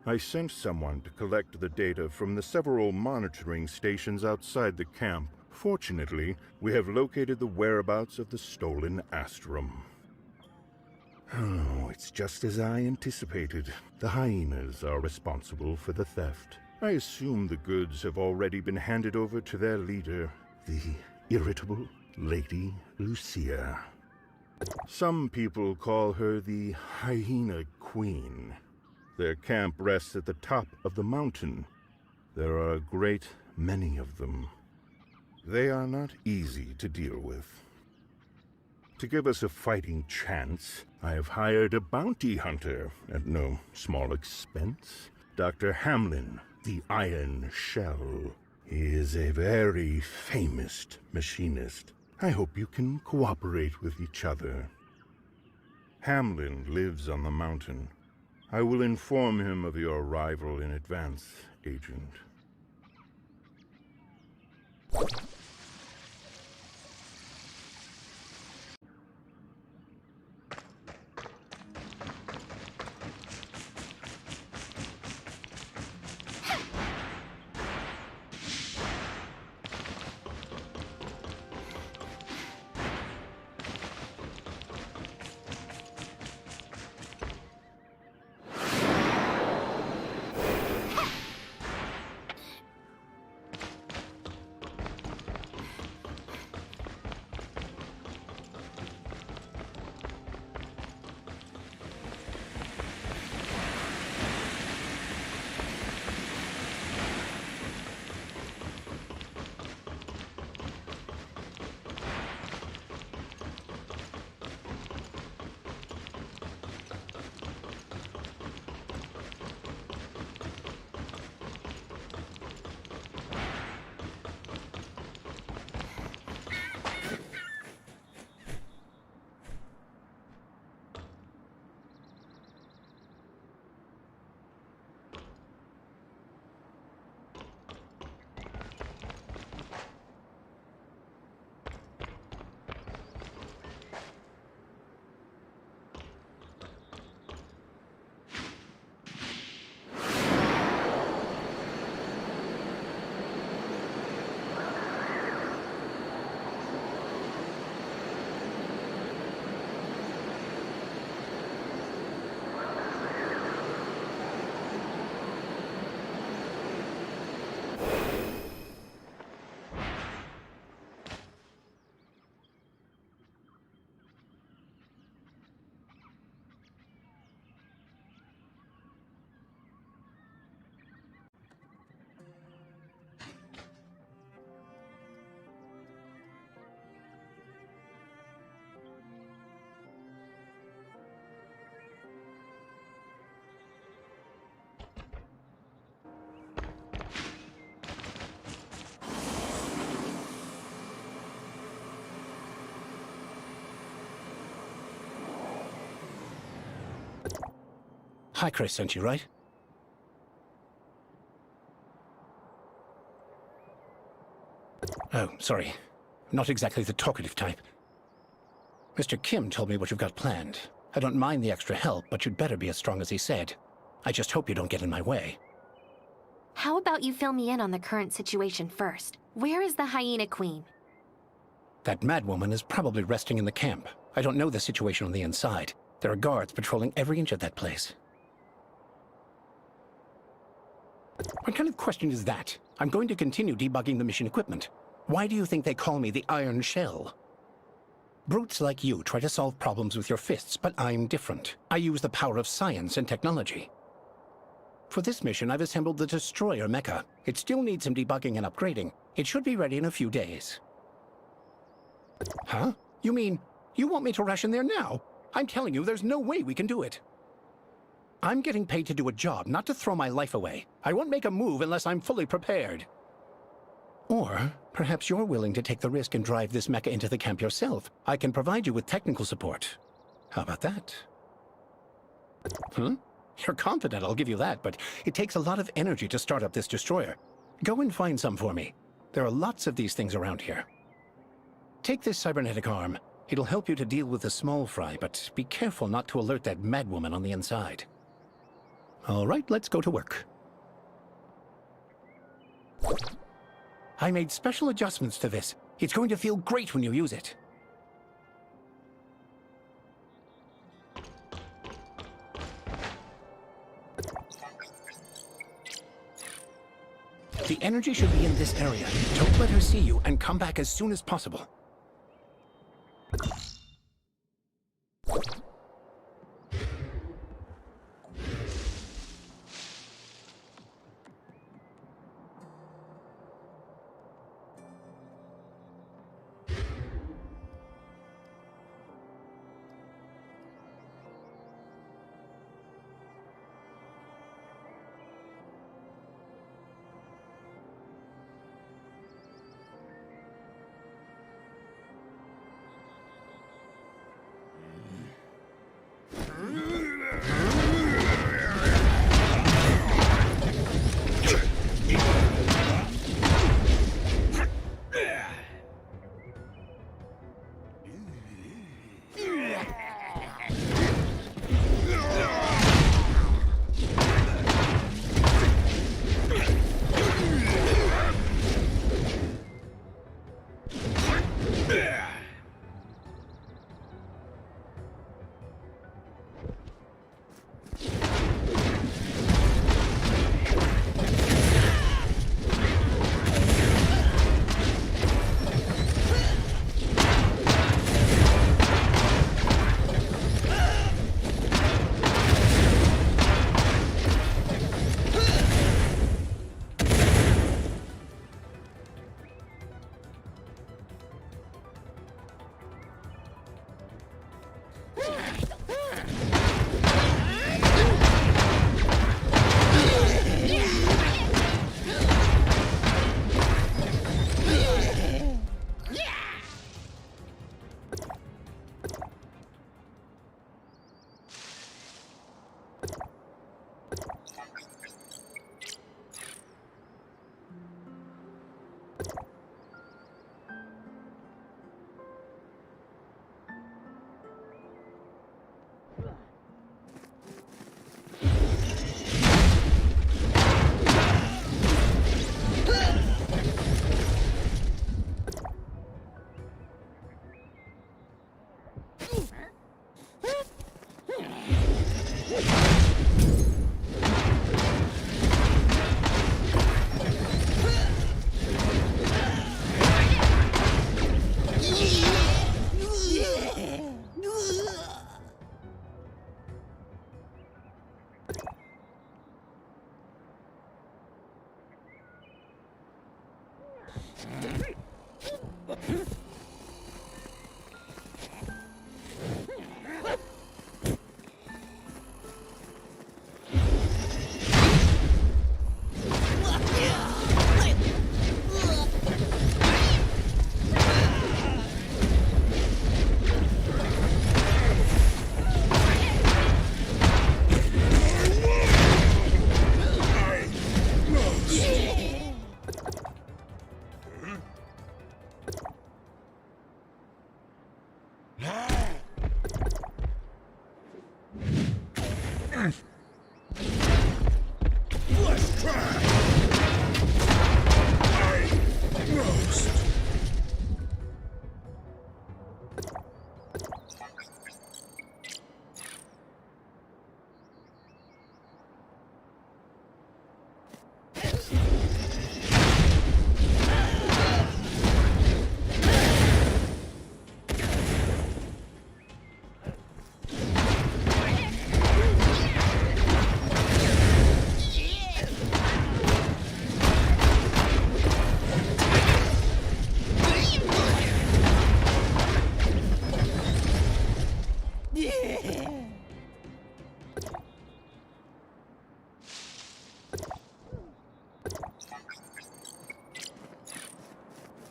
I sent someone to collect the data from the several monitoring stations outside the camp. Fortunately, we have located the whereabouts of the stolen Astrum. Oh, it's just as I anticipated. The hyenas are responsible for the theft. I assume the goods have already been handed over to their leader, the irritable Lady Lucia. Some people call her the Hyena Queen. Their camp rests at the top of the mountain. There are a great many of them. They are not easy to deal with. To give us a fighting chance, I have hired a bounty hunter at no small expense. Dr. Hamlin, the Iron Shell. He is a very famous machinist. I hope you can cooperate with each other. Hamlin lives on the mountain. I will inform him of your arrival in advance, Agent. Hi, Chris sent you, right? Oh, sorry. Not exactly the talkative type. Mr. Kim told me what you've got planned. I don't mind the extra help, but you'd better be as strong as he said. I just hope you don't get in my way. How about you fill me in on the current situation first? Where is the Hyena Queen? That madwoman is probably resting in the camp. I don't know the situation on the inside. There are guards patrolling every inch of that place. What kind of question is that? I'm going to continue debugging the mission equipment. Why do you think they call me the Iron Shell? Brutes like you try to solve problems with your fists, but I'm different. I use the power of science and technology. For this mission, I've assembled the Destroyer mecha. It still needs some debugging and upgrading. It should be ready in a few days. Huh? You mean, you want me to rush in there now? I'm telling you, there's no way we can do it. I'm getting paid to do a job, not to throw my life away. I won't make a move unless I'm fully prepared. Or, perhaps you're willing to take the risk and drive this mecha into the camp yourself. I can provide you with technical support. How about that? You're confident, I'll give you that, but it takes a lot of energy to start up this destroyer. Go and find some for me. There are lots of these things around here. Take this cybernetic arm. It'll help you to deal with the small fry, but be careful not to alert that madwoman on the inside. All right, let's go to work. I made special adjustments to this. It's going to feel great when you use it. The energy should be in this area. Don't let her see you, and come back as soon as possible.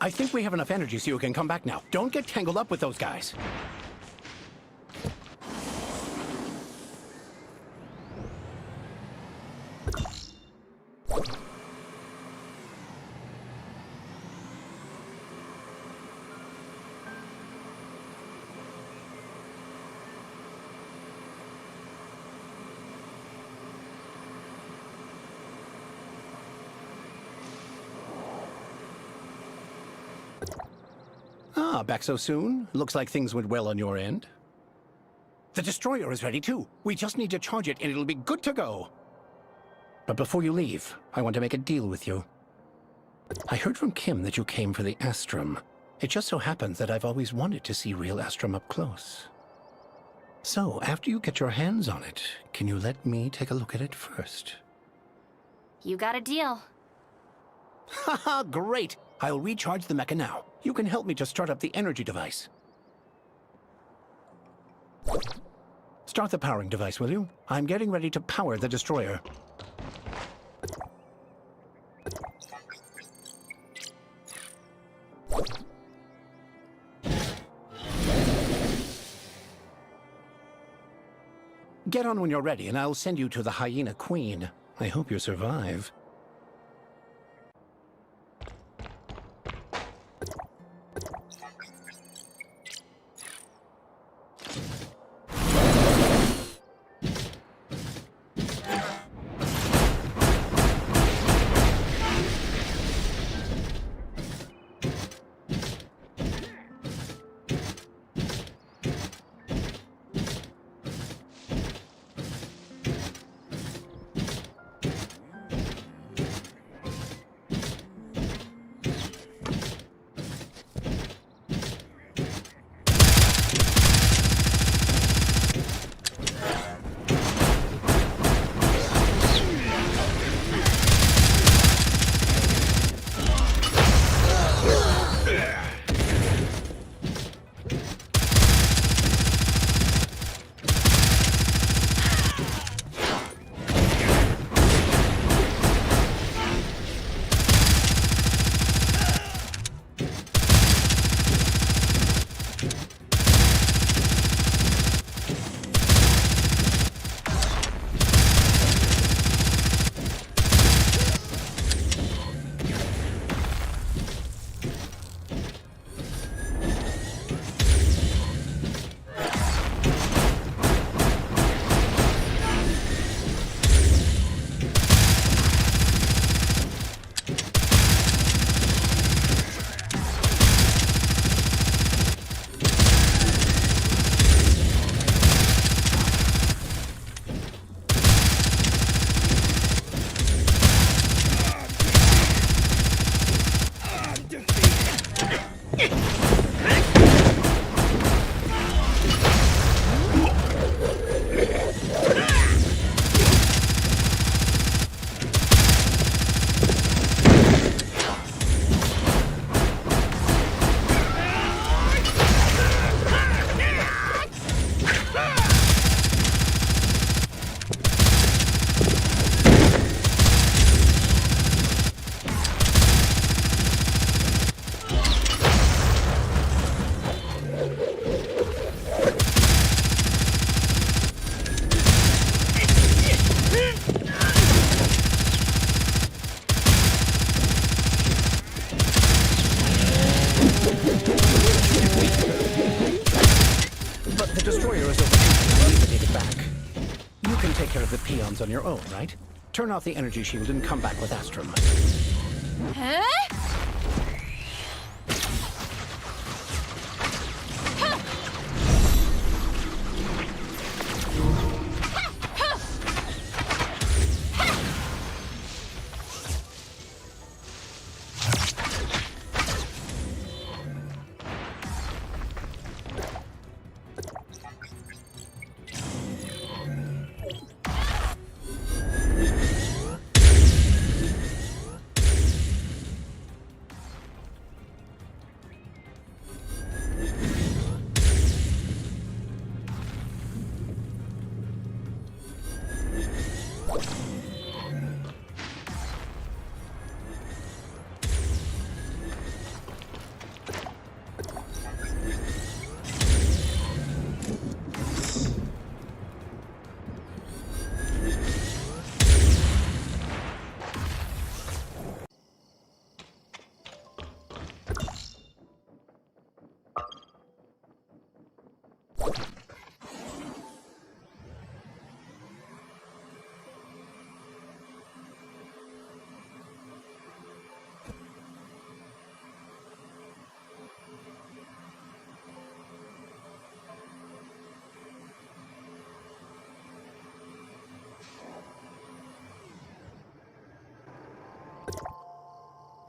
I think we have enough energy so you can come back now. Don't get tangled up with those guys. Ah, back so soon? Looks like things went well on your end. The destroyer is ready too. We just need to charge it and it'll be good to go. But before you leave, I want to make a deal with you. I heard from Kim that you came for the Astrum. It just so happens that I've always wanted to see real Astrum up close. So, after you get your hands on it, can you let me take a look at it first? You got a deal. Haha, great! I'll recharge the mecha now. You can help me to start up the energy device. Start the powering device, will you? I'm getting ready to power the destroyer. Get on when you're ready, and I'll send you to the Hyena Queen. I hope you survive. On your own, right? Turn off the energy shield and come back with Astrum. Huh?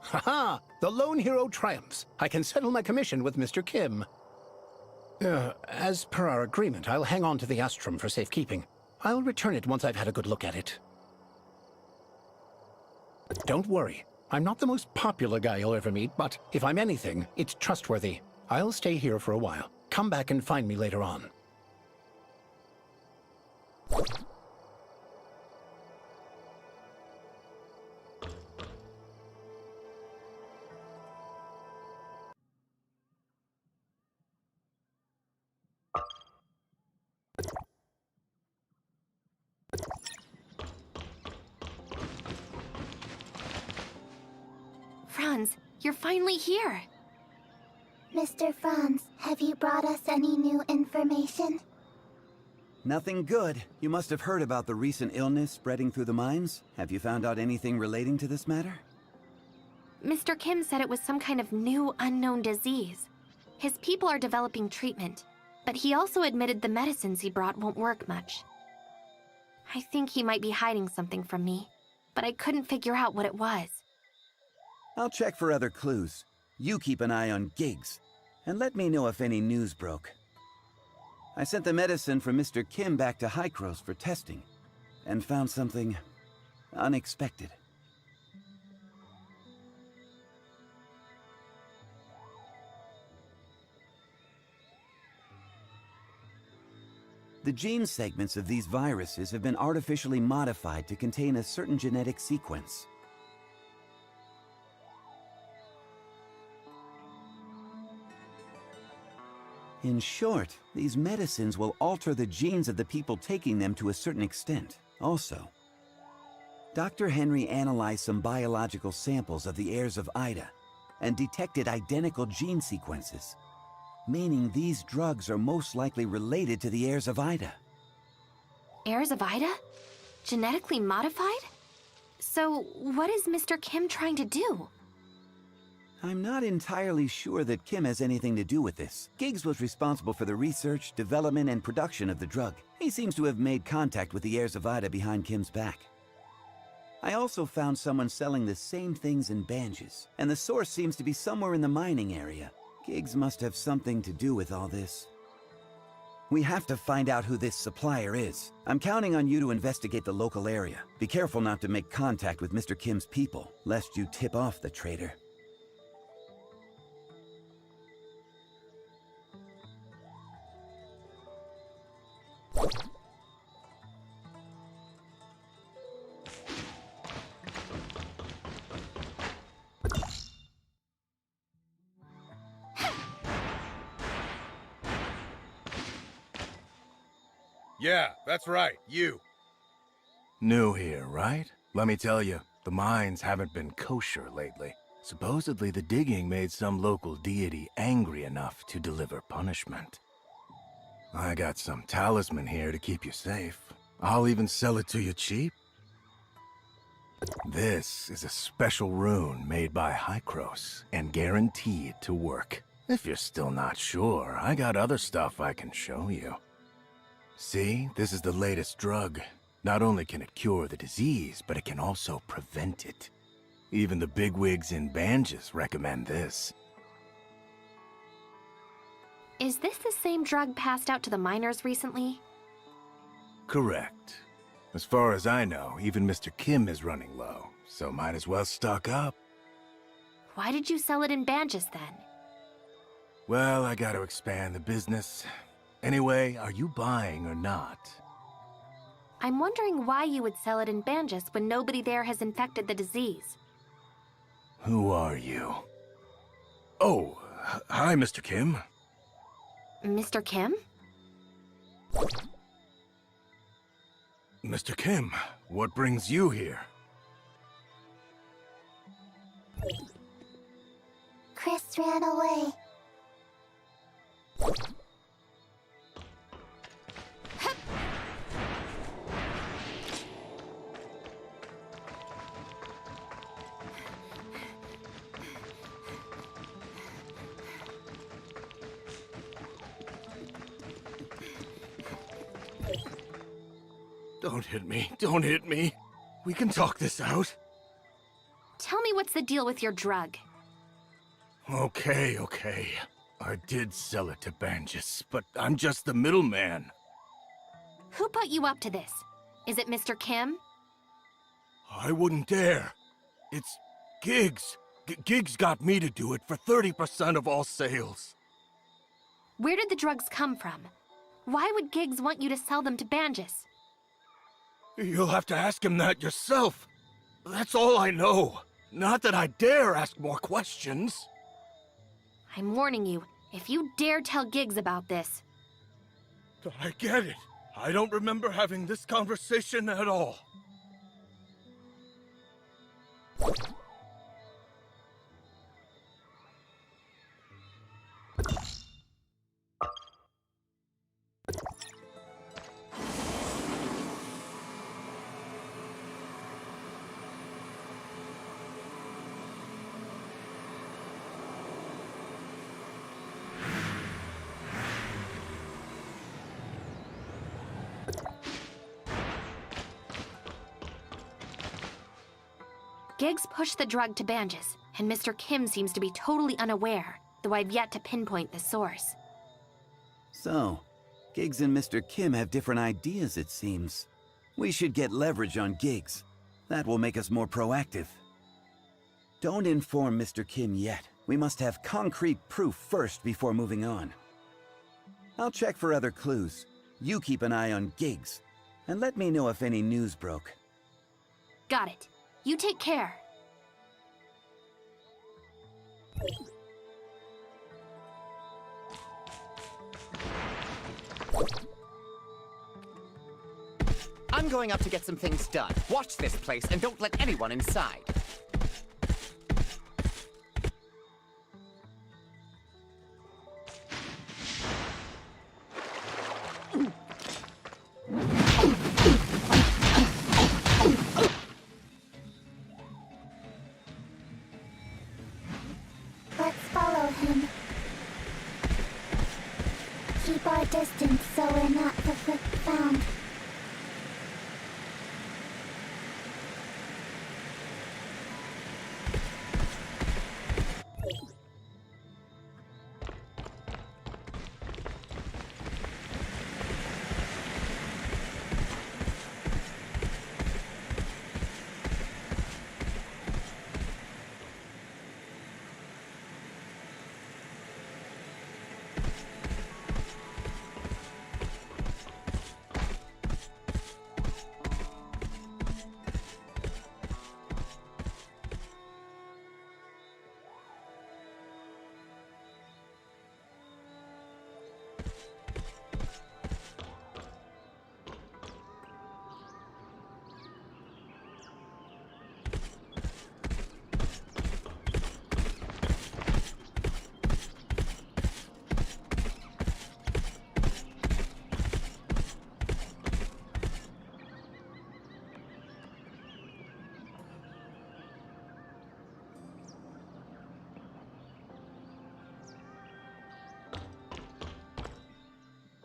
Ha-ha! The lone hero triumphs. I can settle my commission with Mr. Kim. As per our agreement, I'll hang on to the Astrum for safekeeping. I'll return it once I've had a good look at it. Don't worry. I'm not the most popular guy you'll ever meet, but if I'm anything, it's trustworthy. I'll stay here for a while. Come back and find me later on. Franz, you're finally here. Mr. Franz, have you brought us any new information? Nothing good. You must have heard about the recent illness spreading through the mines. Have you found out anything relating to this matter? Mr. Kim said it was some kind of new unknown disease. His people are developing treatment, but he also admitted the medicines he brought won't work much. I think he might be hiding something from me, but I couldn't figure out what it was. I'll check for other clues. You keep an eye on Giggs, and let me know if any news broke. I sent the medicine from Mr. Kim back to Hykros for testing, and found something unexpected. The gene segments of these viruses have been artificially modified to contain a certain genetic sequence. In short, these medicines will alter the genes of the people taking them to a certain extent. Also, Dr. Henry analyzed some biological samples of the heirs of Ida and detected identical gene sequences, meaning these drugs are most likely related to the heirs of Ida. Heirs of Ida? Genetically modified? So, what is Mr. Kim trying to do? I'm not entirely sure that Kim has anything to do with this. Giggs was responsible for the research, development, and production of the drug. He seems to have made contact with the heirs of Ida behind Kim's back. I also found someone selling the same things in Banges, and the source seems to be somewhere in the mining area. Giggs must have something to do with all this. We have to find out who this supplier is. I'm counting on you to investigate the local area. Be careful not to make contact with Mr. Kim's people, lest you tip off the traitor. Yeah, that's right, you. New here, right? Let me tell you, the mines haven't been kosher lately. Supposedly the digging made some local deity angry enough to deliver punishment. I got some talisman here to keep you safe. I'll even sell it to you cheap. This is a special rune made by Hykros and guaranteed to work. If you're still not sure, I got other stuff I can show you. See, this is the latest drug. Not only can it cure the disease, but it can also prevent it. Even the bigwigs in Banges recommend this. Is this the same drug passed out to the miners recently? Correct. As far as I know, even Mr. Kim is running low, so might as well stock up. Why did you sell it in Banges then? Well, I gotta expand the business. Anyway, are you buying or not? I'm wondering why you would sell it in Banges when nobody there has infected the disease. Who are you? Oh, hi, Mr. Kim. Mr. Kim? Mr. Kim, what brings you here? Chris ran away. Don't hit me. Don't hit me. We can talk this out. Tell me what's the deal with your drug. Okay. I did sell it to Banjus, but I'm just the middleman. Who put you up to this? Is it Mr. Kim? I wouldn't dare. It's Giggs. Giggs got me to do it for 30% of all sales. Where did the drugs come from? Why would Giggs want you to sell them to Banjus? You'll have to ask him that yourself. That's all I know. Not that I dare ask more questions. I'm warning you, if you dare tell Giggs about this. I get it. I don't remember having this conversation at all. Giggs pushed the drug to Banjus, and Mr. Kim seems to be totally unaware, though I've yet to pinpoint the source. So, Giggs and Mr. Kim have different ideas, it seems. We should get leverage on Giggs. That will make us more proactive. Don't inform Mr. Kim yet. We must have concrete proof first before moving on. I'll check for other clues. You keep an eye on Giggs, and let me know if any news broke. Got it. You take care. I'm going up to get some things done. Watch this place and don't let anyone inside. Let's follow him. Keep our distance so we're not found.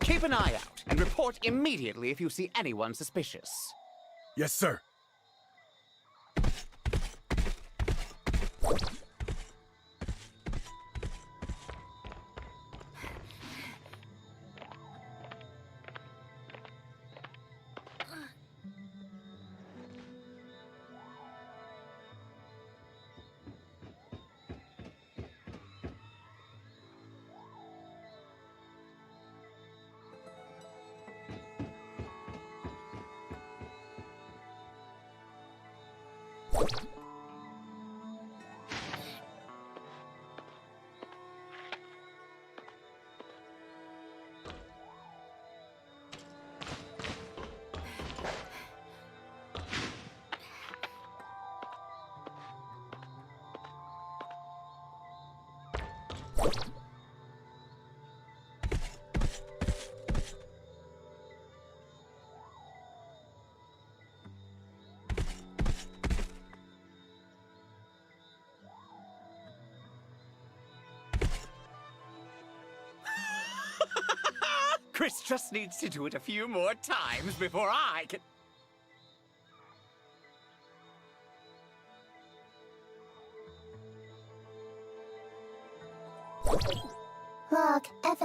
Keep an eye out, and report immediately if you see anyone suspicious. Yes, sir. Chris just needs to do it a few more times before I can...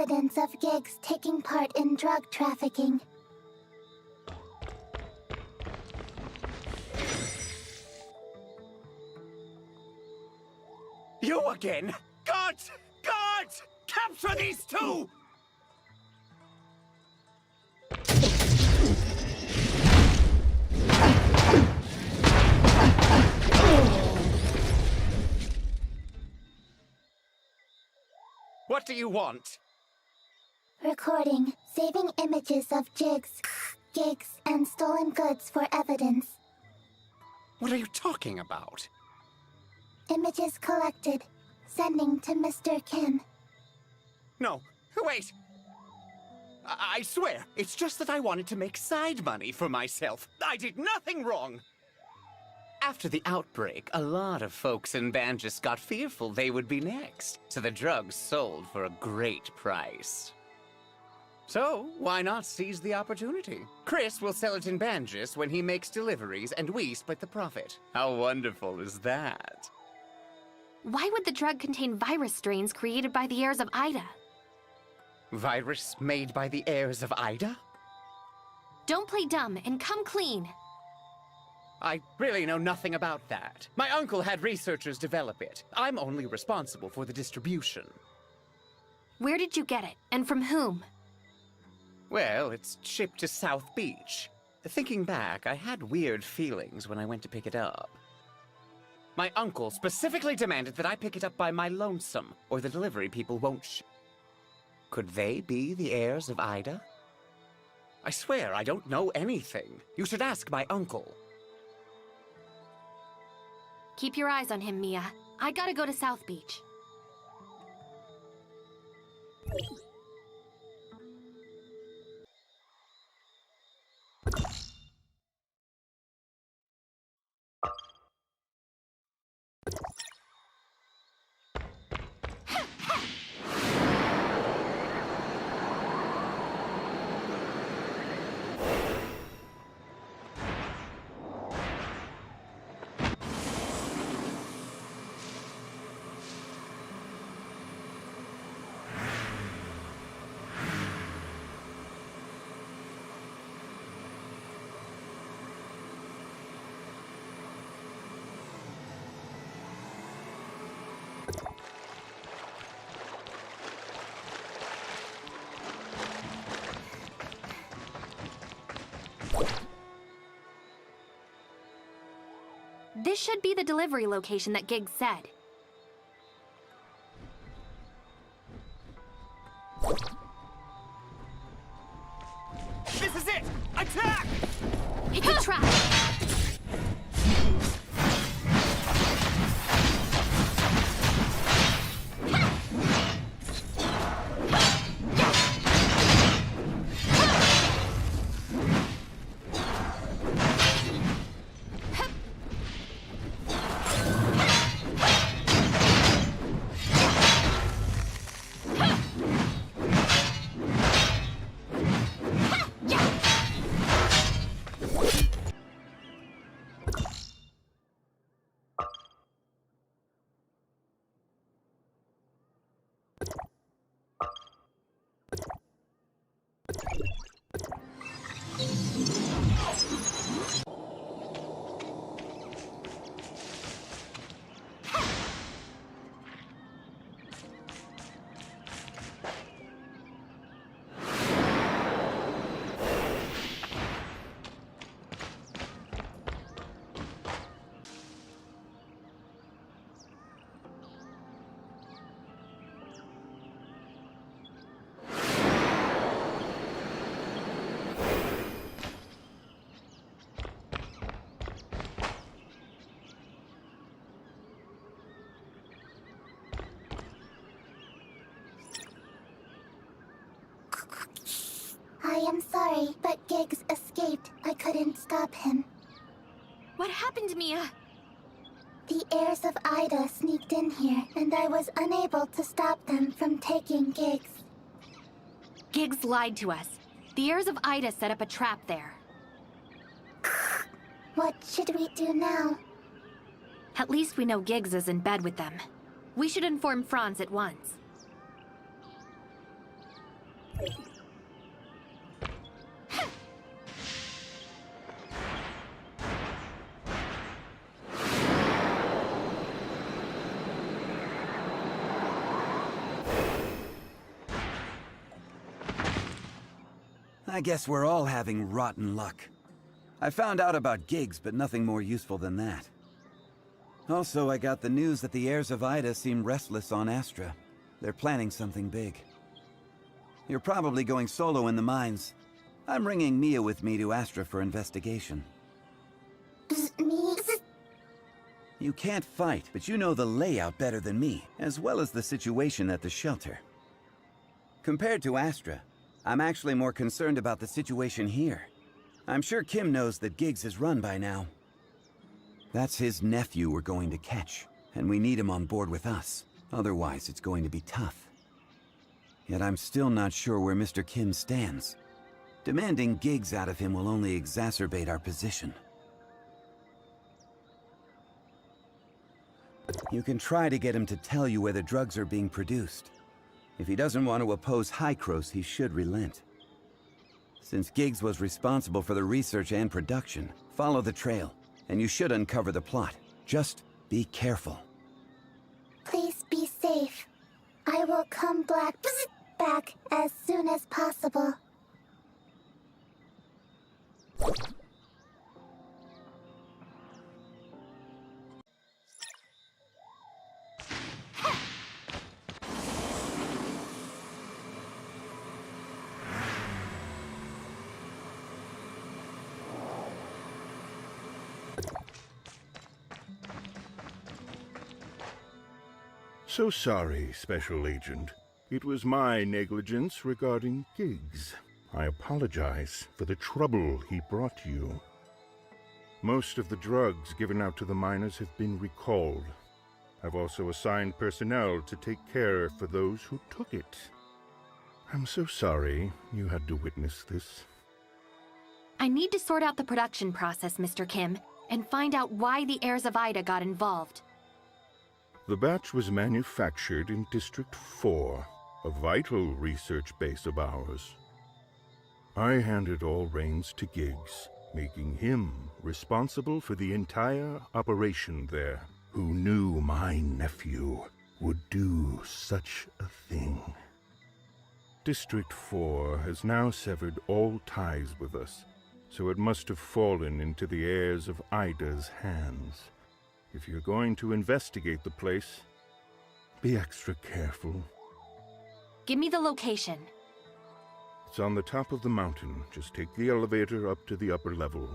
evidence of Giggs taking part in drug trafficking. You again? Guards! Guards! Capture these two! What do you want? Recording, saving images of Giggs, and stolen goods for evidence. What are you talking about? Images collected, sending to Mr. Kim. No, wait! I swear, it's just that I wanted to make side money for myself. I did nothing wrong! After the outbreak, a lot of folks in Banjus got fearful they would be next, so the drugs sold for a great price. So, why not seize the opportunity? Chris will sell it in Banjus when he makes deliveries, and we split the profit. How wonderful is that? Why would the drug contain virus strains created by the heirs of Ida? Virus made by the heirs of Ida? Don't play dumb and come clean. I really know nothing about that. My uncle had researchers develop it. I'm only responsible for the distribution. Where did you get it, and from whom? Well, it's shipped to South Beach. Thinking back, I had weird feelings when I went to pick it up. My uncle specifically demanded that I pick it up by my lonesome, or the delivery people won't Could they be the heirs of Ida? I swear I don't know anything. You should ask my uncle. Keep your eyes on him, Mia. I gotta go to South Beach. This should be the delivery location that Giggs said. This is it! Attack! Hit the trap! I am sorry, but Giggs escaped. I couldn't stop him. What happened, Mia? The heirs of Ida sneaked in here, and I was unable to stop them from taking Giggs. Giggs lied to us. The heirs of Ida set up a trap there. What should we do now? At least we know Giggs is in bed with them. We should inform Franz at once. I guess we're all having rotten luck. I found out about gigs, but nothing more useful than that. Also, I got the news that the heirs of Ida seem restless on Astra. They're planning something big. You're probably going solo in the mines. I'm bringing Mia with me to Astra for investigation. Me? You can't fight, but you know the layout better than me, as well as the situation at the shelter. Compared to Astra, I'm actually more concerned about the situation here. I'm sure Kim knows that Giggs is run by now. That's his nephew we're going to catch, and we need him on board with us. Otherwise, it's going to be tough. Yet I'm still not sure where Mr. Kim stands. Demanding Giggs out of him will only exacerbate our position. You can try to get him to tell you where the drugs are being produced. If he doesn't want to oppose Hykros, he should relent. Since Giggs was responsible for the research and production, follow the trail, and you should uncover the plot. Just be careful. Please be safe. I will come back as soon as possible. So sorry, Special Agent. It was my negligence regarding Giggs. I apologize for the trouble he brought you. Most of the drugs given out to the miners have been recalled. I've also assigned personnel to take care for those who took it. I'm so sorry you had to witness this. I need to sort out the production process, Mr. Kim, and find out why the heirs of Ida got involved. The batch was manufactured in District 4, a vital research base of ours. I handed all reins to Giggs, making him responsible for the entire operation there. Who knew my nephew would do such a thing? District 4 has now severed all ties with us, so it must have fallen into the heirs of Ida's hands. If you're going to investigate the place, be extra careful. Give me the location. It's on the top of the mountain. Just take the elevator up to the upper level.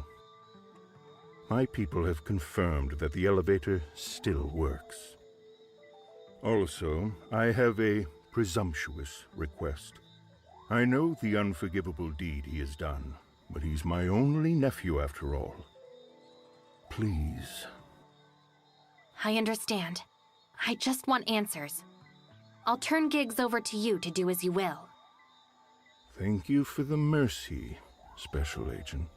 My people have confirmed that the elevator still works. Also, I have a presumptuous request. I know the unforgivable deed he has done, but he's my only nephew after all. Please. I understand. I just want answers. I'll turn Giggs over to you to do as you will. Thank you for the mercy, Special Agent.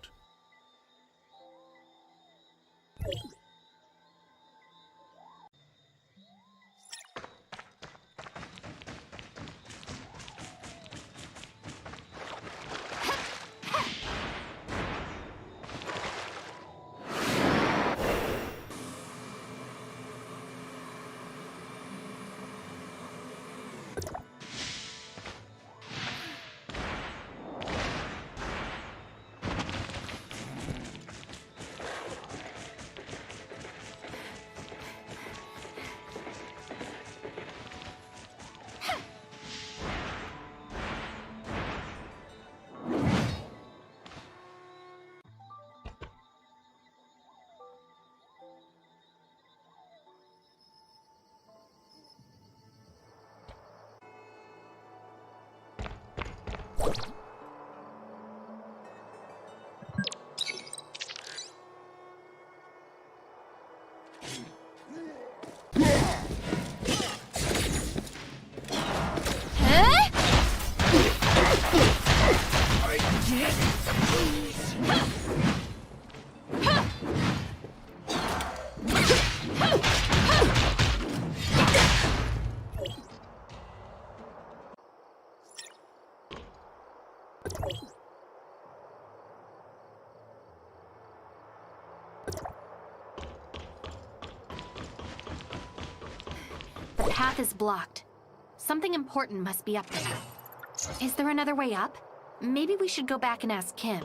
path is blocked. Something important must be up there. Is there another way up? Maybe we should go back and ask Kim.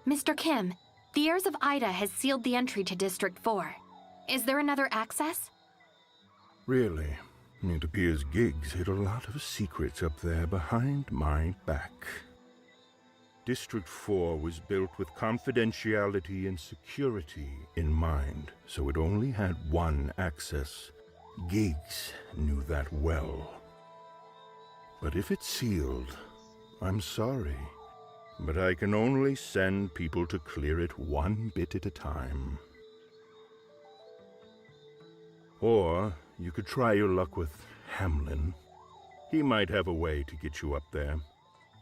Mr. Kim, the heirs of Ida has sealed the entry to District 4. Is there another access? Really? It appears Giggs hid a lot of secrets up there behind my back. District 4 was built with confidentiality and security in mind, so it only had one access. Giggs knew that well. But if it's sealed, I'm sorry, but I can only send people to clear it one bit at a time. Or you could try your luck with Hamlin. He might have a way to get you up there,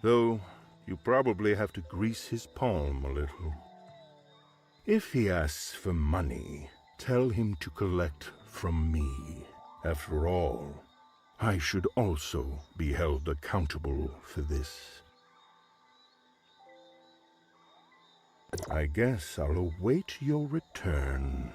though you probably have to grease his palm a little. If he asks for money, tell him to collect from me. After all, I should also be held accountable for this. I guess I'll await your return.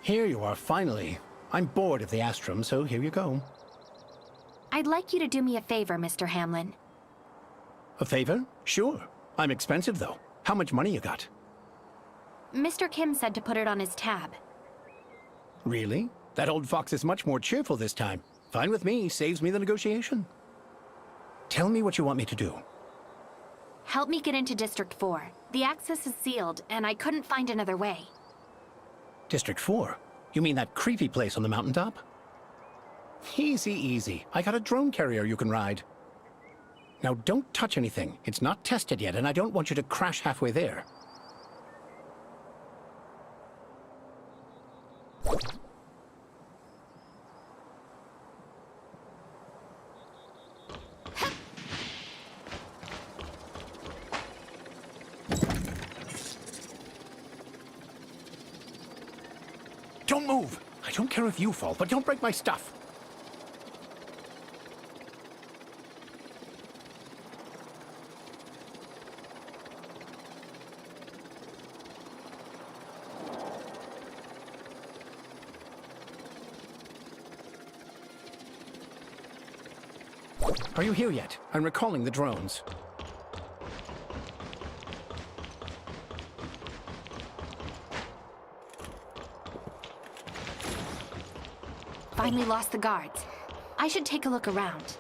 Here you are, finally. I'm bored of the Astrum, so here you go. I'd like you to do me a favor, Mr. Hamlin. A favor? Sure. I'm expensive, though. How much money you got? Mr. Kim said to put it on his tab. Really? That old fox is much more cheerful this time. Fine with me, saves me the negotiation. Tell me what you want me to do. Help me get into District 4. The access is sealed, and I couldn't find another way. District 4? You mean that creepy place on the mountaintop? Easy, easy. I got a drone carrier you can ride. Now don't touch anything. It's not tested yet, and I don't want you to crash halfway there. Don't move! I don't care if you fall, but don't break my stuff. Are you here yet? I'm recalling the drones. Finally lost the guards. I should take a look around.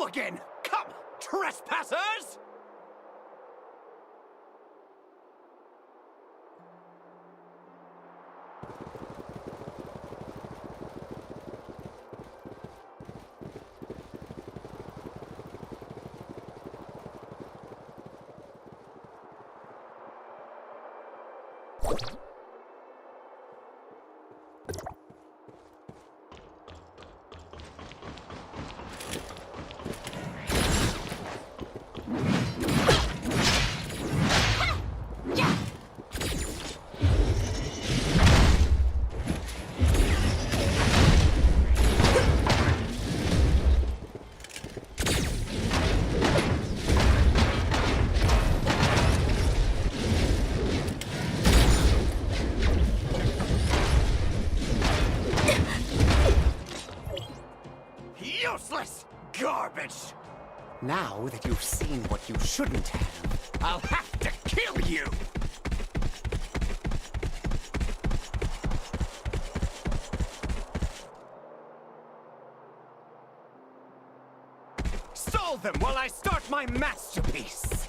you again! Come, trespassers! Useless garbage! Now that you've seen what you shouldn't have, I'll have to kill you! Stall them while I start my masterpiece!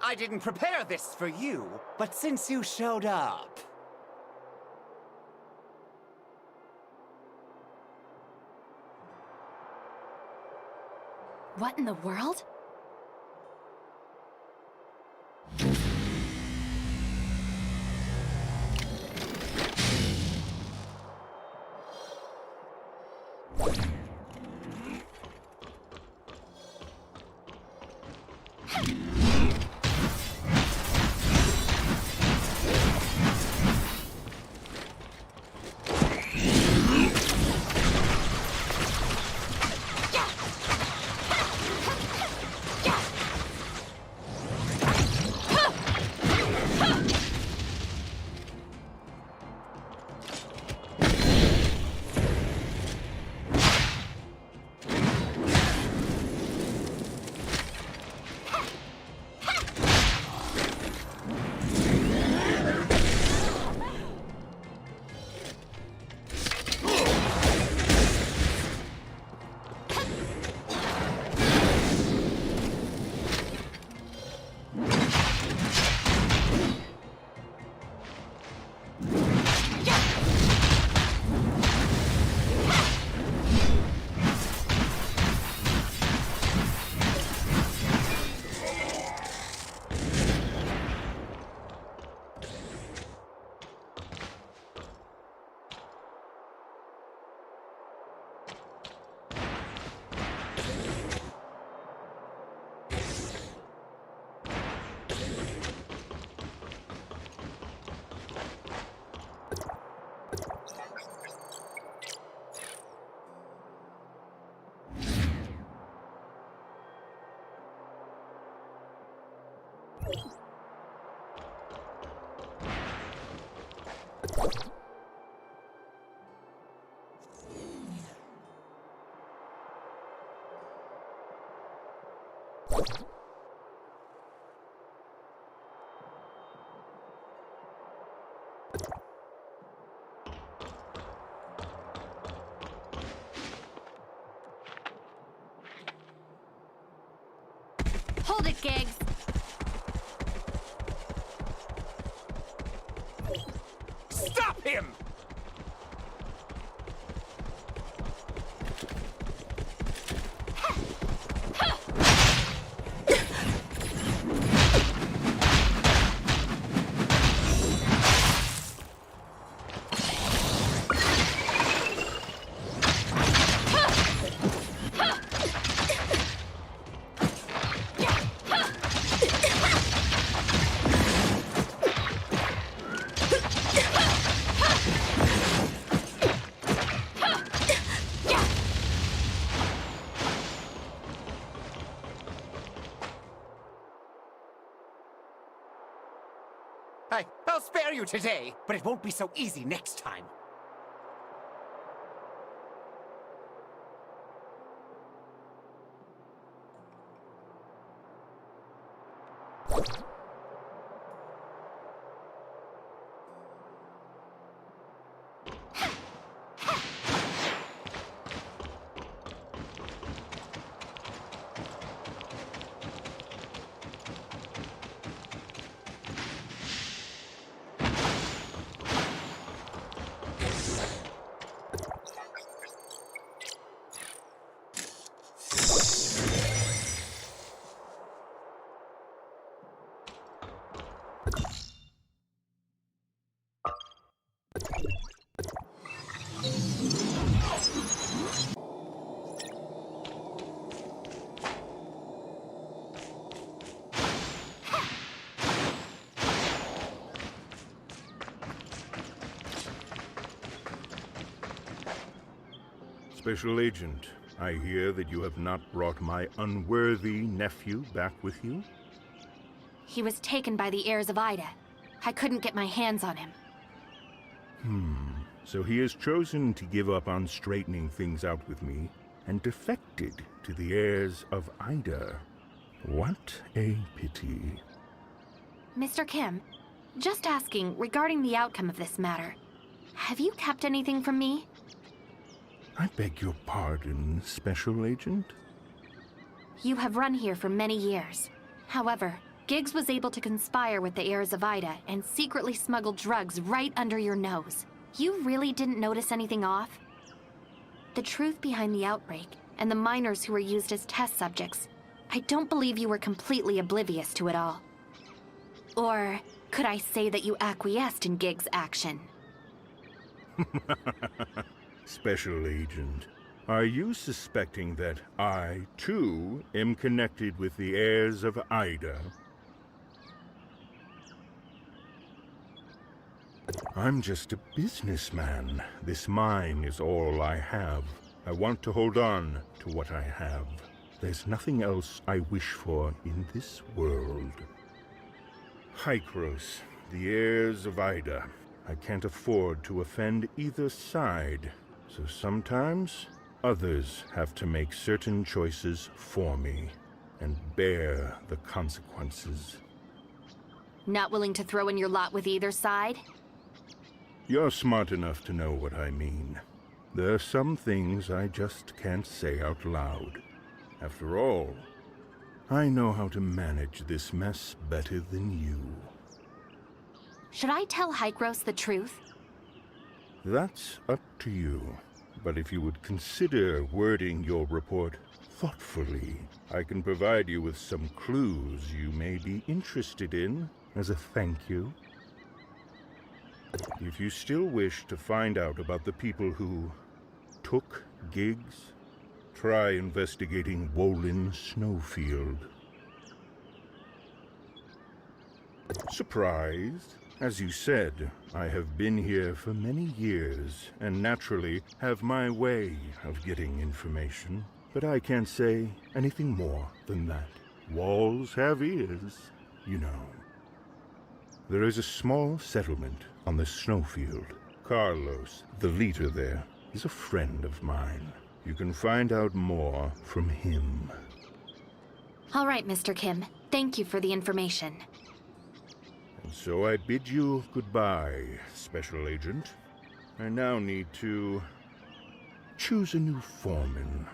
I didn't prepare this for you, but since you showed up... What in the world? Hold it, Giggs! Stop him! I'll spare you today, but it won't be so easy next time. Special Agent, I hear that you have not brought my unworthy nephew back with you? He was taken by the heirs of Ida. I couldn't get my hands on him. So he has chosen to give up on straightening things out with me and defected to the heirs of Ida. What a pity. Mr. Kim, just asking regarding the outcome of this matter. Have you kept anything from me? I beg your pardon, Special Agent? You have run here for many years. However, Giggs was able to conspire with the heirs of Ida and secretly smuggle drugs right under your nose. You really didn't notice anything off? The truth behind the outbreak and the miners who were used as test subjects, I don't believe you were completely oblivious to it all. Or could I say that you acquiesced in Giggs' action? Special Agent, are you suspecting that I, too, am connected with the heirs of Ida? I'm just a businessman. This mine is all I have. I want to hold on to what I have. There's nothing else I wish for in this world. Hykros, the heirs of Ida. I can't afford to offend either side. So sometimes, others have to make certain choices for me and bear the consequences. Not willing to throw in your lot with either side? You're smart enough to know what I mean. There are some things I just can't say out loud. After all, I know how to manage this mess better than you. Should I tell Hykros the truth? That's up to you. But if you would consider wording your report thoughtfully, I can provide you with some clues you may be interested in as a thank you. If you still wish to find out about the people who took Giggs, try investigating Wolin Snowfield. Surprised? As you said, I have been here for many years, and naturally have my way of getting information. But I can't say anything more than that. Walls have ears, you know. There is a small settlement on the snowfield. Carlos, the leader there, is a friend of mine. You can find out more from him. All right, Mr. Kim. Thank you for the information. And so I bid you goodbye, Special Agent. I now need to choose a new foreman.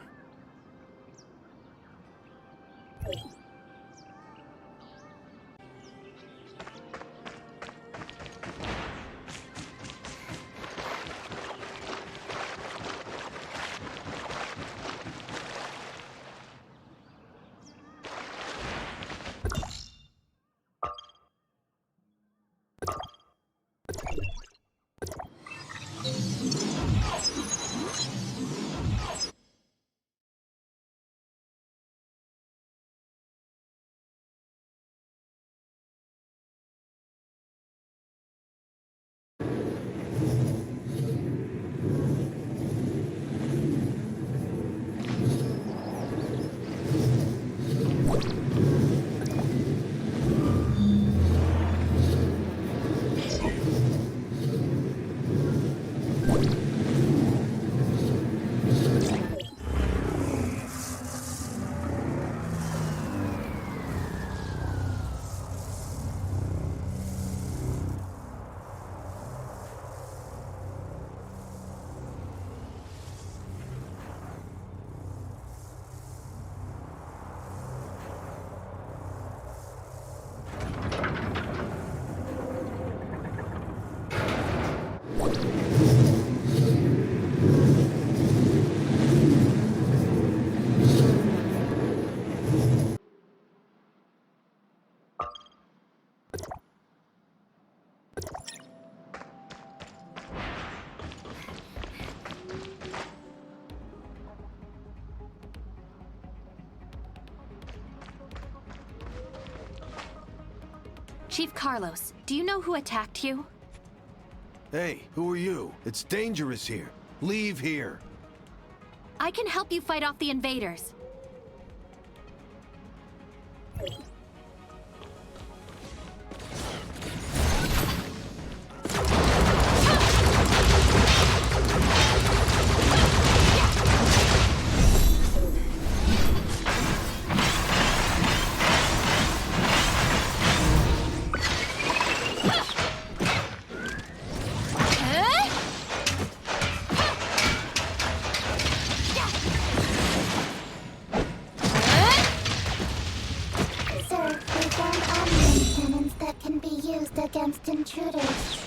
Chief Carlos, do you know who attacked you? Hey, who are you? It's dangerous here. Leave here. I can help you fight off the invaders. Sir, we found omnium cannons that can be used against intruders.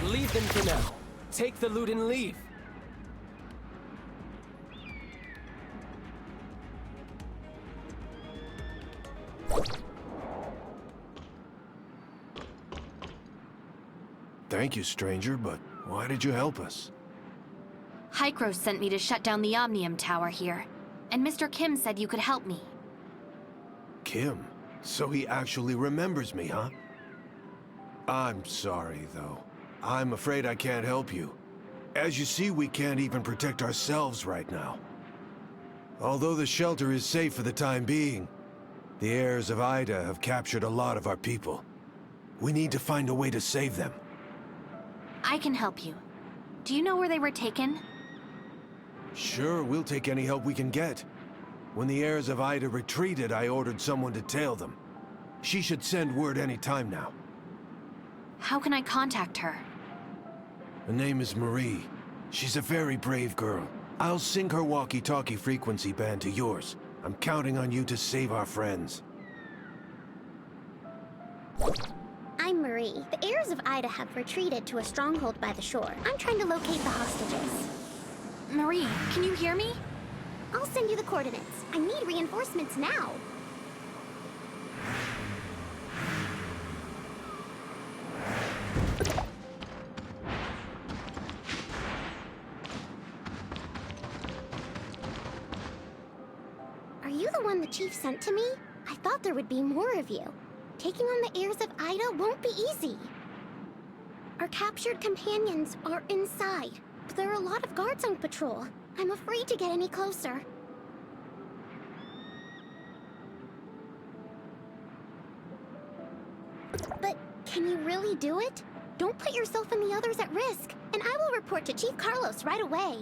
Leave them for now. Take the loot and leave. Thank you, stranger, but why did you help us? Hykros sent me to shut down the Omnium Tower here, and Mr. Kim said you could help me. Kim? So he actually remembers me, huh? I'm sorry, though. I'm afraid I can't help you. As you see, we can't even protect ourselves right now. Although the shelter is safe for the time being, the heirs of Ida have captured a lot of our people. We need to find a way to save them. I can help you. Do you know where they were taken? Sure, we'll take any help we can get. When the heirs of Ida retreated, I ordered someone to tail them. She should send word any time now. How can I contact her? Her name is Marie. She's a very brave girl. I'll sync her walkie-talkie frequency band to yours. I'm counting on you to save our friends. I'm Marie. The heirs of Ida have retreated to a stronghold by the shore. I'm trying to locate the hostages. Marie, can you hear me? I'll send you the coordinates. I need reinforcements now. Are you the one the chief sent to me? I thought there would be more of you. Taking on the heirs of Ida won't be easy. Our captured companions are inside, but there are a lot of guards on patrol. I'm afraid to get any closer. But can you really do it? Don't put yourself and the others at risk, and I will report to Chief Carlos right away.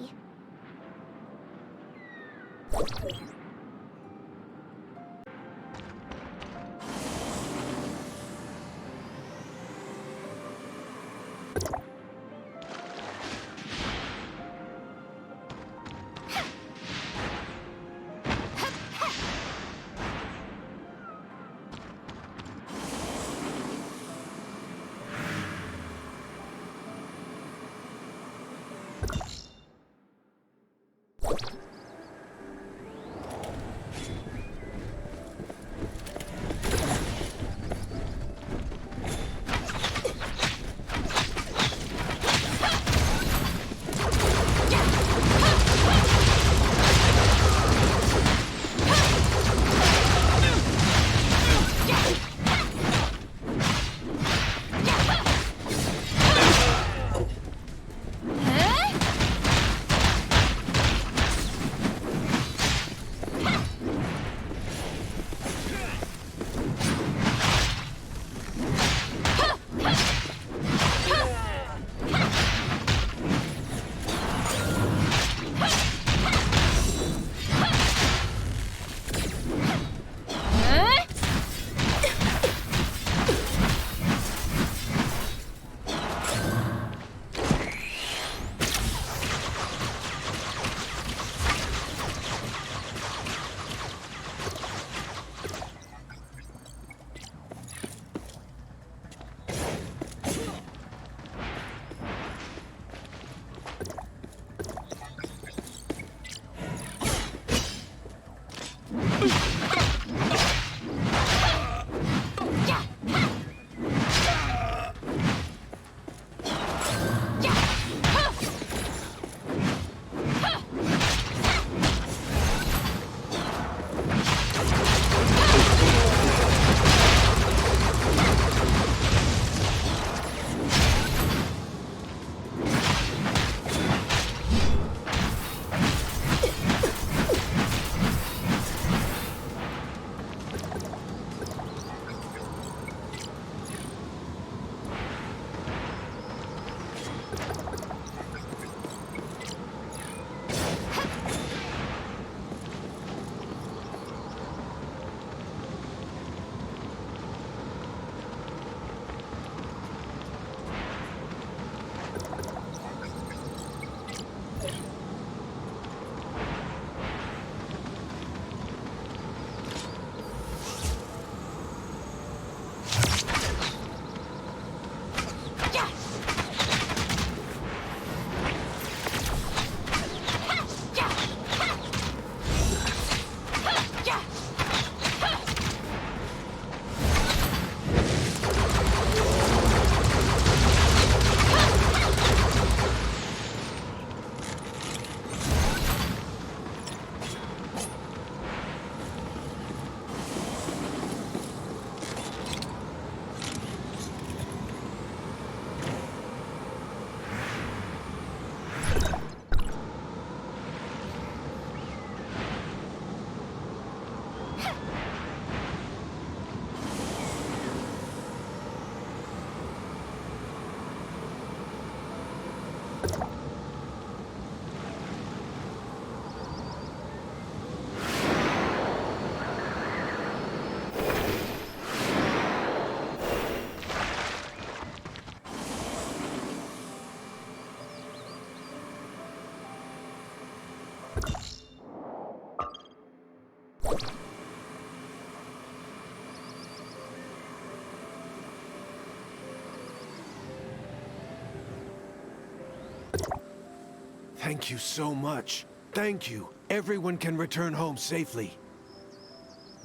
Thank you so much. Thank you. Everyone can return home safely.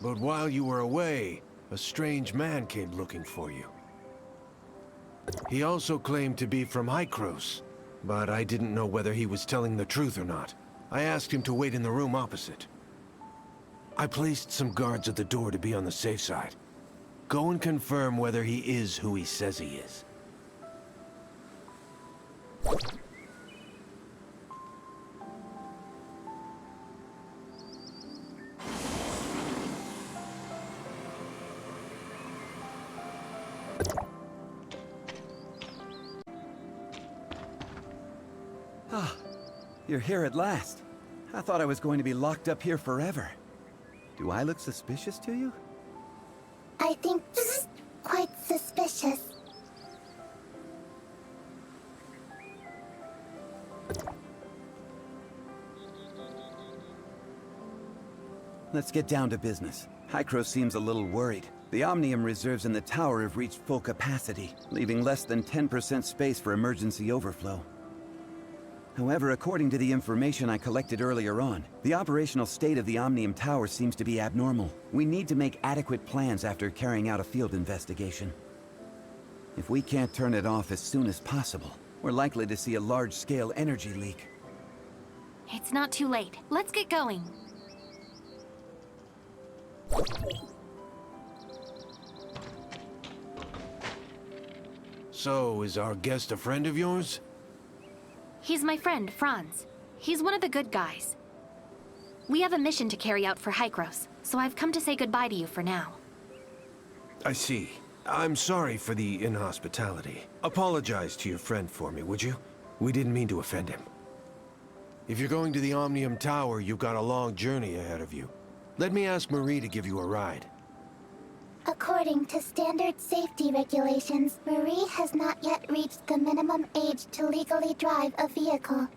But while you were away, a strange man came looking for you. He also claimed to be from Hykros, but I didn't know whether he was telling the truth or not. I asked him to wait in the room opposite. I placed some guards at the door to be on the safe side. Go and confirm whether he is who he says he is. Ah, you're here at last. I thought I was going to be locked up here forever. Do I look suspicious to you? I think quite suspicious. Let's get down to business. Hykros seems a little worried. The Omnium reserves in the tower have reached full capacity, leaving less than 10% space for emergency overflow. However, according to the information I collected earlier on, the operational state of the Omnium Tower seems to be abnormal. We need to make adequate plans after carrying out a field investigation. If we can't turn it off as soon as possible, we're likely to see a large-scale energy leak. It's not too late. Let's get going. So, is our guest a friend of yours? He's my friend, Franz. He's one of the good guys. We have a mission to carry out for Hykros, so I've come to say goodbye to you for now. I see. I'm sorry for the inhospitality. Apologize to your friend for me, would you? We didn't mean to offend him. If you're going to the Omnium Tower, you've got a long journey ahead of you. Let me ask Marie to give you a ride. According to standard safety regulations, Marie has not yet reached the minimum age to legally drive a vehicle.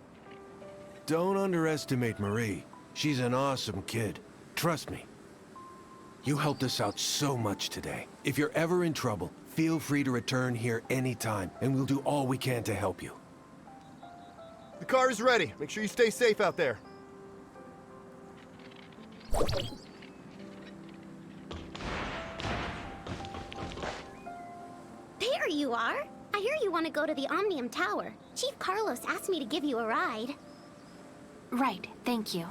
Don't underestimate Marie. She's an awesome kid. Trust me. You helped us out so much today. If you're ever in trouble, feel free to return here anytime, and we'll do all we can to help you. The car is ready. Make sure you stay safe out there. There you are! I hear you want to go to the Omnium Tower. Chief Carlos asked me to give you a ride. Right, thank you.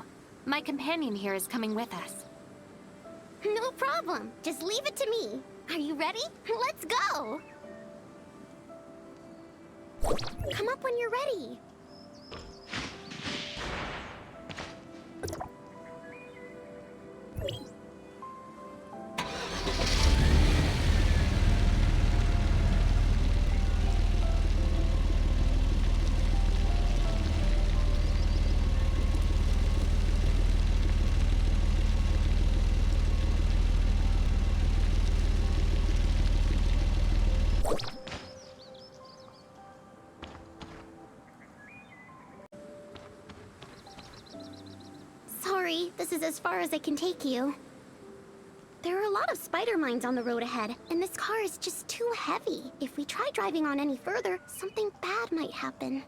My companion here is coming with us. No problem. Just leave it to me. Are you ready? Let's go! Come up when you're ready. Sorry, this is as far as I can take you. There are a lot of spider mines on the road ahead, and this car is just too heavy. If we try driving on any further, something bad might happen.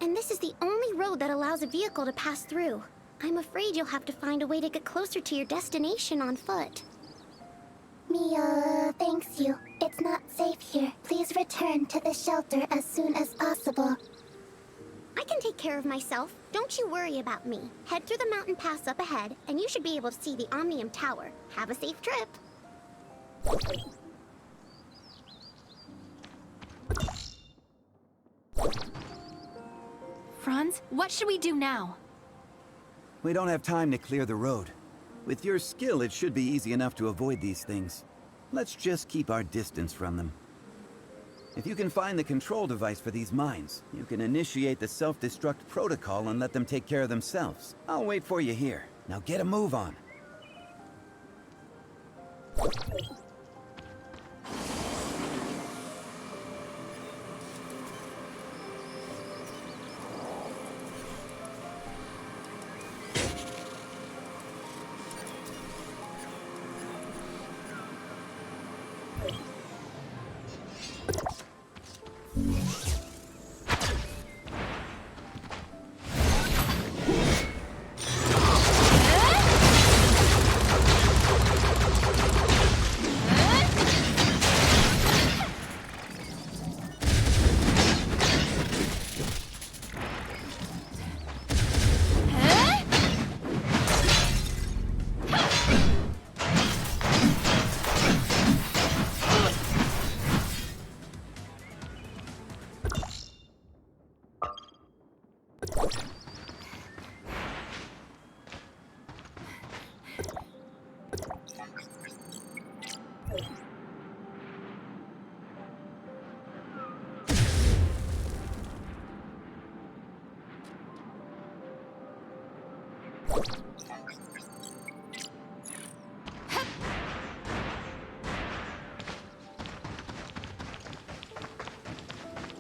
And this is the only road that allows a vehicle to pass through. I'm afraid you'll have to find a way to get closer to your destination on foot. Mia, thanks you. It's not safe here. Please return to the shelter as soon as possible. I can take care of myself. Don't you worry about me. Head through the mountain pass up ahead, and you should be able to see the Omnium Tower. Have a safe trip. Franz, what should we do now? We don't have time to clear the road. With your skill, it should be easy enough to avoid these things. Let's just keep our distance from them. If you can find the control device for these mines, you can initiate the self-destruct protocol and let them take care of themselves. I'll wait for you here. Now get a move on.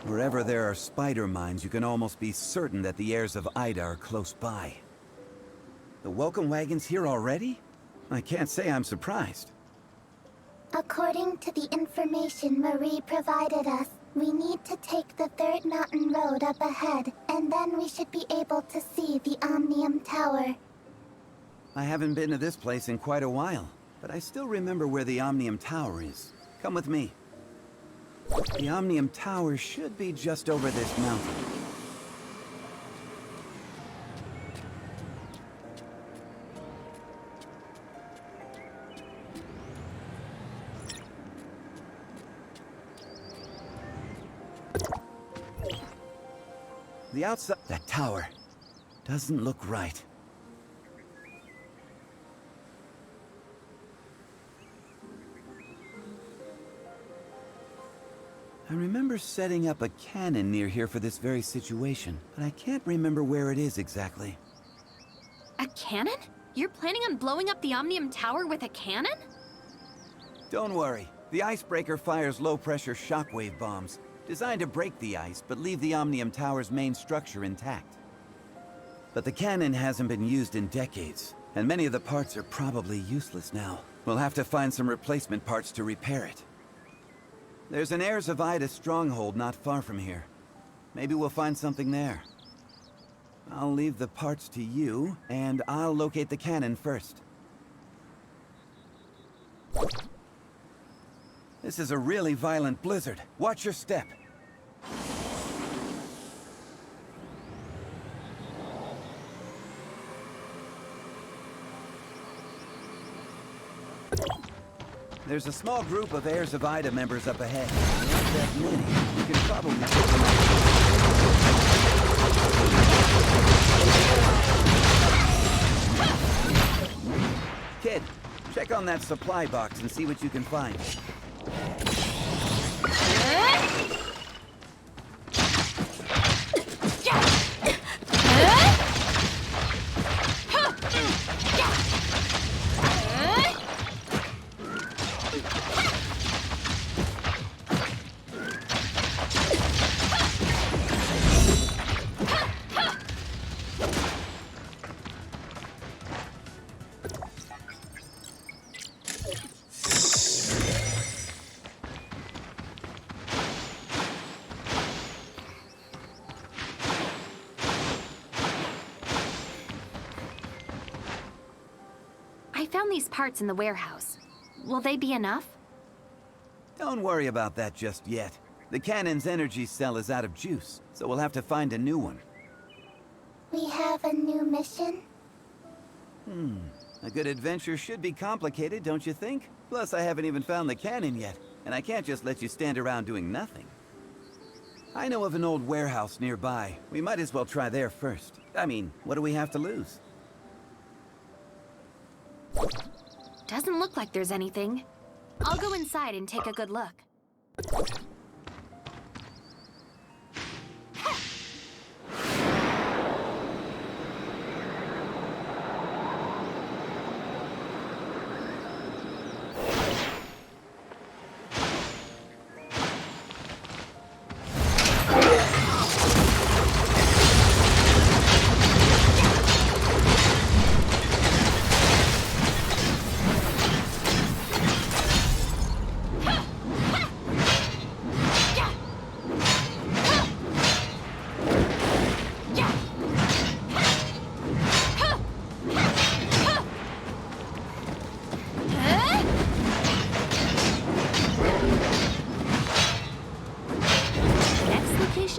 Wherever there are spider mines, you can almost be certain that the heirs of Ida are close by. The welcome wagon's here already? I can't say I'm surprised. According to the information Marie provided us, we need to take the third mountain road up ahead, and then we should be able to see the Omnium Tower. I haven't been to this place in quite a while, but I still remember where the Omnium Tower is. Come with me. The Omnium Tower should be just over this mountain. The outside... That tower doesn't look right. I remember setting up a cannon near here for this very situation, but I can't remember where it is exactly. A cannon? You're planning on blowing up the Omnium Tower with a cannon? Don't worry. The icebreaker fires low-pressure shockwave bombs, designed to break the ice, but leave the Omnium Tower's main structure intact. But the cannon hasn't been used in decades, and many of the parts are probably useless now. We'll have to find some replacement parts to repair it. There's an Heirs of Ida stronghold not far from here. Maybe we'll find something there. I'll leave the parts to you, and I'll locate the cannon first. This is a really violent blizzard. Watch your step. There's a small group of Heirs of Ida members up ahead. Not that many. You can probably pick them up. Kid, check on that supply box and see what you can find. I found these parts in the warehouse. Will they be enough? Don't worry about that just yet. The cannon's energy cell is out of juice, so we'll have to find a new one. We have a new mission? A good adventure should be complicated, don't you think? Plus, I haven't even found the cannon yet, and I can't just let you stand around doing nothing. I know of an old warehouse nearby. We might as well try there first. I mean, what do we have to lose? Doesn't look like there's anything. I'll go inside and take a good look.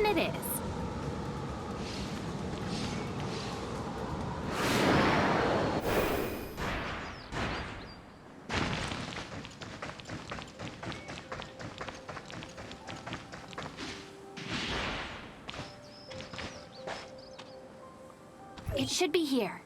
It is. It should be here.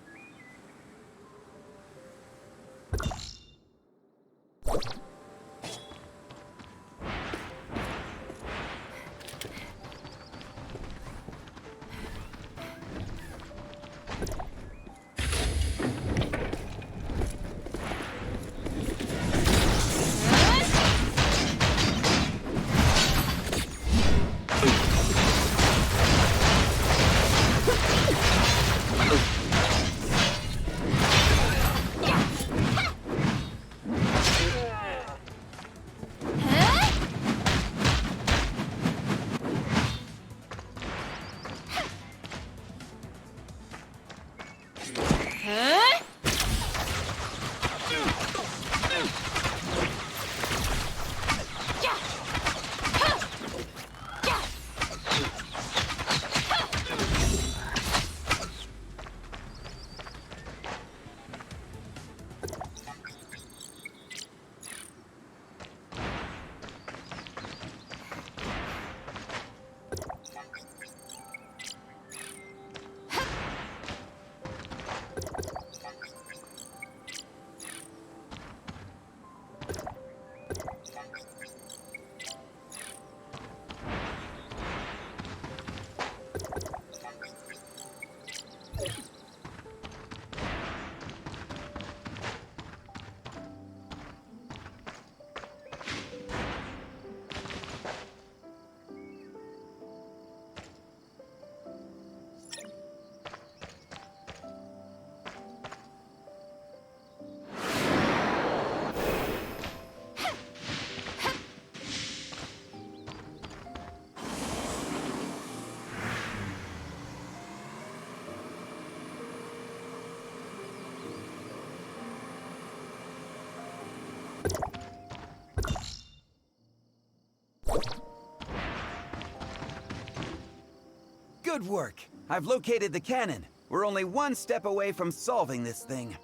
Good work. I've located the cannon. We're only one step away from solving this thing.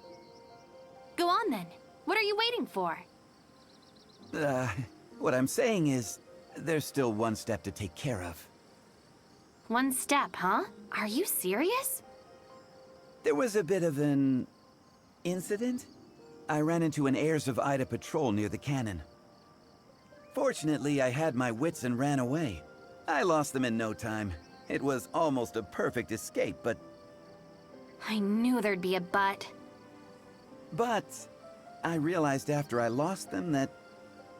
Go on then. What are you waiting for? What I'm saying is, there's still one step to take care of. One step, huh? Are you serious? There was a bit of an incident. I ran into an Heirs of Ida patrol near the cannon. Fortunately, I had my wits and ran away. I lost them in no time. It was almost a perfect escape, but... I knew there'd be a but. But I realized after I lost them that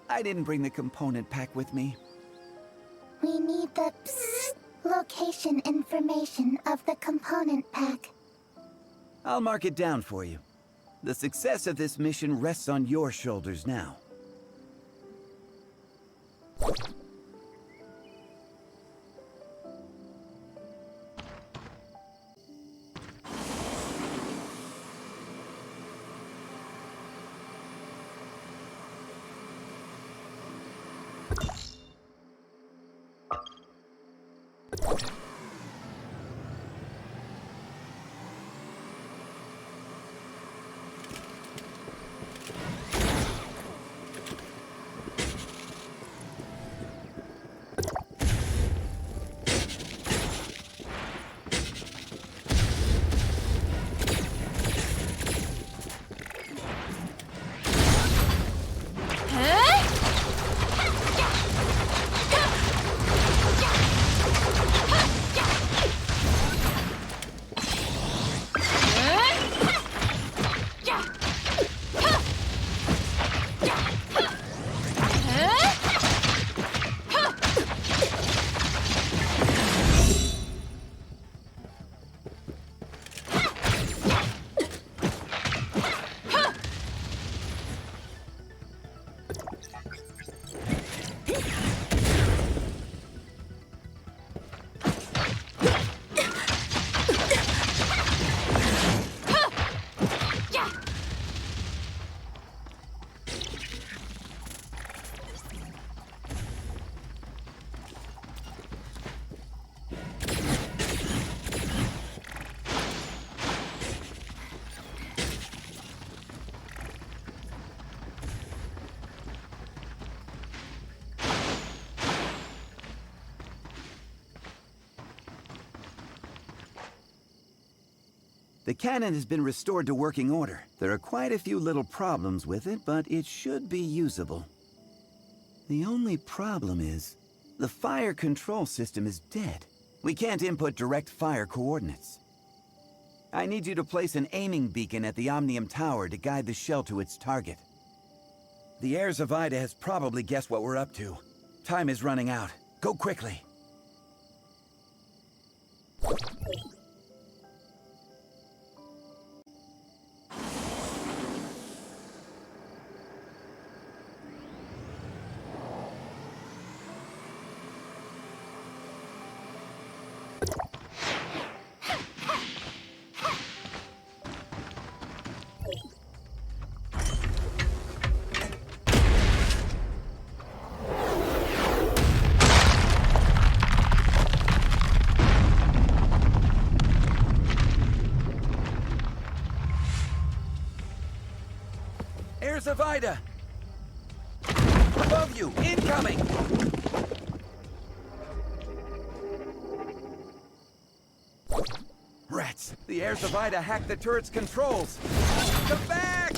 I didn't bring the component pack with me. We need the location information of the component pack. I'll mark it down for you. The success of this mission rests on your shoulders now. The cannon has been restored to working order. There are quite a few little problems with it, but it should be usable. The only problem is, the fire control system is dead. We can't input direct fire coordinates. I need you to place an aiming beacon at the Omnium Tower to guide the shell to its target. The Heirs of Ida has probably guessed what we're up to. Time is running out. Go quickly. Heirs of Ida! Above you! Incoming! Rats! The Heirs of Ida hacked the turret's controls! Come back!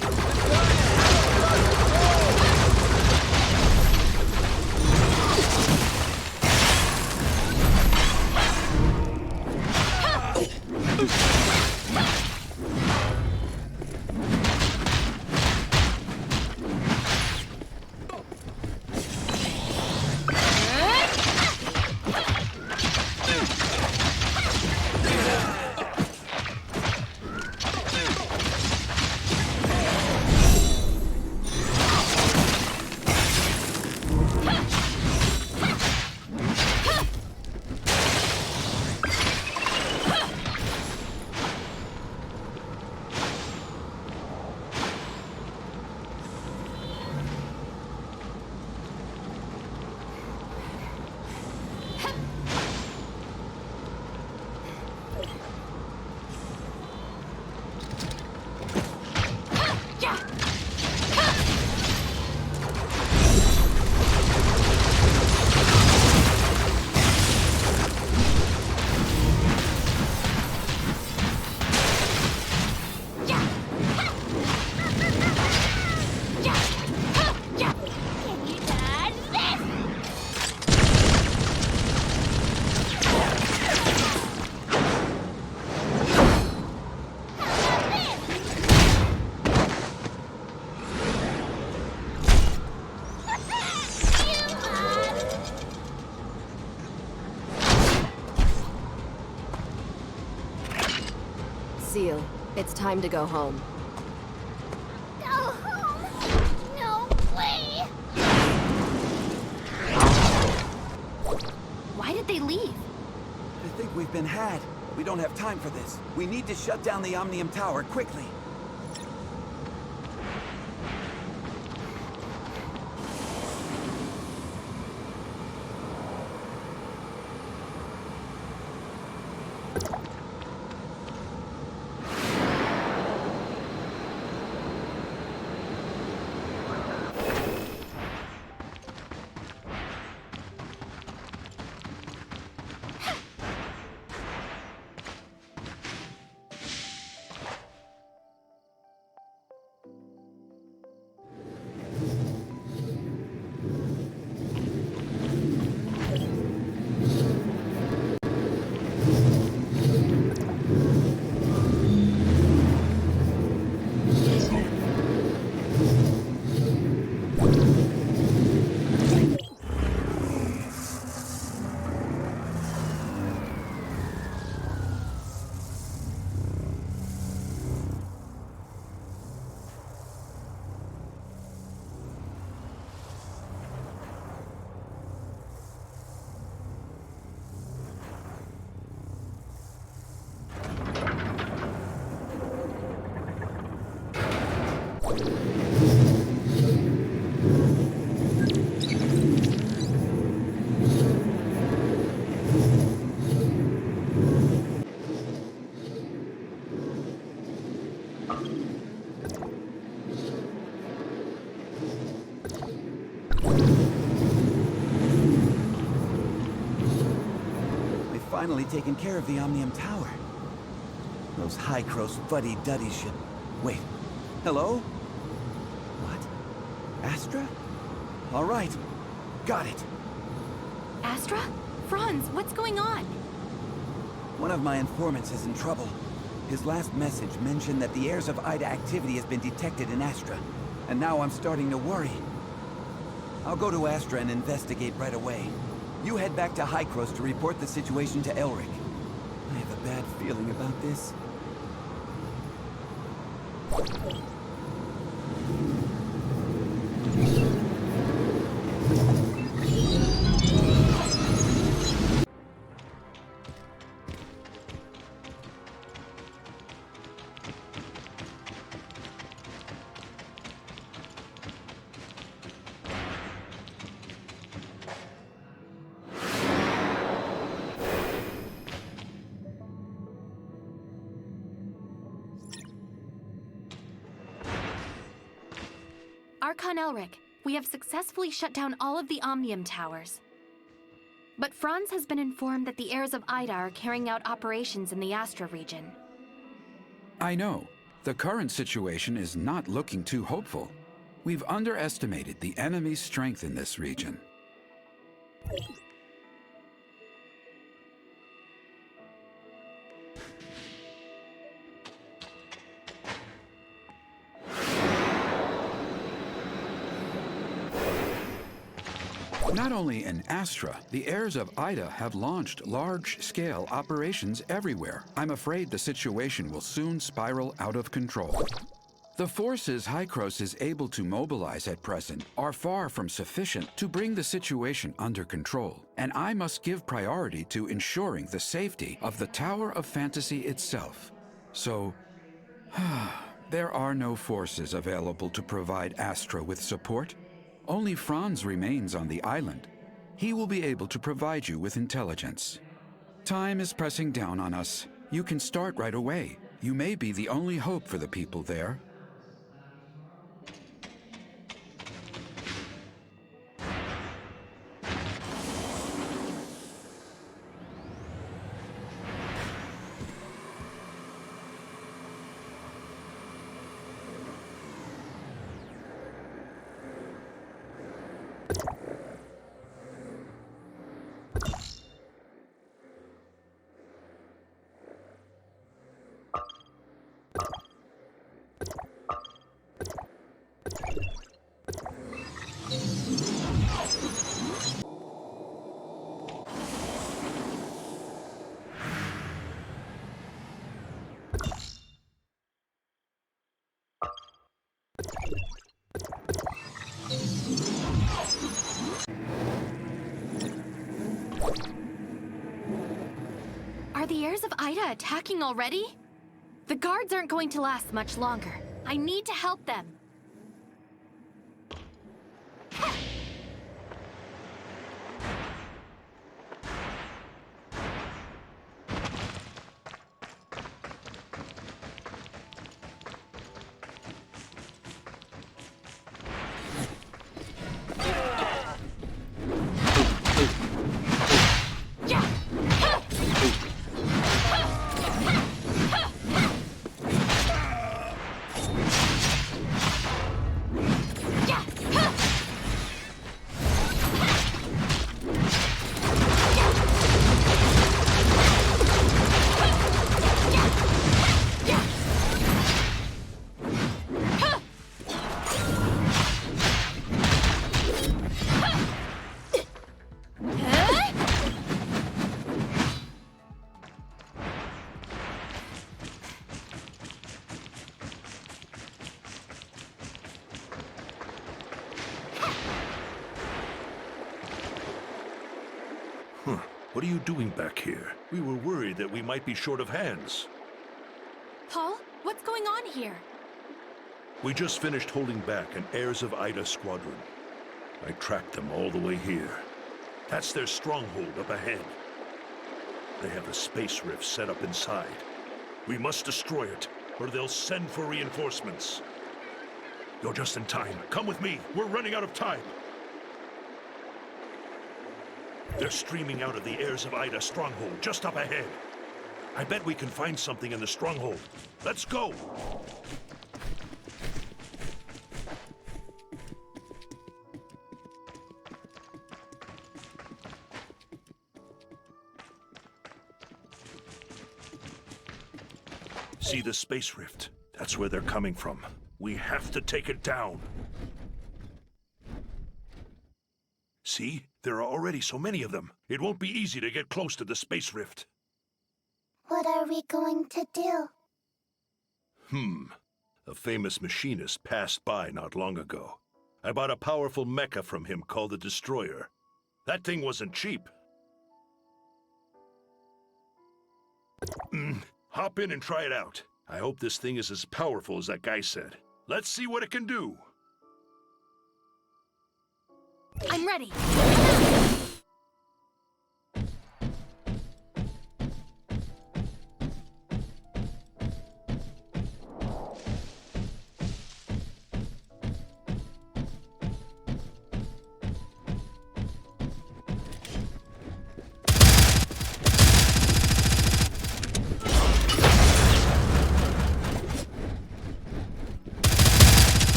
It's time to go home. Go home! No way! Why did they leave? I think we've been had. We don't have time for this. We need to shut down the Omnium Tower quickly. Finally taken care of the Omnium Tower. Those high-cross fuddy-duddies should... Wait. Hello? What? Astra? All right. Got it. Astra? Franz, what's going on? One of my informants is in trouble. His last message mentioned that the heirs of Ida activity has been detected in Astra. And now I'm starting to worry. I'll go to Astra and investigate right away. You head back to Hykros to report the situation to Elric. I have a bad feeling about this. Archon Elric, we have successfully shut down all of the Omnium Towers. But Franz has been informed that the heirs of Ida are carrying out operations in the Astra region. I know. The current situation is not looking too hopeful. We've underestimated the enemy's strength in this region. Not only in Astra, the heirs of Ida have launched large-scale operations everywhere. I'm afraid the situation will soon spiral out of control. The forces Hykros is able to mobilize at present are far from sufficient to bring the situation under control, and I must give priority to ensuring the safety of the Tower of Fantasy itself. So, there are no forces available to provide Astra with support. Only Franz remains on the island. He will be able to provide you with intelligence. Time is pressing down on us. You can start right away. You may be the only hope for the people there. the heirs of Ida attacking already? The guards aren't going to last much longer. I need to help them. What are you doing back here? We were worried that we might be short of hands. Paul, what's going on here? We just finished holding back an Heirs of Ida squadron. I tracked them all the way here. That's their stronghold up ahead. They have a space rift set up inside. We must destroy it, or they'll send for reinforcements. You're just in time. Come with me. We're running out of time. They're streaming out of the Heirs of Ida stronghold just up ahead. I bet we can find something in the stronghold. Let's go! See the space rift? That's where they're coming from. We have to take it down. See? There are already so many of them. It won't be easy to get close to the space rift. What are we going to do? A famous machinist passed by not long ago. I bought a powerful mecha from him called the Destroyer. That thing wasn't cheap. Hop in and try it out. I hope this thing is as powerful as that guy said. Let's see what it can do. I'm ready.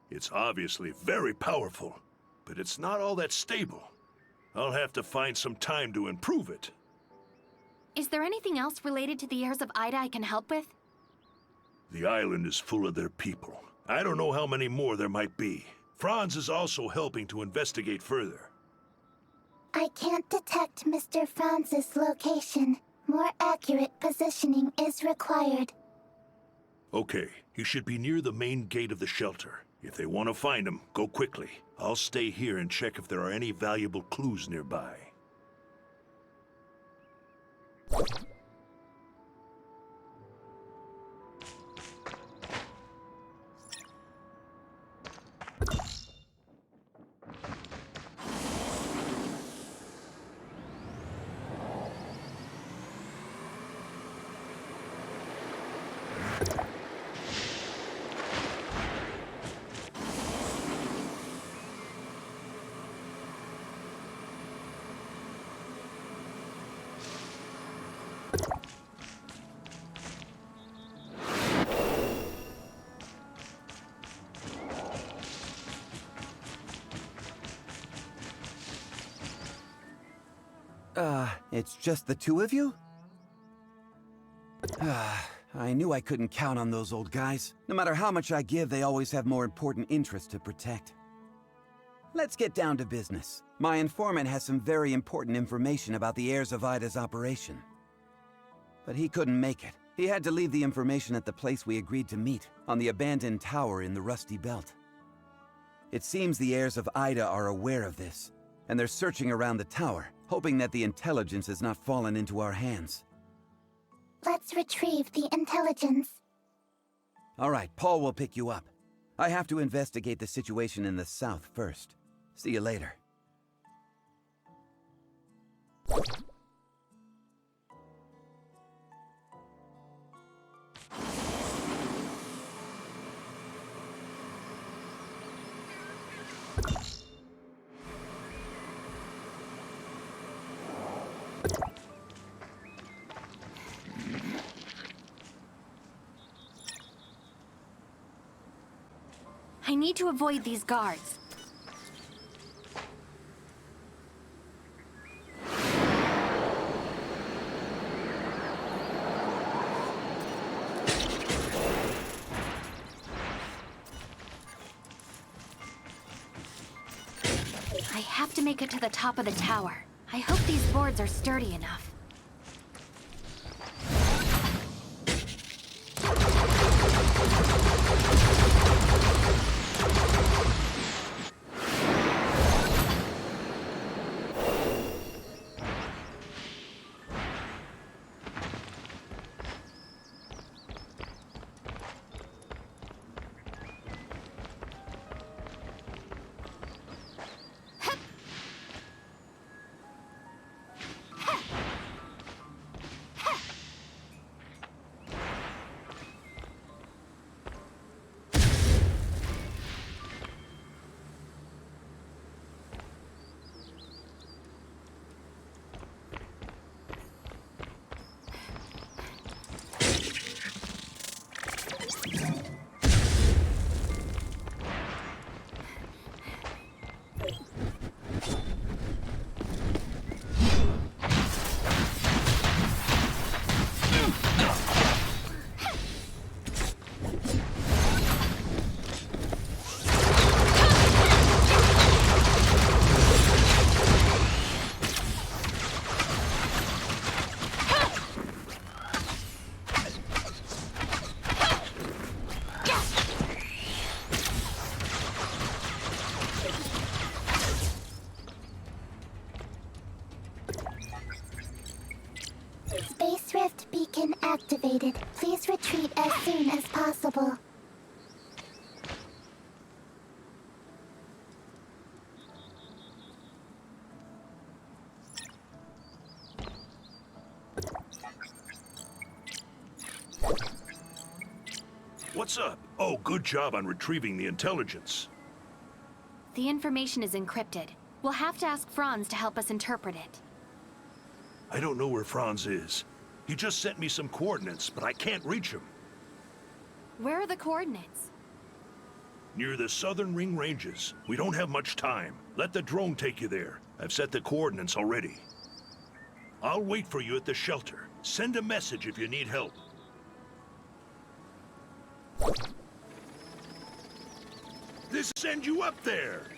It's obviously very powerful, but it's not all that stable. I'll have to find some time to improve it. Is there anything else related to the heirs of Ida I can help with? The island is full of their people. I don't know how many more there might be. Franz is also helping to investigate further. I can't detect Mr. Franz's location. More accurate positioning is required. Okay, he should be near the main gate of the shelter. If they want to find him, go quickly. I'll stay here and check if there are any valuable clues nearby. It's just the two of you? I knew I couldn't count on those old guys. No matter how much I give, they always have more important interests to protect. Let's get down to business. My informant has some very important information about the heirs of Ida's operation. But he couldn't make it. He had to leave the information at the place we agreed to meet, on the abandoned tower in the Rusty Belt. It seems the heirs of Ida are aware of this, and they're searching around the tower, hoping that the intelligence has not fallen into our hands. Let's retrieve the intelligence. All right, Paul will pick you up. I have to investigate the situation in the south first. See you later. I need to avoid these guards. I have to make it to the top of the tower. I hope these boards are sturdy enough. Space Rift beacon activated. Please retreat as soon as possible. What's up? Oh, good job on retrieving the intelligence. The information is encrypted. We'll have to ask Franz to help us interpret it. I don't know where Franz is. He just sent me some coordinates, but I can't reach him. Where are the coordinates? Near the Southern Ring Ranges. We don't have much time. Let the drone take you there. I've set the coordinates already. I'll wait for you at the shelter. Send a message if you need help. This send you up there!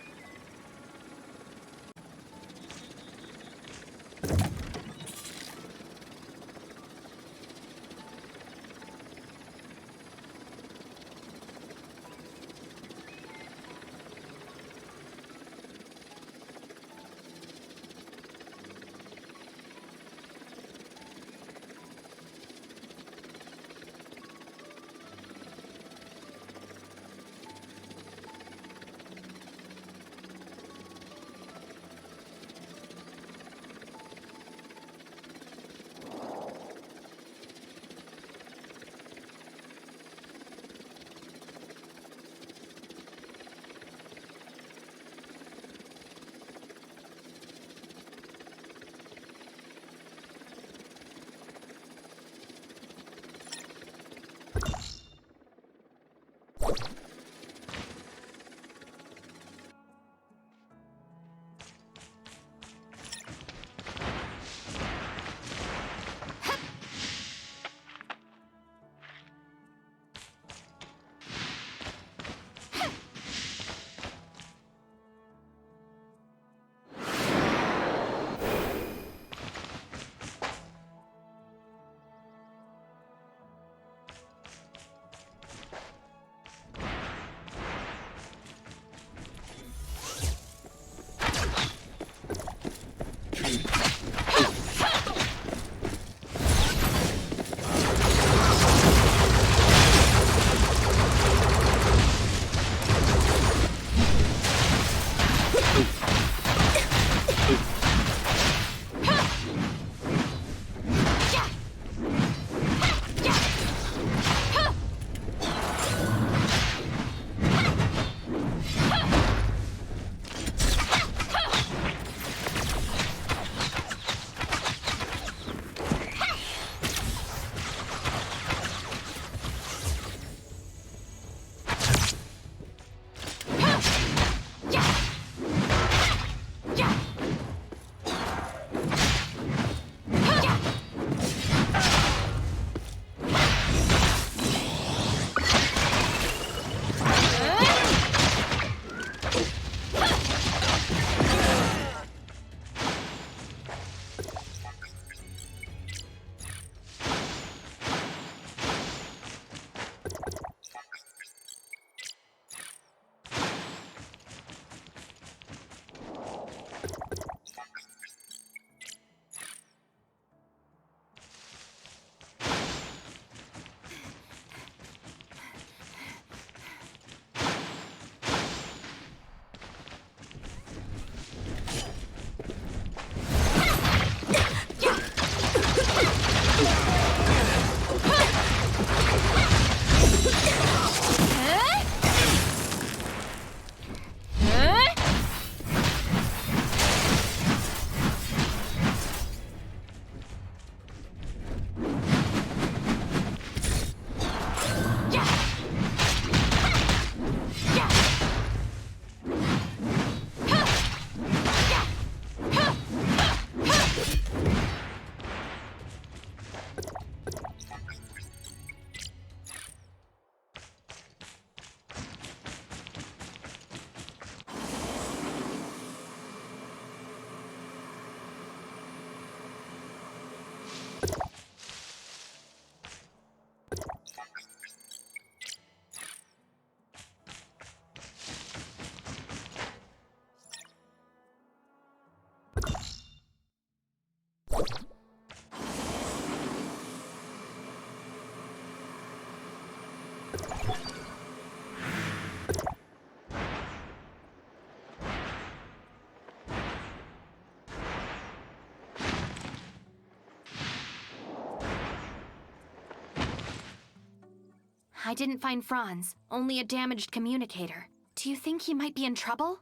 I didn't find Franz, only a damaged communicator. Do you think he might be in trouble?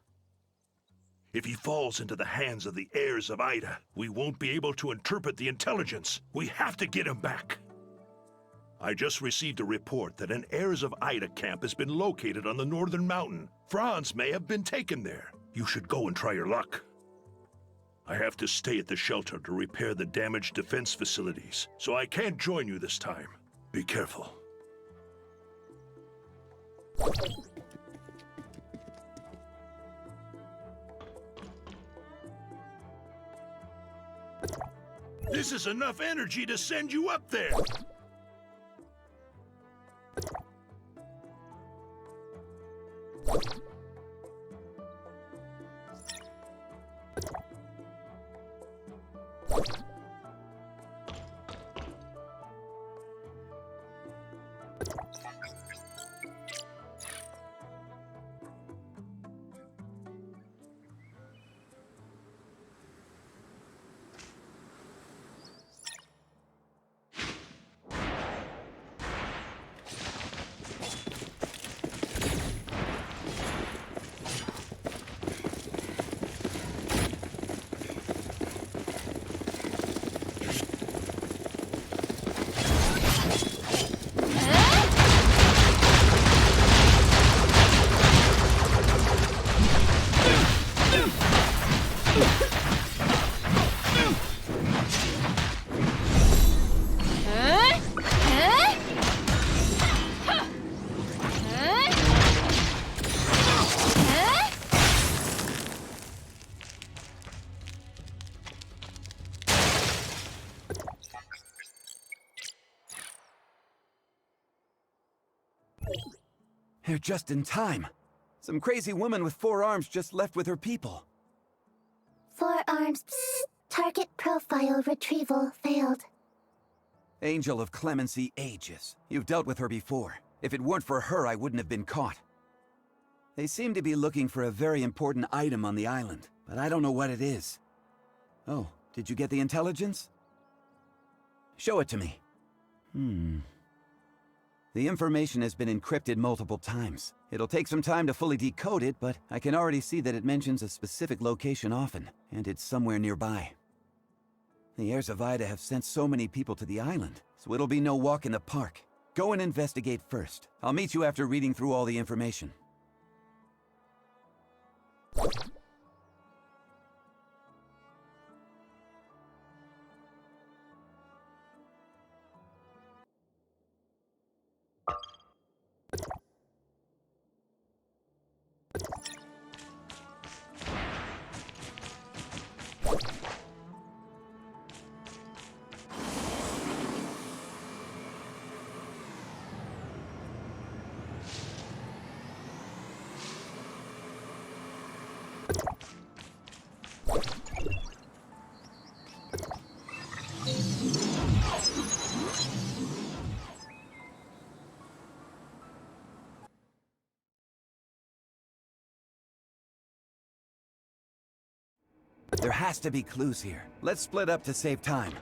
If he falls into the hands of the heirs of Ida, we won't be able to interpret the intelligence. We have to get him back. I just received a report that an heirs of Ida camp has been located on the northern mountain. Franz may have been taken there. You should go and try your luck. I have to stay at the shelter to repair the damaged defense facilities, so I can't join you this time. Be careful. This is enough energy to send you up there! They're just in time. Some crazy woman with 4 arms just left with her people. 4 arms. Psst. Target profile retrieval failed. Angel of Clemency Aegis. You've dealt with her before. If it weren't for her, I wouldn't have been caught. They seem to be looking for a very important item on the island, but I don't know what it is. Oh, did you get the intelligence? Show it to me. The information has been encrypted multiple times. It'll take some time to fully decode it, but I can already see that it mentions a specific location often, and it's somewhere nearby. The heirs of Ida have sent so many people to the island, so it'll be no walk in the park. Go and investigate first. I'll meet you after reading through all the information. There has to be clues here. Let's split up to save time.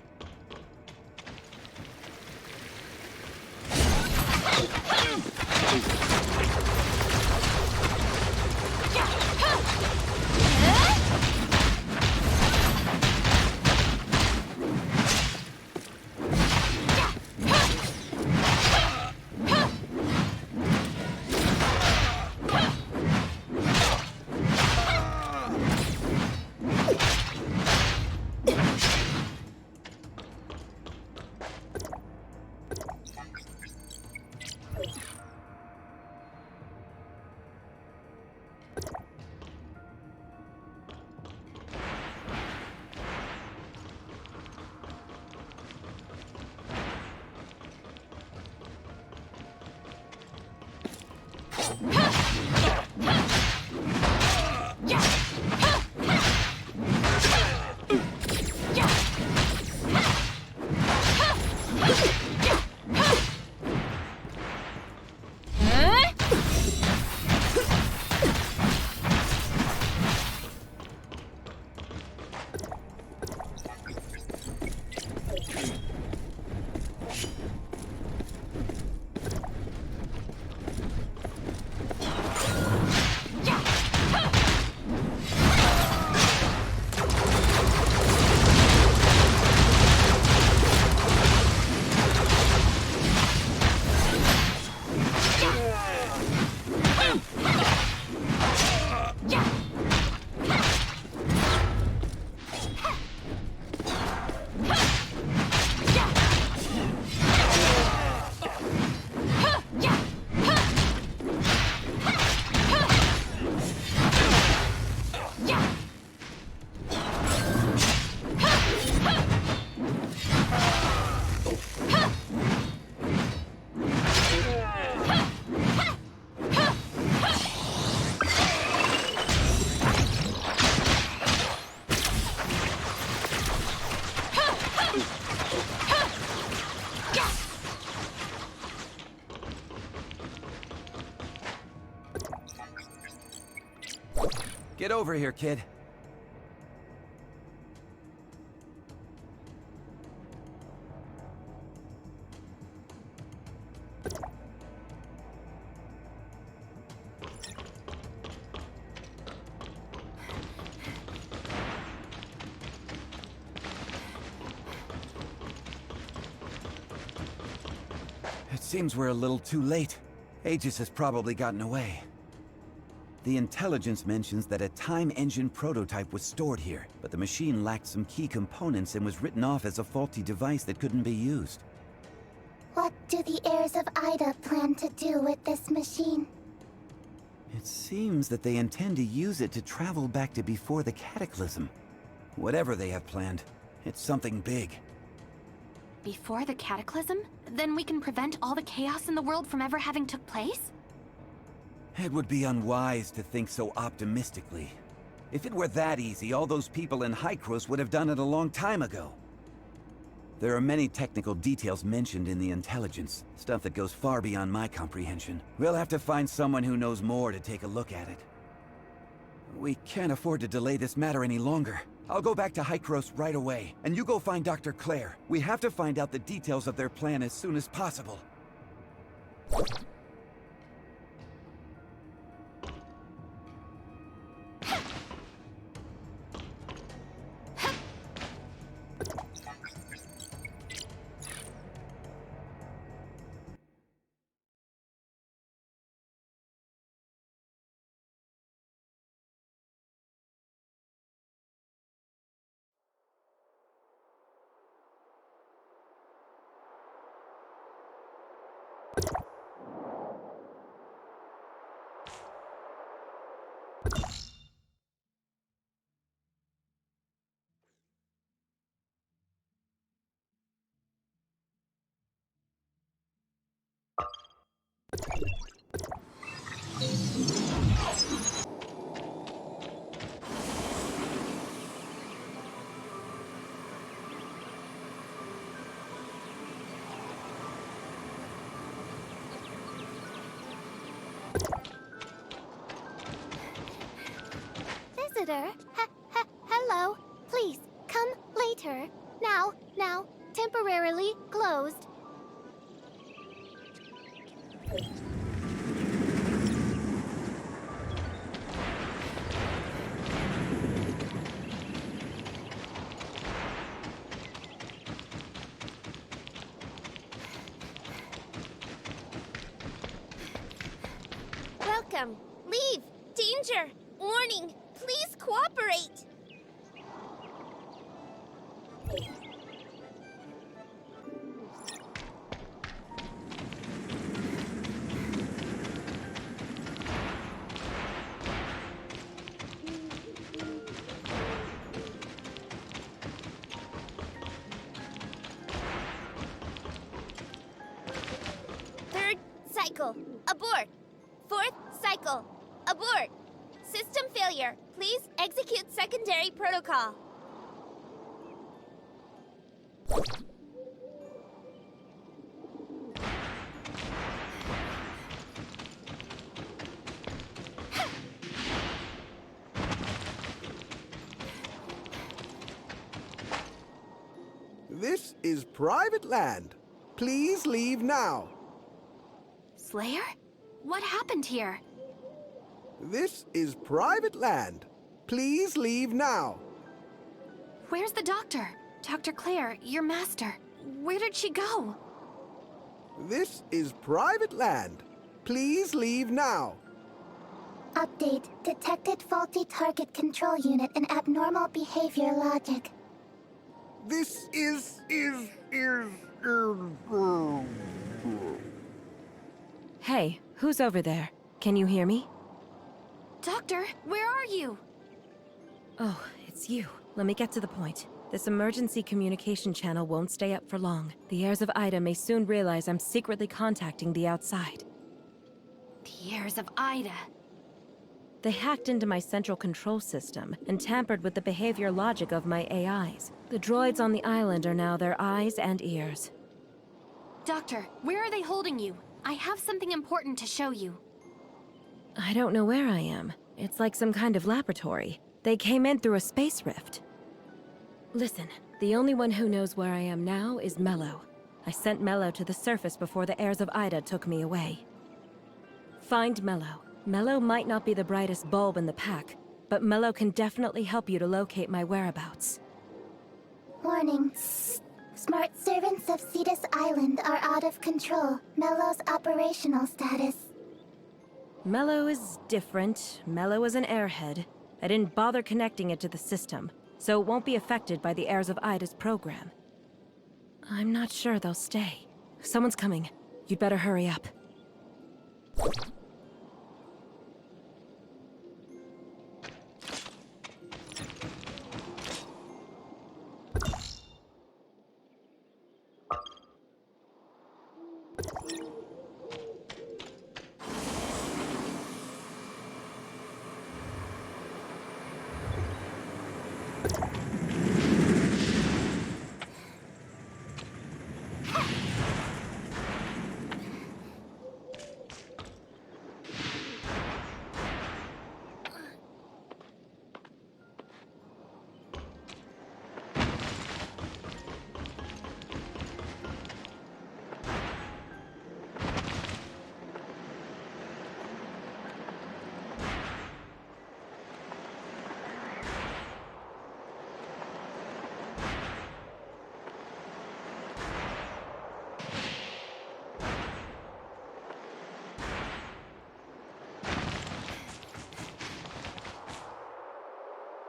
Get over here, kid. It seems we're a little too late. Aegis has probably gotten away. The intelligence mentions that a time engine prototype was stored here, but the machine lacked some key components and was written off as a faulty device that couldn't be used. What do the heirs of Ida plan to do with this machine? It seems that they intend to use it to travel back to before the Cataclysm. Whatever they have planned, it's something big. Before the Cataclysm? Then we can prevent all the chaos in the world from ever having took place? It would be unwise to think so optimistically. If it were that easy, all those people in Hykros would have done it a long time ago. There are many technical details mentioned in the intelligence, stuff that goes far beyond my comprehension. We'll have to find someone who knows more to take a look at it. We can't afford to delay this matter any longer. I'll go back to Hykros right away, and you go find Dr. Claire. We have to find out the details of their plan as soon as possible. Visitor? Hello. Please, come later. Now, temporarily closed. Welcome. Leave. Danger. Warning. Please cooperate. Third cycle. Abort. Fourth cycle. Abort. System failure. Please execute secondary protocol. This is private land. Please leave now. Slayer? What happened here? This is private land. Please leave now. Where's the doctor? Dr. Claire, your master. Where did she go? This is private land. Please leave now. Update. Detected faulty target control unit and abnormal behavior logic. This is... Hey, who's over there? Can you hear me? Doctor, where are you? Oh, it's you. Let me get to the point. This emergency communication channel won't stay up for long. The heirs of Ida may soon realize I'm secretly contacting the outside. The heirs of Ida. They hacked into my central control system and tampered with the behavior logic of my AIs. The droids on the island are now their eyes and ears. Doctor, where are they holding you? I have something important to show you. I don't know where I am. It's like some kind of laboratory. They came in through a space rift. Listen, the only one who knows where I am now is Mello. I sent Mello to the surface before the heirs of Ida took me away. Find Mello. Mello might not be the brightest bulb in the pack, but Mello can definitely help you to locate my whereabouts. Warning. Smart servants of Cetus Island are out of control. Mello's operational status. Mello is different. Mello is an airhead. I didn't bother connecting it to the system, so it won't be affected by the heirs of Ida's program. I'm not sure they'll stay. Someone's coming. You'd better hurry up.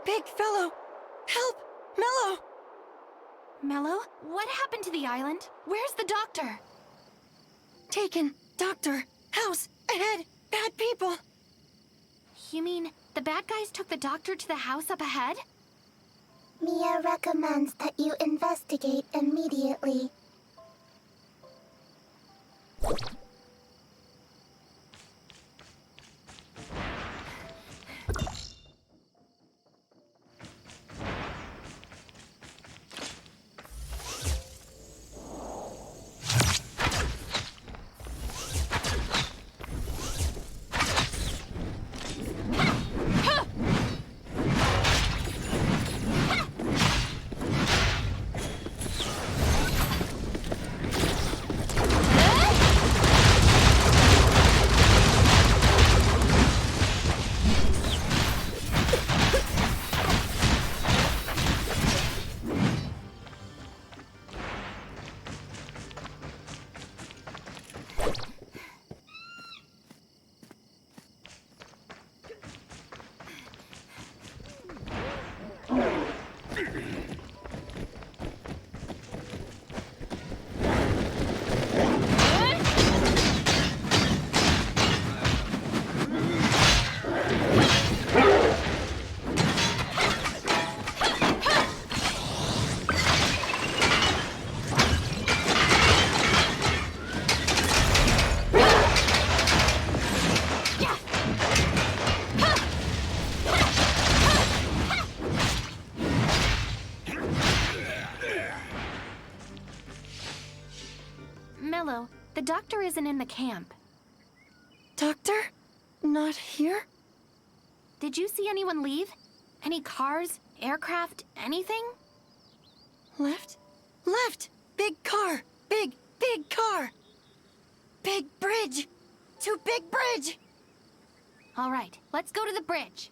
Big fellow! Help! Mello! Mello? What happened to the island? Where's the doctor? Taken. Doctor. House. Ahead. Bad people. You mean the bad guys took the doctor to the house up ahead? Mia recommends that you investigate immediately. Mello, the doctor isn't in the camp. Doctor? Not here? Did you see anyone leave? Any cars, aircraft, anything? Left? Left! Big car! Big car! Big bridge! To big bridge! All right, let's go to the bridge.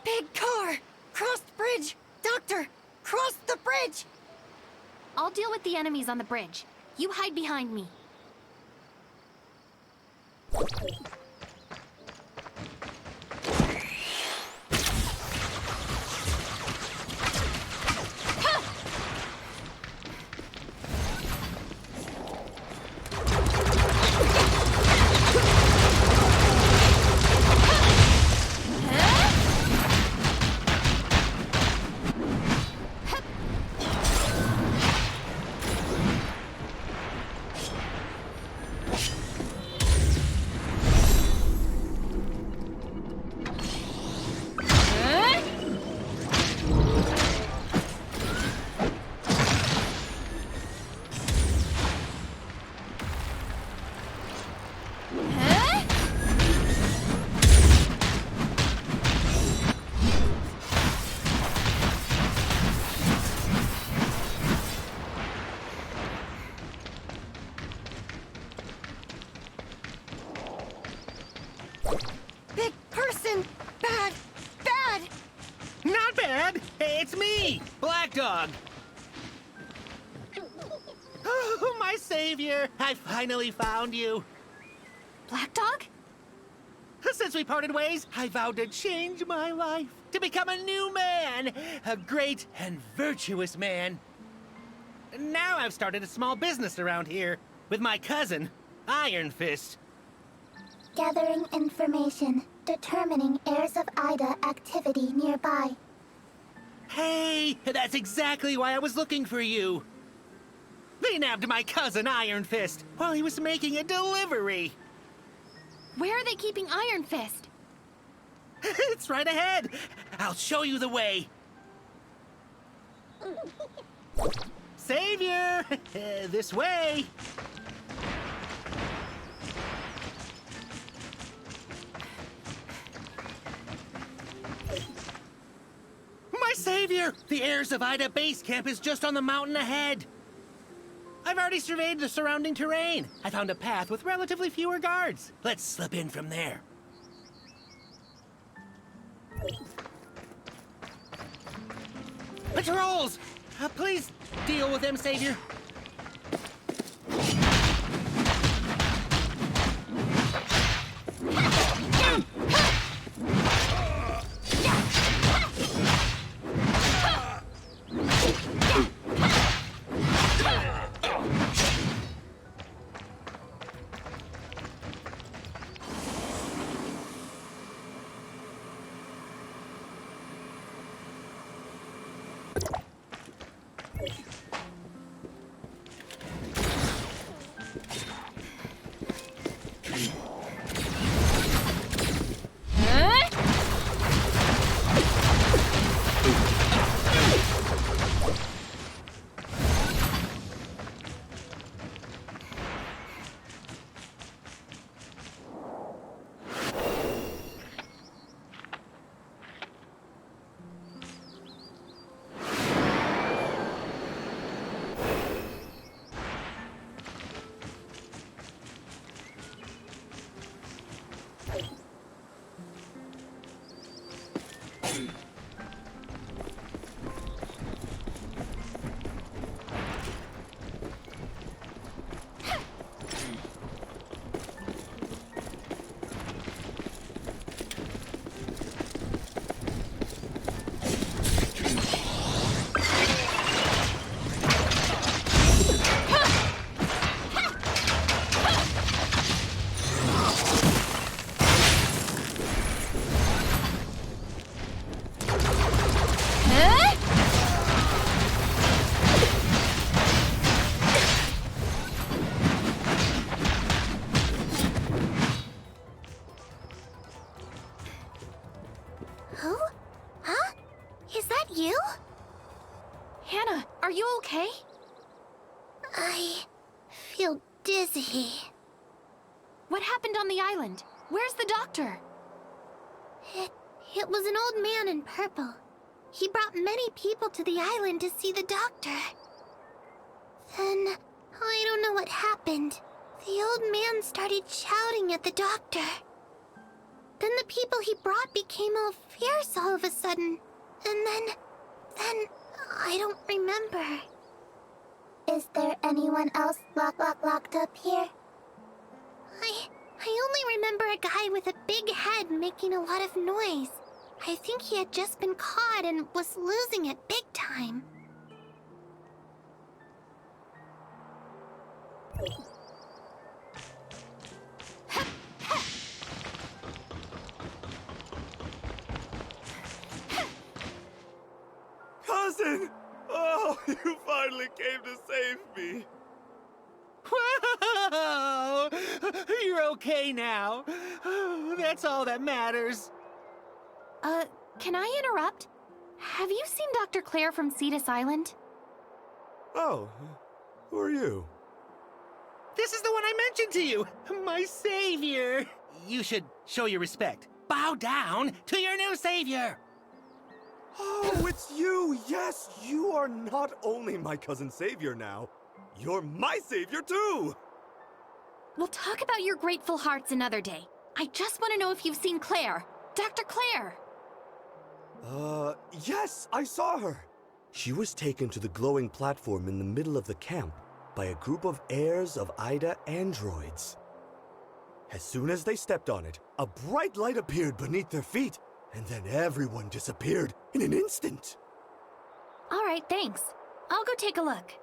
Big car! Crossed bridge! Doctor! Cross the bridge! I'll deal with the enemies on the bridge. You hide behind me. Big person! Bad! Bad! Not bad! It's me, Black Dog. Oh, my savior! I finally found you. Black Dog? Since we parted ways, I vowed to change my life, to become a new man, a great and virtuous man. Now I've started a small business around here with my cousin, Iron Fist. Gathering information. Determining heirs of Ida activity nearby. Hey, that's exactly why I was looking for you. They nabbed my cousin Iron Fist while he was making a delivery. Where are they keeping Iron Fist? It's right ahead. I'll show you the way. Savior, this way. My savior! The heirs of Ida base camp is just on the mountain ahead. I've already surveyed the surrounding terrain. I found a path with relatively fewer guards. Let's slip in from there. Patrols! Please deal with them, savior. Who? Huh? Is that you? Hannah, are you okay? I feel dizzy. What happened on the island? Where's the doctor? It was an old man in purple. He brought many people to the island to see the doctor. Then, I don't know what happened. The old man started shouting at the doctor. Then the people he brought became all fierce all of a sudden. And then, I don't remember. Is there anyone else locked up here? I only remember a guy with a big head making a lot of noise. I think he had just been caught and was losing it big time. Cousin! Oh, you finally came to save me. Whoa! You're okay now. That's all that matters. Can I interrupt? Have you seen Dr. Claire from Cetus Island? Oh, who are you? This is the one I mentioned to you! My savior! You should show your respect. Bow down to your new savior! Oh, it's you! Yes, you are not only my cousin savior now, you're my savior too! We'll talk about your grateful hearts another day. I just want to know if you've seen Claire. Dr. Claire! Yes, I saw her. She was taken to the glowing platform in the middle of the camp by a group of heirs of Ida androids. As soon as they stepped on it, a bright light appeared beneath their feet, and then everyone disappeared in an instant. All right, thanks. I'll go take a look.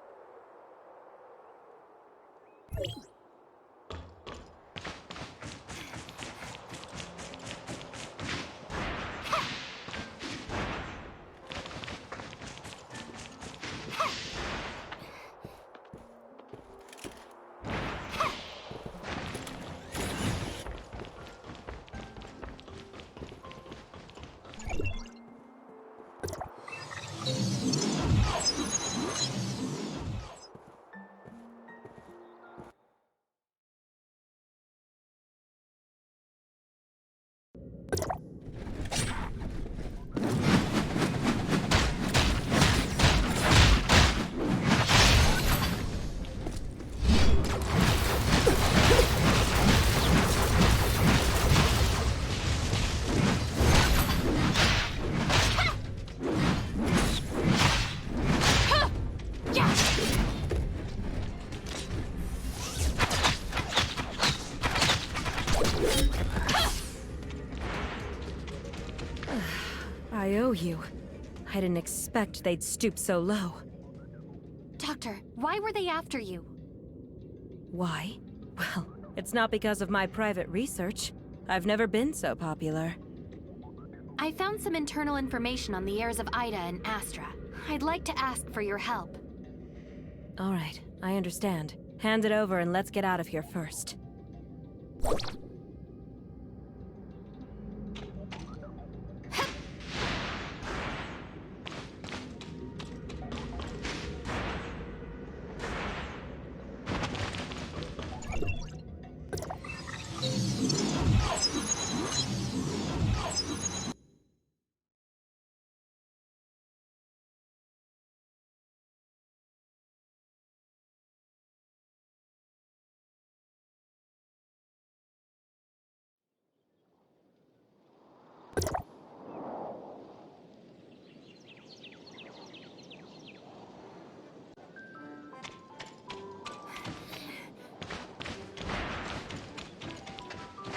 I owe you. I didn't expect they'd stoop so low. Doctor, why were they after you? Why? Well, it's not because of my private research. I've never been so popular. I found some internal information on the heirs of Ida and Astra. I'd like to ask for your help. All right, I understand. Hand it over and let's get out of here first.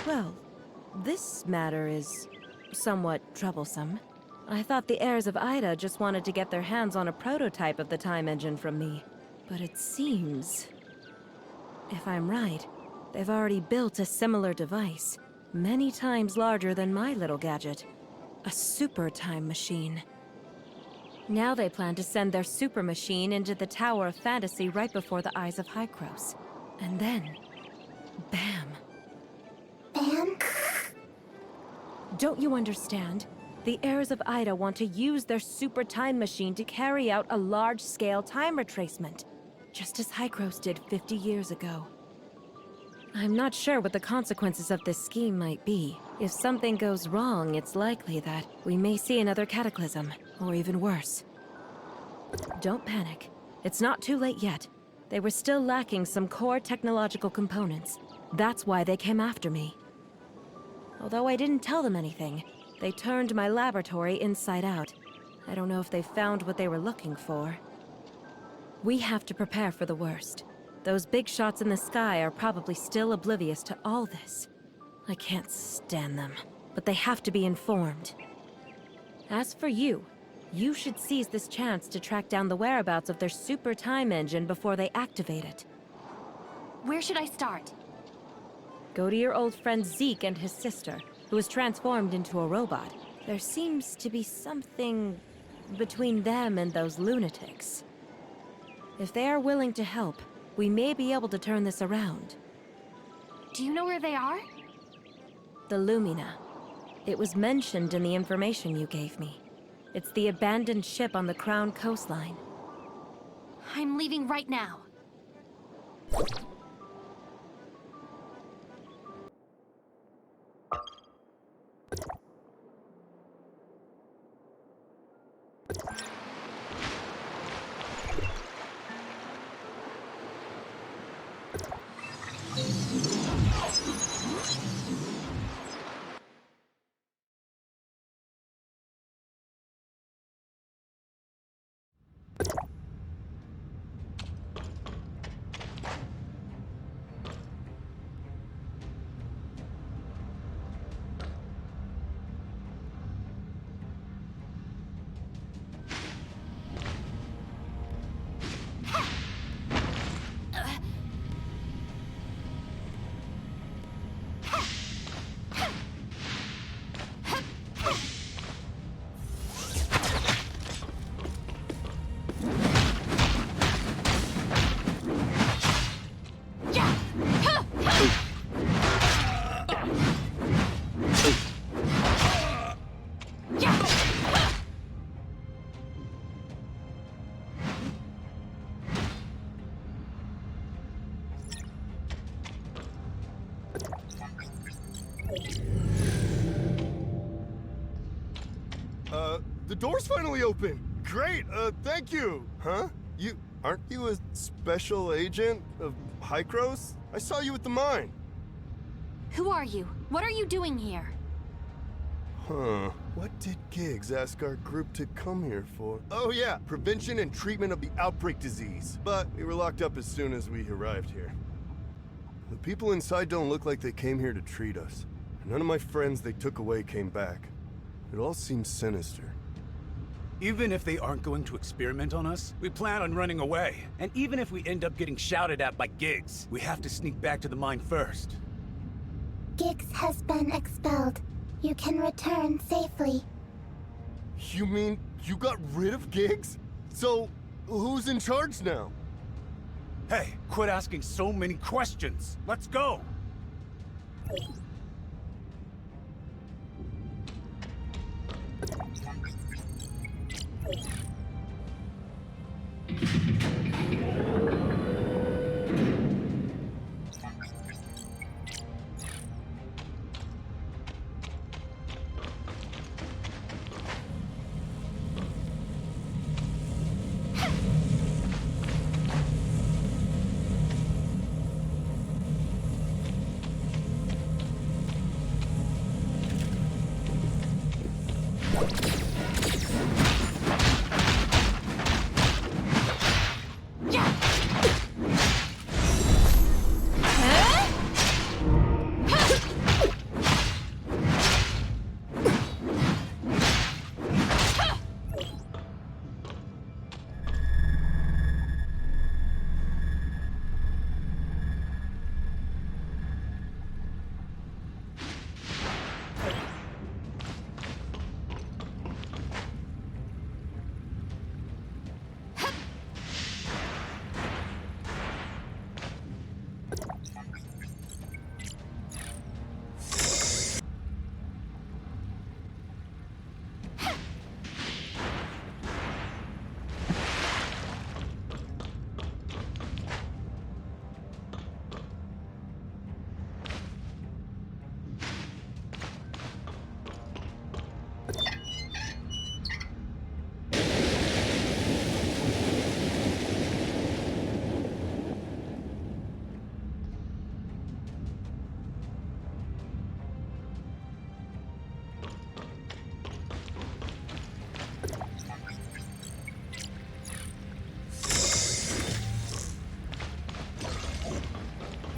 Well, this matter is somewhat troublesome. I thought the heirs of Ida just wanted to get their hands on a prototype of the time engine from me. But it seems, if I'm right, they've already built a similar device, many times larger than my little gadget. A super time machine. Now they plan to send their super machine into the Tower of Fantasy right before the eyes of Hykros. And then, bam. Bam? Don't you understand? The heirs of Ida want to use their super time machine to carry out a large-scale time retracement, just as Hykros did 50 years ago. I'm not sure what the consequences of this scheme might be. If something goes wrong, it's likely that we may see another cataclysm, or even worse. Don't panic. It's not too late yet. They were still lacking some core technological components. That's why they came after me. Although I didn't tell them anything, they turned my laboratory inside out. I don't know if they found what they were looking for. We have to prepare for the worst. Those big shots in the sky are probably still oblivious to all this. I can't stand them, but they have to be informed. As for you, you should seize this chance to track down the whereabouts of their super time engine before they activate it. Where should I start? Go to your old friend Zeke and his sister, who was transformed into a robot. There seems to be something between them and those lunatics. If they are willing to help, we may be able to turn this around. Do you know where they are? The Lumina. It was mentioned in the information you gave me. It's the abandoned ship on the Crown coastline. I'm leaving right now. The door's finally open! Great, thank you! Huh? Aren't you a special agent of Hykros? I saw you at the mine. Who are you? What are you doing here? Huh. What did Giggs ask our group to come here for? Oh yeah, prevention and treatment of the outbreak disease. But we were locked up as soon as we arrived here. The people inside don't look like they came here to treat us. None of my friends they took away came back. It all seems sinister. Even if they aren't going to experiment on us, we plan on running away. And even if we end up getting shouted at by Giggs, we have to sneak back to the mine first. Giggs has been expelled. You can return safely. You mean you got rid of Giggs? So, who's in charge now? Hey, quit asking so many questions. Let's go!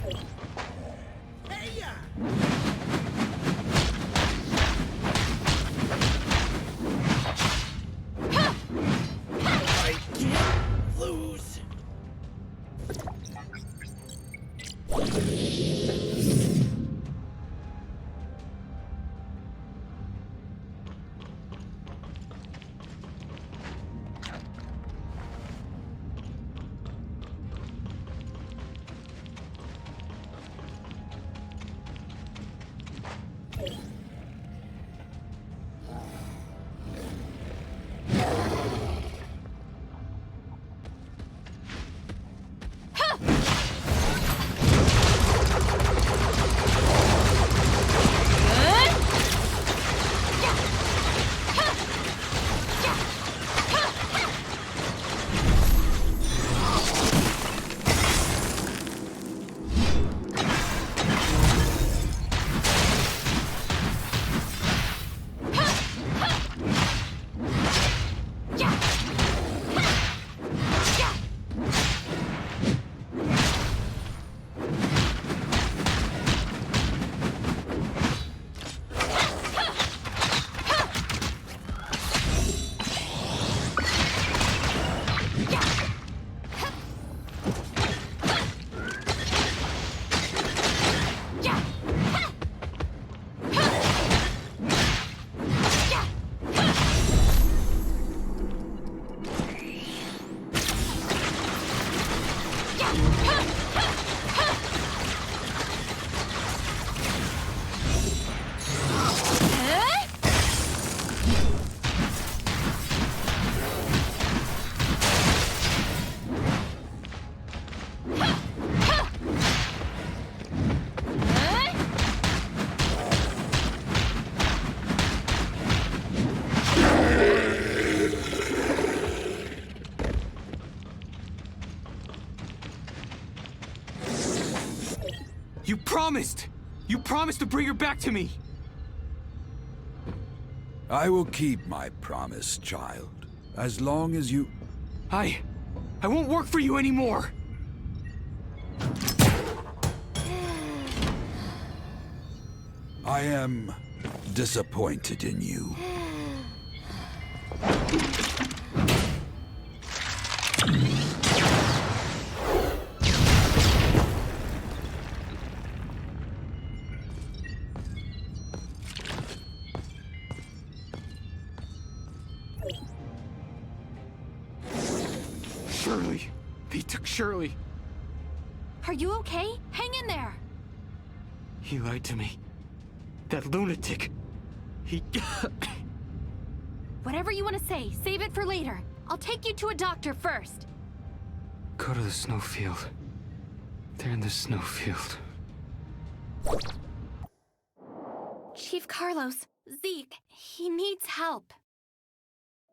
I can't lose. You promised! You promised to bring her back to me! I will keep my promise, child. As long as you... I won't work for you anymore! I am disappointed in you. Shirley. They took Shirley. Are you okay? Hang in there! He lied to me. That lunatic. He... Whatever you want to say, save it for later. I'll take you to a doctor first. Go to the snowfield. They're in the snowfield. Chief Carlos, Zeke, he needs help.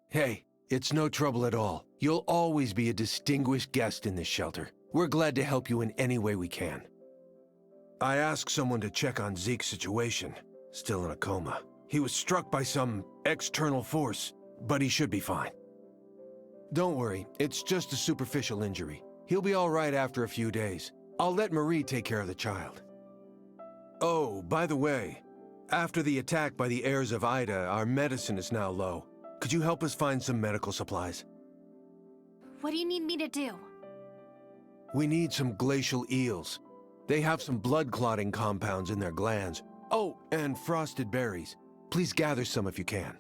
Hey, it's no trouble at all. You'll always be a distinguished guest in this shelter. We're glad to help you in any way we can. I asked someone to check on Zeke's situation. Still in a coma. He was struck by some external force, but he should be fine. Don't worry, it's just a superficial injury. He'll be all right after a few days. I'll let Marie take care of the child. Oh, by the way, after the attack by the heirs of Ida, our medicine is now low. Could you help us find some medical supplies? What do you need me to do? We need some glacial eels. They have some blood clotting compounds in their glands. Oh, and frosted berries. Please gather some if you can.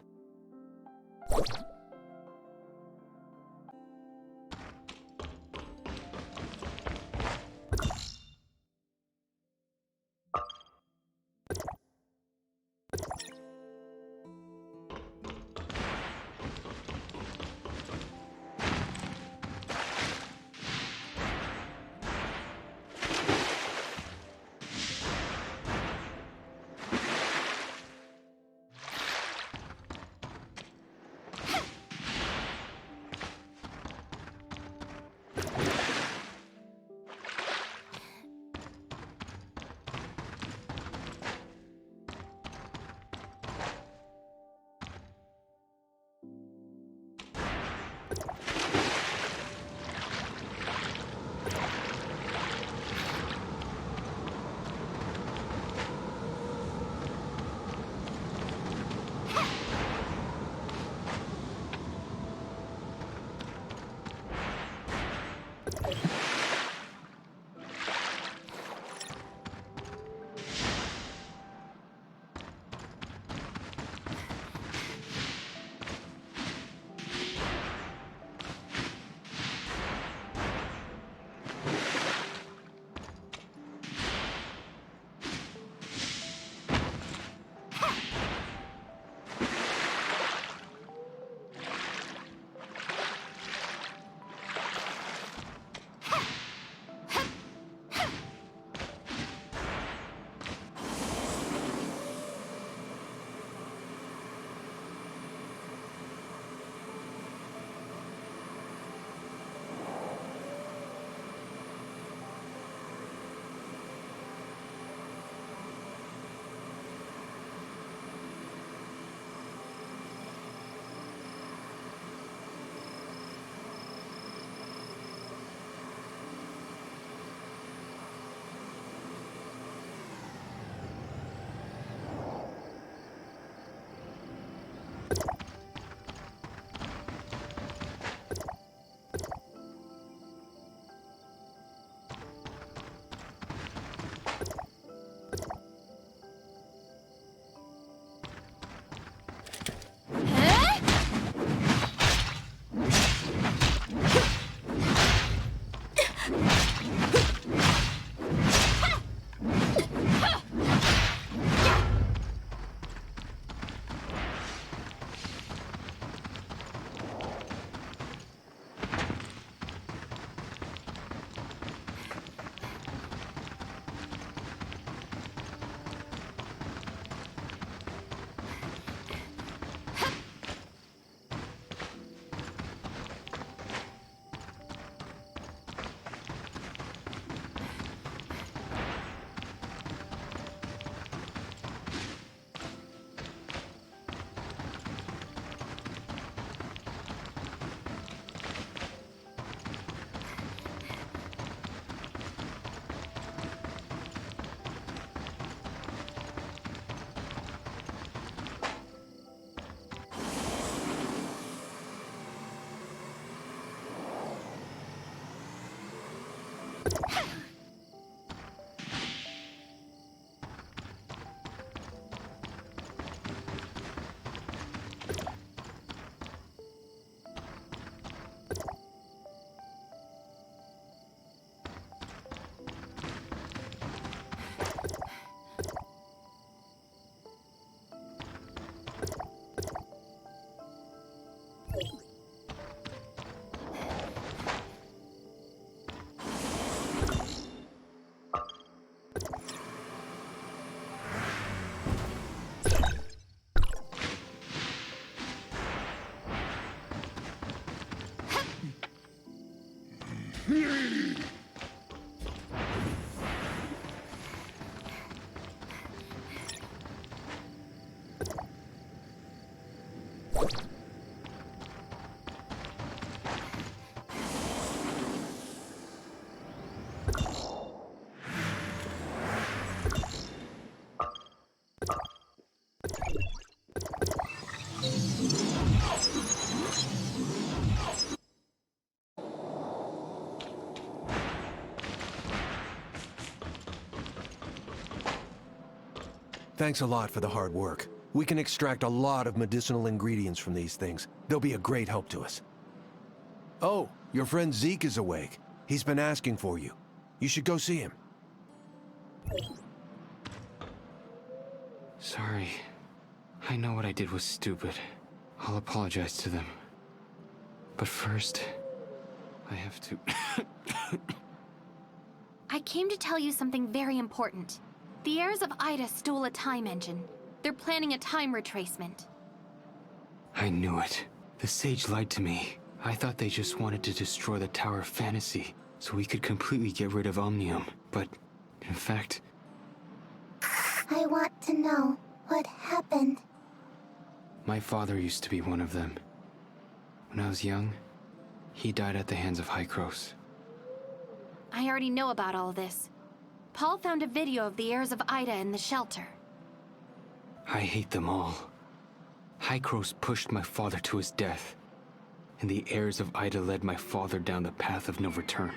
thanks a lot for the hard work. We can extract a lot of medicinal ingredients from these things. They'll be a great help to us. Oh, your friend Zeke is awake. He's been asking for you. You should go see him. Sorry. I know what I did was stupid. I'll apologize to them. But first, I have to... I came to tell you something very important. The heirs of Ida stole a time engine. They're planning a time retracement. I knew it. The sage lied to me. I thought they just wanted to destroy the Tower of Fantasy, so we could completely get rid of Omnium. But, in fact... I want to know what happened. My father used to be one of them. When I was young, he died at the hands of Hykros. I already know about all this. Paul found a video of the heirs of Ida in the shelter. I hate them all. Hykros pushed my father to his death, and the heirs of Ida led my father down the path of no return.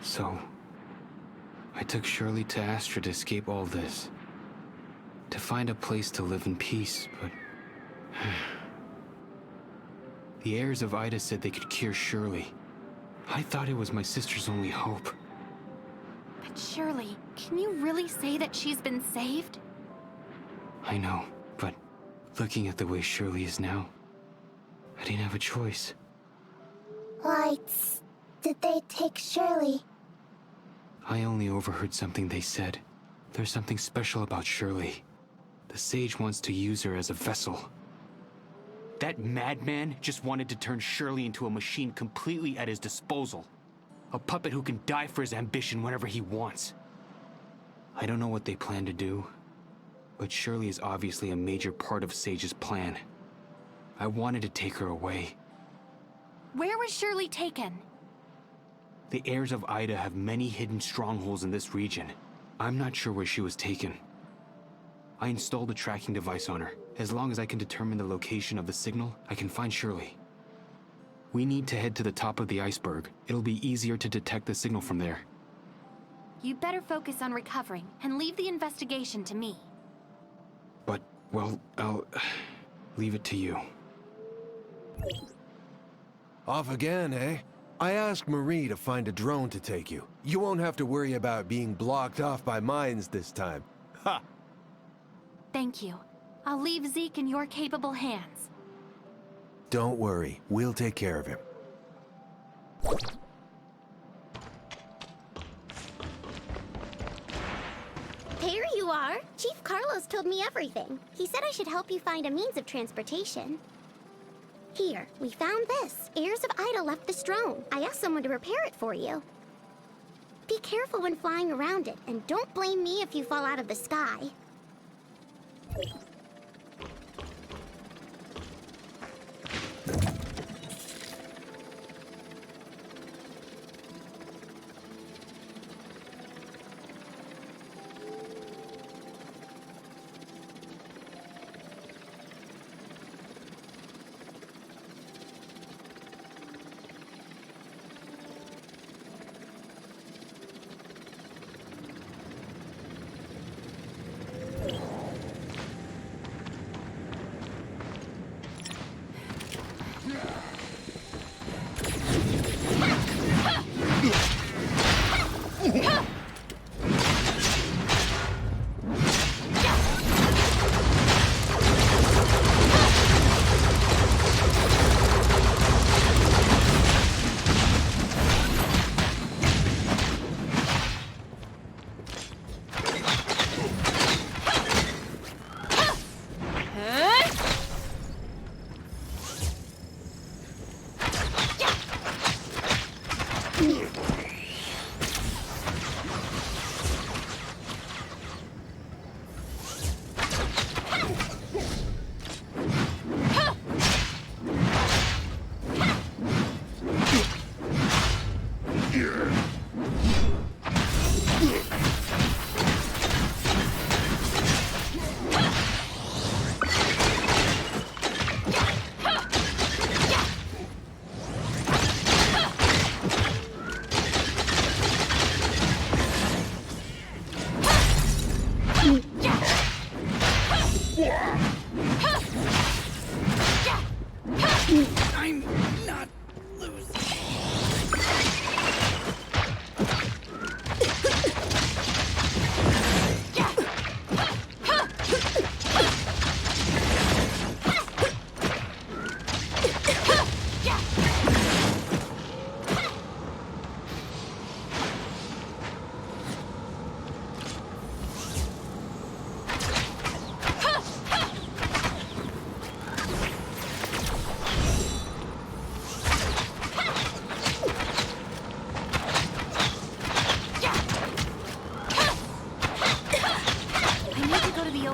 So, I took Shirley to Astra to escape all this. To find a place to live in peace, but... The heirs of Ida said they could cure Shirley. I thought it was my sister's only hope. But Shirley, can you really say that she's been saved? I know, but looking at the way Shirley is now, I didn't have a choice. Lights. Did they take Shirley? I only overheard something they said. There's something special about Shirley. The sage wants to use her as a vessel. That madman just wanted to turn Shirley into a machine completely at his disposal. A puppet who can die for his ambition whenever he wants. I don't know what they plan to do, but Shirley is obviously a major part of Sage's plan. I wanted to take her away. Where was Shirley taken? The heirs of Ida have many hidden strongholds in this region. I'm not sure where she was taken. I installed a tracking device on her. As long as I can determine the location of the signal, I can find Shirley. We need to head to the top of the iceberg. It'll be easier to detect the signal from there. You better focus on recovering and leave the investigation to me. But, well, I'll leave it to you. Off again, eh? I asked Marie to find a drone to take you. You won't have to worry about being blocked off by mines this time. Ha! Thank you. I'll leave Zeke in your capable hands. Don't worry, we'll take care of him. There you are. Chief Carlos told me everything. He said I should help you find a means of transportation. Here, we found this. Heirs of Ida left this drone. I asked someone to repair it for you. Be careful when flying around it, and don't blame me if you fall out of the sky.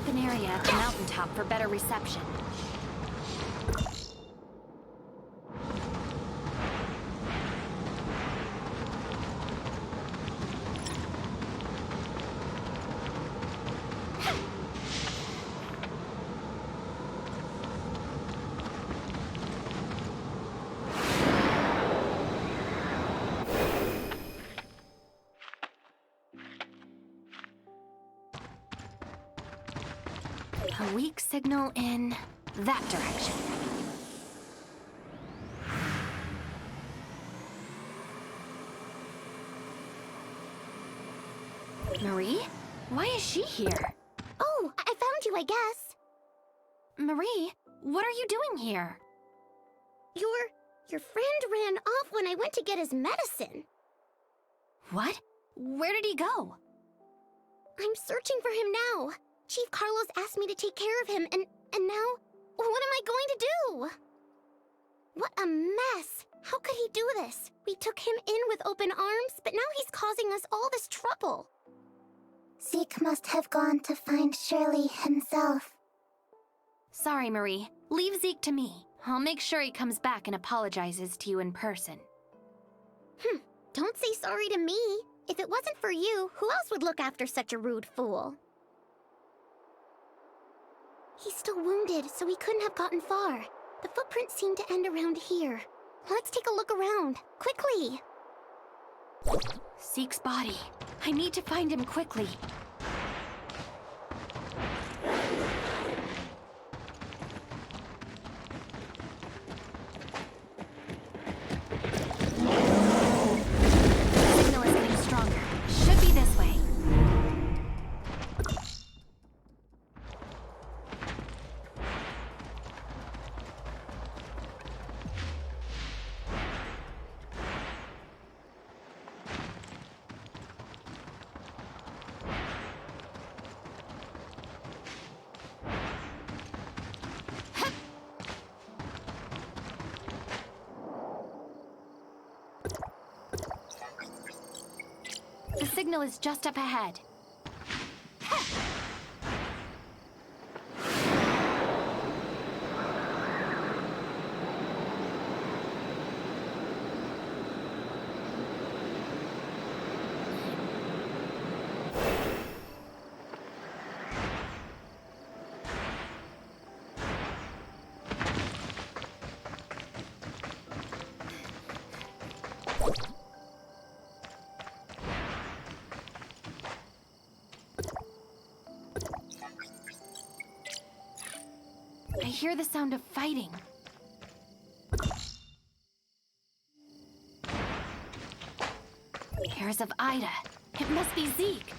open area at the mountaintop for better reception. A weak signal in that direction. Marie? Why is she here? Oh, I found you, I guess. Marie, what are you doing here? Your friend ran off when I went to get his medicine. What? Where did he go? I'm searching for him now. Chief Carlos asked me to take care of him, and now, what am I going to do? What a mess! How could he do this? We took him in with open arms, but now he's causing us all this trouble. Zeke must have gone to find Shirley himself. Sorry, Marie. Leave Zeke to me. I'll make sure he comes back and apologizes to you in person. Don't say sorry to me. If it wasn't for you, who else would look after such a rude fool? He's still wounded, so he couldn't have gotten far. The footprints seem to end around here. Let's take a look around, quickly! Zeke's body. I need to find him quickly. The signal is getting stronger. Should be this way. The signal is just up ahead. I hear the sound of fighting. Heirs of Ida. It must be Zeke.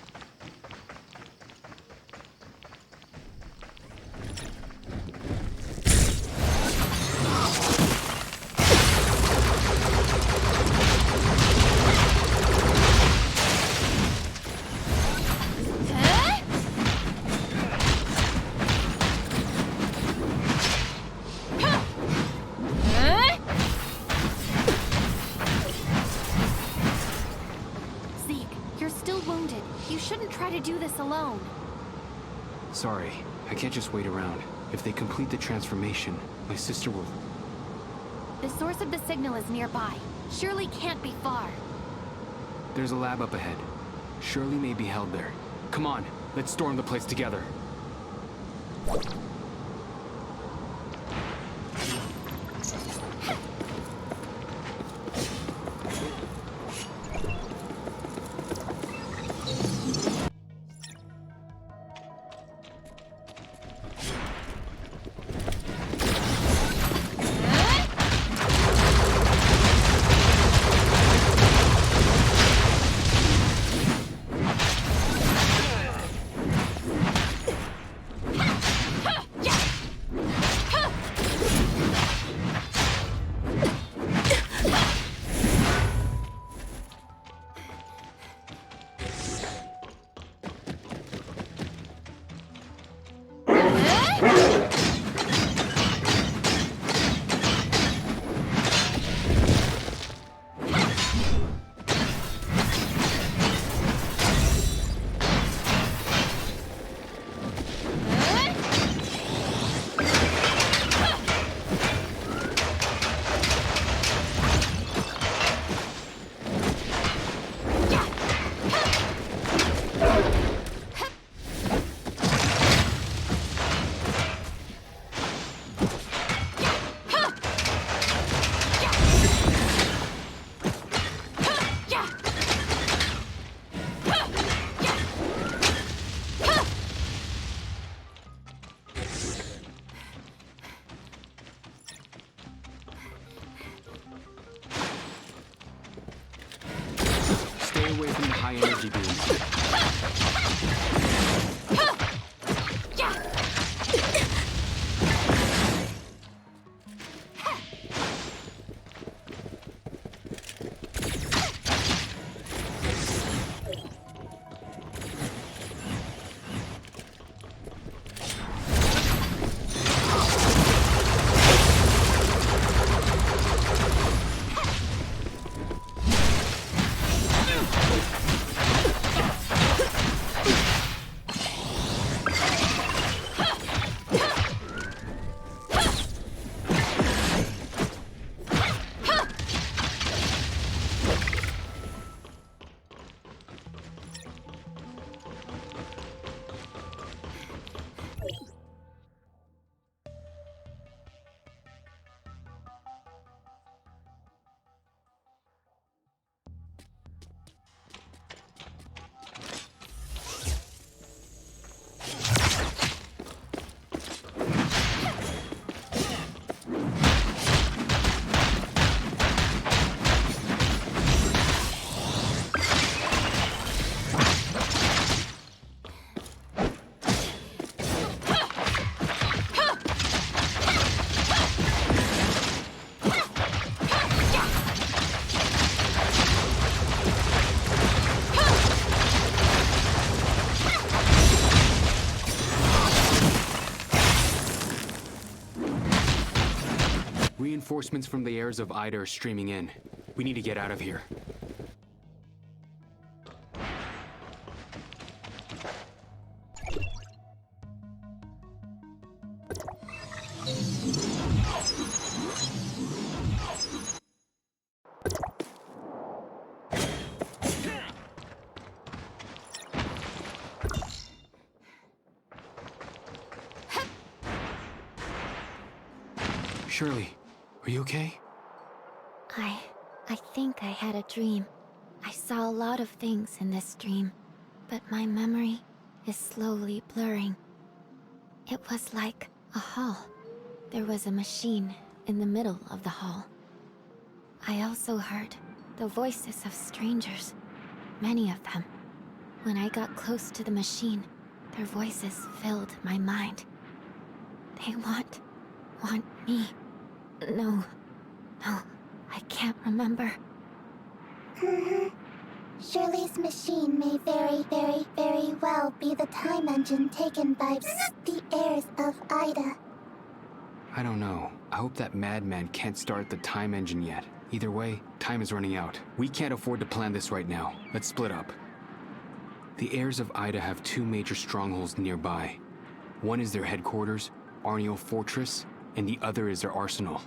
Try to do this alone. Sorry, I can't just wait around. If they complete the transformation, my sister will... The source of the signal is nearby. Shirley can't be far. There's a lab up ahead. Shirley may be held there. Come on, let's storm the place together. Ha! high-energy beams. Reinforcements from the heirs of Ida are streaming in. We need to get out of here. Shirley, are you okay? I think I had a dream. I saw a lot of things in this dream, but my memory is slowly blurring. It was like a hall. There was a machine in the middle of the hall. I also heard the voices of strangers, many of them. When I got close to the machine, their voices filled my mind. They want me. No, I can't remember. Shirley's machine may very, very, very well be the time engine taken by the heirs of Ida. I don't know. I hope that madman can't start the time engine yet. Either way, time is running out. We can't afford to plan this right now. Let's split up. The heirs of Ida have two major strongholds nearby. One is their headquarters, Arniel Fortress, and the other is their arsenal.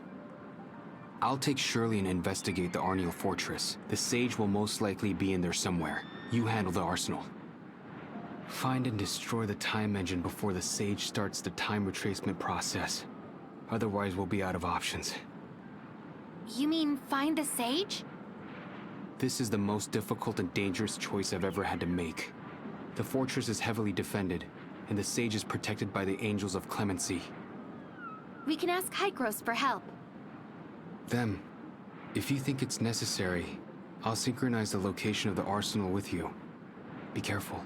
I'll take Shirley and investigate the Arniel Fortress. The Sage will most likely be in there somewhere. You handle the arsenal. Find and destroy the time engine before the Sage starts the time retracement process. Otherwise, we'll be out of options. You mean find the Sage? This is the most difficult and dangerous choice I've ever had to make. The fortress is heavily defended, and the Sage is protected by the Angels of Clemency. We can ask Hykros for help. Them. If you think it's necessary, I'll synchronize the location of the arsenal with you. Be careful.